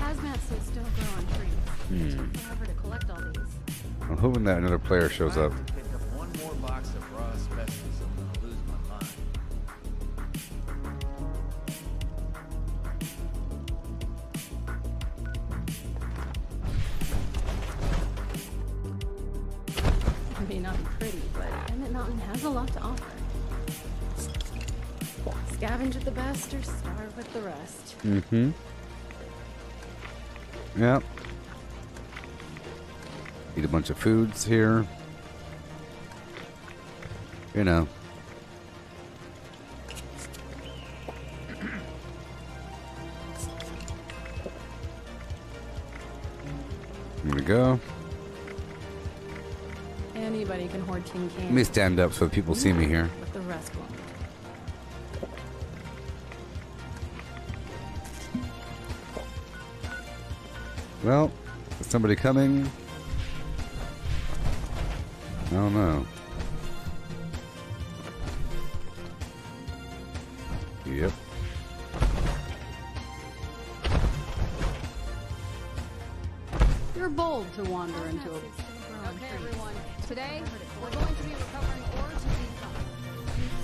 Hazmat suits still grow on trees. It took forever to collect all these. I'm hoping that another player shows up. Pick up one more box of raw asbestos, I'm gonna lose my mind. It may not be pretty, but Emmett Mountain has a lot to offer. Scavenge with the best or starve with the rest. Mm-hmm. Yep. Eat a bunch of foods here. You know. Here we go. Anybody can hoard tin cans. Let me stand up so people see me here. But the rest won't. Well, is somebody coming? I don't know. Yep. You're bold to wander into a... Okay, everyone. Today, we're going to be recovering ore to decon.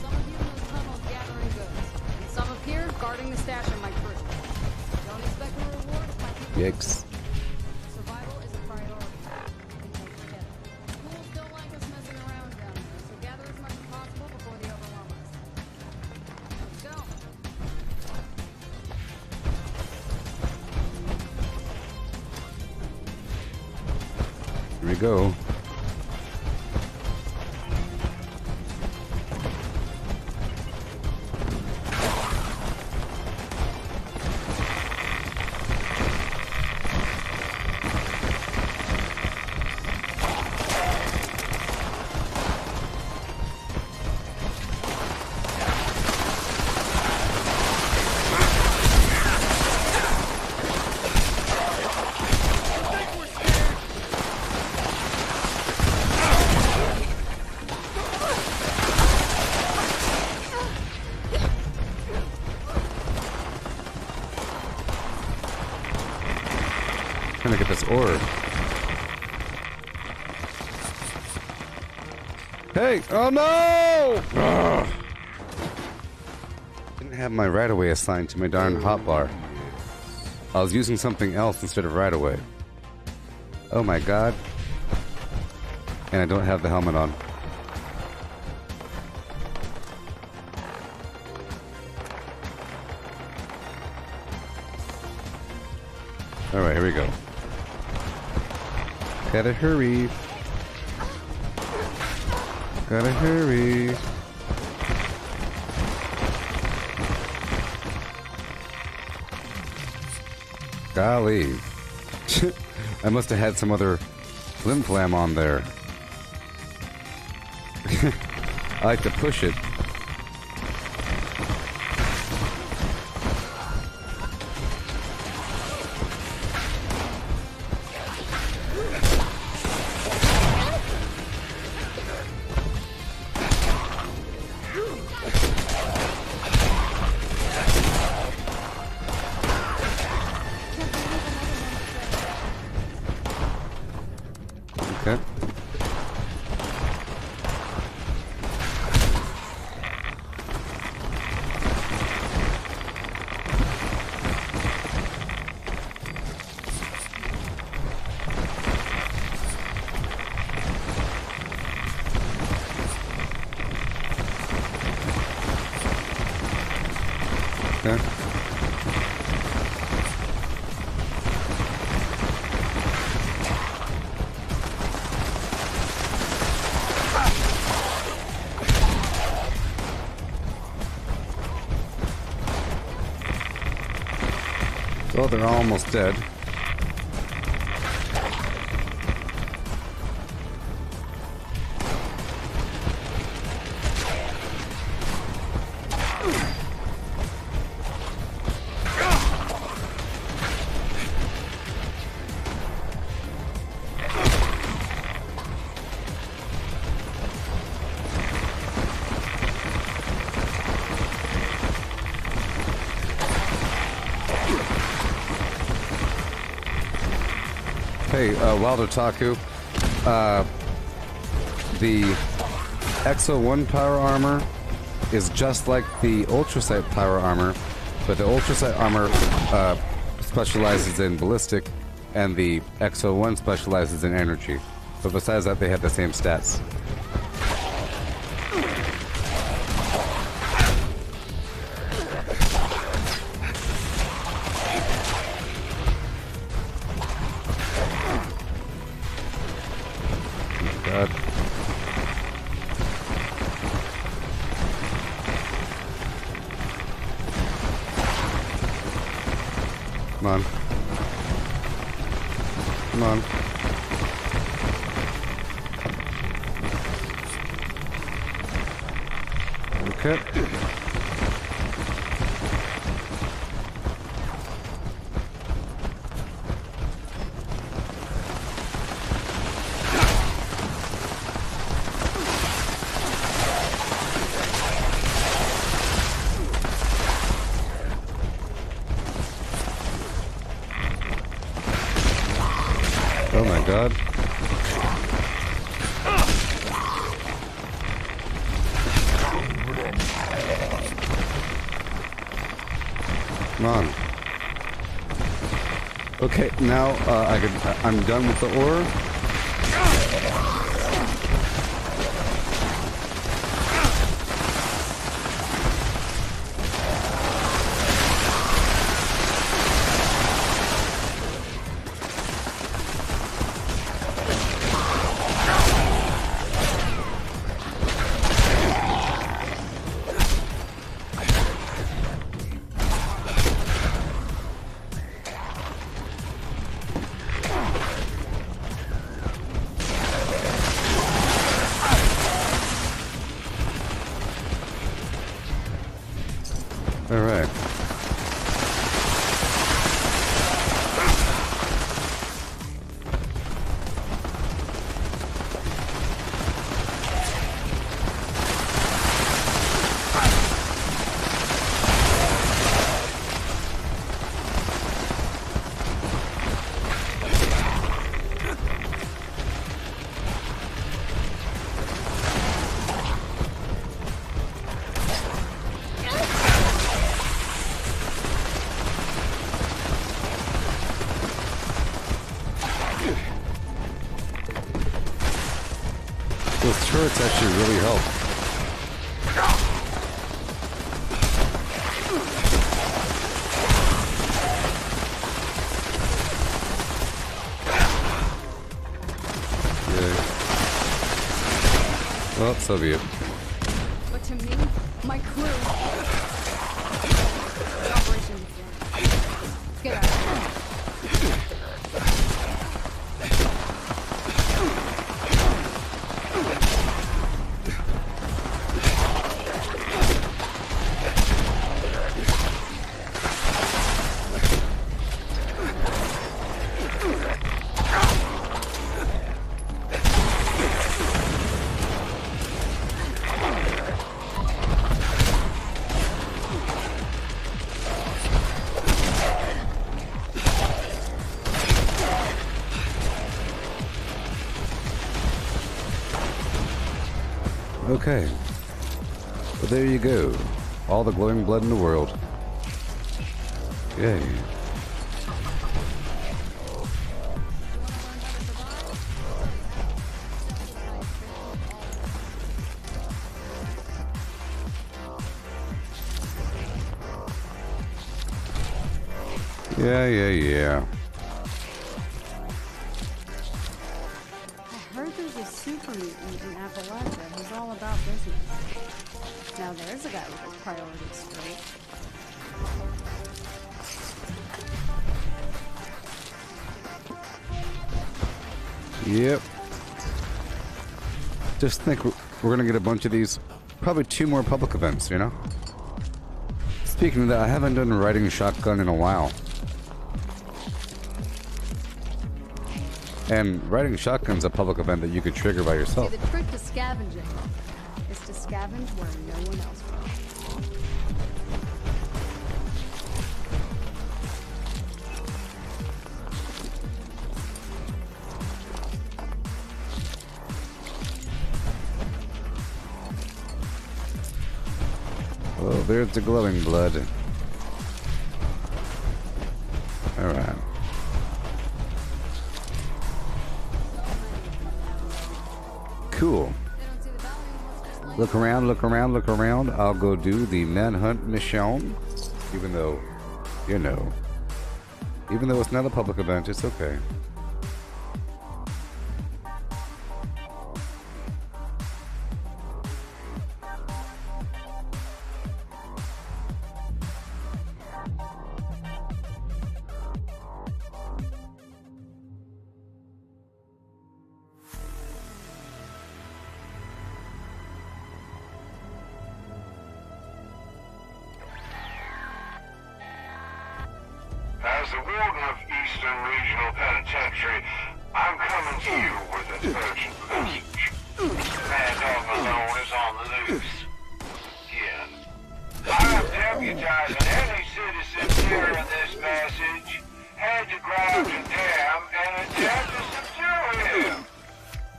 Some of you in those tunnels gathering goods. And some up here guarding the stash of my crew. Don't expect a reward if my people... Yikes. Survival is a priority. We can take together. Fools don't like us messing around down there, so gather as much as possible before they overwhelm us. Let's go. Here we go. Trying to get this ore. Hey! Oh no! Ugh. Didn't have my right away assigned to my darn hotbar. I was using something else instead of right away. Oh my god. And I don't have the helmet on. Alright, here we go. Gotta hurry. Gotta hurry. Golly. I must have had some other FlimFlam on there. I like to push it. Okay. Well, they're almost dead. Hey, Wilder Taku, the Exo 1 power armor is just like the Ultrasight power armor, but the Ultrasight armor specializes in ballistic, and the Exo 1 specializes in energy. But besides that, they have the same stats. Come on. Come on. Okay. Oh my god. Come on. Okay, now I'm done with the ore. All right. Those turrets actually really help. Yay. Well, so be it. But to me, my crew. Operation begins. Let's get out of here. Okay. Well, there you go. All the glowing blood in the world. Yay. Yeah. I heard there's a super mutant in Appalachia who's all about business. Now there's a guy with his priorities straight. Yep. Just think we're gonna get a bunch of these. Probably 2 more public events, you know? Speaking of that, I haven't done riding shotgun in a while. And riding shotgun's a public event that you could trigger by yourself. See, the trick to scavenging is to scavenge where no one else will. Oh, there's the glowing blood. Alright. Cool. Look around, look around, look around. I'll go do the manhunt mission. Even though, you know, even though it's not a public event, it's okay. As the Warden of Eastern Regional Penitentiary, I'm coming to you with an urgent message. Mad Dog Malone is on the loose. Again. I'm deputizing any citizen hearing this message. Head to Ground Dam and attempt to subdue him.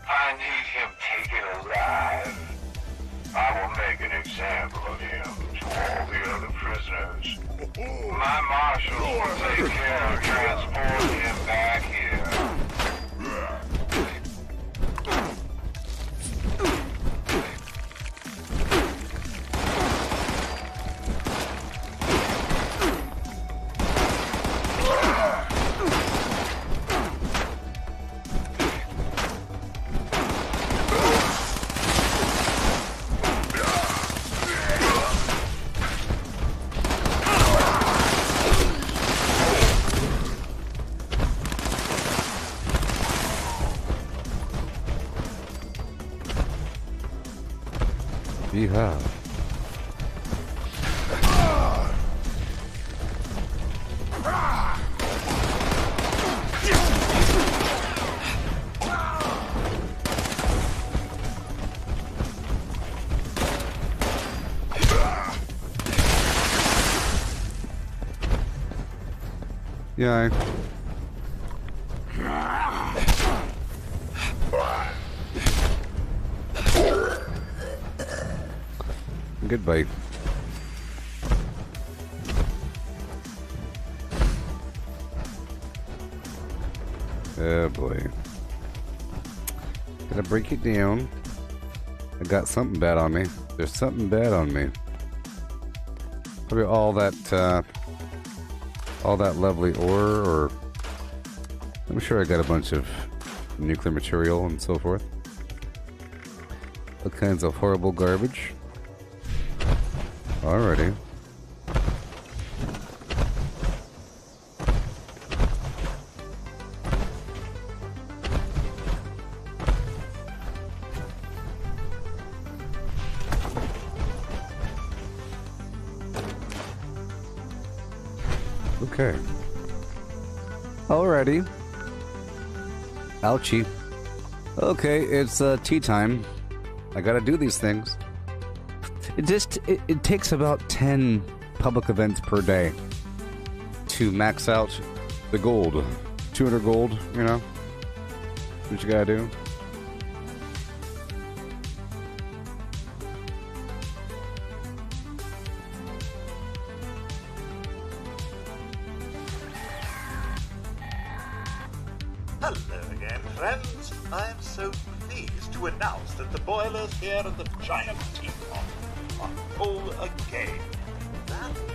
I need him taken alive. I will make an example of him to all the other prisoners. My marshals will take care of transporting him back here. Yeehaw. Yeah. Good bite. Oh boy. Gotta break it down. I got something bad on me. There's something bad on me. Probably all that lovely ore, or I'm sure I got a bunch of nuclear material and so forth. All kinds of horrible garbage. Alrighty. Okay. Alrighty. Ouchie. Okay, it's tea time. I gotta do these things. It takes about 10 public events per day to max out the gold. 200 gold, you know? What you gotta do? Hello again, friends. I am so pleased to announce that the boilers here at the giant teapot are full again. That means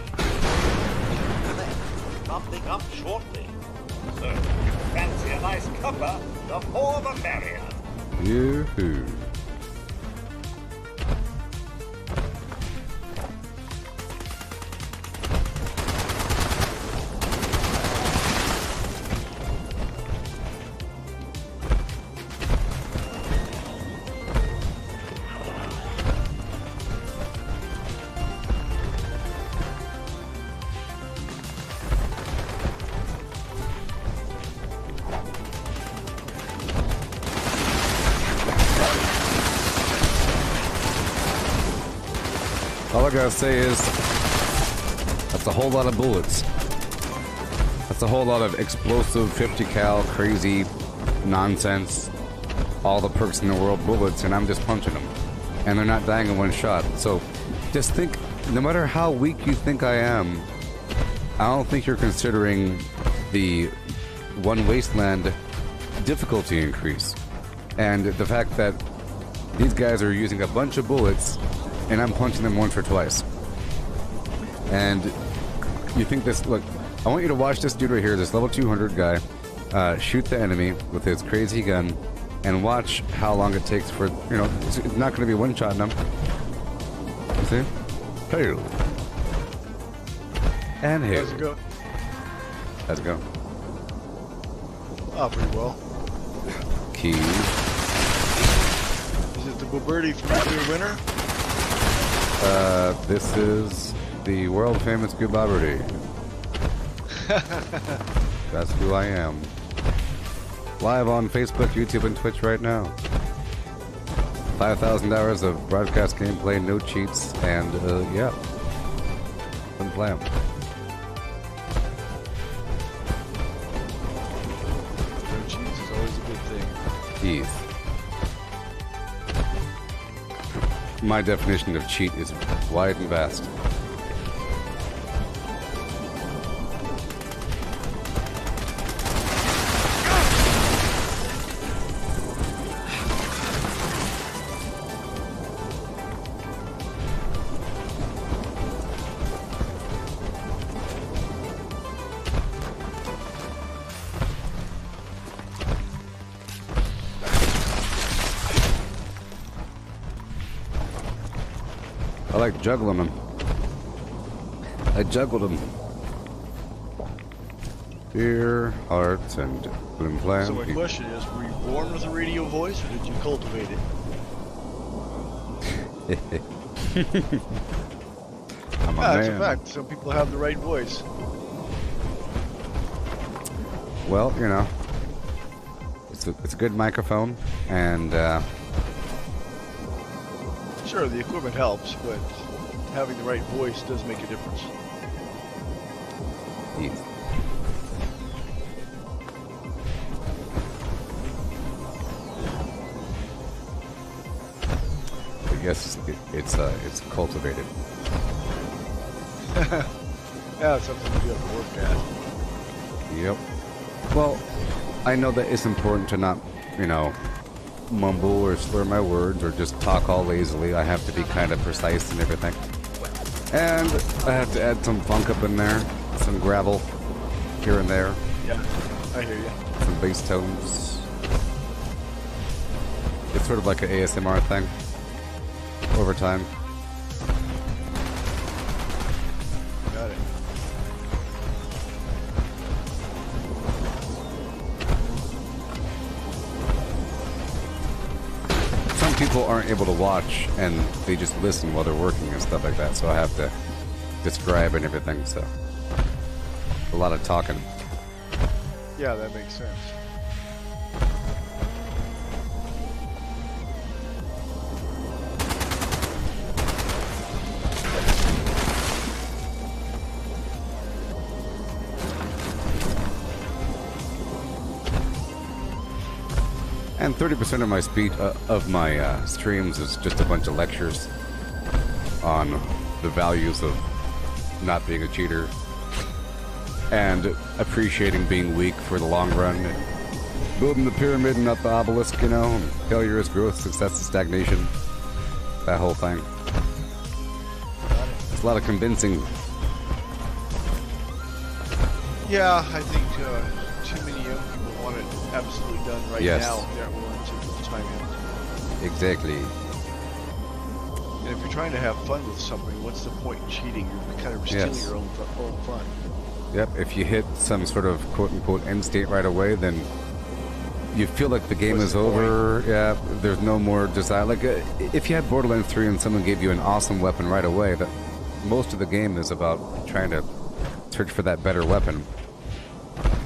pumping up shortly. So, if you fancy a nice cuppa, the more the merrier. Yoo-hoo. All I gotta say is, that's a whole lot of bullets. That's a whole lot of explosive 50 cal crazy nonsense, all the perks in the world bullets, and I'm just punching them. And they're not dying in one shot. So just think, no matter how weak you think I am, I don't think you're considering the one wasteland difficulty increase. And the fact that these guys are using a bunch of bullets and I'm punching them once or twice. And you think this, look, I want you to watch this dude right here, this level 200 guy, shoot the enemy with his crazy gun, and watch how long it takes for, you know, it's not going to be one-shotting them. You see? Hail. And hail. How's it go? How's it go? Oh, pretty well. Keys. Is it the Gooboberti from Nuclear Winter? This is the world famous Gooboberti. That's who I am. Live on Facebook, YouTube, and Twitch right now. 5,000 hours of broadcast gameplay, no cheats, and yeah. FlimFlams. No cheats is always a good thing. Keys. My definition of cheat is wide and vast. I like juggling them. I juggled them. Fear, hearts, and FlimFlams. So my question is, were you born with a radio voice, or did you cultivate it? I'm a That's man. a fact. Some people have the right voice. Well, you know, it's a good microphone, and Sure, the equipment helps, but having the right voice does make a difference. yes. I guess it's cultivated. Yeah, it's something you do have to work at. Yep. Well, I know that it's important to not, you know, mumble or slur my words or just talk all lazily. I have to be kind of precise and everything. And I have to add some funk up in there, some gravel here and there. Yeah, I hear you. Some bass tones. It's sort of like an ASMR thing over time. Got it. Some people aren't able to watch and they just listen while they're working and stuff like that, so I have to describe and everything, so a lot of talking. Yeah, that makes sense. And 30% of my streams is just a bunch of lectures on the values of not being a cheater and appreciating being weak for the long run. Building the pyramid and not the obelisk, you know. Failure is growth, success is stagnation. That whole thing. It's a lot of convincing. Yeah, I think too many young people want it absolutely done right now. They aren't willing to put the time in. Exactly. And if you're trying to have fun with something, what's the point in cheating? You're kind of stealing your own fun. Yep, if you hit some sort of quote-unquote end state right away, then you feel like the game is over. Yeah, there's no more desire. Like, if you had Borderlands 3 and someone gave you an awesome weapon right away, that most of the game is about trying to search for that better weapon.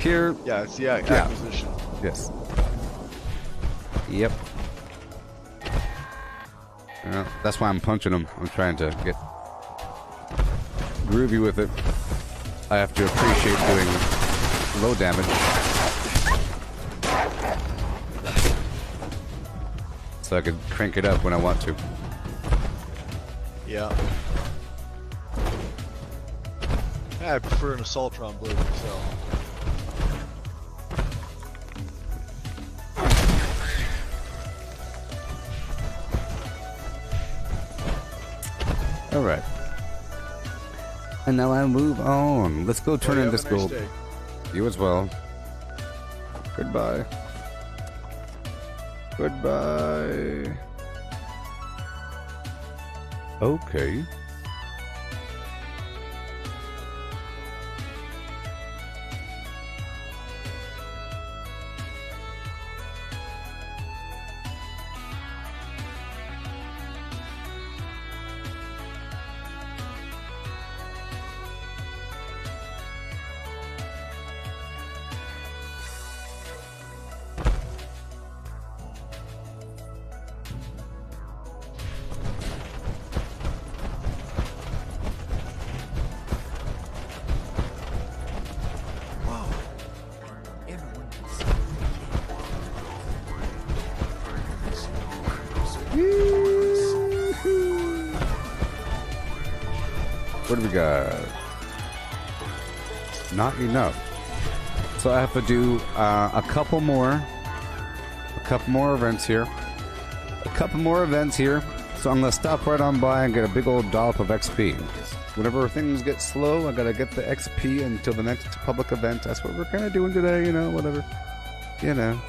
Here... Yeah, it's the acquisition. Yes. Yep. That's why I'm punching him. I'm trying to get groovy with it. I have to appreciate doing low damage. So I can crank it up when I want to. Yeah. I prefer an Assaultron blade myself. Alright. And now I move on. Let's go turn in this gold. Day. You as well. Goodbye. Goodbye. Okay. What do we got? Not enough. So I have to do a couple more events here. So I'm gonna stop right on by and get a big old dollop of XP. Whenever things get slow, I gotta get the XP until the next public event. That's what we're kind of doing today, you know, whatever. You know.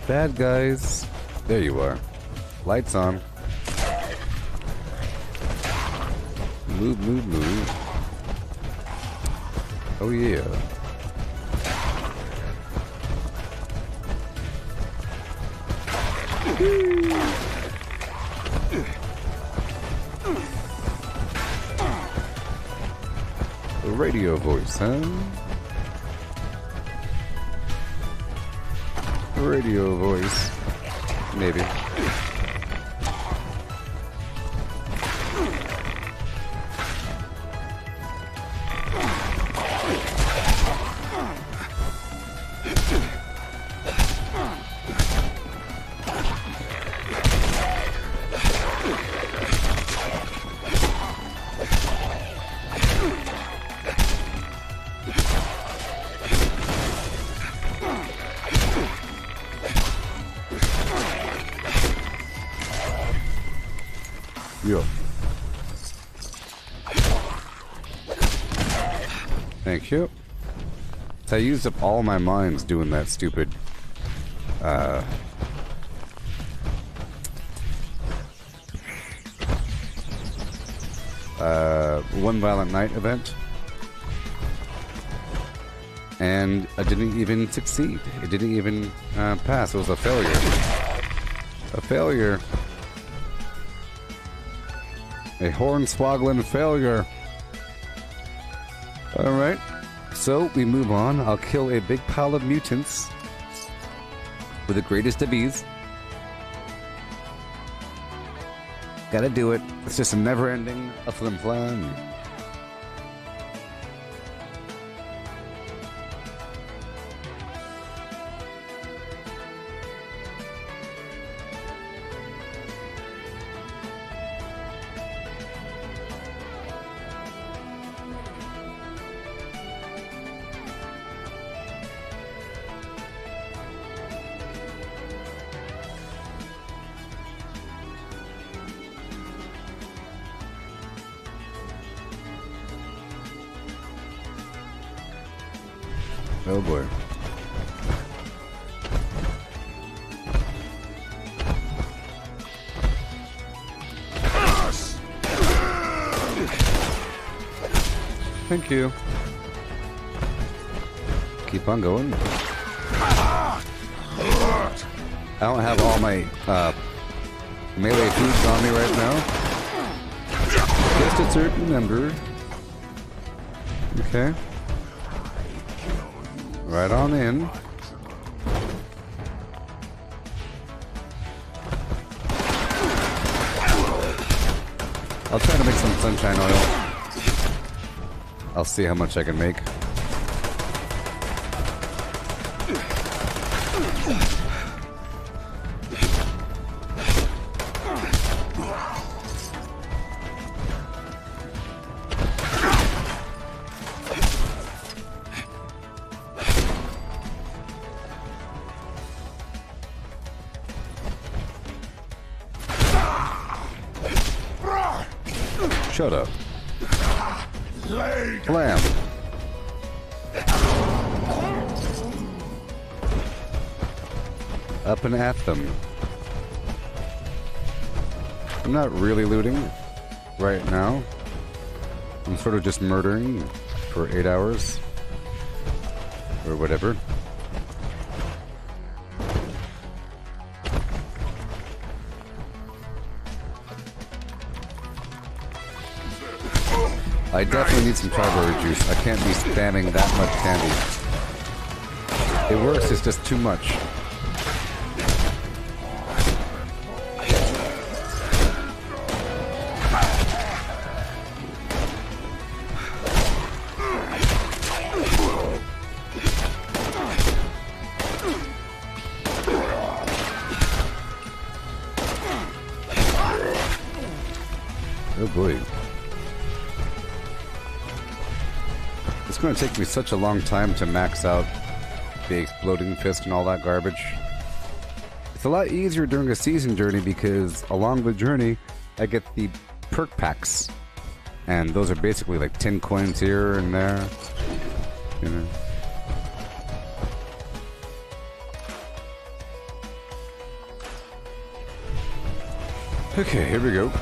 Bad guys. There you are. Lights on. Move, move, move. Oh yeah. A radio voice, huh? Radio voice. Maybe. Yeah. Thank you. So I used up all my mines doing that stupid One Violent Night event. And I didn't even succeed. It didn't even pass. It was a failure. A failure. A hornswoggling failure. Alright. So we move on. I'll kill a big pile of mutants with the greatest of ease. Gotta do it. It's just a never-ending FlimFlam. Oh boy. Thank you. Keep on going. I don't have all my melee foods on me right now. Just a certain number. Okay. Right on in. I'll try to make some sunshine oil. I'll see how much I can make. Shut up. Flam. Up and at them. I'm not really looting right now. I'm sort of just murdering for 8 hours. Or whatever. I definitely need some strawberry juice. I can't be spamming that much candy. It works, it's just too much. Oh boy. It's going to take me such a long time to max out the exploding fist and all that garbage. It's a lot easier during a season journey because along the journey I get the perk packs. And those are basically like 10 coins here and there. You know. Okay, here we go.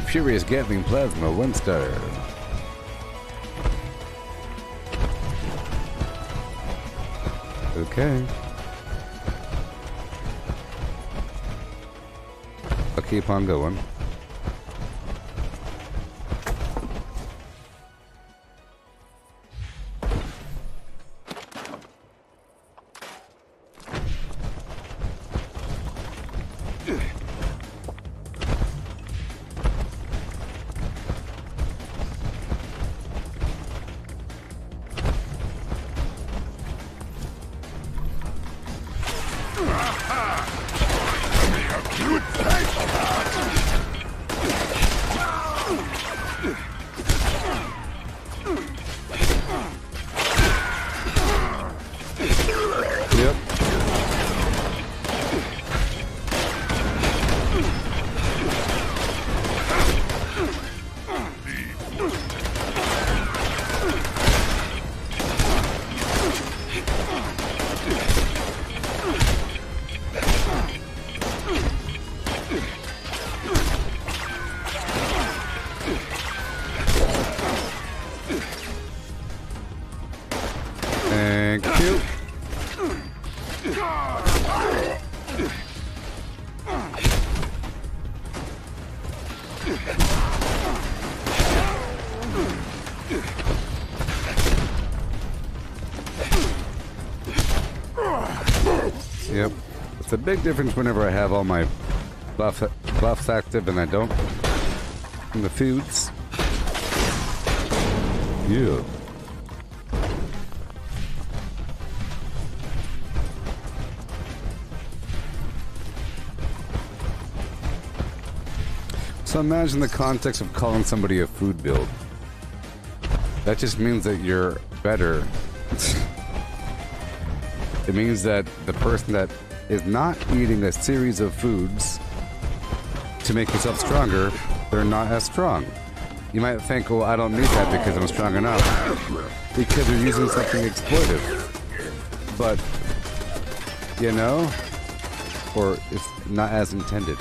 Furious Gatling Plasma, 1 star. Okay. I'll keep on going. Yep. It's a big difference whenever I have all my buffs active and I don't. And the foods. Yeah. So imagine the context of calling somebody a food build. That just means that you're better. It means that the person that is not eating a series of foods to make yourself stronger, they're not as strong. You might think, well, I don't need that because I'm strong enough. Because you're using something exploitive. But, you know, or it's not as intended.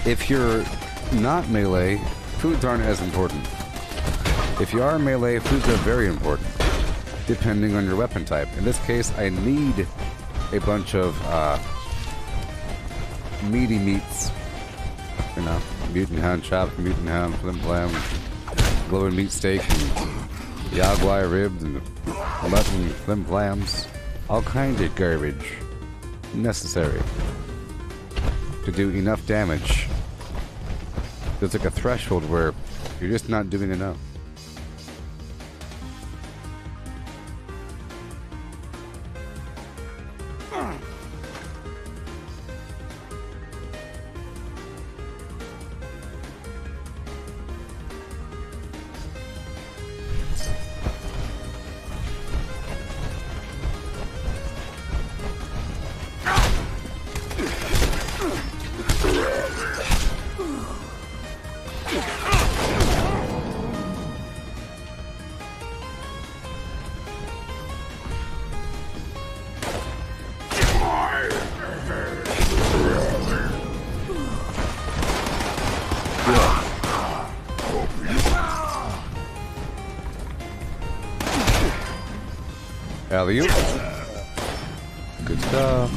If you're not melee, foods aren't as important. If you are melee, foods are very important, depending on your weapon type. In this case, I need a bunch of meaty meats. You know, mutant hound chops, mutant hound FlimFlam, glowing meat steak, and Yaguai ribs, and mutton FlimFlams. All kinds of garbage necessary to do enough damage. There's like a threshold where you're just not doing enough. Alley-oop. Good stuff.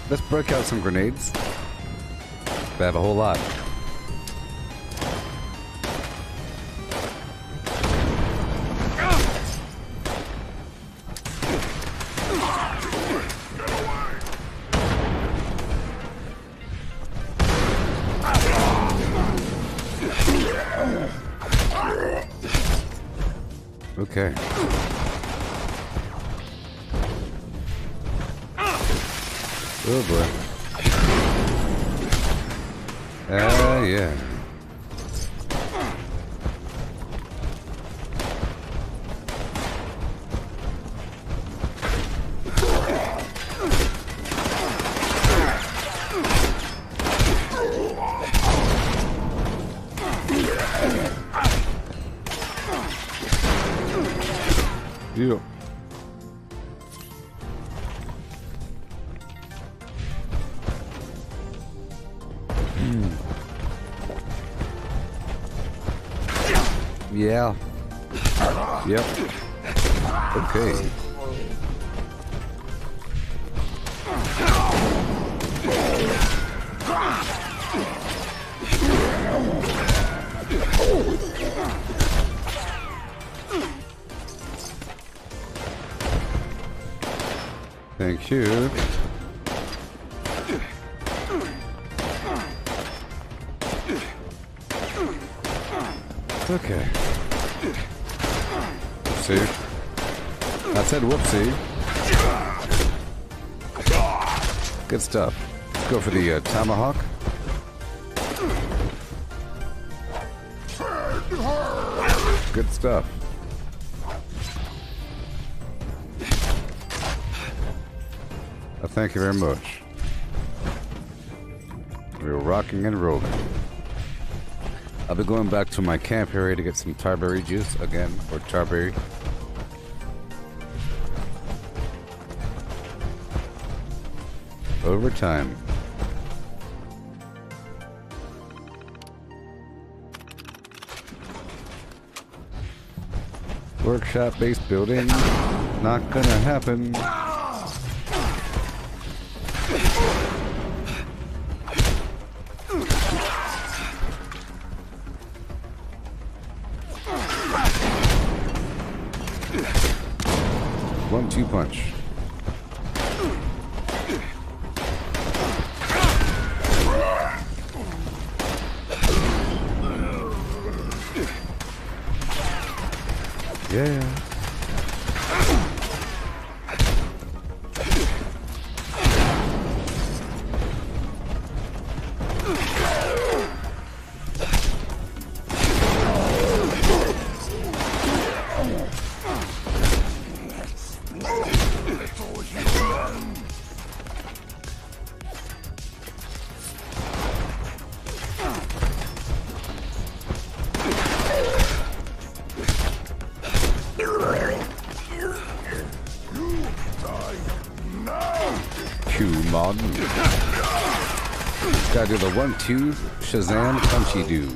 Let's break out some grenades. They have a whole lot. Okay. Oh boy. Yeah. Yeah. Yeah. Yep. Okay. Thank you. Okay. Whoopsie. I said whoopsie. Good stuff. Let's go for the tomahawk. Good stuff. Thank you very much. We're rocking and rolling. I'll be going back to my camp area to get some tarberry juice again, or tarberry. Over time. Workshop-based building, not gonna happen. One-two punch. Yeah. Q-Mod. Gotta do the 1-2 Shazam Punchy Do.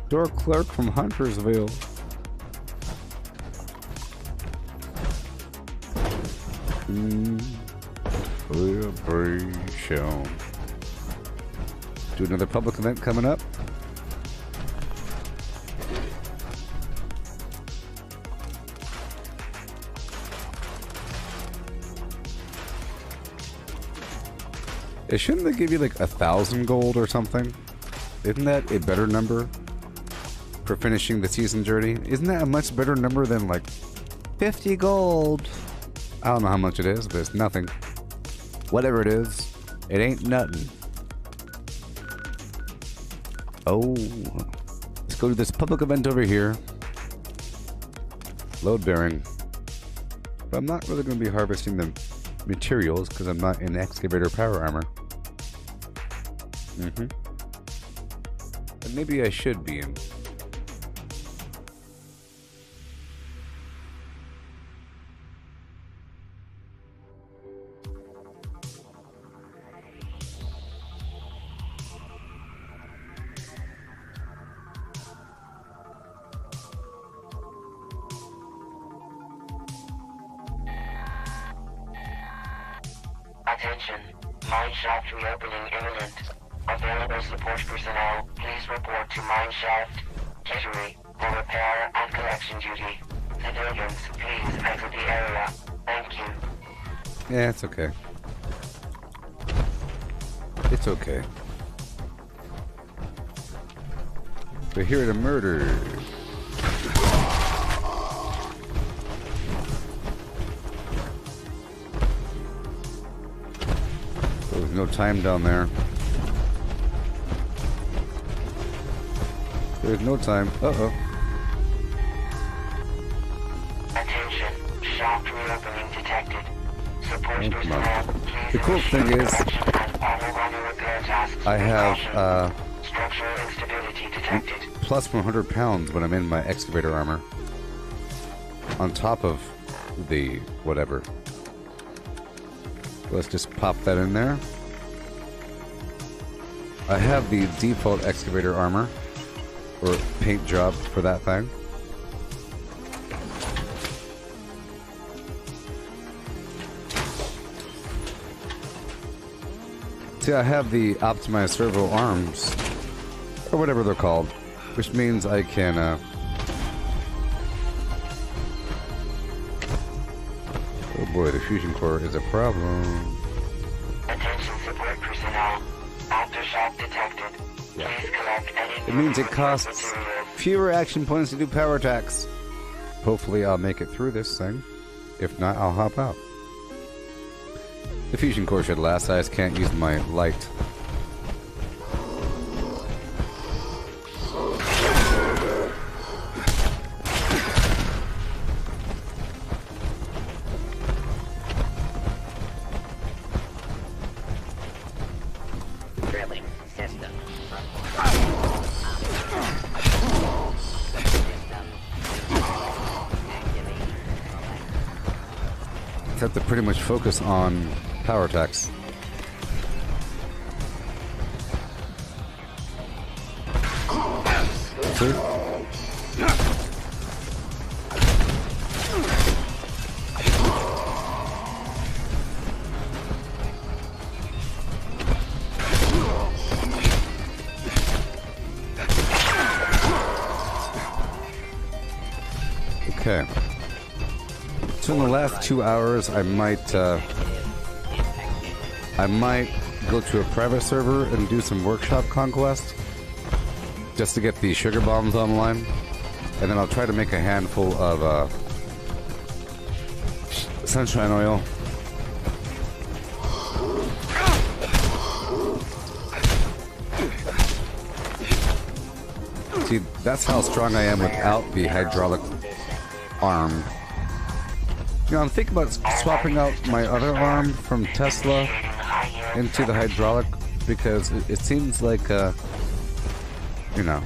Door clerk from Huntersville. Celebration. Do another public event coming up. Shouldn't they give you like 1,000 gold or something? Isn't that a better number for finishing the season journey? Isn't that a much better number than like 50 gold? I don't know how much it is, but it's nothing. Whatever it is, it ain't nothing. Oh, let's go to this public event over here. Load bearing. But I'm not really going to be harvesting the materials because I'm not in excavator power armor. And maybe I should be in. Attention, mine shaft reopening imminent. Available support personnel, please report to mine shaft, Kittery, for repair and collection duty. Civilians, please exit the area. Thank you. Yeah, it's okay. It's okay. We're here to murder. There's no time down there. There's no time. Uh-oh. Attention, shaft reopening detected. Support personnel, please. The cool thing is, I have structural instability detected. plus 100 pounds when I'm in my excavator armor. On top of the whatever. Let's just pop that in there. I have the default excavator armor, or paint job for that thing. See, I have the optimized servo arms, or whatever they're called, which means I can, oh boy, the fusion core is a problem. Attention support personnel. Aftershock detected. Please collect any. It means it costs fewer action points to do power attacks. Hopefully I'll make it through this thing. If not, I'll hop out. The fusion core should last. I just can't use my light. Drilling system. I have to pretty much focus on power attacks. See? Okay. So in the last 2 hours, I might go to a private server and do some workshop conquest just to get the sugar bombs online, and then I'll try to make a handful of Sunshine oil. See, that's how strong I am without the hydraulic arm. You know, I'm thinking about swapping out my other arm from Tesla into the hydraulic because it seems like, you know.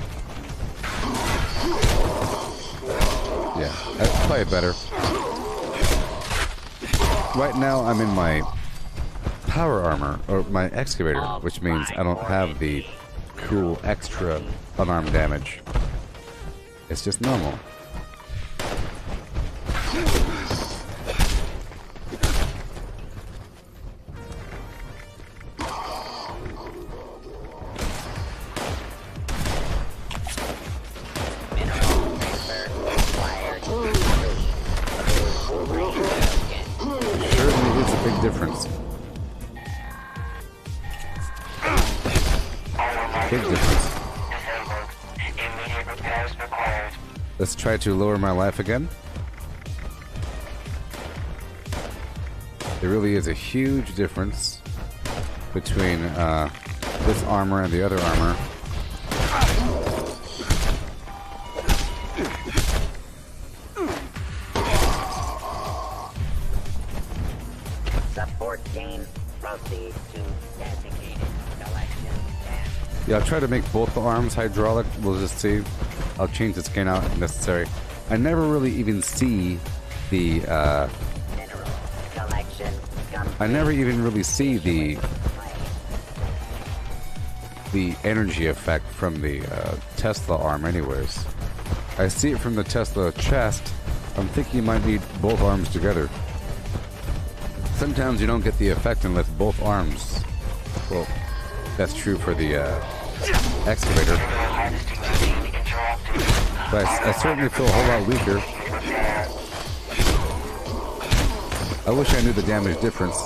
Yeah, that's probably better. Right now, I'm in my power armor, or my excavator, which means I don't have the cool extra unarmed damage. It's just normal. Certainly is a big difference. Big difference. Let's try to lower my life again. There really is a huge difference between this armor and the other armor. Support team, proceed to designated collection task. Yeah, I'll try to make both the arms hydraulic. We'll just see. I'll change the skin out if necessary. I never really even see the I never even really see the energy effect from the Tesla arm anyways. I see it from the Tesla chest. I'm thinking you might need both arms together. Sometimes you don't get the effect unless both arms. Well, that's true for the excavator. But I certainly feel a whole lot weaker. I wish I knew the damage difference.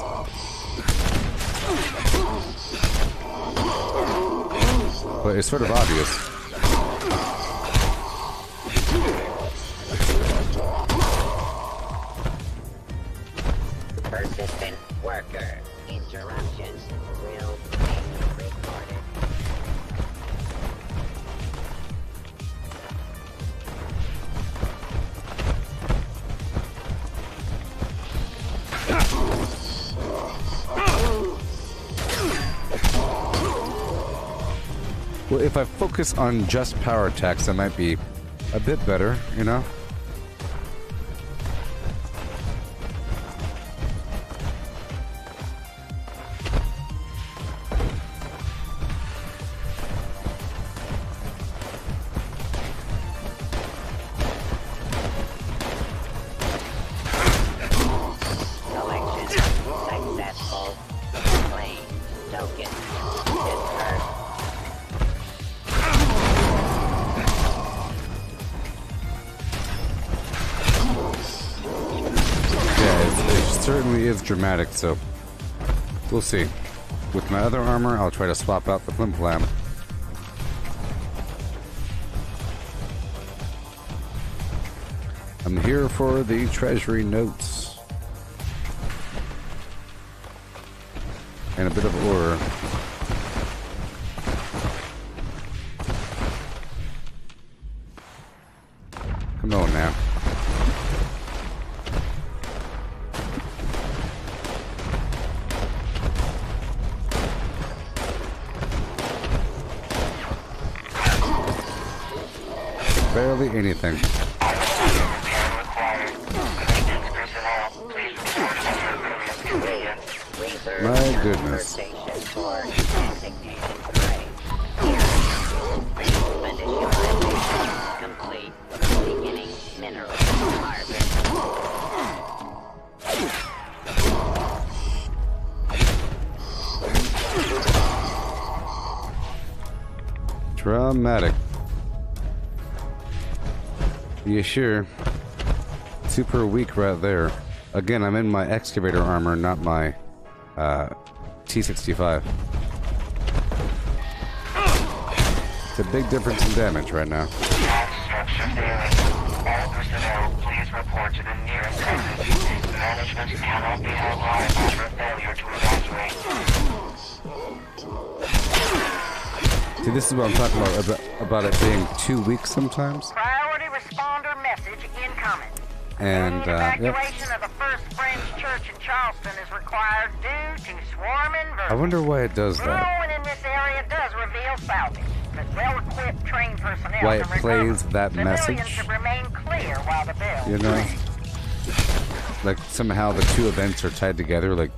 But it's sort of obvious. Persistent worker. Interruptions will be recorded. Well, if I focus on just power attacks, I might be a bit better, you know? Certainly is dramatic, so we'll see. With my other armor, I'll try to swap out the FlimFlam. I'm here for the treasury notes. And a bit of ore. Come on now. Barely anything. My goodness. Complete. Beginning mineral harvest. Dramatic. Yeah, sure. Super weak right there. Again, I'm in my excavator armor, not my T65. It's a big difference in damage right now. Structure failing. All personnel, please report to the nearest exit. Management plant cannot be held liable for failure to evacuate. See, this is what I'm talking about it being 2 weeks sometimes. Priority responder message incoming. And, Evacuation of the First French Church in Charleston is required due to swarming I wonder why it does that. Rolling in this area does reveal salvage, but well-equipped trained personnel Why it can plays recover. that Civilians message. should remain clear while the bill You know? Like, somehow the two events are tied together. Like,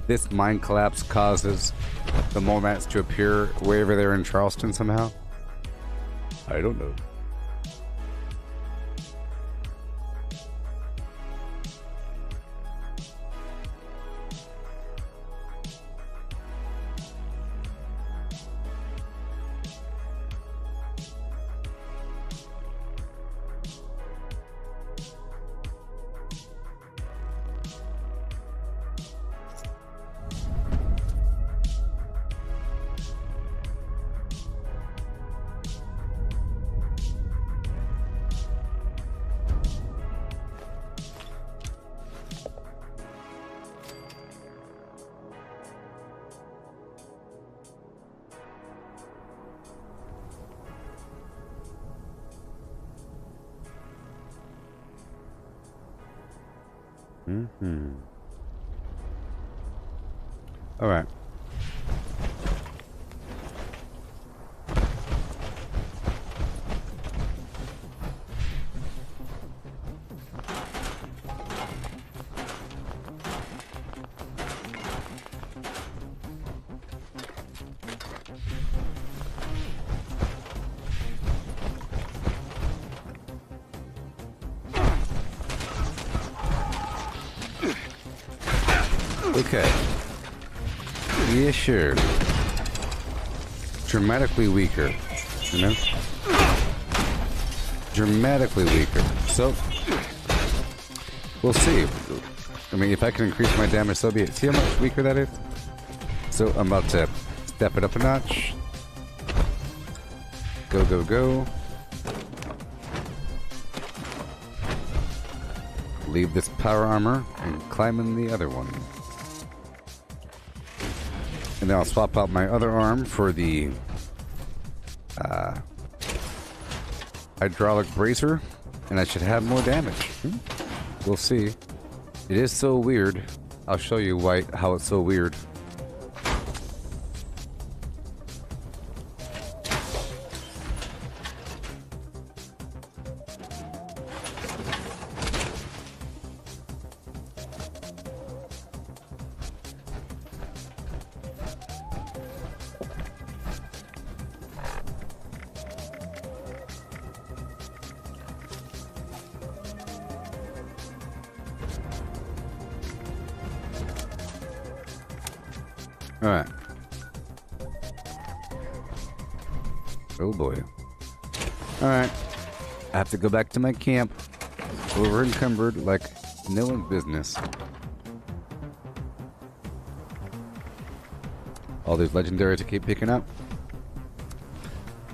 this mine collapse causes the Momats to appear wherever they're in Charleston somehow. I don't know. All right. Okay. Yeah, sure. Dramatically weaker, you know? Dramatically weaker. So, we'll see. I mean, if I can increase my damage, so be it. See how much weaker that is? So, I'm about to step it up a notch. Go, go, go. Leave this power armor and climb in the other one. And then I'll swap out my other arm for the hydraulic bracer, and I should have more damage. We'll see. It is so weird. I'll show you how it's so weird. Alright. Oh boy. Alright. I have to go back to my camp. Over encumbered like no one's business. All these legendaries to keep picking up.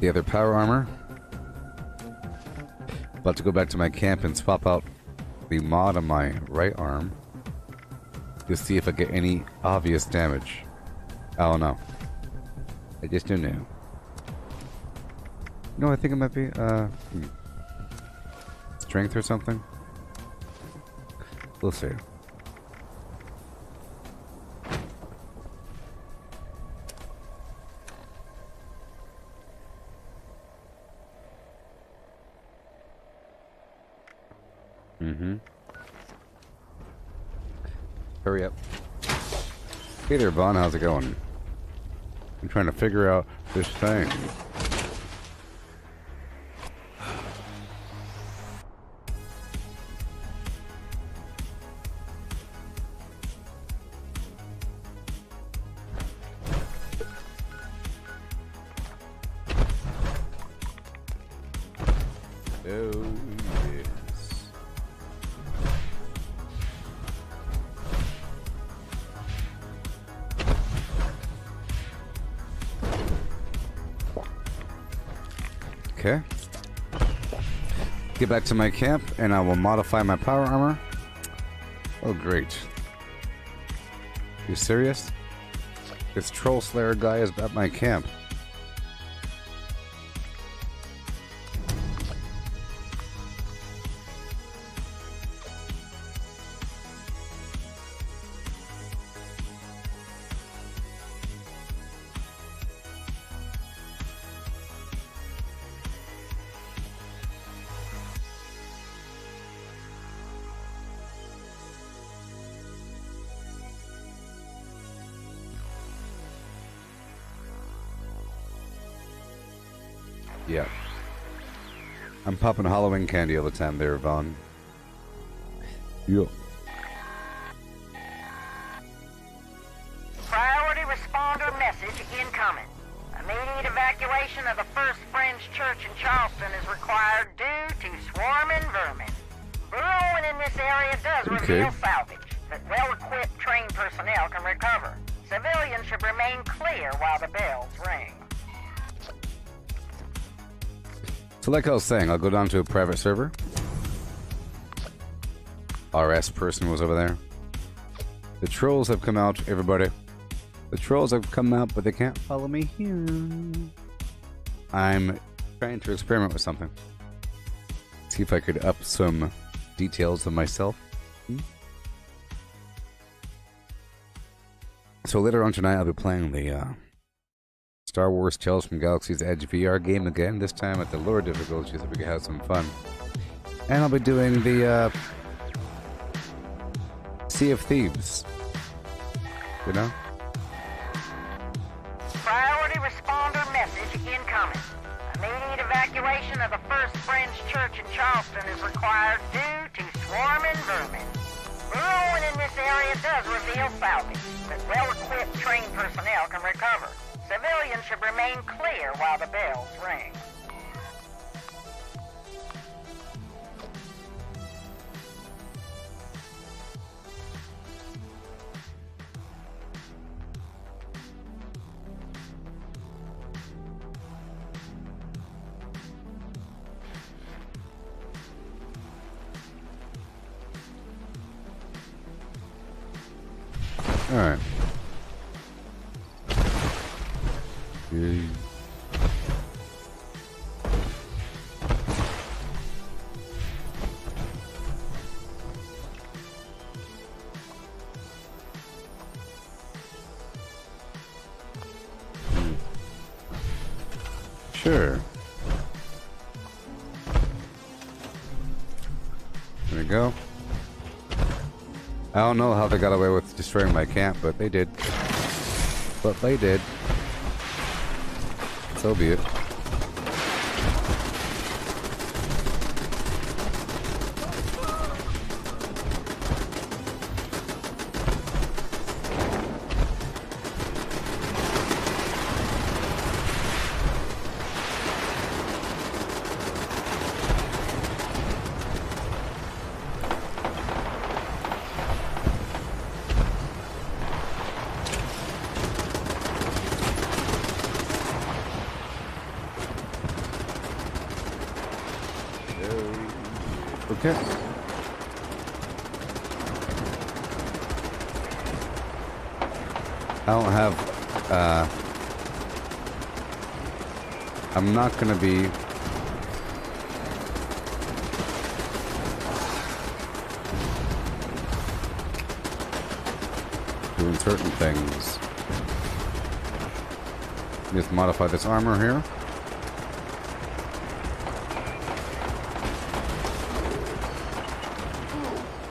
The other power armor. About to go back to my camp and swap out the mod on my right arm. To see if I get any obvious damage. I don't know. I just don't know. No, I think it might be, strength or something? We'll see. Hurry up. Hey there, Bon. How's it going? I'm trying to figure out this thing. Oh, yes. Okay. Get back to my camp and I will modify my power armor. Oh, great. You serious? This troll slayer guy is at my camp. Yeah. I'm popping Halloween candy all the time there, Vaughn. Yeah. Priority responder message incoming. Immediate evacuation of the First Fringe Church in Charleston is required due to swarming vermin. Burrowing in this area does reveal salvage that well-equipped trained personnel can recover. Civilians should remain clear while the bells ring. So like I was saying, I'll go down to a private server. RS person was over there. The trolls have come out, everybody. The trolls have come out, but they can't follow me here. I'm trying to experiment with something. See if I could up some details of myself. So later on tonight, I'll be playing the Star Wars Tales from Galaxy's Edge VR game again, this time at the lower difficulty so we can have some fun. And I'll be doing the Sea of Thieves. You know? Priority responder message incoming. Immediate evacuation of the First Fringe Church in Charleston is required due to swarming vermin. Burrowing in this area does reveal salvage that well-equipped trained personnel can recover. Civilians should remain clear while the bells ring. All right. Sure. There we go. I don't know how they got away with destroying my camp, but they did. But they did. So be it. Okay. I don't have, I'm not gonna be doing certain things. Just modify this armor here.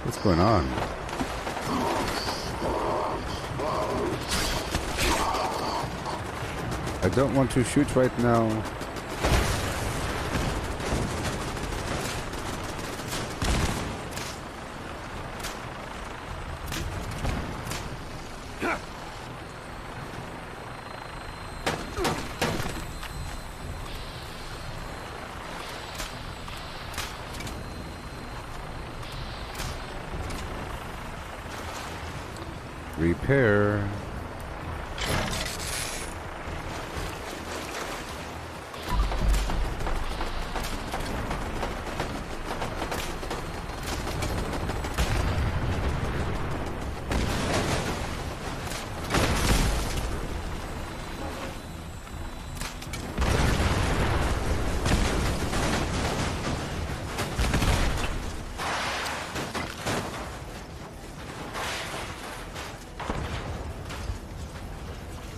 What's going on? I don't want to shoot right now. Repair.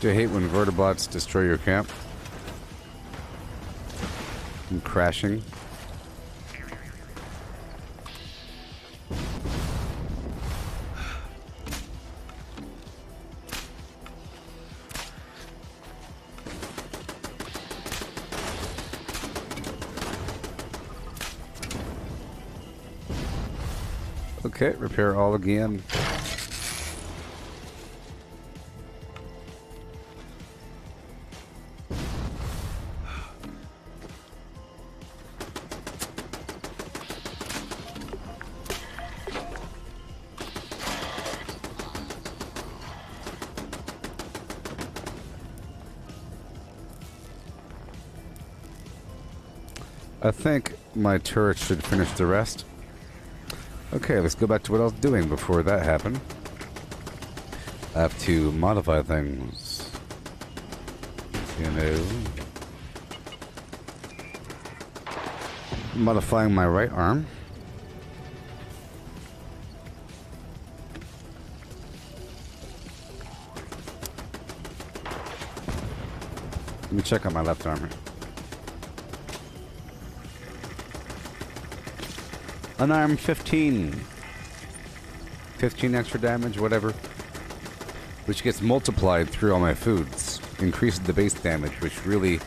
Do you hate when vertibots destroy your camp? And crashing. Okay, repair all again. I think my turret should finish the rest. Okay, let's go back to what I was doing before that happened. I have to modify things. You know. Modifying my right arm. Let me check out my left arm here. Unarmed 15. 15 extra damage, whatever. Which gets multiplied through all my foods. Increases the base damage, which really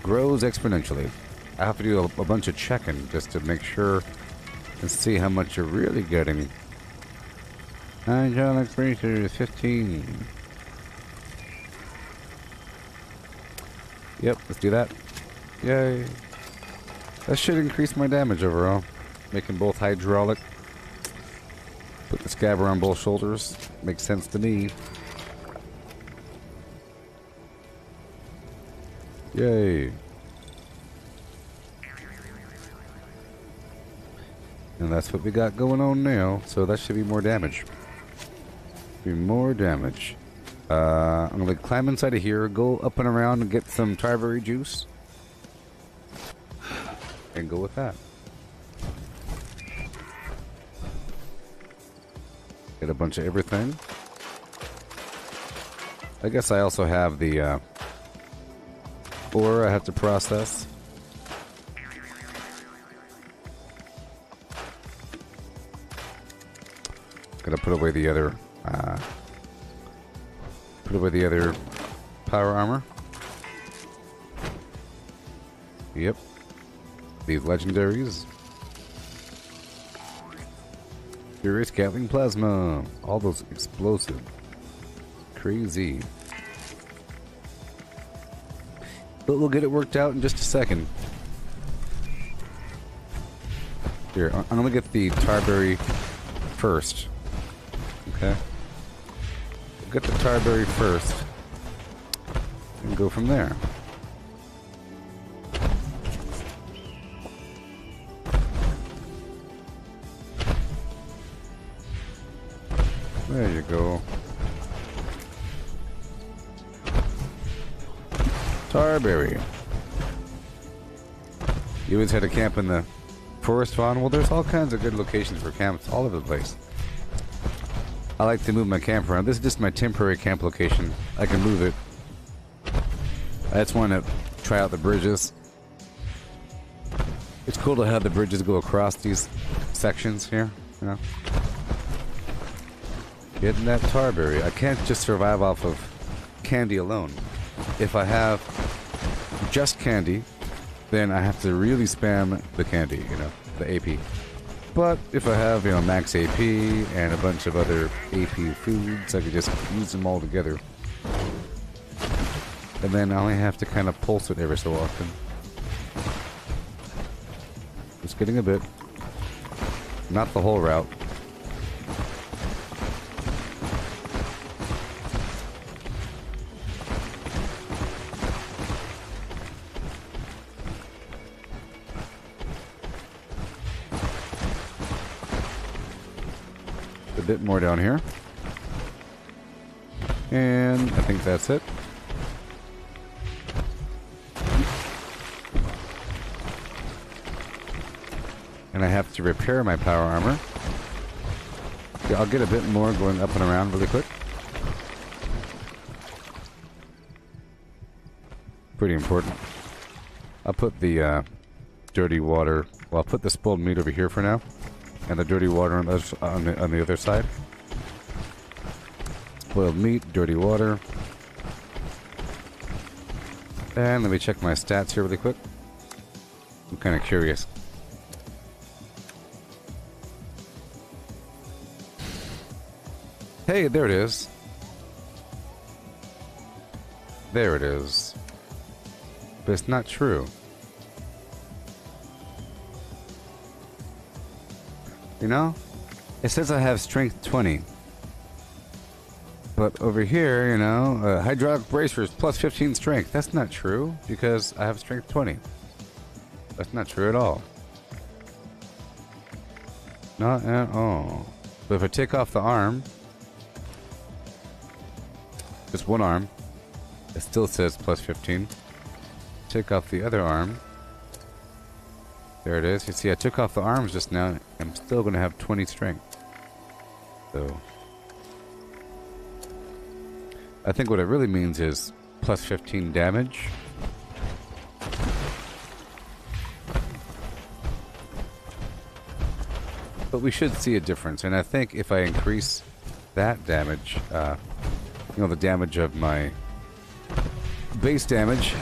grows exponentially. I have to do a bunch of checking just to make sure and see how much you're really getting. Hydraulic breaker 15. Yep, let's do that. Yay. That should increase my damage overall. Making both hydraulic. Put the scabber on both shoulders. Makes sense to me. Yay. And that's what we got going on now. So that should be more damage. Be more damage. I'm gonna climb inside of here, go up and around and get some tarberry juice. And go with that. Get a bunch of everything. I guess I also have the ore I have to process. Gotta put away the other power armor. Yep. These legendaries. Furious Gatling Plasma. All those explosive. Crazy. But we'll get it worked out in just a second. Here, I'm gonna get the tarberry first. Okay. We'll get the tarberry first. And go from there. There you go. Tarberry. You always had to camp in the forest fawn? Well, there's all kinds of good locations for camps all over the place. I like to move my camp around. This is just my temporary camp location. I can move it. I just want to try out the bridges. It's cool to have the bridges go across these sections here, you know. Getting that tarberry. I can't just survive off of candy alone. If I have just candy, then I have to really spam the candy, you know, the AP. But if I have, you know, max AP and a bunch of other AP foods, I could just use them all together. And then I only have to kind of pulse it every so often. Just getting a bit. Not the whole route. A bit more down here. And I think that's it. And I have to repair my power armor. Yeah, I'll get a bit more going up and around really quick. pretty important. I'll put the dirty water. Well, I'll put the spoiled meat over here for now, and the dirty water on the other side. Spoiled meat, dirty water. And let me check my stats here really quick. I'm kind of curious. Hey, there it is. There it is. But it's not true. You know? It says I have strength 20. But over here, you know, hydraulic bracers plus 15 strength. That's not true because I have strength 20. That's not true at all. Not at all. But if I take off the arm, just one arm, it still says plus 15. Take off the other arm. There it is. You see, I took off the arms just now. I'm still going to have 20 strength. So I think what it really means is plus 15 damage. But we should see a difference. And I think if I increase that damage, you know, the damage of my base damage,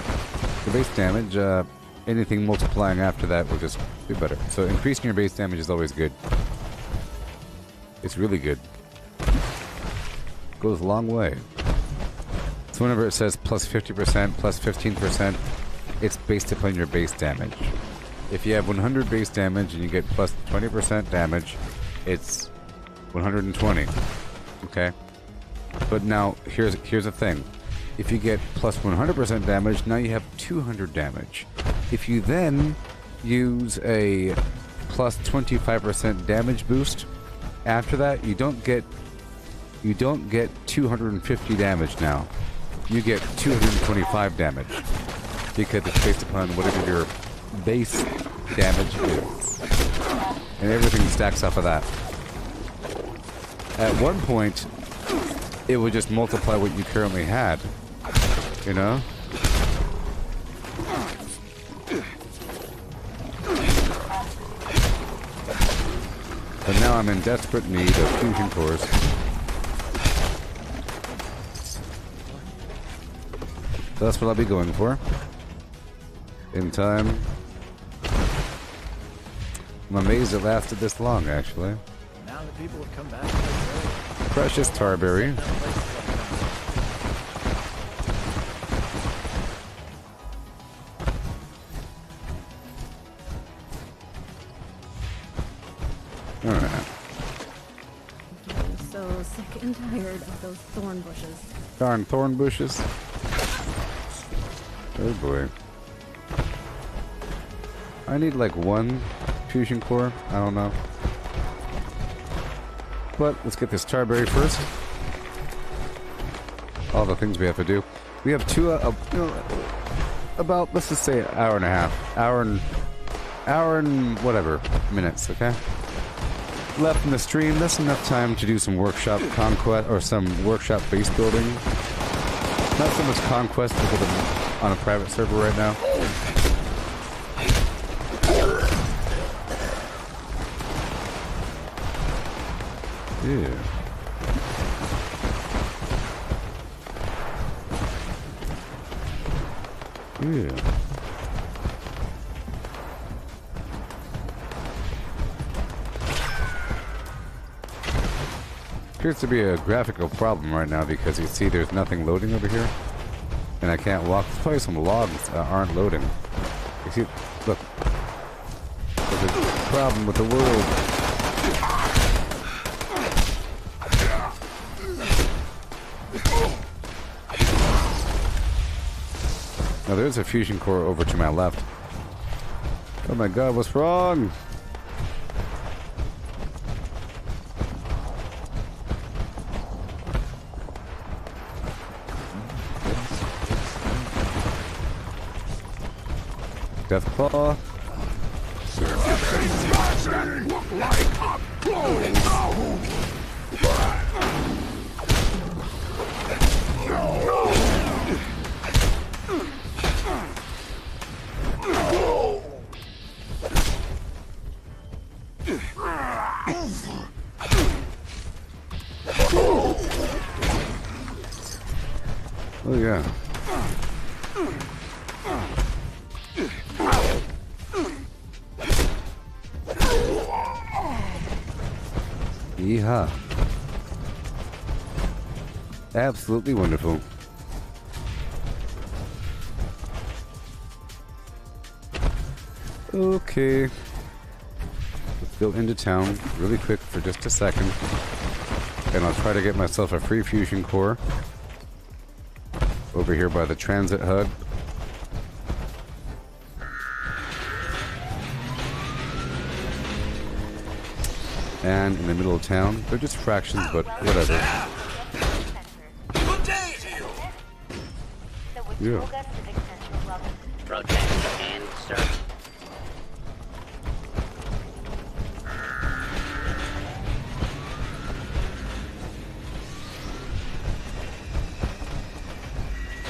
anything multiplying after that will just be better. So increasing your base damage is always good. It's really good. Goes a long way. So whenever it says plus 50%, plus 15%, it's based upon your base damage. If you have 100 base damage and you get plus 20% damage, it's 120. Okay? But now, here's the thing. If you get plus 100% damage, now you have 200 damage. If you then use a plus 25% damage boost, after that, you don't get 250 damage now. You get 225 damage. Because it's based upon whatever your base damage is. And everything stacks off of that. At one point, it would just multiply what you currently had. You know? But now I'm in desperate need of fusion cores. So that's what I'll be going for. In time. I'm amazed it lasted this long, actually. Now the people have come back. Precious Tarberry. Alright. I'm so sick and tired of those thorn bushes. Darn thorn bushes. Oh boy. I need like one fusion core. I don't know. But let's get this Tarberry first. All the things we have to do. We have two, about, let's just say, an hour and a half. Hour and whatever minutes, okay? Left in the stream. That's enough time to do some workshop conquest, or some workshop base building. Not so much conquest because I'm on a private server right now. Yeah. Yeah. Appears to be a graphical problem right now because you see there's nothing loading over here. And I can't walk. There's probably some logs aren't loading. You see, look. There's a problem with the world. Now there's a fusion core over to my left. Oh my god, what's wrong? Death Claw. Oh yeah. Yeehaw. Absolutely wonderful. Okay. Let's go into town really quick for just a second. And I'll try to get myself a free fusion core over here by the transit hub. And in the middle of town, they're just fractions, but whatever. Good day to you. Yeah. Protect and serve.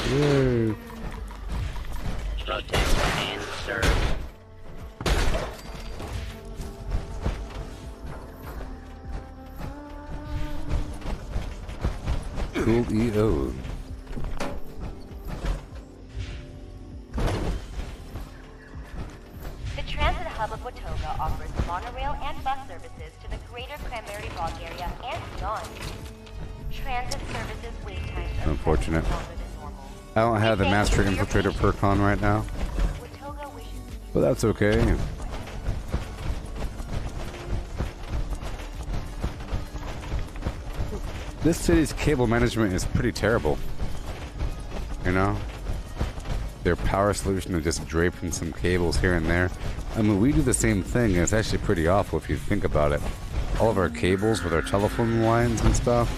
Yay. Protect and serve. Cool EO. The transit hub of Watoga offers monorail and bus services to the greater Cranberry Bog area and beyond. Transit services wait times are Unfortunate. I don't have the Master Infiltrator perk on right now. But that's okay. This city's cable management is pretty terrible. You know? Their power solution of just draping some cables here and there. I mean, we do the same thing, and it's actually pretty awful if you think about it. All of our cables with our telephone lines and stuff,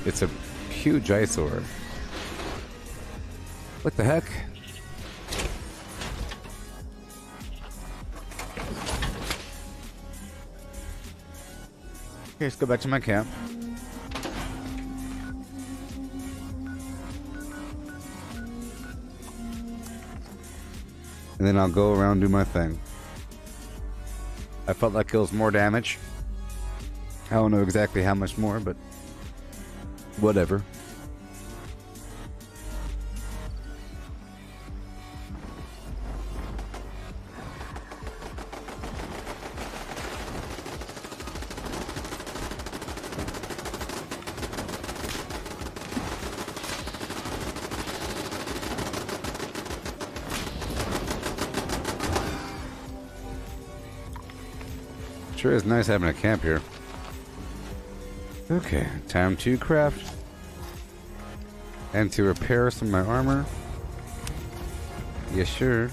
it's a huge eyesore. What the heck? Okay, let's go back to my camp. And then I'll go around and do my thing. I felt like it was more damage. I don't know exactly how much more, but whatever. Sure is nice having a camp here. Okay, time to craft. And to repair some of my armor. Yes, sure.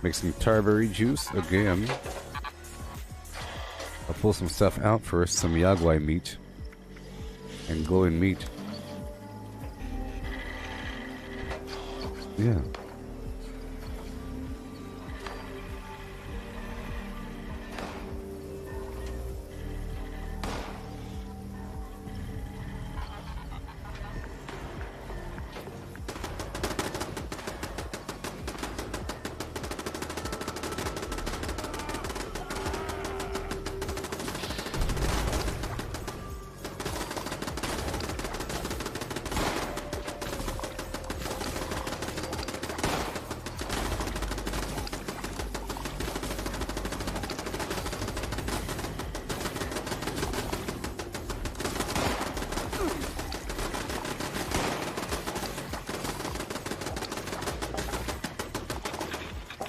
Make some tarberry juice again. I'll pull some stuff out first, some yaguai meat. And glowing meat. Yeah.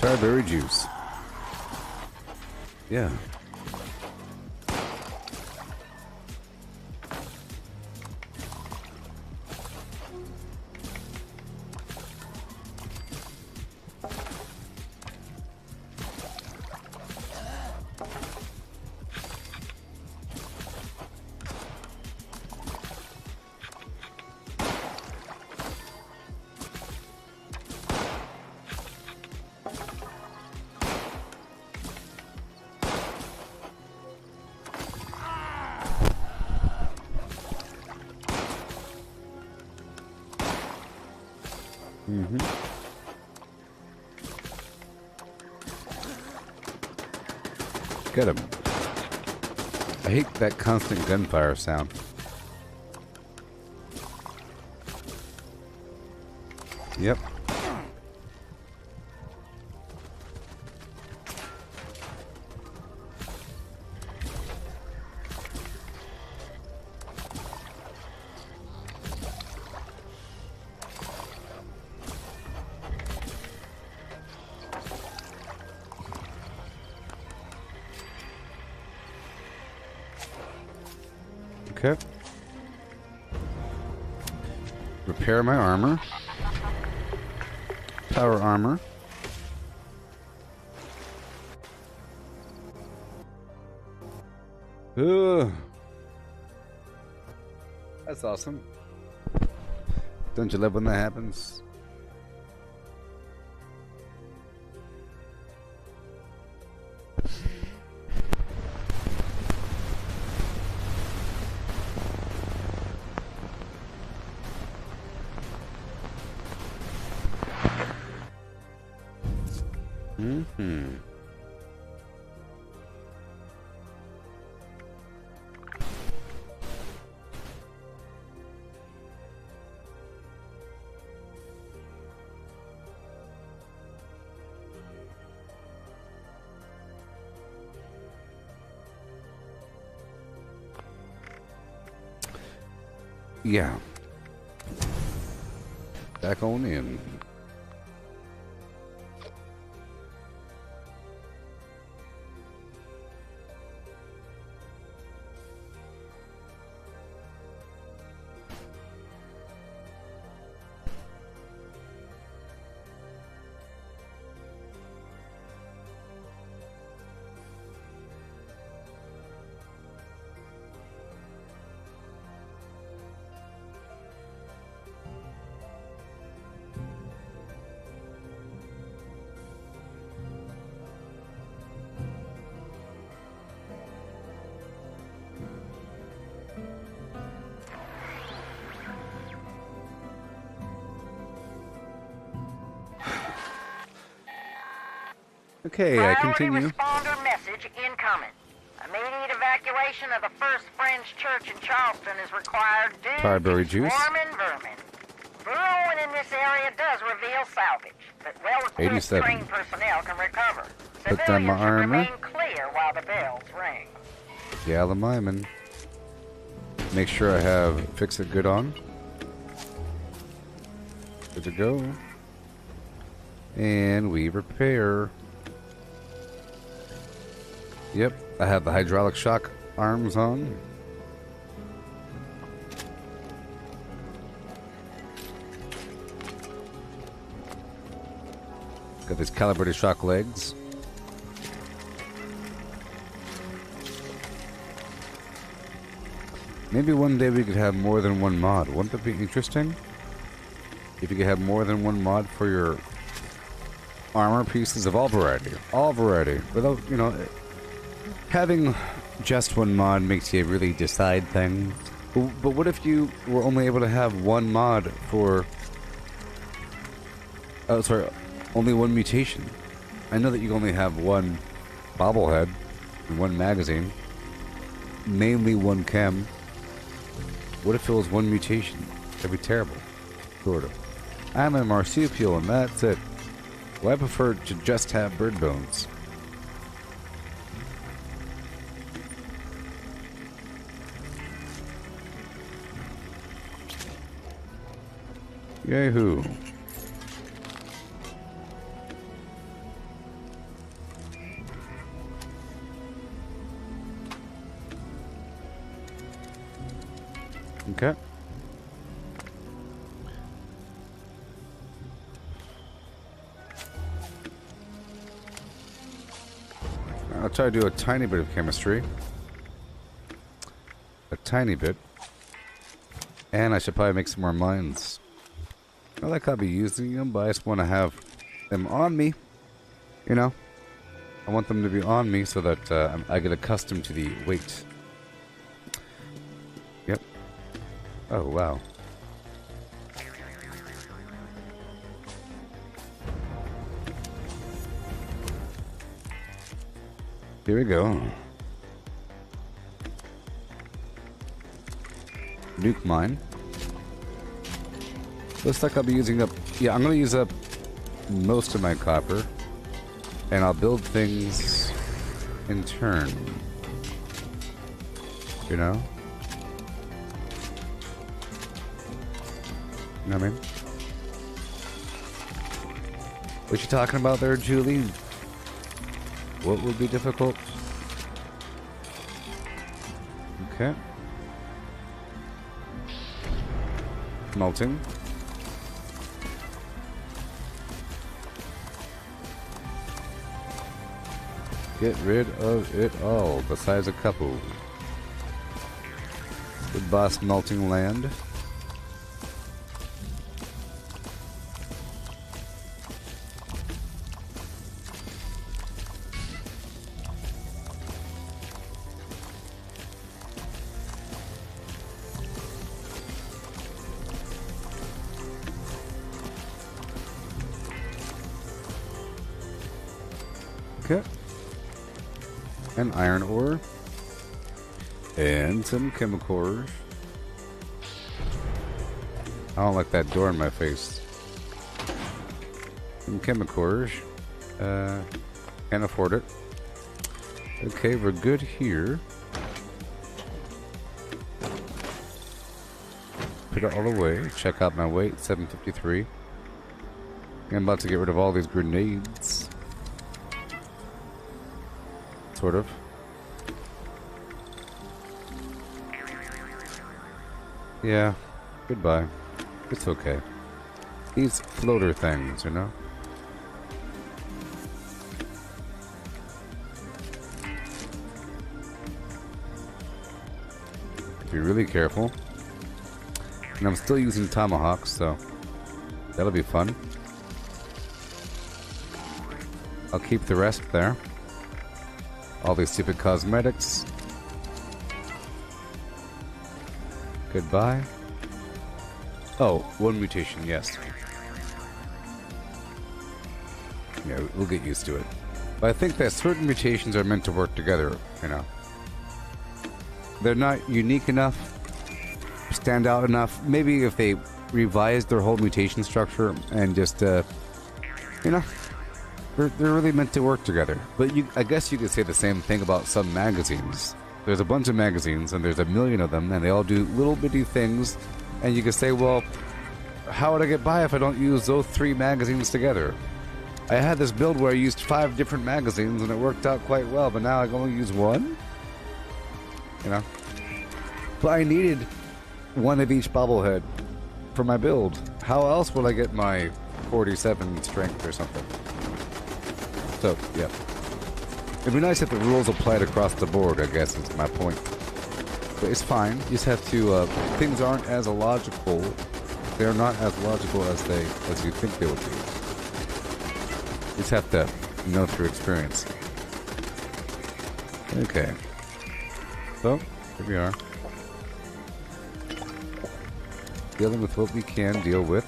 Tarberry juice. Yeah. Get him. I hate that constant gunfire sound. Yep. Okay. Repair my armor. Power armor. Ugh. That's awesome. Don't you love when that happens? Mm-hmm. Yeah. Back on in. Okay, I continue. Responder message incoming. Immediate evacuation of the First Fringe Church in Charleston is required due Fireberry to juice. swarming vermin. Burrowing in this area does reveal salvage, but well-equipped 87. trained personnel can recover. Put down my Civilians should armor. remain clear while the bells ring. Gallimiman. Make sure I have Fix It Good on. Good to go. And we repair. Yep, I have the hydraulic shock arms on. Got these calibrated shock legs. Maybe one day we could have more than one mod. Wouldn't that be interesting? If you could have more than one mod for your armor pieces of all variety. All variety. Without, you know, having just one mod makes you really decide things. But what if you were only able to have one mod for... Oh, sorry. Only one mutation. I know that you only have one bobblehead and one magazine. Mainly one chem. What if it was one mutation? That'd be terrible. Sort of. I'm a marsupial and that's it. Well, I prefer to just have bird bones. Yahoo! Okay. I'll try to do a tiny bit of chemistry. A tiny bit. And I should probably make some more mines. I like I'll be using them, but I just want to have them on me. You know? I want them to be on me so that I get accustomed to the weight. Yep. Oh, wow. Here we go. Nuke mine. Looks like I'll be using up... Yeah, I'm going to use up most of my copper. And I'll build things in turn. You know? You know what I mean? What you talking about there, Julie? What would be difficult? Okay. Melting. Get rid of it all, besides a couple. Good boss melting land. Okay. An iron ore. And some chemicals. I don't like that door in my face. Some chemicals. Can't afford it. Okay, we're good here. Put it all away. Check out my weight, 753. I'm about to get rid of all these grenades. Sort of. Yeah, goodbye. It's okay. These floater things, you know? Be really careful. And I'm still using tomahawks, so that'll be fun. I'll keep the rest there. All these stupid cosmetics. Goodbye. Oh, one mutation, yes. Yeah, we'll get used to it. But I think that certain mutations are meant to work together, you know. They're not unique enough, stand out enough. Maybe if they revised their whole mutation structure and just, you know, they're really meant to work together. But I guess you could say the same thing about some magazines. There's a bunch of magazines, and there's a million of them, and they all do little bitty things. And you could say, well, how would I get by if I don't use those 3 magazines together? I had this build where I used 5 different magazines, and it worked out quite well, but now I can only use 1? You know? But I needed 1 of each bobblehead for my build. How else would I get my 47 strength or something? So, yeah. It'd be nice if the rules applied across the board, I guess, is my point. But it's fine. You just have to, things aren't as illogical. They're not as logical as you think they would be. You just have to know through experience. Okay. So, here we are. Dealing with what we can deal with.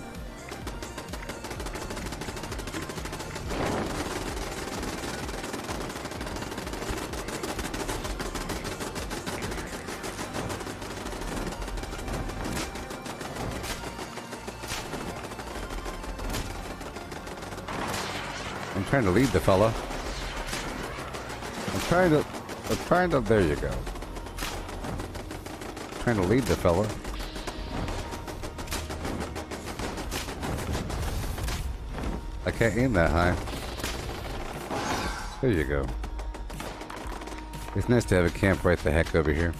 I'm trying to lead the fella. I'm trying to, there you go. Trying to lead the fella. I can't aim that high. There you go. It's nice to have a camp right the heck over here.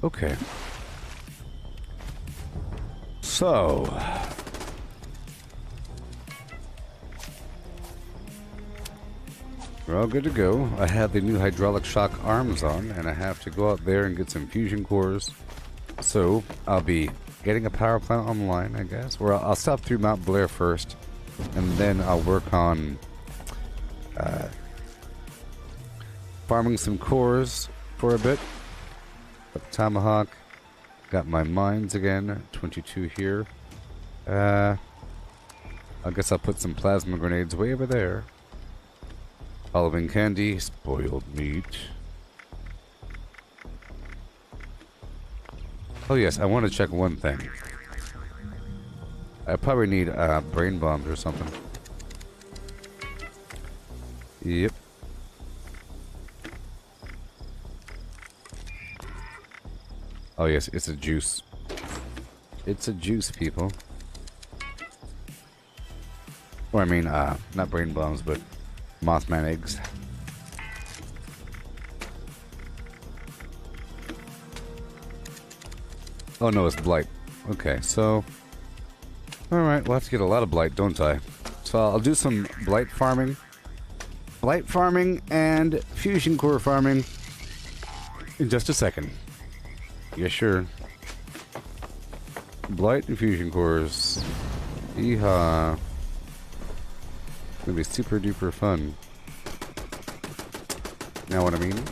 Okay. So, we're all good to go. I have the new hydraulic shock arms on, and I have to go out there and get some fusion cores. So, I'll be getting a power plant online, I guess. Or I'll stop through Mount Blair first, and then I'll work on farming some cores for a bit. Got the tomahawk. Got my mines again. 22 here. I guess I'll put some plasma grenades way over there. Halloween candy. Spoiled meat. Oh yes, I want to check one thing. I probably need brain bombs or something. Yep. Oh yes, it's a juice. It's a juice, people. Or I mean, not brain bombs, but Mothman eggs. Oh no, it's blight. Okay, so... Alright, we'll have to get a lot of blight, don't I? So I'll do some blight farming. Blight farming and fusion core farming in just a second. Yeah, sure. Blight and fusion cores. Yeehaw. It's gonna be super duper fun. Know what I mean?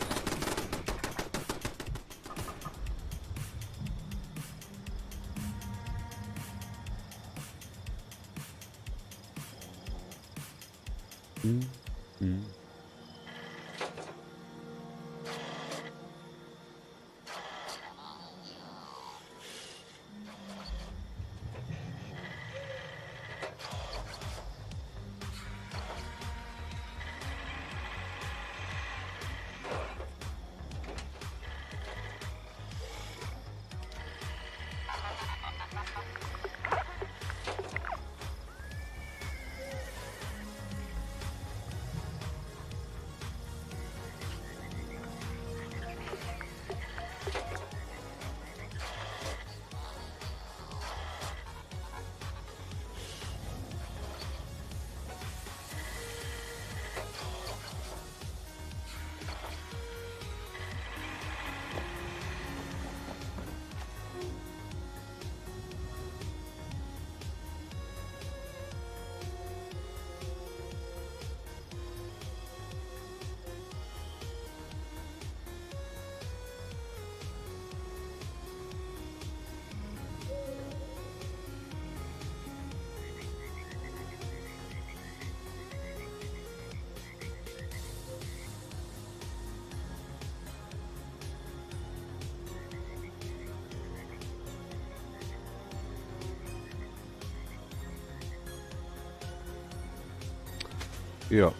Yeah.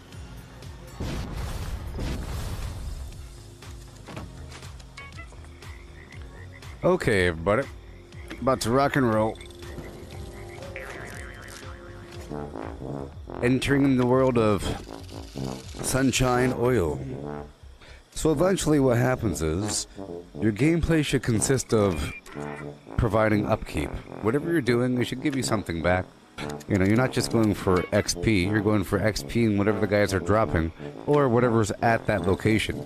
Okay, everybody. About to rock and roll. Entering the world of sunshine oil. So eventually what happens is your gameplay should consist of providing upkeep. Whatever you're doing, it should give you something back. You know, you're not just going for XP, you're going for XP and whatever the guys are dropping, or whatever's at that location.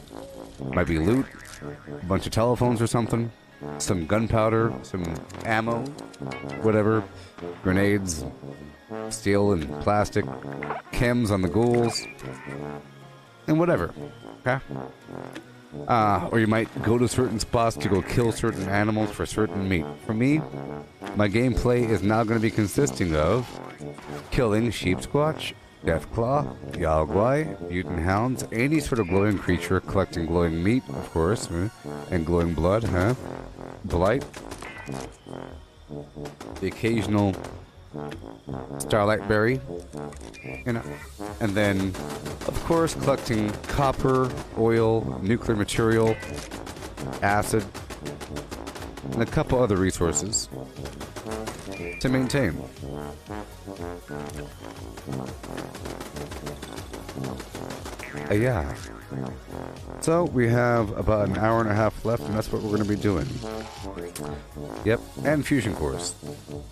Might be loot, a bunch of telephones or something, some gunpowder, some ammo, whatever, grenades, steel and plastic, chems on the ghouls, and whatever, okay? Or you might go to certain spots to go kill certain animals for certain meat. For me, my gameplay is now going to be consisting of killing sheepsquatch, deathclaw, yalguai, mutant hounds, any sort of glowing creature, collecting glowing meat, of course, and glowing blood, blight, the occasional starlight berry, you know, and then, of course, collecting copper, oil, nuclear material, acid, and a couple other resources to maintain. Yeah. So we have about an hour and a half left, and that's what we're going to be doing. Yep, and fusion cores.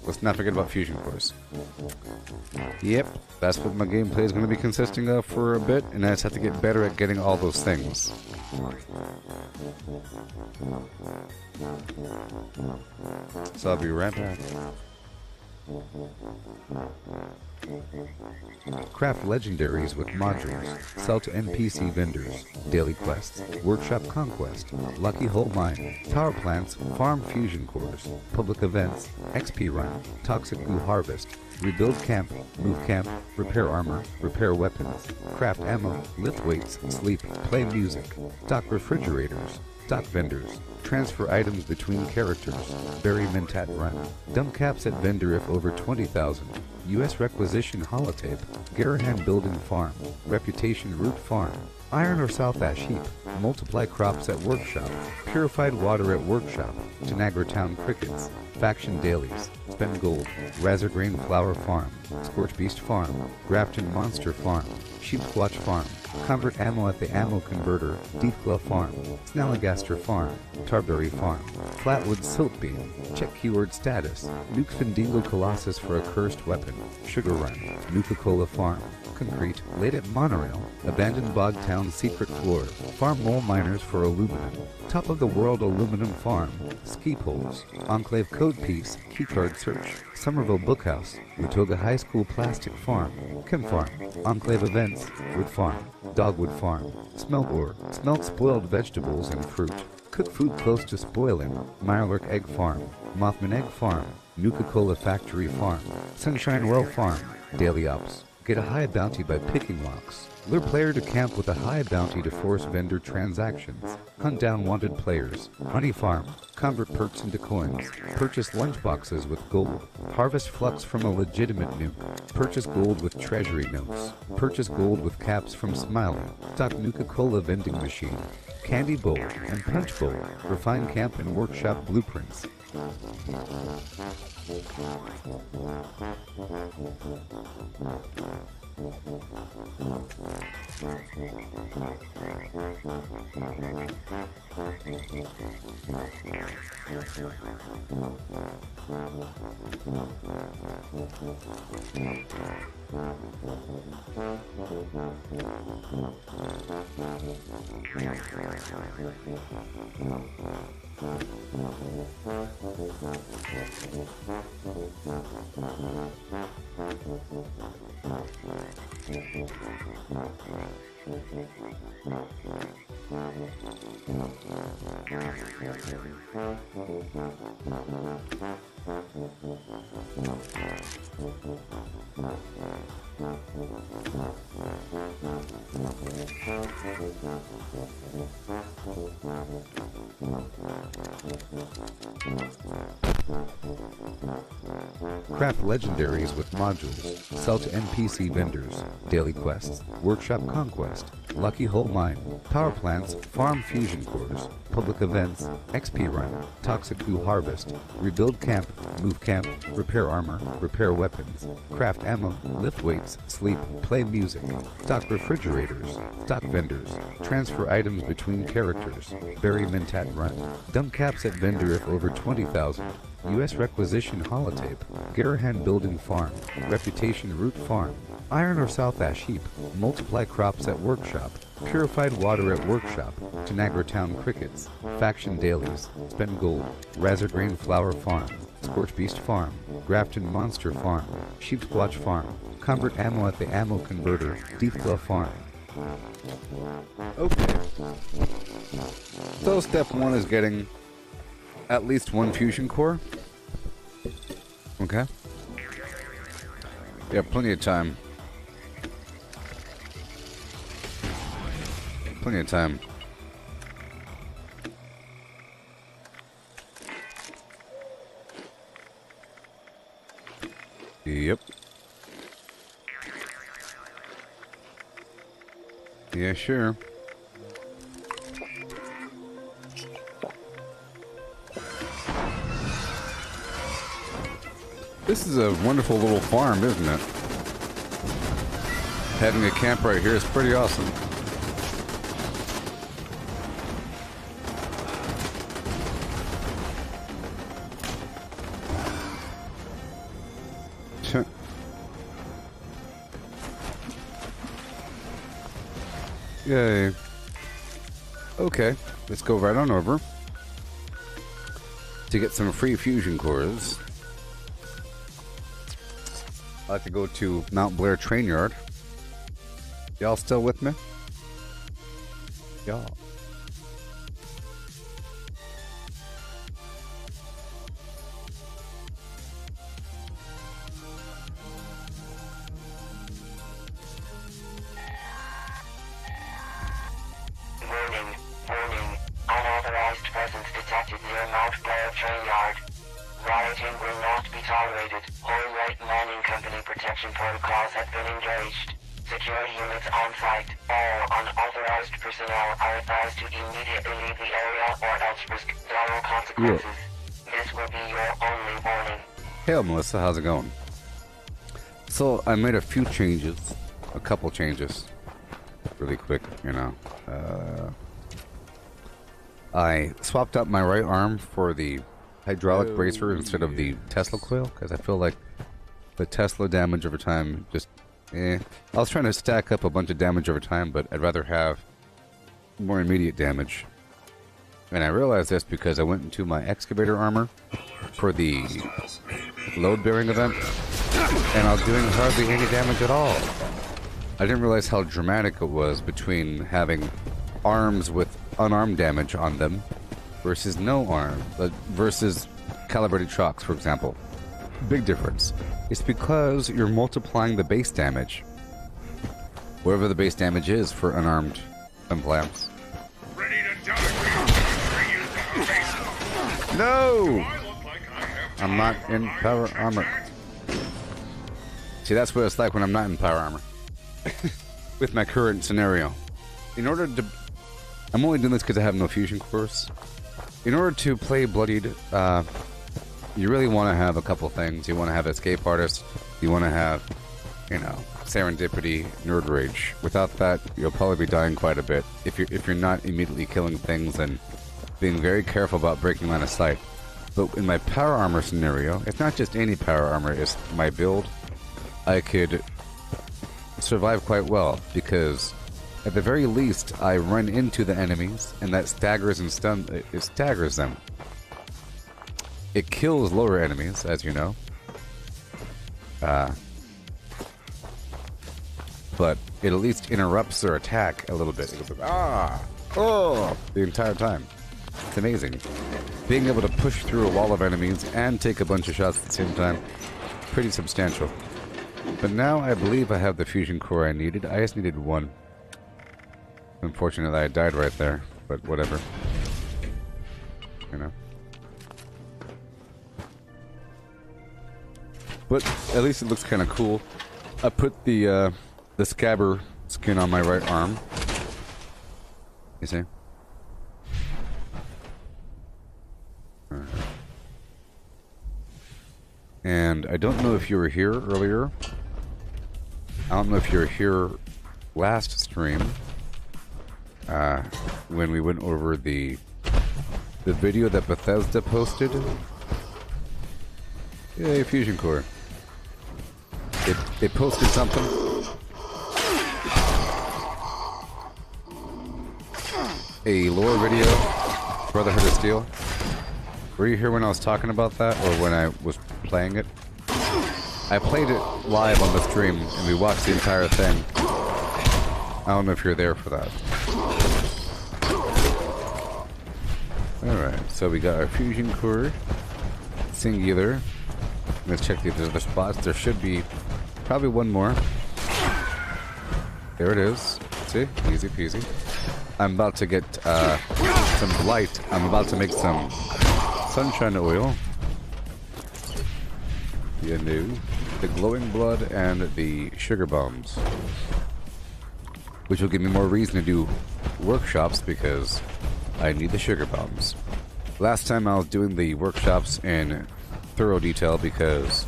Let's not forget about fusion cores. Yep, that's what my gameplay is going to be consisting of for a bit, and I just have to get better at getting all those things. So I'll be right back. Craft legendaries with modules. Sell to NPC vendors. Daily quests. Workshop conquest. Lucky hole mine. Power plants. Farm fusion cores. Public events. XP run. Toxic goo harvest. Rebuild camp. Move camp. Repair armor. Repair weapons. Craft ammo. Lift weights. Sleep. Play music. Stock refrigerators. Stock vendors. Transfer items between characters. Bury mint at run. Dump caps at vendor if over 20,000. U.S. requisition holotape. Garahan building farm. Reputation root farm. Iron or south ash heap. Multiply crops at workshop. Purified water at workshop. Tanagra town crickets. Faction dailies. Spend gold. Razor grain flower farm. Scorch beast farm. Grafton monster farm. Sheepsquatch farm. Convert ammo at the ammo converter. Deep glove farm. Snalligaster farm. Tarberry farm. Flatwood silt beam. Check keyword status. Nuke Findingo Colossus for a cursed weapon. Sugar run. Nuka-Cola farm. Concrete. Laid at monorail. Abandoned bog town secret floor. Farm mole miners for aluminum. Top of the world aluminum farm. Ski poles. Enclave code piece. Keycard search. Somerville Bookhouse. Watoga High School plastic farm. Chem farm. Enclave events. Wood farm. Dogwood farm. Smelt ore. Smelt spoiled vegetables and fruit. Cook food close to spoiling. Mirelurk egg farm. Mothman egg farm. Nuka-Cola factory farm. Sunshine Well farm. Daily ops. Get a high bounty by picking locks. Lure player to camp with a high bounty to force vendor transactions. Hunt down wanted players. Honey farm. Convert perks into coins. Purchase lunchboxes with gold. Harvest flux from a legitimate nuke. Purchase gold with treasury notes. Purchase gold with caps from Smiley. Stock Nuka-Cola vending machine. Candy bowl and punch bowl. Refine camp and workshop blueprints. Craft legendaries with modules. Sell to NPC vendors. Daily quests. Workshop conquest. Lucky hole mine. Power plants. Farm fusion cores. Public events. XP run. Toxic goo harvest. Rebuild camp. Move camp. Repair armor. Repair weapons. Craft ammo. Lift weights. Sleep. Play music. Stock refrigerators. Stock vendors. Transfer items between characters. Bury mint at run. Dump caps at vendor if over 20,000. U.S. requisition holotape. Garahan building farm. Reputation root farm. Iron or south ash heap. Multiply crops at workshop. Purified water at workshop. Tanagra town crickets. Faction dailies. Spend gold. Razor grain flower farm. Scorch beast farm. Grafton monster farm. Sheepsquatch farm. Convert ammo at the ammo converter. Deep glove farm. Okay. So step one is getting at least one fusion core. Okay. Yeah, plenty of time. Plenty of time. Yep. Yeah, sure. This is a wonderful little farm, isn't it? Having a camp right here is pretty awesome. Yay. Okay, let's go right on over to get some free fusion cores. I like to go to Mount Blair Train Yard. Y'all still with me? Y'all. Warning, warning. Unauthorized presence detected near Mount Blair Train Yard. Rioting will not be tolerated. Whole White Mining Company protection protocols have been engaged. Security units on site. All unauthorized personnel are advised to immediately leave the area or else risk dire consequences. This will be your only warning. Hey, Melissa, how's it going? So, I made a few changes. A couple changes. Really quick, you know. I swapped out my right arm for the hydraulic bracer instead of the Tesla coil, because I feel like the Tesla damage over time just, I was trying to stack up a bunch of damage over time, but I'd rather have more immediate damage. And I realized this because I went into my excavator armor for the load-bearing event, and I was doing hardly any damage at all. I didn't realize how dramatic it was between having arms with unarmed damage on them versus no arm, versus calibrated shocks, for example. Big difference. It's because you're multiplying the base damage, whatever the base damage is for unarmed FlimFlams. No! I'm not in power armor. See, that's what it's like when I'm not in power armor. With my current scenario. In order to... I'm only doing this because I have no fusion cores. In order to play Bloodied, you really want to have a couple things. You want to have Escape Artist. You want to have, you know, Serendipity, Nerd Rage. Without that, you'll probably be dying quite a bit. If you're not immediately killing things and being very careful about breaking line of sight. But in my power armor scenario, it's not just any power armor, it's my build. I could survive quite well because at the very least I run into the enemies and that staggers and it staggers them. It kills lower enemies, as you know. But it at least interrupts their attack a little bit. It goes like, the entire time. It's amazing. Being able to push through a wall of enemies and take a bunch of shots at the same time, pretty substantial. But now I believe I have the fusion core I needed. I just needed one. Unfortunately, I died right there, but whatever. You know. But at least it looks kind of cool. I put the scabber skin on my right arm. You see? Alright. And I don't know if you were here earlier. I don't know if you were here last stream. When we went over the video that Bethesda posted. Yay, Fusion Core. They posted something. A lore video, Brotherhood of Steel. Were you here when I was talking about that, or when I was playing it? I played it live on the stream, and we watched the entire thing. I don't know if you're there for that. Alright, so we got our fusion core. Singular. Let's check the other spots. There should be probably one more. There it is. See? Easy peasy. I'm about to get some light. I'm about to make some sunshine oil. You know, the glowing blood and the sugar bombs, which will give me more reason to do workshops because I need the sugar bombs. Last time I was doing the workshops in thorough detail because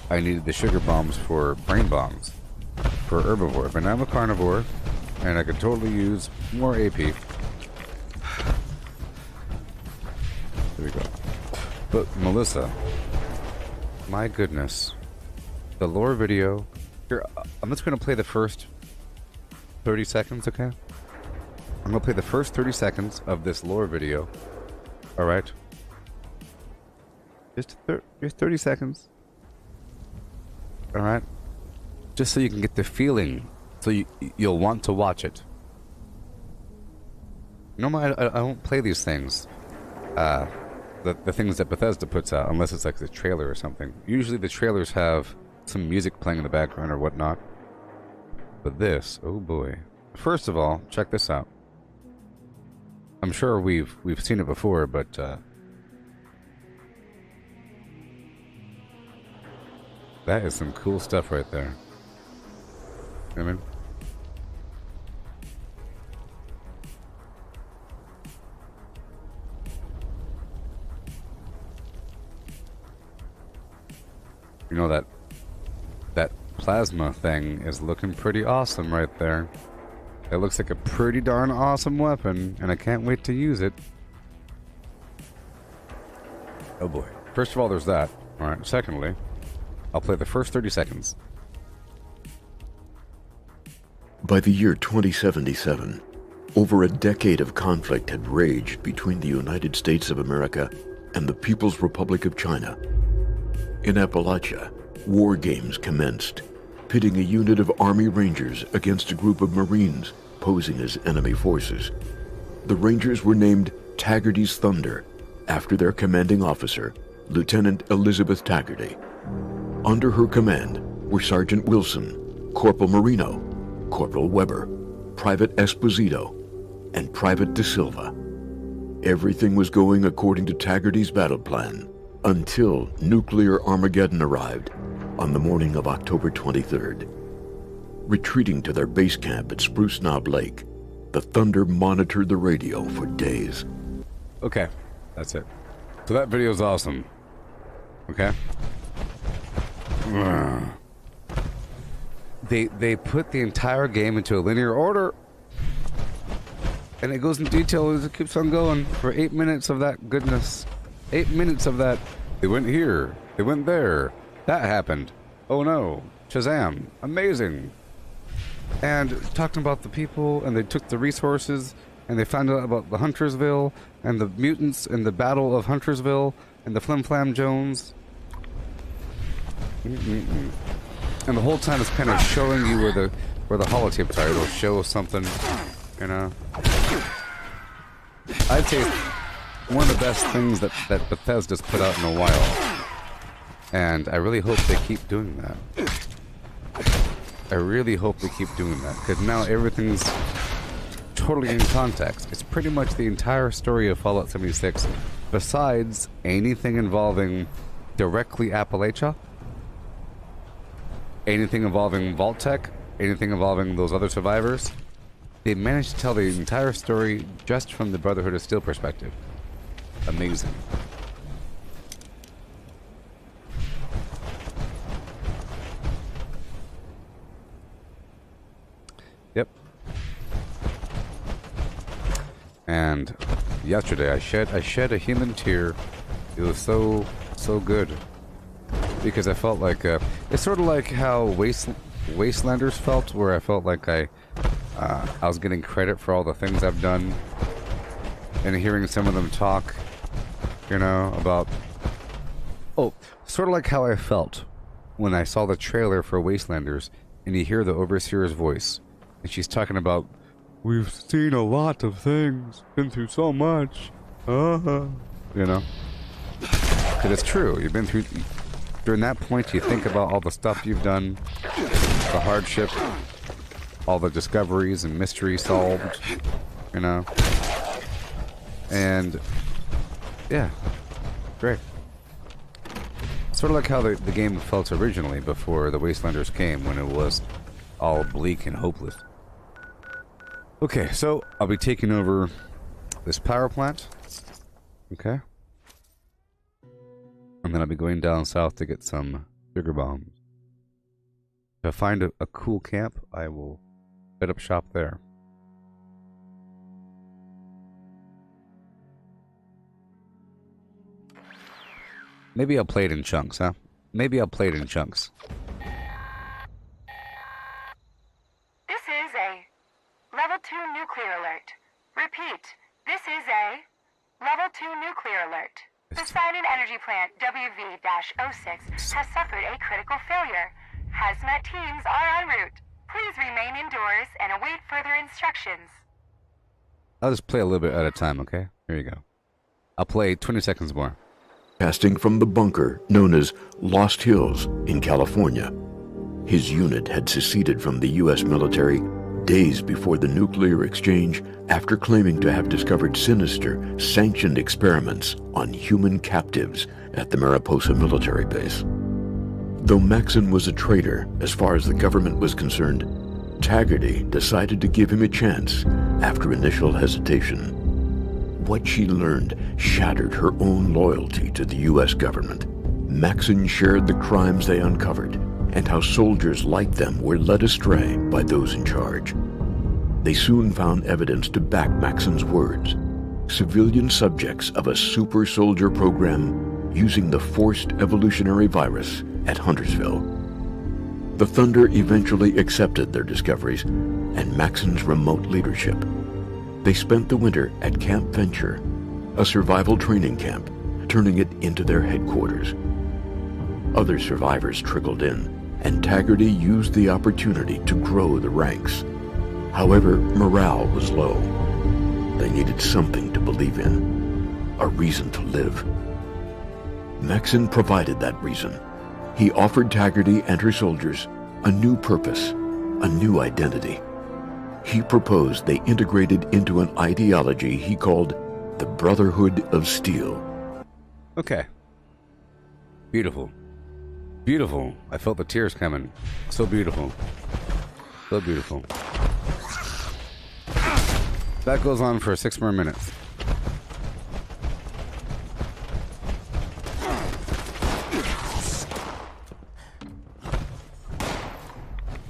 I needed the sugar bombs for brain bombs for herbivore, but now I'm a carnivore and I could totally use more AP. There we go. But Melissa, my goodness, the lore video. Here, I'm just going to play the first 30 seconds, okay? I'm going to play the first 30 seconds of this lore video. Alright? Just 30 seconds. Alright? just so you can get the feeling, so you'll want to watch it. Normally, I don't play these things, the things that Bethesda puts out, unless it's like the trailer or something. Usually the trailers have some music playing in the background or whatnot. But this, oh boy. First of all, check this out. I'm sure we've seen it before, but that is some cool stuff right there. You know what I mean? You know, that plasma thing is looking pretty awesome right there. It looks like a pretty darn awesome weapon, and I can't wait to use it. Oh boy. First of all, there's that. Alright, secondly, I'll play the first 30 seconds. By the year 2077, over a decade of conflict had raged between the United States of America and the People's Republic of China. In Appalachia, war games commenced, pitting a unit of Army Rangers against a group of Marines posing as enemy forces. The Rangers were named Taggarty's Thunder, after their commanding officer, Lieutenant Elizabeth Taggarty. Under her command were Sergeant Wilson, Corporal Marino, Corporal Weber, Private Esposito, and Private De Silva. Everything was going according to Taggarty's battle plan, until nuclear Armageddon arrived on the morning of October 23rd. Retreating to their base camp at Spruce Knob Lake, the Thunder monitored the radio for days. Okay, that's it. So that video is awesome. Okay? They put the entire game into a linear order, and it goes in detail as it keeps on going for 8 minutes of that goodness. 8 minutes of that. They went here. They went there. That happened. Oh no. Shazam. Amazing. And talking about the people, and they took the resources, and they found out about the Huntersville, and the mutants, and the Battle of Huntersville, and the FlimFlam Jones. And the whole time it's kind of showing you where the holotape are. It'll show something, you know. I'd say one of the best things that Bethesda's put out in a while. And I really hope they keep doing that. I really hope they keep doing that, because now everything's totally in context. It's pretty much the entire story of Fallout 76, besides anything involving directly Appalachia, anything involving Vault-Tec, anything involving those other survivors. They managed to tell the entire story just from the Brotherhood of Steel perspective. Amazing. Yep. And yesterday I shed a human tear. It was so good, because I felt like it's sort of like how Wastelanders felt, where I felt like I was getting credit for all the things I've done, and hearing some of them talk, you know, about sort of like how I felt when I saw the trailer for Wastelanders, and you hear the Overseer's voice. And she's talking about, we've seen a lot of things, been through so much, you know? Because it's true, you've been through, during that point you think about all the stuff you've done, the hardship, all the discoveries and mysteries solved, you know? And, yeah, great. Sort of like how the game felt originally before the Wastelanders came, when it was all bleak and hopeless. Okay, so I'll be taking over this power plant. Okay. And then I'll be going down south to get some sugar bombs. If I find a cool camp, I will set up shop there. Maybe I'll play it in chunks, huh? Maybe I'll play it in chunks. This is a Level 2 nuclear alert. Repeat, this is a Level 2 nuclear alert. The Poseidon Energy Plant WV-06 has suffered a critical failure. Hazmat teams are en route. Please remain indoors and await further instructions. I'll just play a little bit at a time, okay? Here you go. I'll play 20 seconds more. Casting from the bunker known as Lost Hills in California. His unit had seceded from the U.S. military days before the nuclear exchange after claiming to have discovered sinister, sanctioned experiments on human captives at the Mariposa military base. Though Maxon was a traitor as far as the government was concerned, Taggarty decided to give him a chance after initial hesitation. What she learned shattered her own loyalty to the U.S. government. Maxon shared the crimes they uncovered and how soldiers like them were led astray by those in charge. They soon found evidence to back Maxon's words. Civilian subjects of a super soldier program using the forced evolutionary virus at Huntersville. The Thunder eventually accepted their discoveries and Maxon's remote leadership. They spent the winter at Camp Venture, a survival training camp, turning it into their headquarters. Other survivors trickled in, and Taggarty used the opportunity to grow the ranks. However, morale was low. They needed something to believe in, a reason to live. Maxon provided that reason. He offered Taggarty and her soldiers a new purpose, a new identity. He proposed they integrated into an ideology he called the Brotherhood of Steel. Okay. Beautiful. Beautiful. I felt the tears coming. So beautiful. So beautiful. That goes on for 6 more minutes.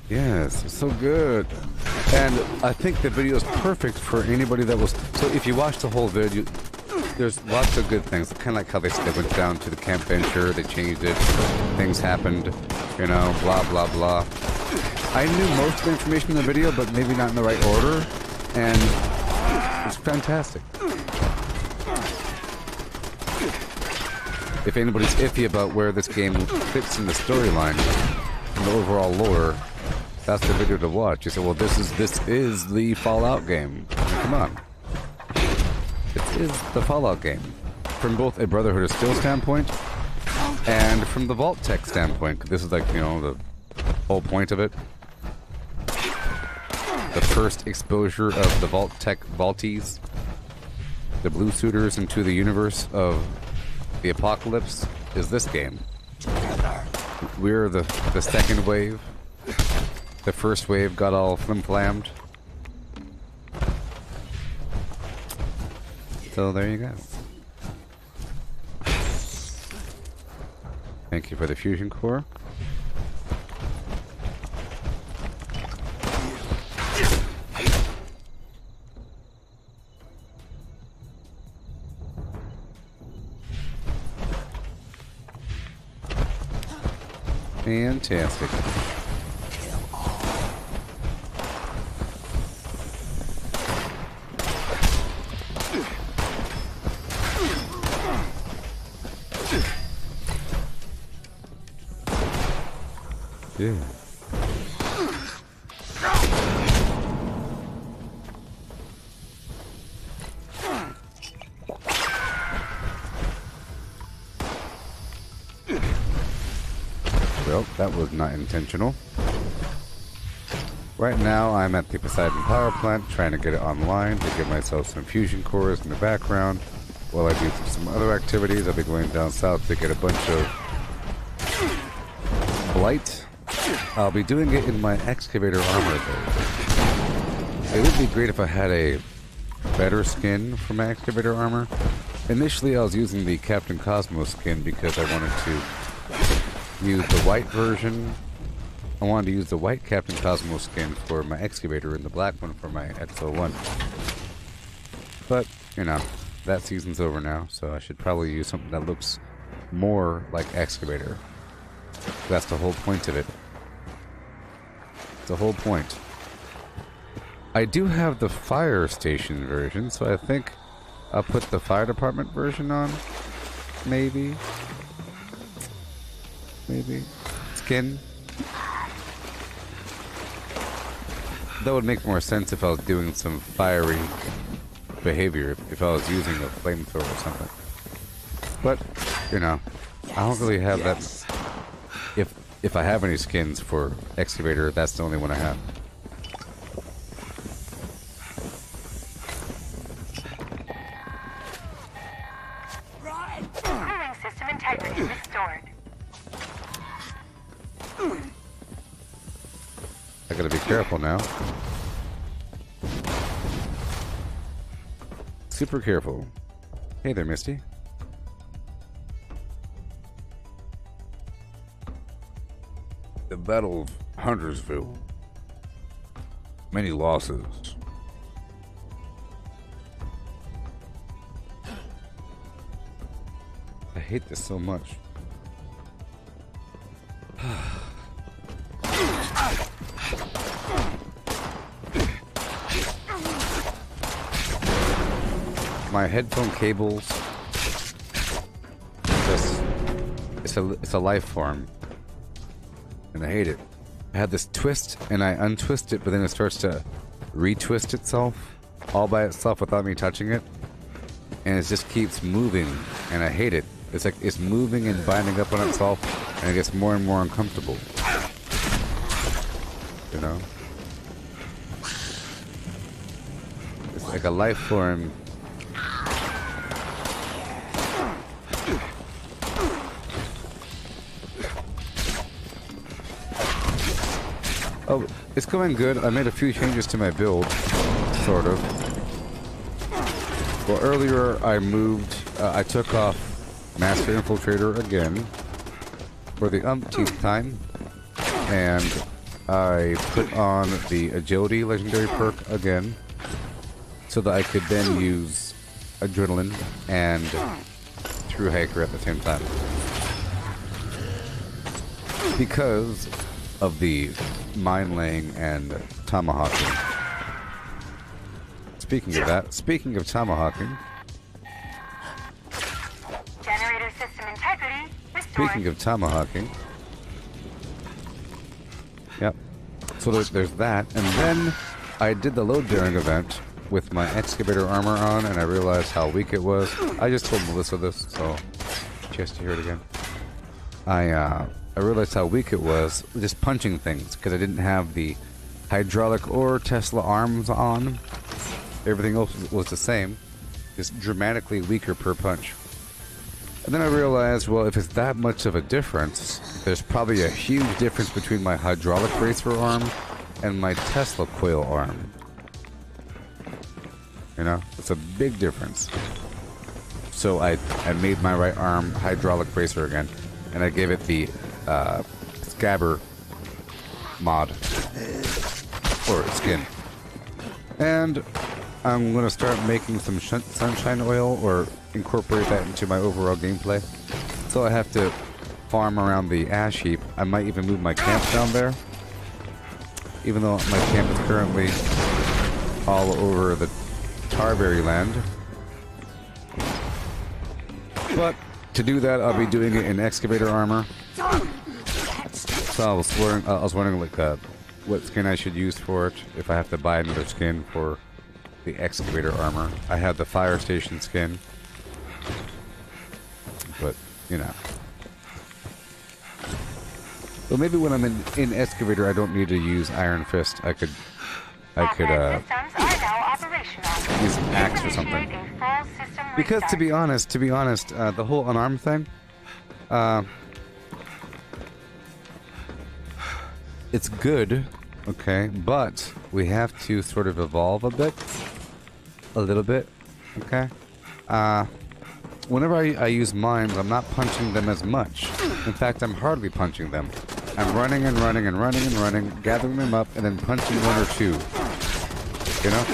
Yes, it's so good. And I think the video is perfect for anybody that was... So if you watch the whole video, there's lots of good things. Kind of like how they went down to the Camp Venture, they changed it, things happened, you know, blah, blah, blah. I knew most of the information in the video, but maybe not in the right order, and it's fantastic. If anybody's iffy about where this game fits in the storyline and the overall lore, that's the video to watch. You say, well, this is the Fallout game. I mean, come on. It is the Fallout game. From both a Brotherhood of Steel standpoint and from the Vault Tech standpoint. This is like, you know, the whole point of it. The first exposure of the Vault Tech Vaulties. The blue suiters into the universe of the apocalypse is this game. We're the second wave. The first wave got all flim-flammed. So there you go. Thank you for the fusion core. Fantastic. Yeah. Well, that was not intentional. Right now, I'm at the Poseidon power plant, trying to get it online to give myself some fusion cores in the background. While I do some other activities, I'll be going down south to get a bunch of blight. I'll be doing it in my excavator armor, though. It would be great if I had a better skin for my excavator armor. Initially, I was using the Captain Cosmos skin because I wanted to use the white version. I wanted to use the white Captain Cosmos skin for my excavator and the black one for my XO1. But, you know, that season's over now, so I should probably use something that looks more like excavator. That's the whole point of it. The whole point. I do have the fire station version, so I think I'll put the fire department version on. Maybe. Maybe. Skin. That would make more sense if I was doing some fiery behavior, if I was using a flamethrower or something. But, you know, I don't really have that. If I have any skins for excavator, that's the only one I have. Cooling system integrity restored. I gotta be careful now. Super careful. Hey there, Misty. The Battle of Huntersville. Many losses. I hate this so much. My headphone cables, it's a life form, and I hate it. I had this twist, and I untwist it, but then it starts to retwist itself all by itself without me touching it, and it just keeps moving, and I hate it. It's like it's moving and binding up on itself, and it gets more and more uncomfortable. You know, it's like a life form. Oh, it's going good. I made a few changes to my build, sort of. Well, earlier I moved, I took off Master Infiltrator again for the umpteenth time, and I put on the Agility Legendary perk again, so that I could then use Adrenaline and True Hiker at the same time. Because of the mine laying and tomahawking. Speaking of that, speaking of tomahawking. Generator system integrity restored. Speaking of tomahawking. Yep. So there's that, and then I did the load bearing event with my excavator armor on, and I realized how weak it was. I just told Melissa this, so she has to hear it again. I realized how weak it was just punching things because I didn't have the hydraulic or Tesla arms on. Everything else was the same, just dramatically weaker per punch. And then I realized, well, if it's that much of a difference, there's probably a huge difference between my hydraulic bracer arm and my Tesla coil arm. You know, it's a big difference. So I made my right arm hydraulic bracer again, and I gave it the Scabber mod or skin. And I'm gonna start making some sunshine oil or incorporate that into my overall gameplay. So I have to farm around the ash heap. I might even move my camp down there, even though my camp is currently all over the Tarberry land. But to do that, I'll be doing it in excavator armor. So I was wondering like what skin I should use for it, if I have to buy another skin for the excavator armor. I have the fire station skin, but you know. Well, maybe when I'm in excavator, I don't need to use Iron Fist. I could use an axe or something. Because to be honest, the whole unarmed thing, it's good, okay, but we have to sort of evolve a little bit, okay? Whenever I use mines, I'm not punching them as much. In fact, I'm hardly punching them. I'm running and running and running and running, gathering them up, and then punching one or two. You know?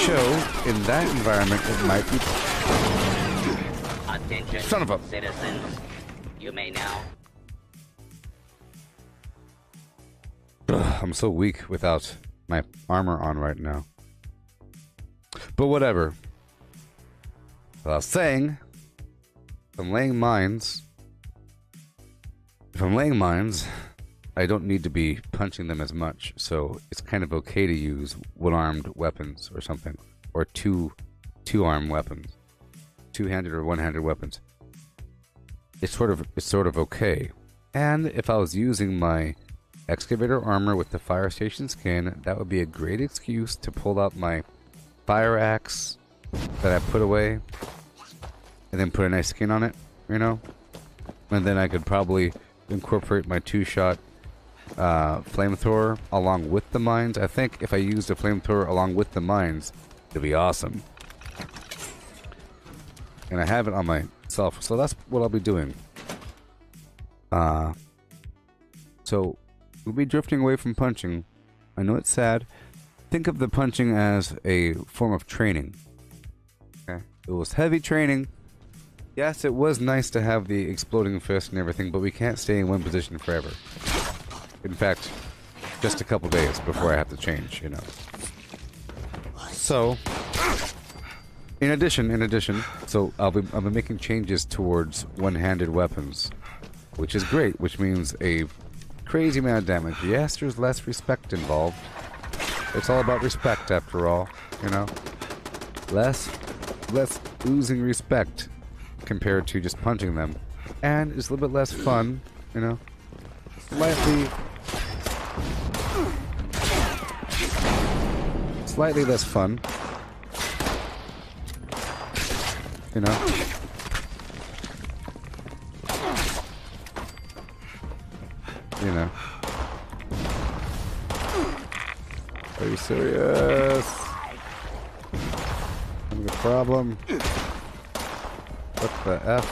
So, in that environment, it might be... Attention, son of a... citizens. You may now... I'm so weak without my armor on right now. But whatever. Well, I was saying, if I'm laying mines, I don't need to be punching them as much, so it's kind of okay to use one-armed weapons or something, or two-arm weapons, two-handed or one-handed weapons. It's sort of okay. And if I was using my excavator armor with the fire station skin, that would be a great excuse to pull out my fire axe that I put away, and then put a nice skin on it, you know. And then I could probably incorporate my two-shot flamethrower along with the mines. I think if I used a flamethrower along with the mines, it'd be awesome. And I have it on myself, so that's what I'll be doing. So we'll be drifting away from punching. I know it's sad. Think of the punching as a form of training. Okay, it was heavy training. Yes, it was nice to have the exploding fist and everything, but we can't stay in one position forever. In fact, just a couple days before I have to change, you know. So, in addition, so I'll be making changes towards one-handed weapons, which is great, which means a crazy amount of damage. Yes, there's less respect involved. It's all about respect, after all, you know. Less oozing respect compared to just punching them, and it's a little bit less fun, you know. Slightly less fun, you know. You know. Are you serious? Having a problem? What the F?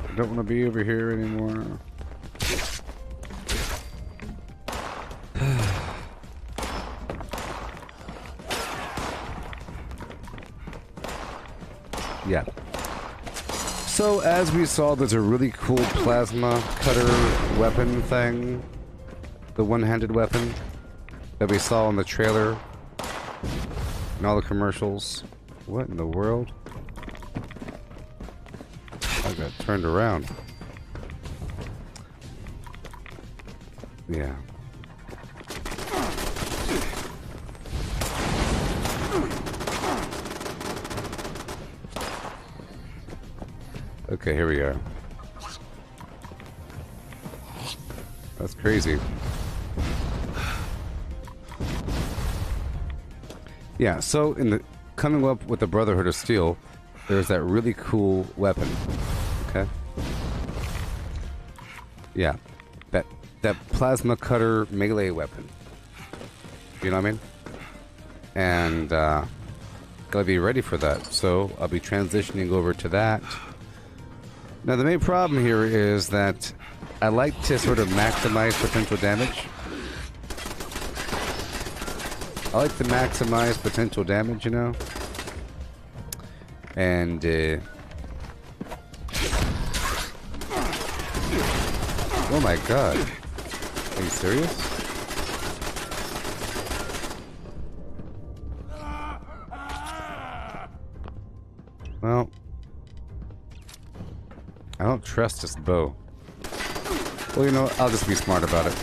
I don't want to be over here anymore. Yeah. So, as we saw, there's a really cool plasma cutter weapon thing. The one-handed weapon that we saw in the trailer and all the commercials. What in the world? I got turned around. Yeah. Okay, here we are. That's crazy. Yeah, so in the coming up with the Brotherhood of Steel, there's that really cool weapon. Okay? Yeah. That plasma cutter melee weapon. You know what I mean? And gotta be ready for that. So I'll be transitioning over to that. Now the main problem here is that I like to sort of maximize potential damage. I like to maximize potential damage, you know? And, oh my god. Are you serious? Well, I don't trust this bow. Well, you know what? I'll just be smart about it.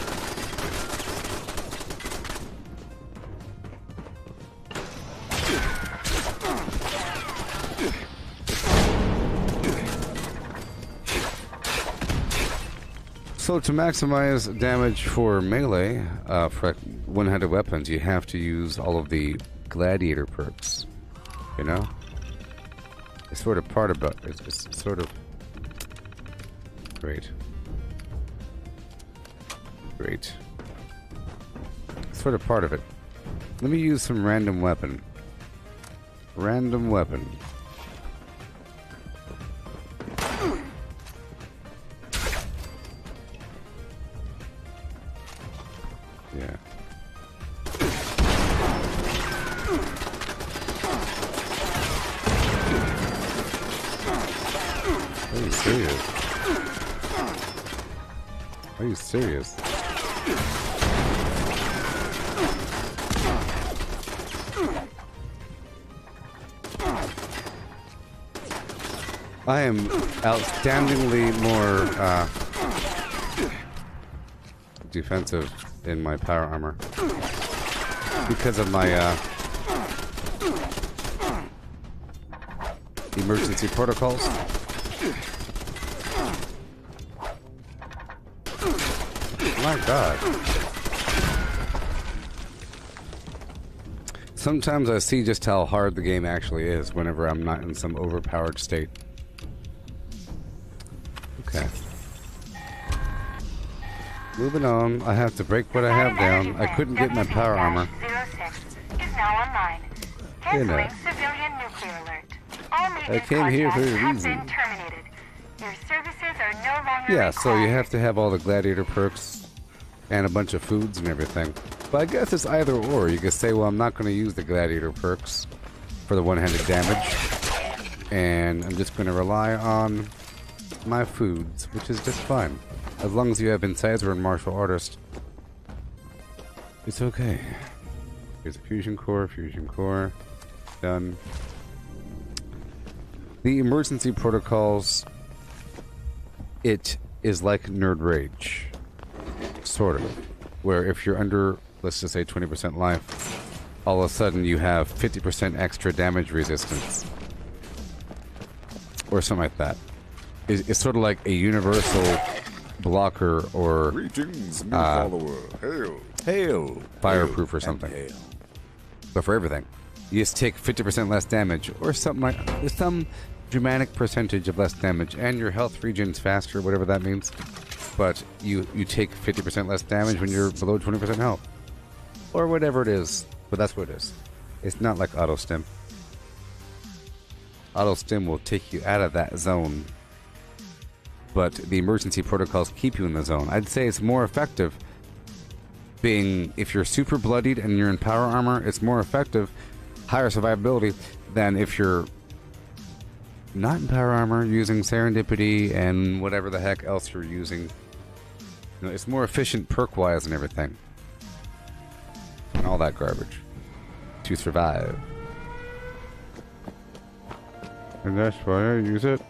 So to maximize damage for melee, for one-handed weapons, you have to use all of the gladiator perks. You know? It's sort of part about it. It's sort of... Great. Great. It's sort of part of it. Let me use some random weapon. Random weapon. Yeah. Are you serious? Are you serious? I am outstandingly more defensive in my power armor because of my emergency protocols. My God. Sometimes I see just how hard the game actually is whenever I'm not in some overpowered state. Okay. Moving on. I have to break what I have down. I couldn't get my power armor. 06 is now online. Canceling civilian nuclear alert. All I came here for a have reason. been terminated. Your services are no longer Yeah, required. so you have to have all the gladiator perks and a bunch of foods and everything. But I guess it's either or. You could say, well, I'm not going to use the gladiator perks for the one-handed damage, and I'm just going to rely on my foods, which is just fine. As long as you have incisor and martial artist, it's okay. Here's a fusion core, done. The emergency protocols, it is like Nerd Rage, sort of, where if you're under, let's just say 20% life, all of a sudden you have 50% extra damage resistance, or something like that. It's sort of like a universal blocker or Greetings, new follower. Hail. Hail. Fireproof or something. But for everything, you just take 50% less damage or something like some dramatic percentage of less damage, and your health regens faster, whatever that means. But you take 50% less damage when you're below 20% health, or whatever it is. But that's what it is. It's not like auto stim. Auto stim will take you out of that zone, but the emergency protocols keep you in the zone. I'd say it's more effective being, if you're super bloodied and you're in power armor, it's more effective, higher survivability, than if you're not in power armor, using serendipity and whatever the heck else you're using. You know, it's more efficient perk-wise and everything. And all that garbage. To survive. And that's why I use it.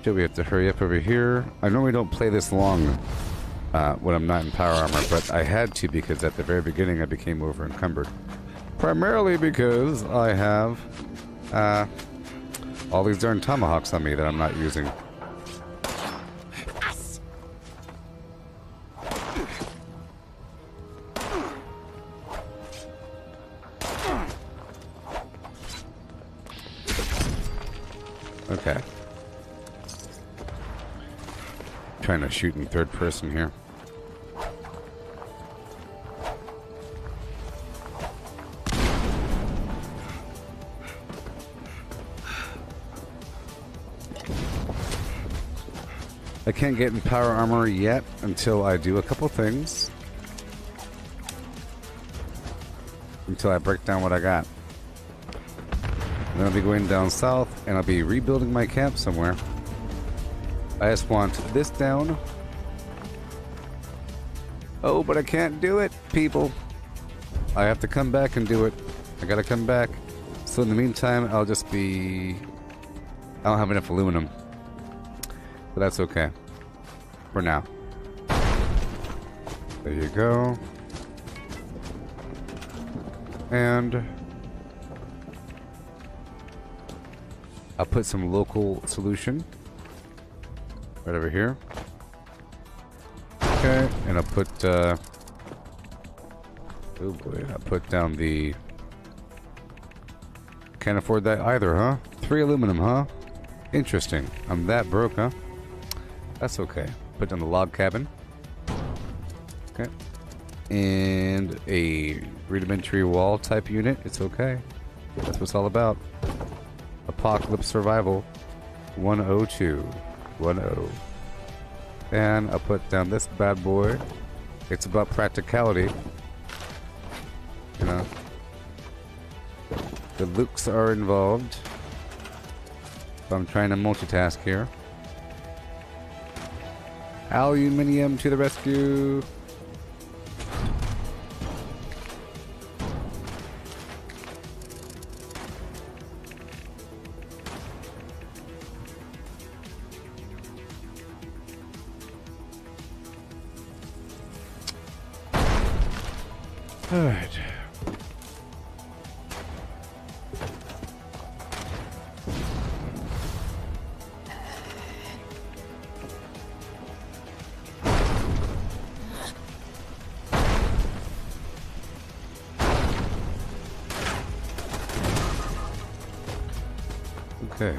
So we have to hurry up over here. I normally don't play this long when I'm not in power armor, but I had to because at the very beginning I became over encumbered. Primarily because I have all these darn tomahawks on me that I'm not using. Okay. Trying to shoot in third person here. I can't get in power armor yet until I do a couple things. Until I break down what I got. And then I'll be going down south and I'll be rebuilding my camp somewhere. I just want this down. Oh, but I can't do it, people. I have to come back and do it. I gotta come back. So in the meantime, I'll just be... I don't have enough aluminum. But that's okay. For now. There you go. And... I'll put some local solution. Right over here. Okay, and I'll put, oh boy, I'll put down the... Can't afford that either, huh? 3 aluminum, huh? Interesting. I'm that broke, huh? That's okay. Put down the log cabin. Okay. And a rudimentary wall type unit. It's okay. That's what it's all about. Apocalypse Survival 102. 1-0. And I'll put down this bad boy. It's about practicality. You know. The looks are involved. So I'm trying to multitask here. Aluminium to the rescue. Alright. Okay.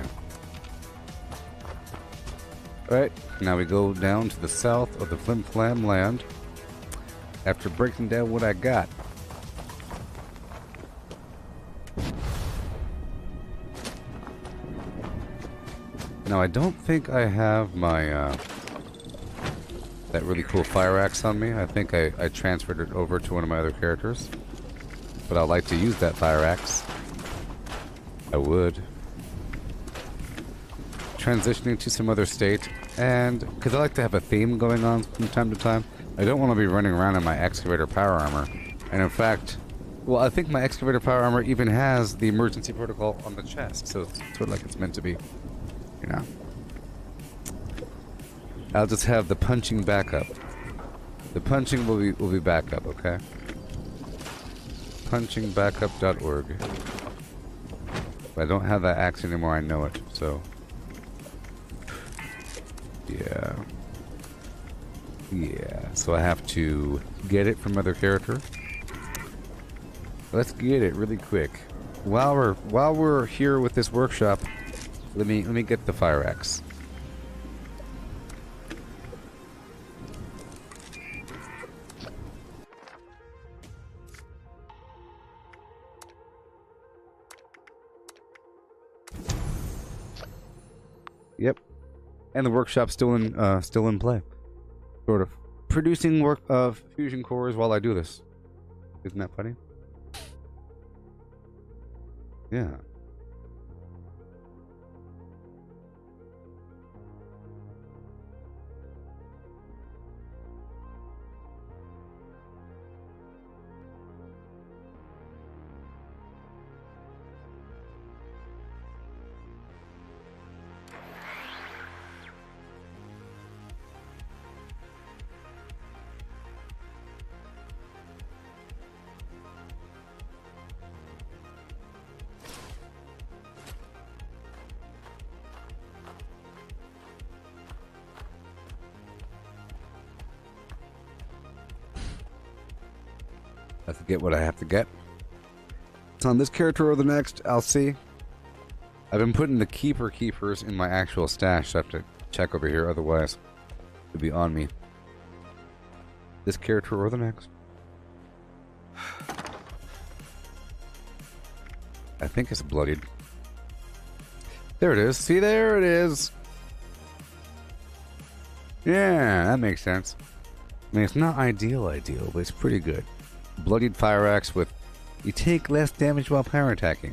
Alright, now we go down to the south of the FlimFlam land after breaking down what I got. Now I don't think I have my that really cool fire axe on me. I think I transferred it over to one of my other characters. But I'd like to use that fire axe. I would. Transitioning to some other state, and because I like to have a theme going on from time to time, I don't want to be running around in my excavator power armor. And in fact, well, I think my excavator power armor even has the emergency protocol on the chest, so it's sort of like it's meant to be, you know. I'll just have the punching backup. The punching will be backup, okay? Punchingbackup.org. But I don't have that axe anymore, I know it, so. Yeah, so I have to get it from other character. Let's get it really quick. While we're here with this workshop, let me get the fire axe. Yep. And the workshop's still in play. Sort of producing work of fusion cores while I do this. Isn't that funny? Yeah. I have to get what I have to get. It's on this character or the next, I'll see. I've been putting the keepers in my actual stash, so I have to check over here, otherwise it'll be on me. This character or the next. I think it's bloodied. There it is. See, there it is. Yeah, that makes sense. I mean, it's not ideal, but it's pretty good. Bloodied fire axe with you take less damage while power attacking.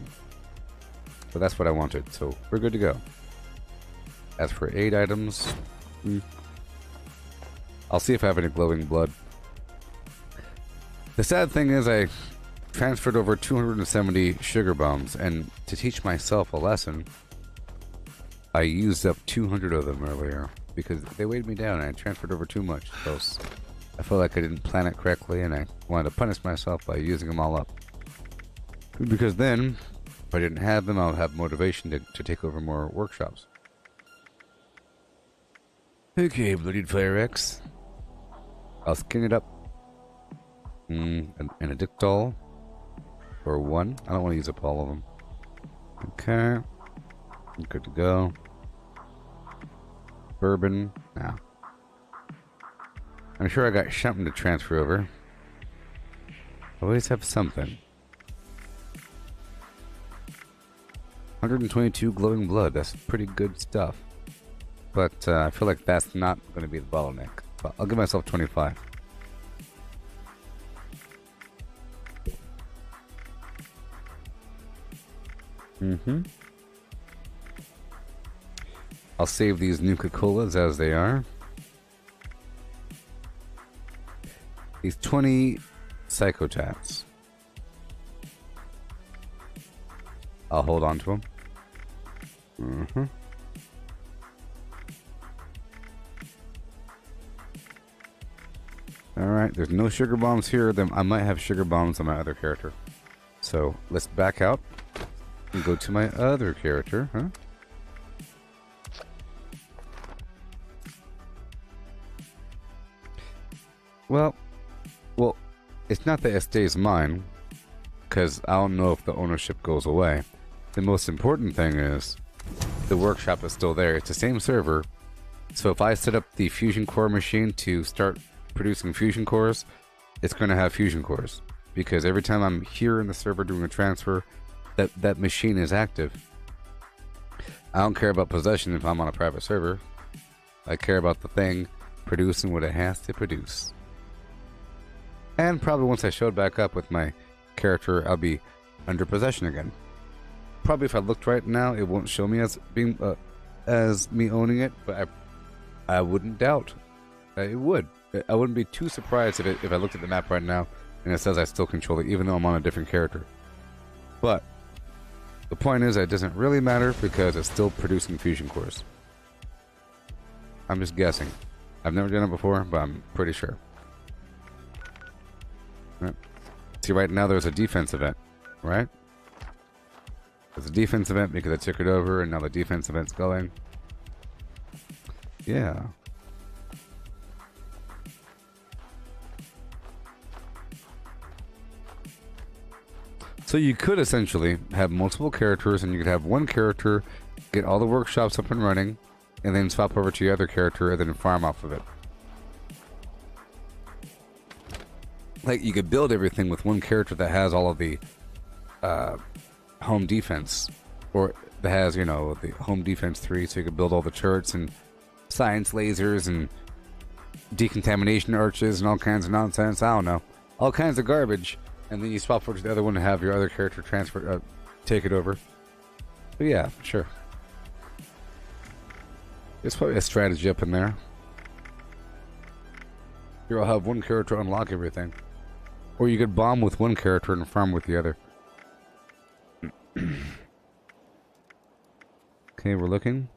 So that's what I wanted, so we're good to go. As for aid items, I'll see if I have any glowing blood. The sad thing is I transferred over 270 sugar bombs, and to teach myself a lesson, I used up 200 of them earlier because they weighed me down and I transferred over too much. So I felt like I didn't plan it correctly, and I wanted to punish myself by using them all up. Because then, if I didn't have them, I would have motivation to take over more workshops. Okay, bloodied fire axe. I'll skin it up. And a dictol. Or one. I don't want to use up all of them. Okay. I'm good to go. Bourbon. Now. I'm sure I got something to transfer over. I always have something. 122 glowing blood. That's pretty good stuff. But I feel like that's not going to be the bottleneck. But I'll give myself 25. I'll save these Nuka-Colas as they are. These 20 psychotats. I'll hold on to them. Alright, there's no sugar bombs here. Then I might have sugar bombs on my other character. So let's back out and go to my other character, huh? Well, it's not that it stays mine, because I don't know if the ownership goes away. The most important thing is the workshop is still there. It's the same server. So if I set up the fusion core machine to start producing fusion cores, it's going to have fusion cores. Because every time I'm here in the server doing a transfer, that machine is active. I don't care about possession if I'm on a private server. I care about the thing producing what it has to produce. And probably once I showed back up with my character, I'll be under possession again. Probably if I looked right now, it won't show me as being as me owning it, but I wouldn't doubt it would. I wouldn't be too surprised if I looked at the map right now and it says I still control it, even though I'm on a different character. But the point is, it doesn't really matter because it's still producing fusion cores. I'm just guessing. I've never done it before, but I'm pretty sure. Right. See, right now there's a defense event, right? There's a defense event because I took it over, and now the defense event's going. Yeah. So you could essentially have multiple characters, and you could have one character get all the workshops up and running, and then swap over to your other character, and then farm off of it. Like, you could build everything with one character that has all of the home defense, or that has, you know, the home defense 3, so you could build all the turrets and science lasers and decontamination arches and all kinds of nonsense. I don't know, all kinds of garbage, and then you swap over to the other one and have your other character transfer, take it over. But yeah, sure. There's probably a strategy up in there. Here, I'll have one character unlock everything. Or you could bomb with one character and farm with the other. Okay, we're looking.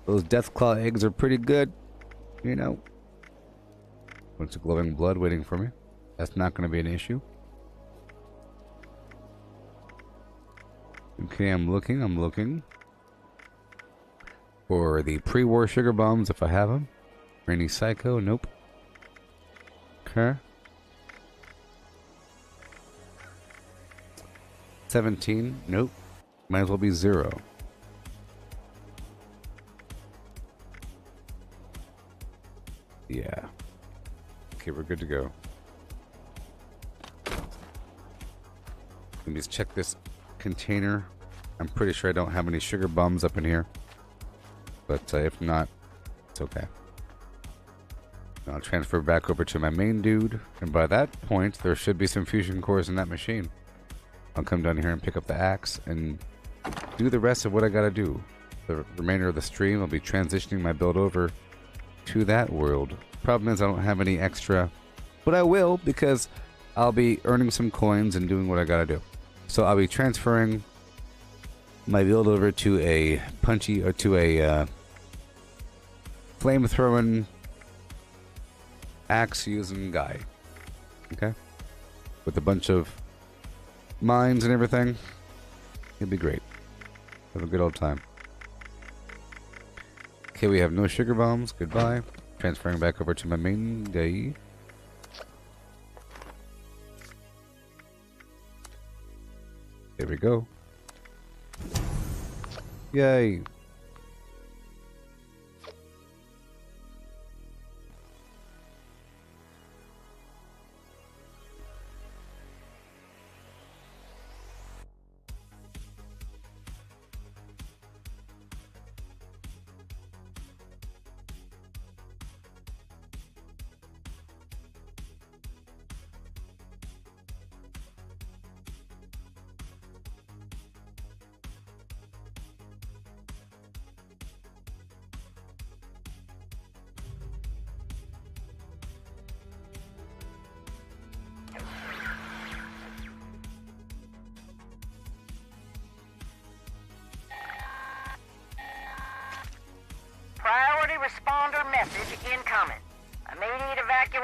Those Deathclaw eggs are pretty good, you know. Bunch of glowing blood waiting for me. That's not going to be an issue. Okay, I'm looking. For the pre-war sugar bombs, if I have them. Rainy Psycho, nope. Okay. 17, nope. Might as well be 0. Yeah. Okay, we're good to go. Let me just check this container. I'm pretty sure I don't have any sugar bombs up in here. But if not, it's okay. I'll transfer back over to my main dude, and by that point, there should be some fusion cores in that machine. I'll come down here and pick up the axe and do the rest of what I gotta do. The remainder of the stream, I'll be transitioning my build over to that world. Problem is, I don't have any extra, but I will because I'll be earning some coins and doing what I gotta do. So I'll be transferring my build over to a punchy, or to a flame-throwing, axe-using guy. Okay? With a bunch of mines and everything. It'll be great. Have a good old time. Okay, we have no sugar bombs. Goodbye. Transferring back over to my main guy. There we go. Yay.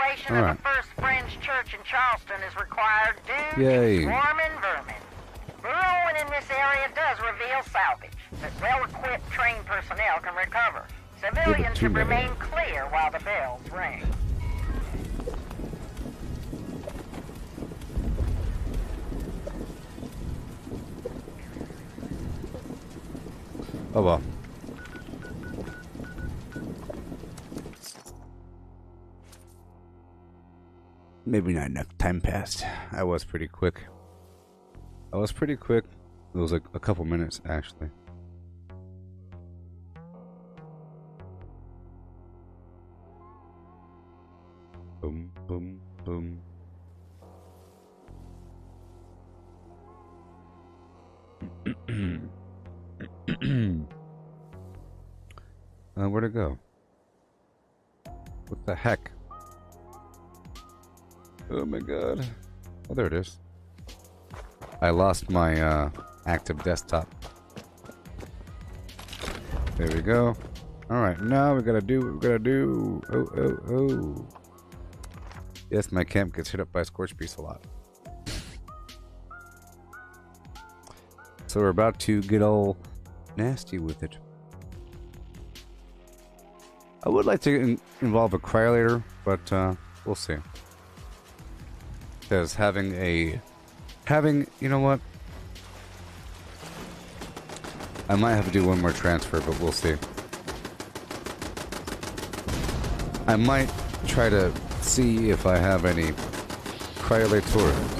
evacuation of the First Friends Church in Charleston is required due to swarming vermin. Burrowing in this area does reveal salvage, but well-equipped trained personnel can recover. Civilians should remain clear while the bells ring. Oh well. Maybe not enough time passed. I was pretty quick. It was like a couple minutes, actually. Boom, boom, boom. Where'd it go? What the heck? Oh my god. Oh, there it is. I lost my active desktop. There we go. Alright, now we gotta do what we gotta do. Oh. Yes, my camp gets hit up by Scorch Beast a lot. So we're about to get all nasty with it. I would like to involve a cryolator, but we'll see. Because you know what? I might have to do one more transfer, but we'll see. I might try to see if I have any cryolators.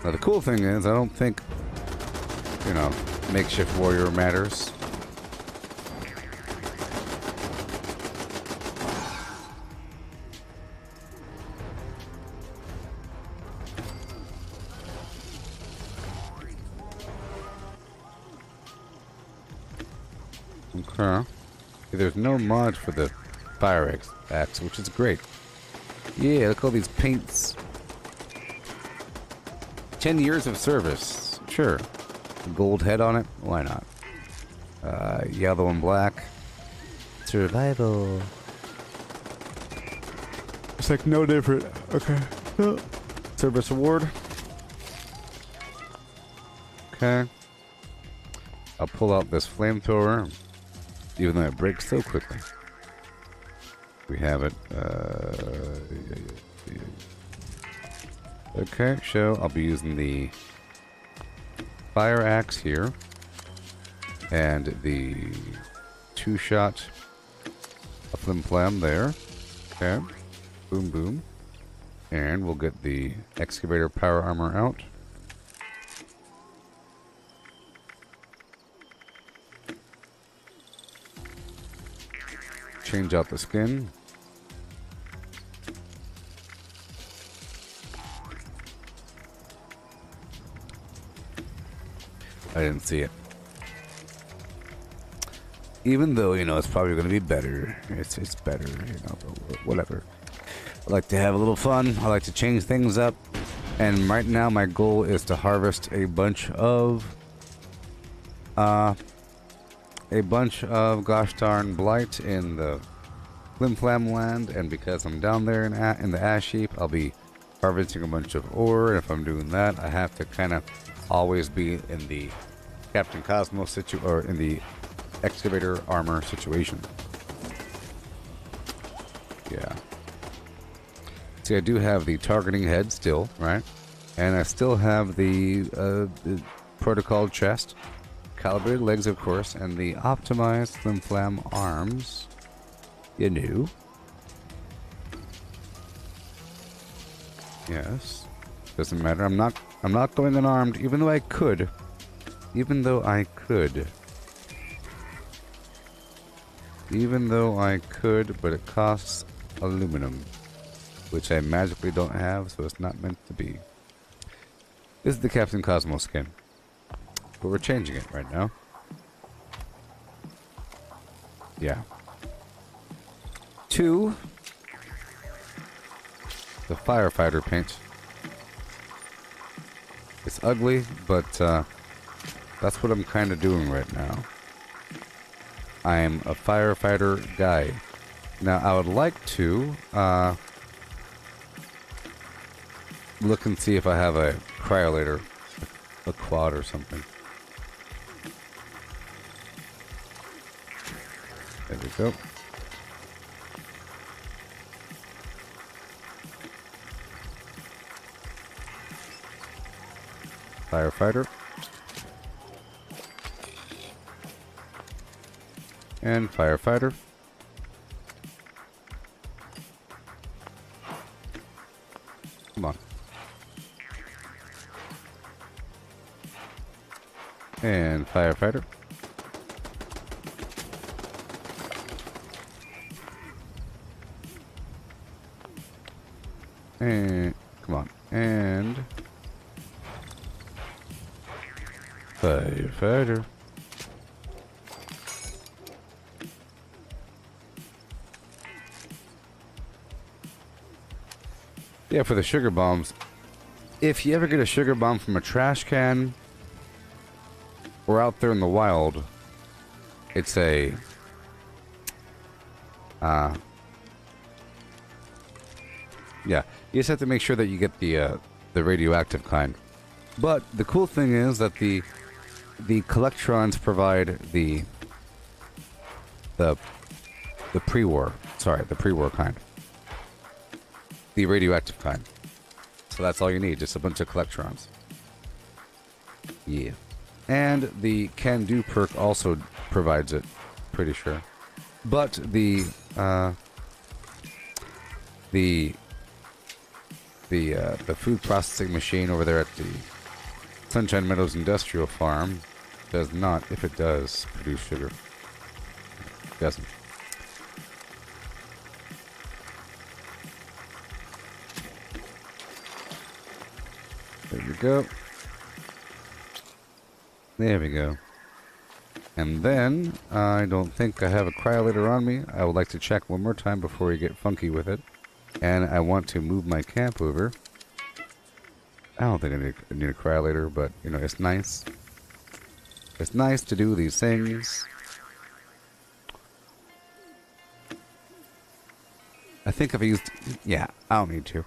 Now the cool thing is, I don't think, you know, makeshift warrior matters. Okay. There's no mod for the fire axe, which is great. Yeah, look at all these paints. 10 years of service. Sure. Gold head on it? Why not? Yellow and black. Survival. It's like no different. Okay. Service award. Okay. I'll pull out this flamethrower, even though it breaks so quickly. We have it. Okay, so I'll be using the fire axe here and the 2-shot FlimFlam there. Okay, boom, boom, and we'll get the excavator power armor out. Change out the skin. I didn't see it. Even though, you know, it's probably going to be better. It's better, you know, but whatever. I like to have a little fun. I like to change things up. And right now my goal is to harvest a bunch of gosh darn blight in the FlimFlam land, and because I'm down there in the ash heap, I'll be harvesting a bunch of ore. And if I'm doing that, I have to kind of always be in the Captain Cosmos or in the excavator armor situation. Yeah. See, I do have the targeting head still, right? And I still have the protocol chest, calibrated legs, of course, and the optimized FlimFlam arms. You know. Yes. Doesn't matter. I'm not going unarmed, even though I could. Even though I could, but it costs aluminum, which I magically don't have, so it's not meant to be. This is the Captain Cosmos skin, but we're changing it right now. Yeah. To the firefighter paint. It's ugly, but that's what I'm kind of doing right now. I'm a firefighter guy. Now, I would like to look and see if I have a cryolator, a quad or something. There we go. Firefighter. And firefighter. Come on. And firefighter. And come on. And firefighter. Yeah, for the sugar bombs. If you ever get a sugar bomb from a trash can or out there in the wild, it's a yeah, you just have to make sure that you get the radioactive kind. But the cool thing is that the collectrons provide the pre-war, sorry, the pre-war kind. The radioactive kind. So that's all you need, just a bunch of collectrons. Yeah. And the Can Do perk also provides it, pretty sure. But the food processing machine over there at the Sunshine Meadows Industrial Farm does not, if it does, produce sugar. It doesn't. There we go. There we go. And then, I don't think I have a cryolator on me. I would like to check one more time before we get funky with it. And I want to move my camp over. I don't think I need a cryolator, but, you know, it's nice. It's nice to do these things. I think if I used... Yeah, I don't need to.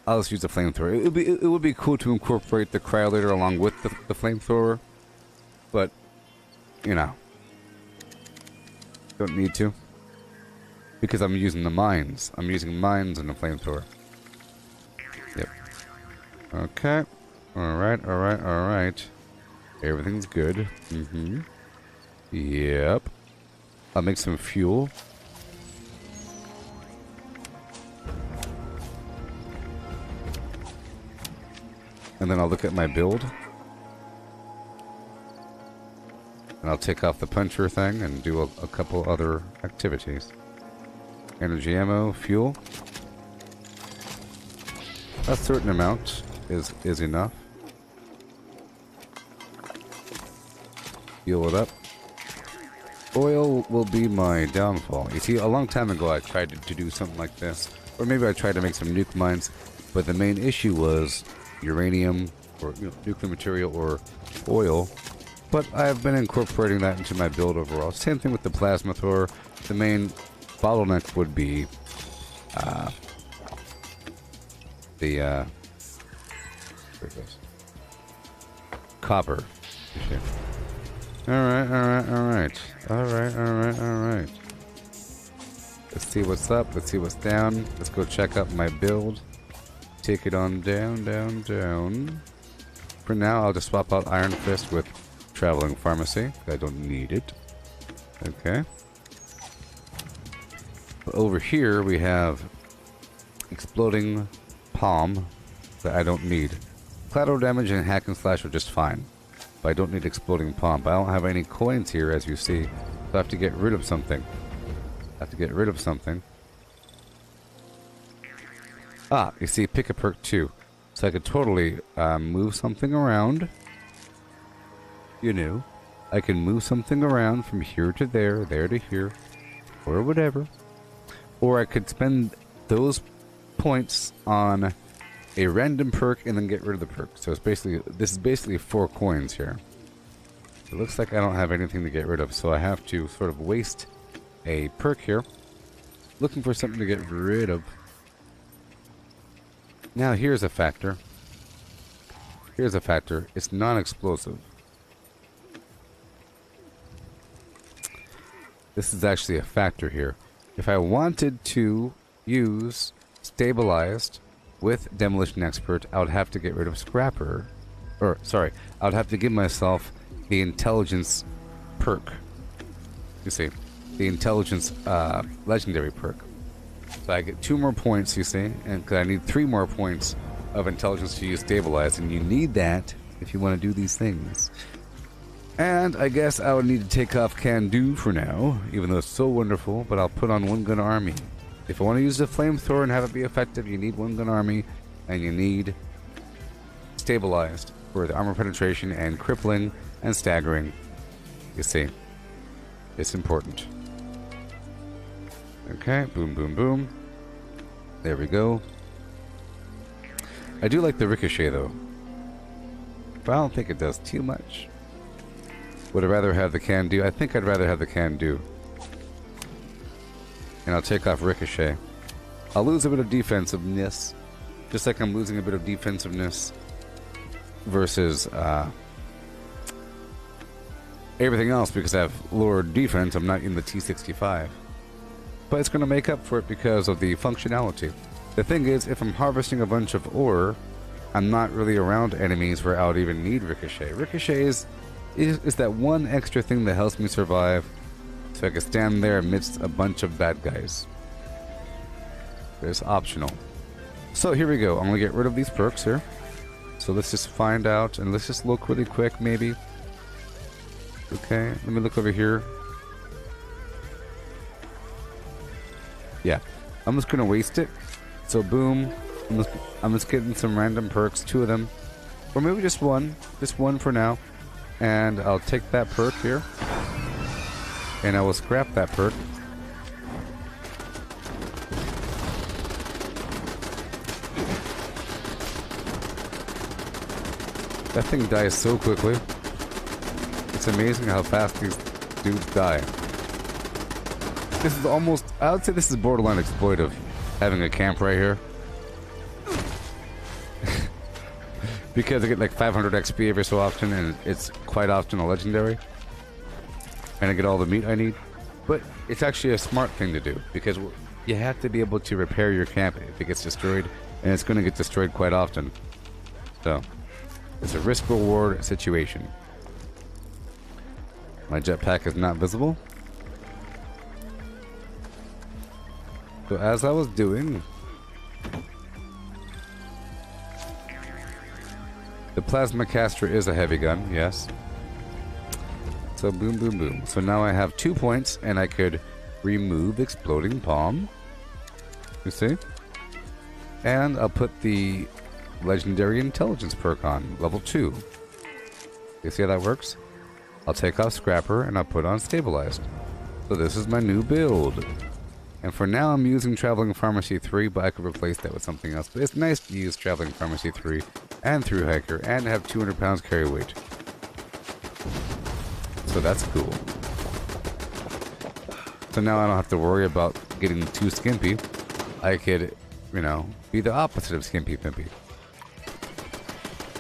I'll just use the flamethrower. It would be cool to incorporate the cryolator along with the flamethrower, but you know, don't need to because I'm using the mines. I'm using mines and the flamethrower. Yep. Okay. All right. All right. All right. Everything's good. Mm-hmm. Yep. I'll make some fuel. And then I'll look at my build. And I'll take off the puncher thing and do a couple other activities. Energy ammo, fuel. A certain amount is enough. Fuel it up. Oil will be my downfall. You see, a long time ago I tried to do something like this. Or maybe I tried to make some nuke mines. But the main issue was uranium or nuclear material or oil, but I've been incorporating that into my build overall. Same thing with the plasma thrower. The main bottleneck would be there it goes. Copper. Alright, alright, alright. Alright, alright, alright. Let's see what's up, let's see what's down. Let's go check out my build. Take it on down, down, down. For now, I'll just swap out Iron Fist with Traveling Pharmacy. I don't need it. Okay. But over here, we have Exploding Palm that I don't need. Collateral damage and hack and slash are just fine. But I don't need Exploding Palm. But I don't have any coins here, as you see. So I have to get rid of something. Ah, you see, pick a perk 2. So I could totally move something around. You know, I can move something around from here to there to here, or whatever. Or I could spend those points on a random perk and then get rid of the perk. So it's basically, this is basically 4 coins here. It looks like I don't have anything to get rid of, so I have to sort of waste a perk here, looking for something to get rid of. Now here's a factor. Here's a factor. It's non-explosive. This is actually a factor here. If I wanted to use stabilized with demolition expert, I would have to get rid of scrapper. Or, sorry, I would have to give myself the intelligence perk. You see, the intelligence legendary perk. So I get 2 more points, you see, and cause I need 3 more points of intelligence to use stabilized, and you need that if you want to do these things. And I guess I would need to take off Can Do for now, even though it's so wonderful, but I'll put on One Gun Army. If I want to use the flamethrower and have it be effective, you need One Gun Army, and you need stabilized for the armor penetration and crippling and staggering. You see, it's important. Okay, boom, boom, boom. There we go. I do like the ricochet though, but I don't think it does too much. Would I rather have the Can Do? I think I'd rather have the Can Do. And I'll take off ricochet. I'll lose a bit of defensiveness, just like I'm losing a bit of defensiveness versus everything else because I have lower defense. I'm not in the T65. But it's going to make up for it because of the functionality. The thing is, if I'm harvesting a bunch of ore, I'm not really around enemies where I would even need ricochet. Ricochet is that one extra thing that helps me survive, so I can stand there amidst a bunch of bad guys. It's optional. So here we go. I'm going to get rid of these perks here. So let's just find out, and let's just look really quick maybe. Okay, let me look over here. Yeah, I'm just going to waste it. So boom, I'm just getting some random perks, 2 of them. Or maybe just one for now. And I'll take that perk here. And I will scrap that perk. That thing dies so quickly. It's amazing how fast these dudes die. This is almost, I would say this is borderline exploitive, having a camp right here. Because I get like 500 XP every so often, and it's quite often a legendary. And I get all the meat I need. But it's actually a smart thing to do, because you have to be able to repair your camp if it gets destroyed, and it's going to get destroyed quite often. So, it's a risk-reward situation. My jetpack is not visible. So as I was doing, the plasma caster is a heavy gun, yes. So boom, boom, boom. So now I have 2 points, and I could remove exploding palm. You see? And I'll put the legendary intelligence perk on, level 2. You see how that works? I'll take off scrapper, and I'll put on stabilized. So this is my new build. And for now, I'm using Traveling Pharmacy 3, but I could replace that with something else. But it's nice to use Traveling Pharmacy 3 and Through Hiker and have 200 pounds carry weight. So that's cool. So now I don't have to worry about getting too skimpy. I could, you know, be the opposite of skimpy pimpy.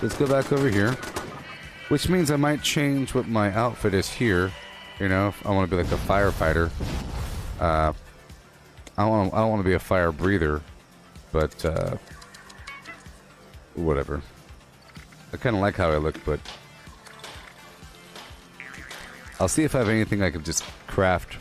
Let's go back over here. Which means I might change what my outfit is here. You know, if I want to be like a firefighter. I don't want to be a fire breather, but whatever. I kind of like how I look, but I'll see if I have anything I could just craft.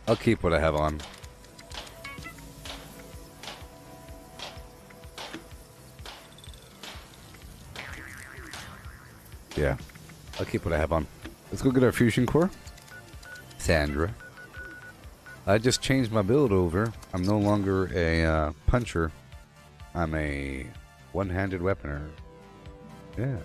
I'll keep what I have on. Yeah. I'll keep what I have on. Let's go get our fusion core. Sandra. I just changed my build over. I'm no longer a puncher. I'm a one-handed weaponer. Yeah.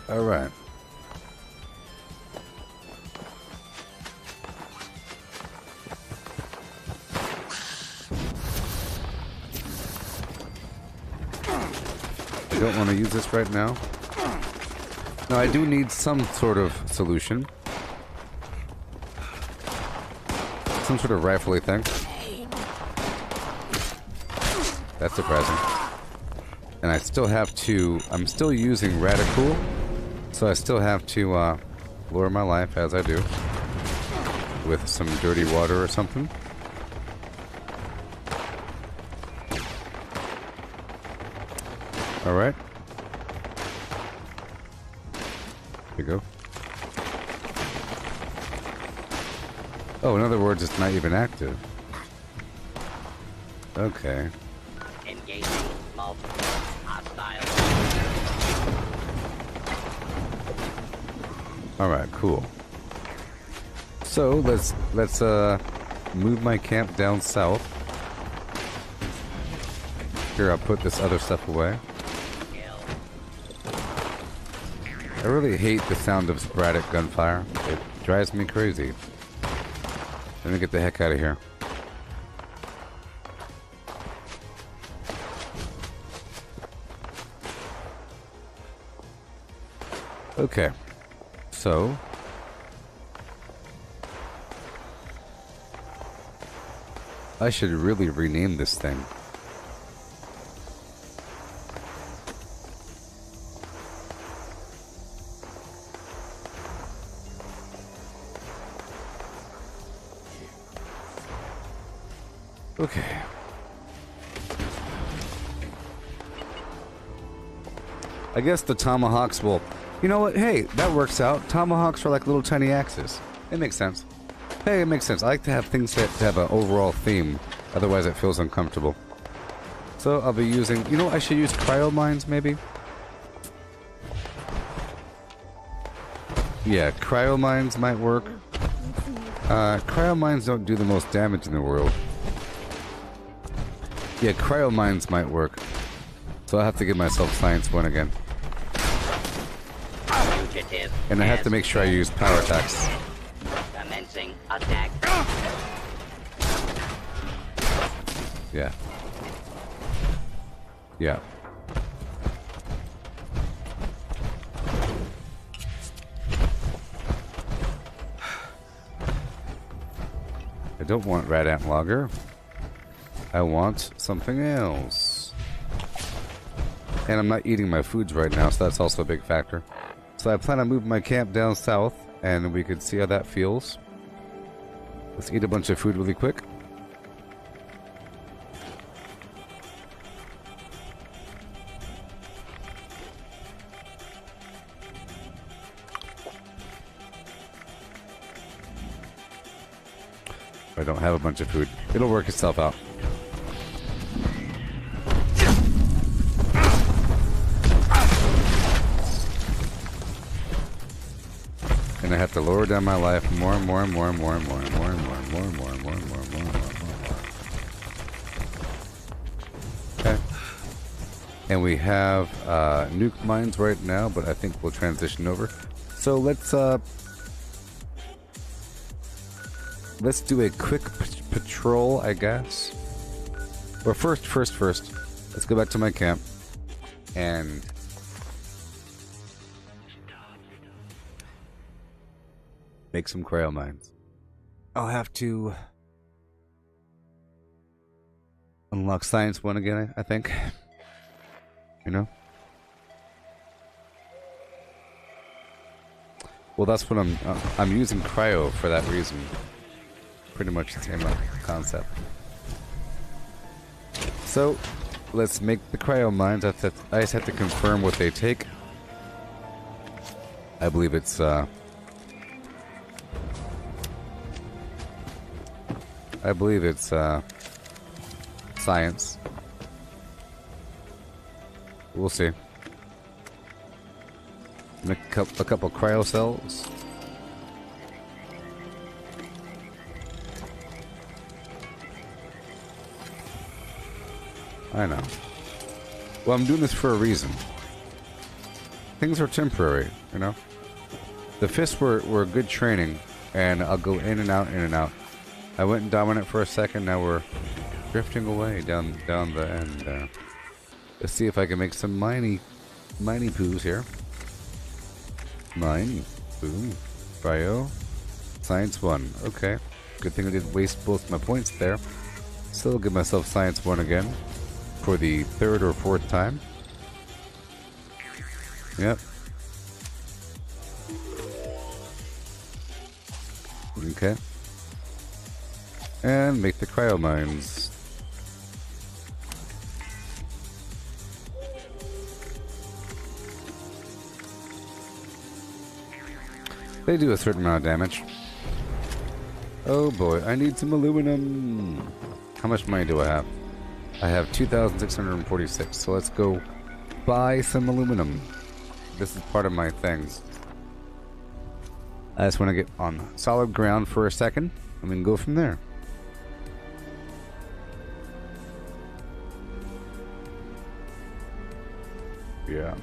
All right. I don't want to use this right now. No, I do need some sort of solution. Some sort of rifle-y thing. That's surprising. And I still have to... I'm still using Radical, so I still have to lower my life, as I do, with some dirty water or something. Alright. Here we go. Oh, in other words, it's not even active. Okay. Engaging multiple hostiles. Alright, cool. So let's move my camp down south. Here, I'll put this other stuff away. I really hate the sound of sporadic gunfire. It drives me crazy. Let me get the heck out of here. Okay. So... I should really rename this thing. Okay. I guess the tomahawks will... You know what? Hey, that works out. Tomahawks are like little tiny axes. It makes sense. Hey, it makes sense. I like to have things that have an overall theme. Otherwise, it feels uncomfortable. So, I'll be using... You know, I should use cryo mines, maybe? Yeah, cryo mines might work. Cryo mines don't do the most damage in the world. Yeah, cryo mines might work. So I'll have to give myself science one again. And I have to make sure I use power attacks. Commencing attack. Yeah. Yeah. I don't want rat ant logger. I want something else. And I'm not eating my foods right now, so that's also a big factor. So I plan on moving my camp down south, and we could see how that feels. Let's eat a bunch of food really quick. I don't have a bunch of food. It'll work itself out. And I have to lower down my life more and more and more and more and more and more and more and more and more and more and more and more and more and more. Okay. And we have nuke mines right now, but I think we'll transition over. So let's do a quick patrol, I guess. Or first, let's go back to my camp and make some cryo mines. I'll have to unlock Science 1 again, I think. You know? Well, that's what I'm using cryo for that reason. Pretty much the same concept. So, let's make the cryo mines. I just have to confirm what they take. I believe it's science. We'll see. Make a couple cryo cells. I know. Well, I'm doing this for a reason. Things are temporary, you know? The fists were good training, and I'll go in and out, in and out. I went and dominant for a second, now we're drifting away down the end. Let's see if I can make some miney poos here. Mine, boom, cryo, Science 1. Okay, good thing I didn't waste both my points there. Still give myself Science 1 again for the third or fourth time. Yep. Okay. And make the cryo mines. They do a certain amount of damage. Oh boy, I need some aluminum. How much money do I have? I have 2,646, so let's go buy some aluminum. This is part of my things. I just want to get on solid ground for a second, and we can go from there. Yeah.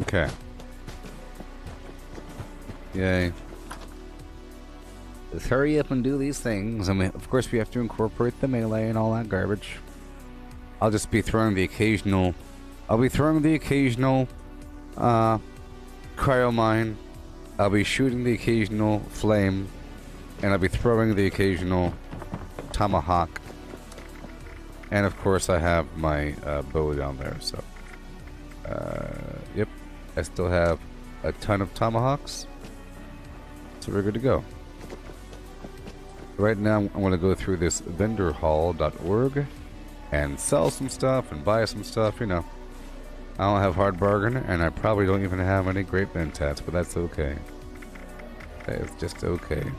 Okay. Yay. Let's hurry up and do these things. I mean, of course, we have to incorporate the melee and all that garbage. I'll just be throwing the occasional... I'll be throwing the occasional cryo mine. I'll be shooting the occasional flame. And I'll be throwing the occasional tomahawk. And of course, I have my bow down there, so... yep. I still have a ton of tomahawks. So we're good to go. Right now, I'm going to go through this vendorhall.org and sell some stuff and buy some stuff, you know. I don't have hard bargain, and I probably don't even have any great mentats, but that's okay. That is just okay.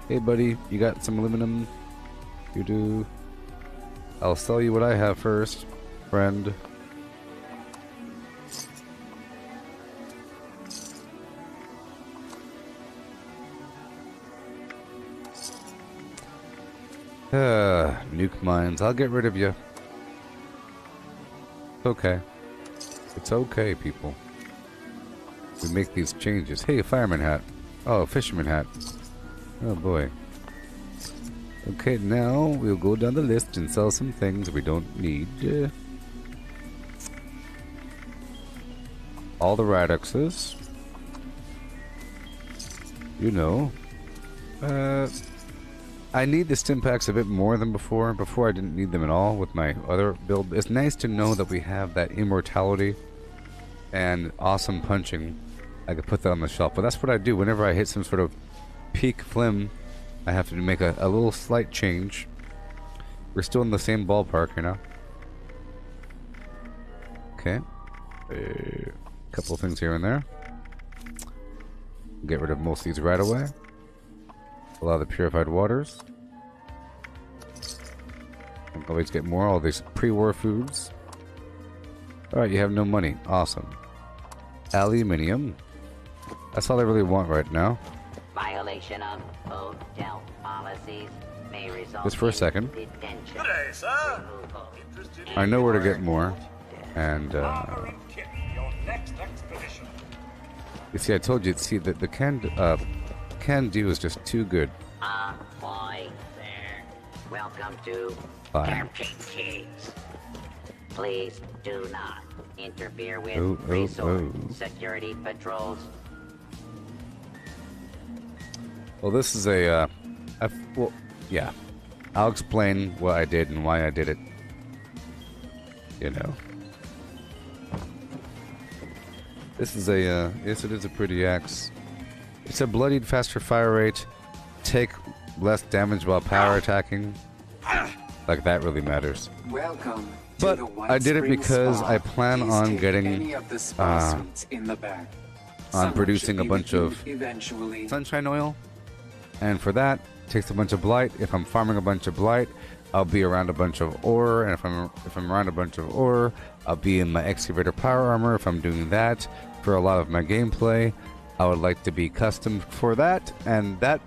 Hey, buddy, you got some aluminum? You do? I'll sell you what I have first, friend. Nuke mines. I'll get rid of you. It's okay. It's okay, people. We make these changes. Hey, a fireman hat. Oh, a fisherman hat. Oh boy. Okay, now we'll go down the list and sell some things we don't need. All the Radoxes. You know. I need the stim packs a bit more than before. Before I didn't need them at all with my other build. It's nice to know that we have that immortality and awesome punching. I could put that on the shelf, but that's what I do. Whenever I hit some sort of peak flim, I have to make a little slight change. We're still in the same ballpark, you know. Okay. A couple of things here and there. Get rid of most of these right away. Allow the purified waters. I can always get more. All these pre-war foods. Alright, you have no money. Awesome. Aluminium. That's all I really want right now. Violation of hotel policies may result just for a second. Good day, sir. I know where to get more. And Armor and kit for your next expedition. you see, I told you. See that the can-do is just too good. Boy, there. Welcome to Fine. Caves. Please do not interfere with Oh, oh, resource oh. security patrols. Well, this is well, yeah. I'll explain what I did and why I did it. You know. This is yes, it is a pretty axe. It's a bloodied faster fire rate, take less damage while power attacking. Like that really matters. Welcome. But I did it because I plan on getting, on producing a bunch of sunshine oil, and for that, it takes a bunch of blight. If I'm farming a bunch of blight, I'll be around a bunch of ore, and if I'm around a bunch of ore, I'll be in my excavator power armor. If I'm doing that for a lot of my gameplay, I would like to be custom for that, and that.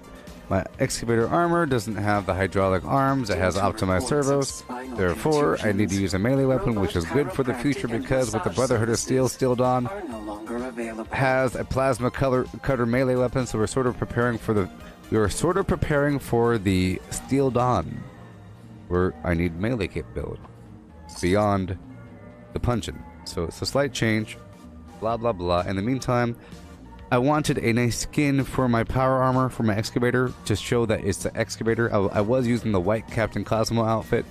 My excavator armor doesn't have the hydraulic arms, it has optimized servos, therefore I need to use a melee weapon, which is good for the future because with the Brotherhood of Steel, Steel Dawn has a plasma cutter melee weapon, so we're sort of preparing for the Steel Dawn, where I need melee capability beyond the punching. So it's a slight change, blah blah blah. In the meantime, I wanted a nice skin for my power armor for my excavator to show that it's the excavator. I was using the white Captain Cosmo outfit,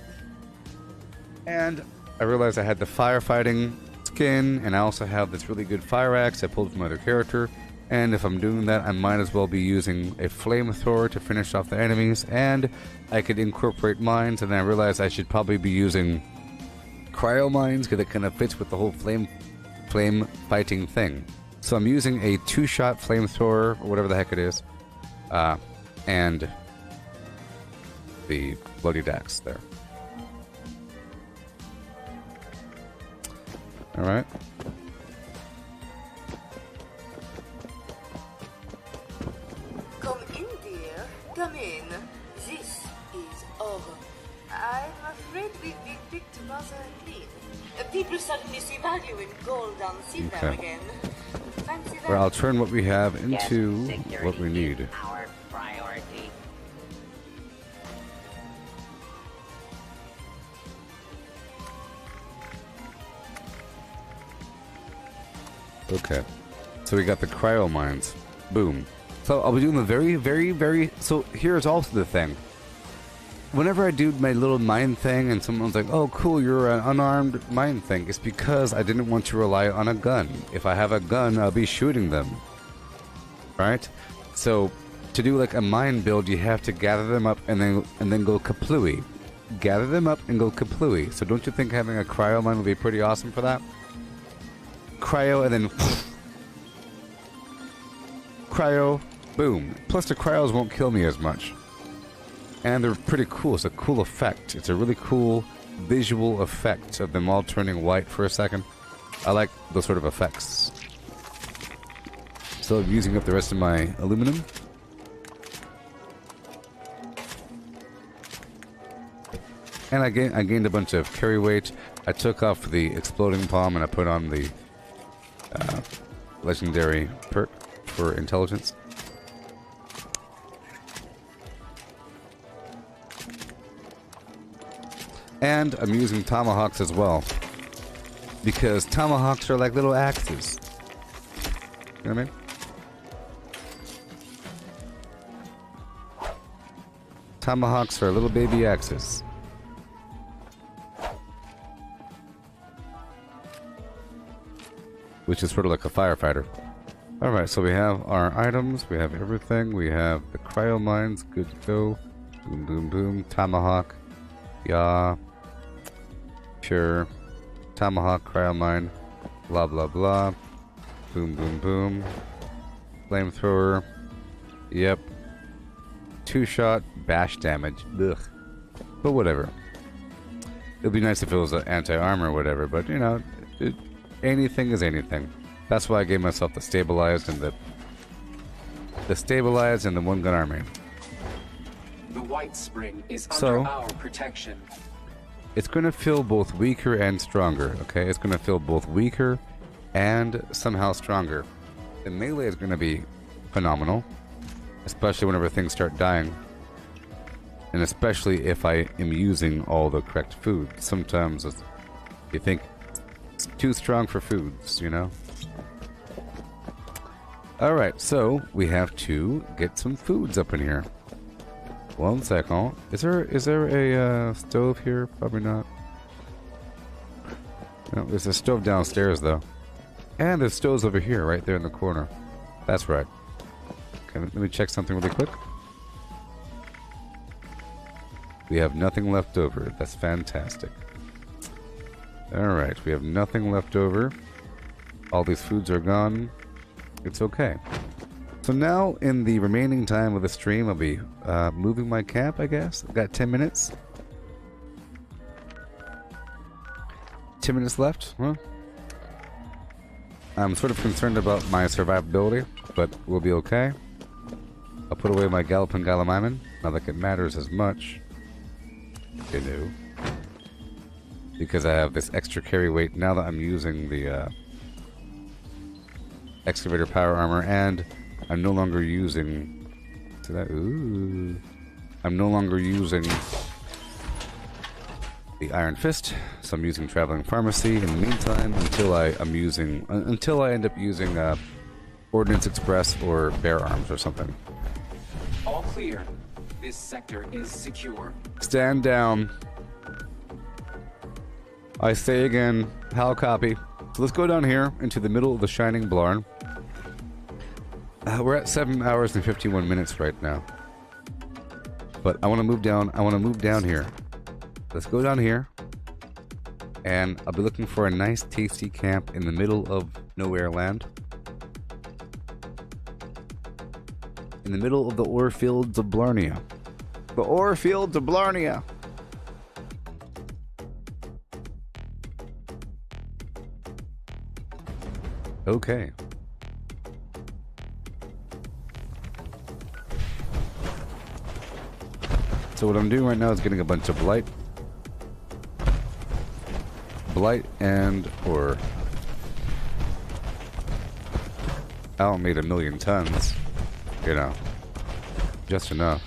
and I realized I had the firefighting skin, and I also have this really good fire axe I pulled from another character. And if I'm doing that, I might as well be using a flamethrower to finish off the enemies, and I could incorporate mines. And then I realized I should probably be using cryo mines because it kind of fits with the whole flame fighting thing. So I'm using a 2-shot flamethrower, or whatever the heck it is, and the bloody axe there. Alright. Come in, dear. Come in. This is over. I'm afraid we've been picked rather clean. People suddenly see value in gold and silver again. Or I'll turn what we have into what we need. Our priority. Okay. So we got the cryo mines. Boom. So I'll be doing the very... So here's also the thing. Whenever I do my little mine thing and someone's like, oh cool, you're an unarmed mine thing, it's because I didn't want to rely on a gun. If I have a gun, I'll be shooting them. Right? So to do like a mine build, you have to gather them up and then go kaplooey. Gather them up and go kaplooey. So don't you think having a cryo mine would be pretty awesome for that? Cryo and then cryo, boom. Plus the cryos won't kill me as much. And they're pretty cool. It's a cool effect. It's a really cool visual effect of them all turning white for a second. I like those sort of effects. So I'm using up the rest of my aluminum. And I gained a bunch of carry weight. I took off the exploding palm and I put on the legendary perk for intelligence. And I'm using tomahawks as well, because tomahawks are like little axes. You know what I mean? Tomahawks are little baby axes. Which is sort of like a firefighter. Alright, so we have our items, we have everything, we have the cryo mines, good to go. Boom, boom, boom, tomahawk. Yeah. Pure. Tomahawk, cryo mine. Blah, blah, blah. Boom, boom, boom. Flamethrower. Yep. 2-shot bash damage. Ugh. But whatever. It'd be nice if it was an anti-armor or whatever, but you know, anything is anything. That's why I gave myself the stabilized and the stabilized and the one-gun army. The White Spring is under our protection. it's going to feel both weaker and stronger, okay? It's going to feel both weaker and somehow stronger. The melee is going to be phenomenal, especially whenever things start dying. And especially if I am using all the correct food. Sometimes you think it's too strong for foods, you know? Alright, so we have to get some foods up in here. 1 second. Is there a stove here? Probably not. No, there's a stove downstairs though. And there's stoves over here, right there in the corner. That's right. Okay, let me check something really quick. We have nothing left over. That's fantastic. Alright, we have nothing left over. All these foods are gone. It's okay. So now, in the remaining time of the stream, I'll be moving my camp, I guess. I've got 10 minutes. 10 minutes left, huh? I'm sort of concerned about my survivability, but we'll be okay. I'll put away my Galloping Gallimimus, not like it matters as much. You know. Because I have this extra carry weight now that I'm using the excavator power armor, and I'm no longer using I'm no longer using the Iron Fist, so I'm using Traveling Pharmacy in the meantime until I end up using Ordnance Express or Bear Arms or something. All clear. This sector is secure. Stand down. I say again, how copy. So let's go down here into the middle of the Shining Blarn. We're at 7 hours and 51 minutes right now. But I want to move down. I want to move down here. Let's go down here. And I'll be looking for a nice, tasty camp in the middle of nowhere land. In the middle of the ore fields of Blarnia. The ore fields of Blarnia. Okay. So what I'm doing right now is getting a bunch of blight and ore. I don't need 1,000,000 tons, you know, just enough.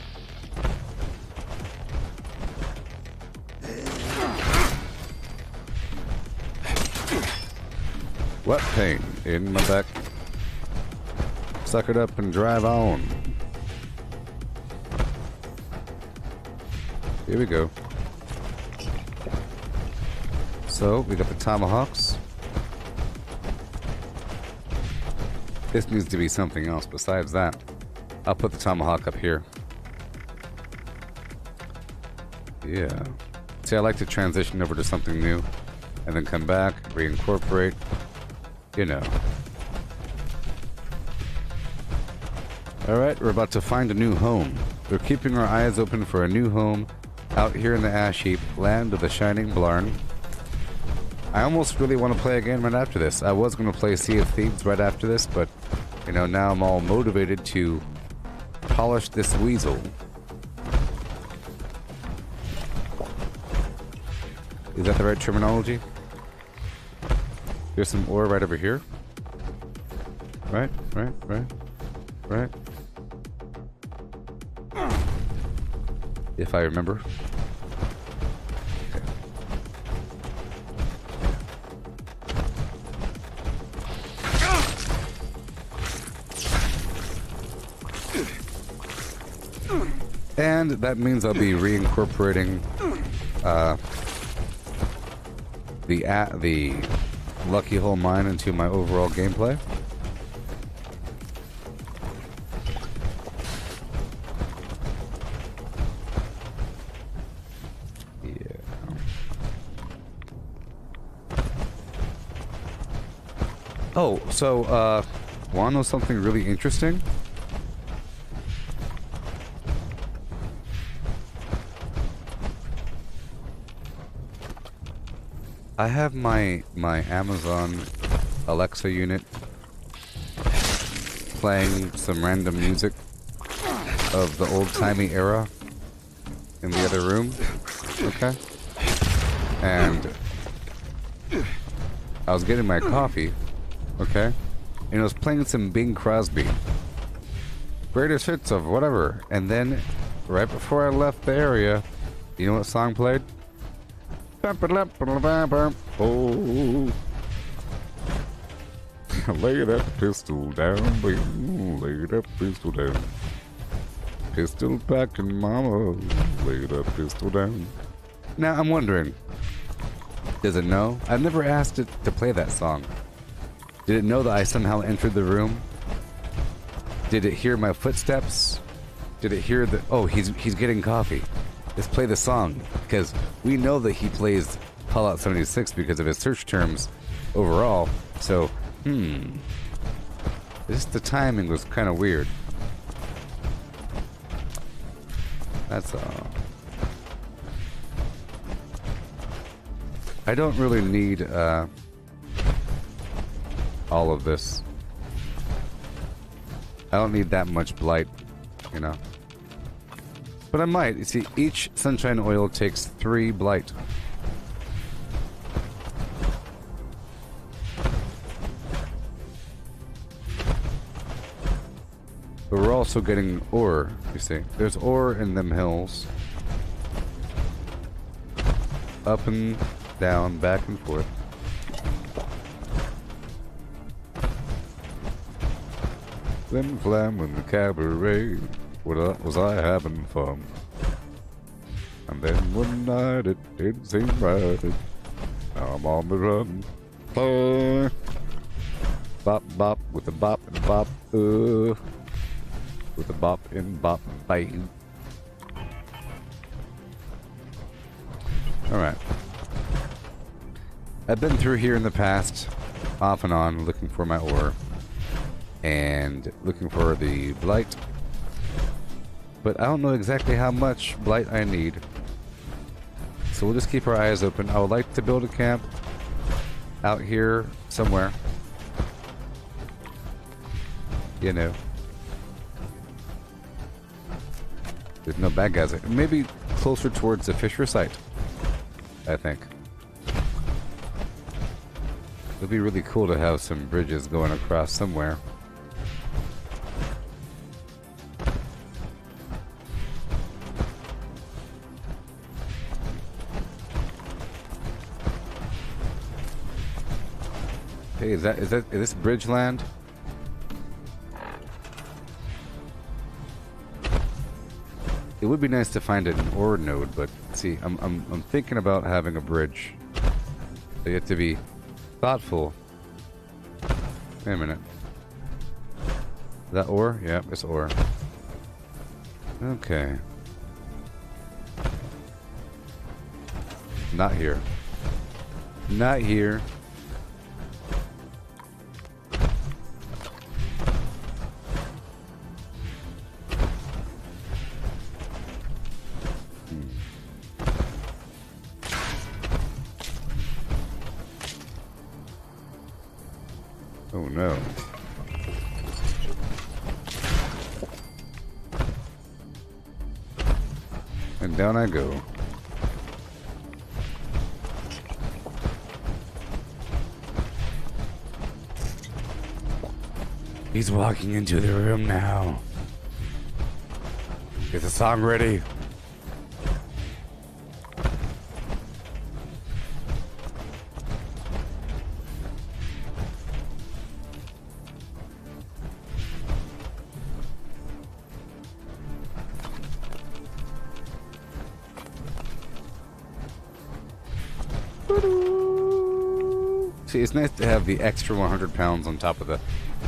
What pain in my back? Suck it up and drive on. Here we go. So, we got the tomahawks. This needs to be something else besides that. I'll put the tomahawk up here. Yeah. See, I like to transition over to something new and then come back, reincorporate, you know. Alright, we're about to find a new home. We're keeping our eyes open for a new home out here in the ash heap, land of the Shining Blarn. I almost really want to play again right after this. I was going to play Sea of Thieves right after this, but, you know, now I'm all motivated to polish this weasel. Is that the right terminology? There's some ore right over here. Right. If I remember. And that means I'll be reincorporating the Lucky Hole Mine into my overall gameplay. Oh, so, wanna know something really interesting? I have my Amazon Alexa unit playing some random music of the old-timey era in the other room, okay? and I was getting my coffee, okay, and it was playing some Bing Crosby, greatest hits of whatever, and then right before I left the area, you know what song played? Oh, lay that pistol down, baby. Lay that pistol down. Pistol packing mama, lay that pistol down. Now I'm wondering, does it know? I've never asked it to play that song. Did it know that I somehow entered the room? Did it hear my footsteps? Did it hear the... Oh, he's getting coffee. Let's play the song, because we know that he plays Fallout 76 because of his search terms overall. So, the timing was kind of weird. That's all. I don't really need all of this. I don't need that much blight, you know. But I might. You see, each sunshine oil takes 3 blight. But we're also getting ore, you see. There's ore in them hills. Up and down, back and forth. FlimFlam in the cabaret. Was I having fun? And then one night it didn't seem right. Now I'm on the run. Bop bop with a bop and bop. With a bop and bop bang. Alright. I've been through here in the past, off and on, looking for my ore. And looking for the blight. But I don't know exactly how much blight I need. So we'll just keep our eyes open. I would like to build a camp out here somewhere. You know. There's no bad guys. Maybe closer towards the Fisher site, I think. It'd be really cool to have some bridges going across somewhere. Hey, is this bridge land? It would be nice to find an ore node, but see, I'm thinking about having a bridge. So you have to be thoughtful. Wait a minute. Is that ore? Yeah, it's ore. Okay. Not here. Not here. Oh no. And down I go. He's walking into the room now. Is the song ready? See, it's nice to have the extra 100 pounds on top of the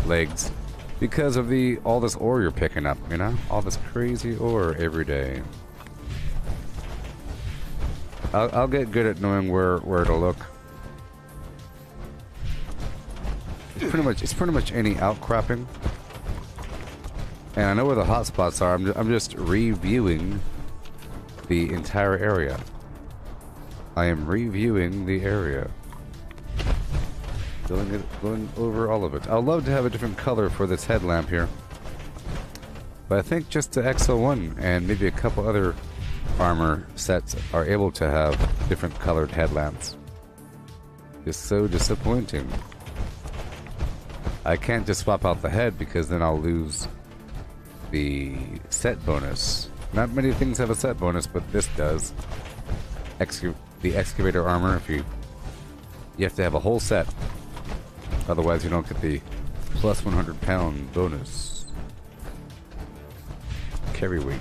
legs because of all this ore you're picking up, you know? All this crazy ore every day. I'll get good at knowing where to look. It's pretty much any outcropping. And I know where the hot spots are. I'm just reviewing the entire area. I am reviewing the area. Going over all of it. I'd love to have a different color for this headlamp here. But I think just the XO1 and maybe a couple other armor sets are able to have different colored headlamps. It's so disappointing. I can't just swap out the head because then I'll lose the set bonus. Not many things have a set bonus, but this does. The excavator armor, if you have to have a whole set. Otherwise you don't get the plus 100-pound bonus. Carry weight.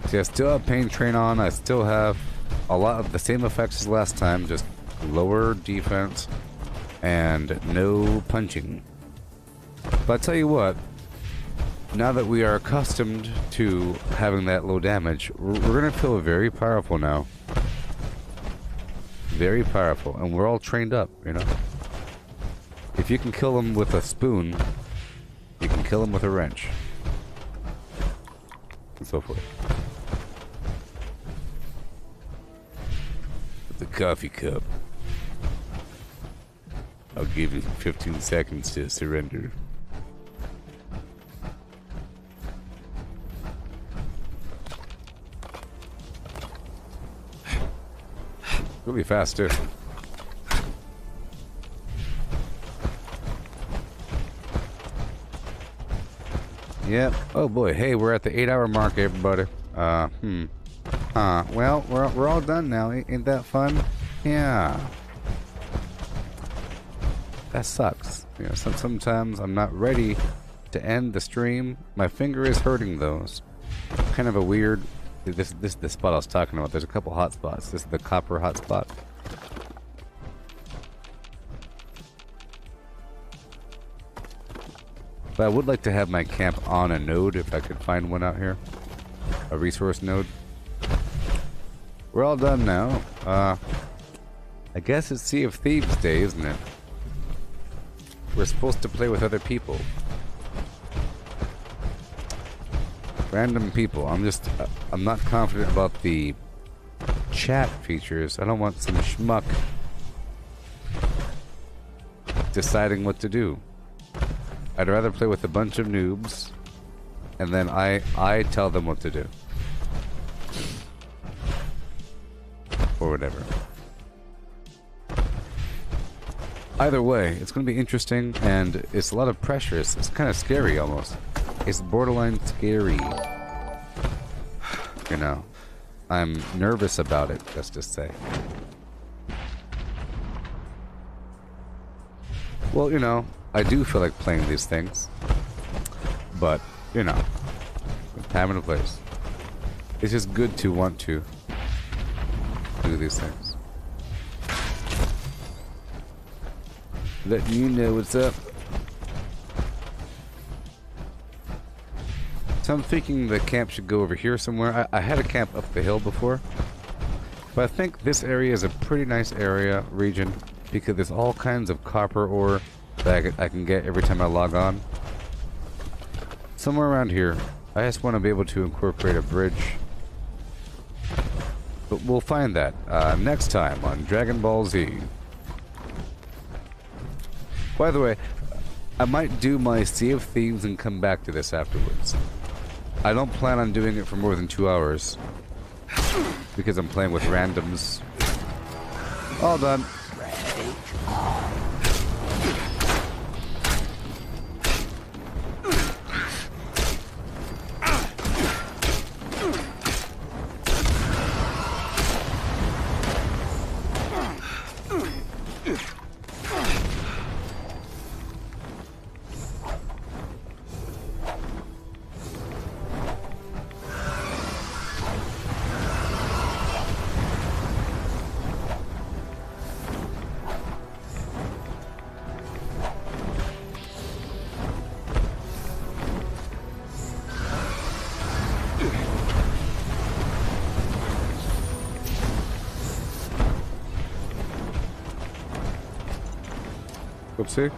See, I still have Pain Train on. I still have a lot of the same effects as last time, just lower defense and no punching. But I tell you what, now that we are accustomed to having that low damage, we're going to feel very powerful now. Very powerful, and we're all trained up, you know? If you can kill them with a spoon, you can kill them with a wrench. And so forth. The coffee cup. I'll give you 15 seconds to surrender. Really fast too. Yep. Oh boy. Hey, we're at the 8-hour mark, everybody. Well, we're all done now. Ain't that fun? Yeah. That sucks. You know, sometimes I'm not ready to end the stream. My finger is hurting though. It's kind of a weird. This the spot I was talking about. There's a couple hot spots. This is the copper hot spot. But I would like to have my camp on a node if I could find one out here. A resource node. We're all done now. I guess it's Sea of Thieves Day, isn't it? We're supposed to play with other people. Random people. I'm not confident about the chat features. I don't want some schmuck deciding what to do. I'd rather play with a bunch of noobs and then I tell them what to do. Or whatever. Either way, it's going to be interesting and it's a lot of pressure. It's kind of scary almost. It's borderline scary. You know, I'm nervous about it, let's just say. Well, you know, I do feel like playing these things. But, you know, time and a place. It's just good to want to do these things. Letting you know what's up. So I'm thinking the camp should go over here somewhere. I had a camp up the hill before. But I think this area is a pretty nice region, because there's all kinds of copper ore that I can get every time I log on. Somewhere around here. I just want to be able to incorporate a bridge. But we'll find that next time on Dragon Ball Z. By the way, I might do my Sea of Thieves and come back to this afterwards. I don't plan on doing it for more than 2 hours. Because I'm playing with randoms. All done. Whoopsie.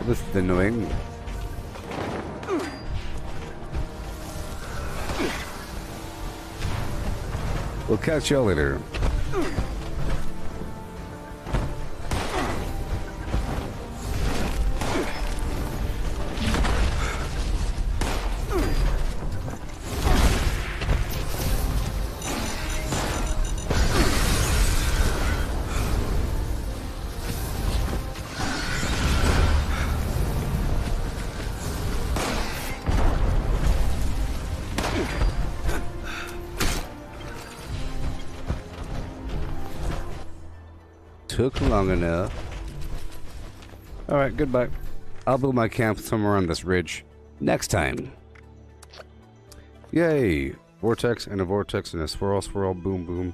This is annoying. We'll catch y'all later. Took long enough. Alright, goodbye. I'll build my camp somewhere on this ridge next time. Yay! Vortex and a vortex and a swirl, swirl, boom, boom.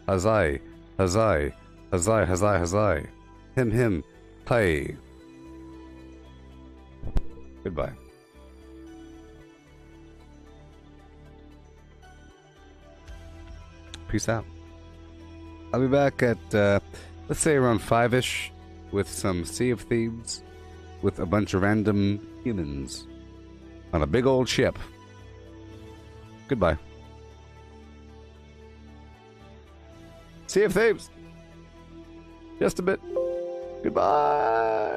Hazai, hazai, hazai, hazai, hazai. Him, hi. Goodbye. Peace out. I'll be back at, let's say around 5-ish, with some Sea of Thieves, with a bunch of random humans on a big old ship. Goodbye. Sea of Thieves. Just a bit. Goodbye.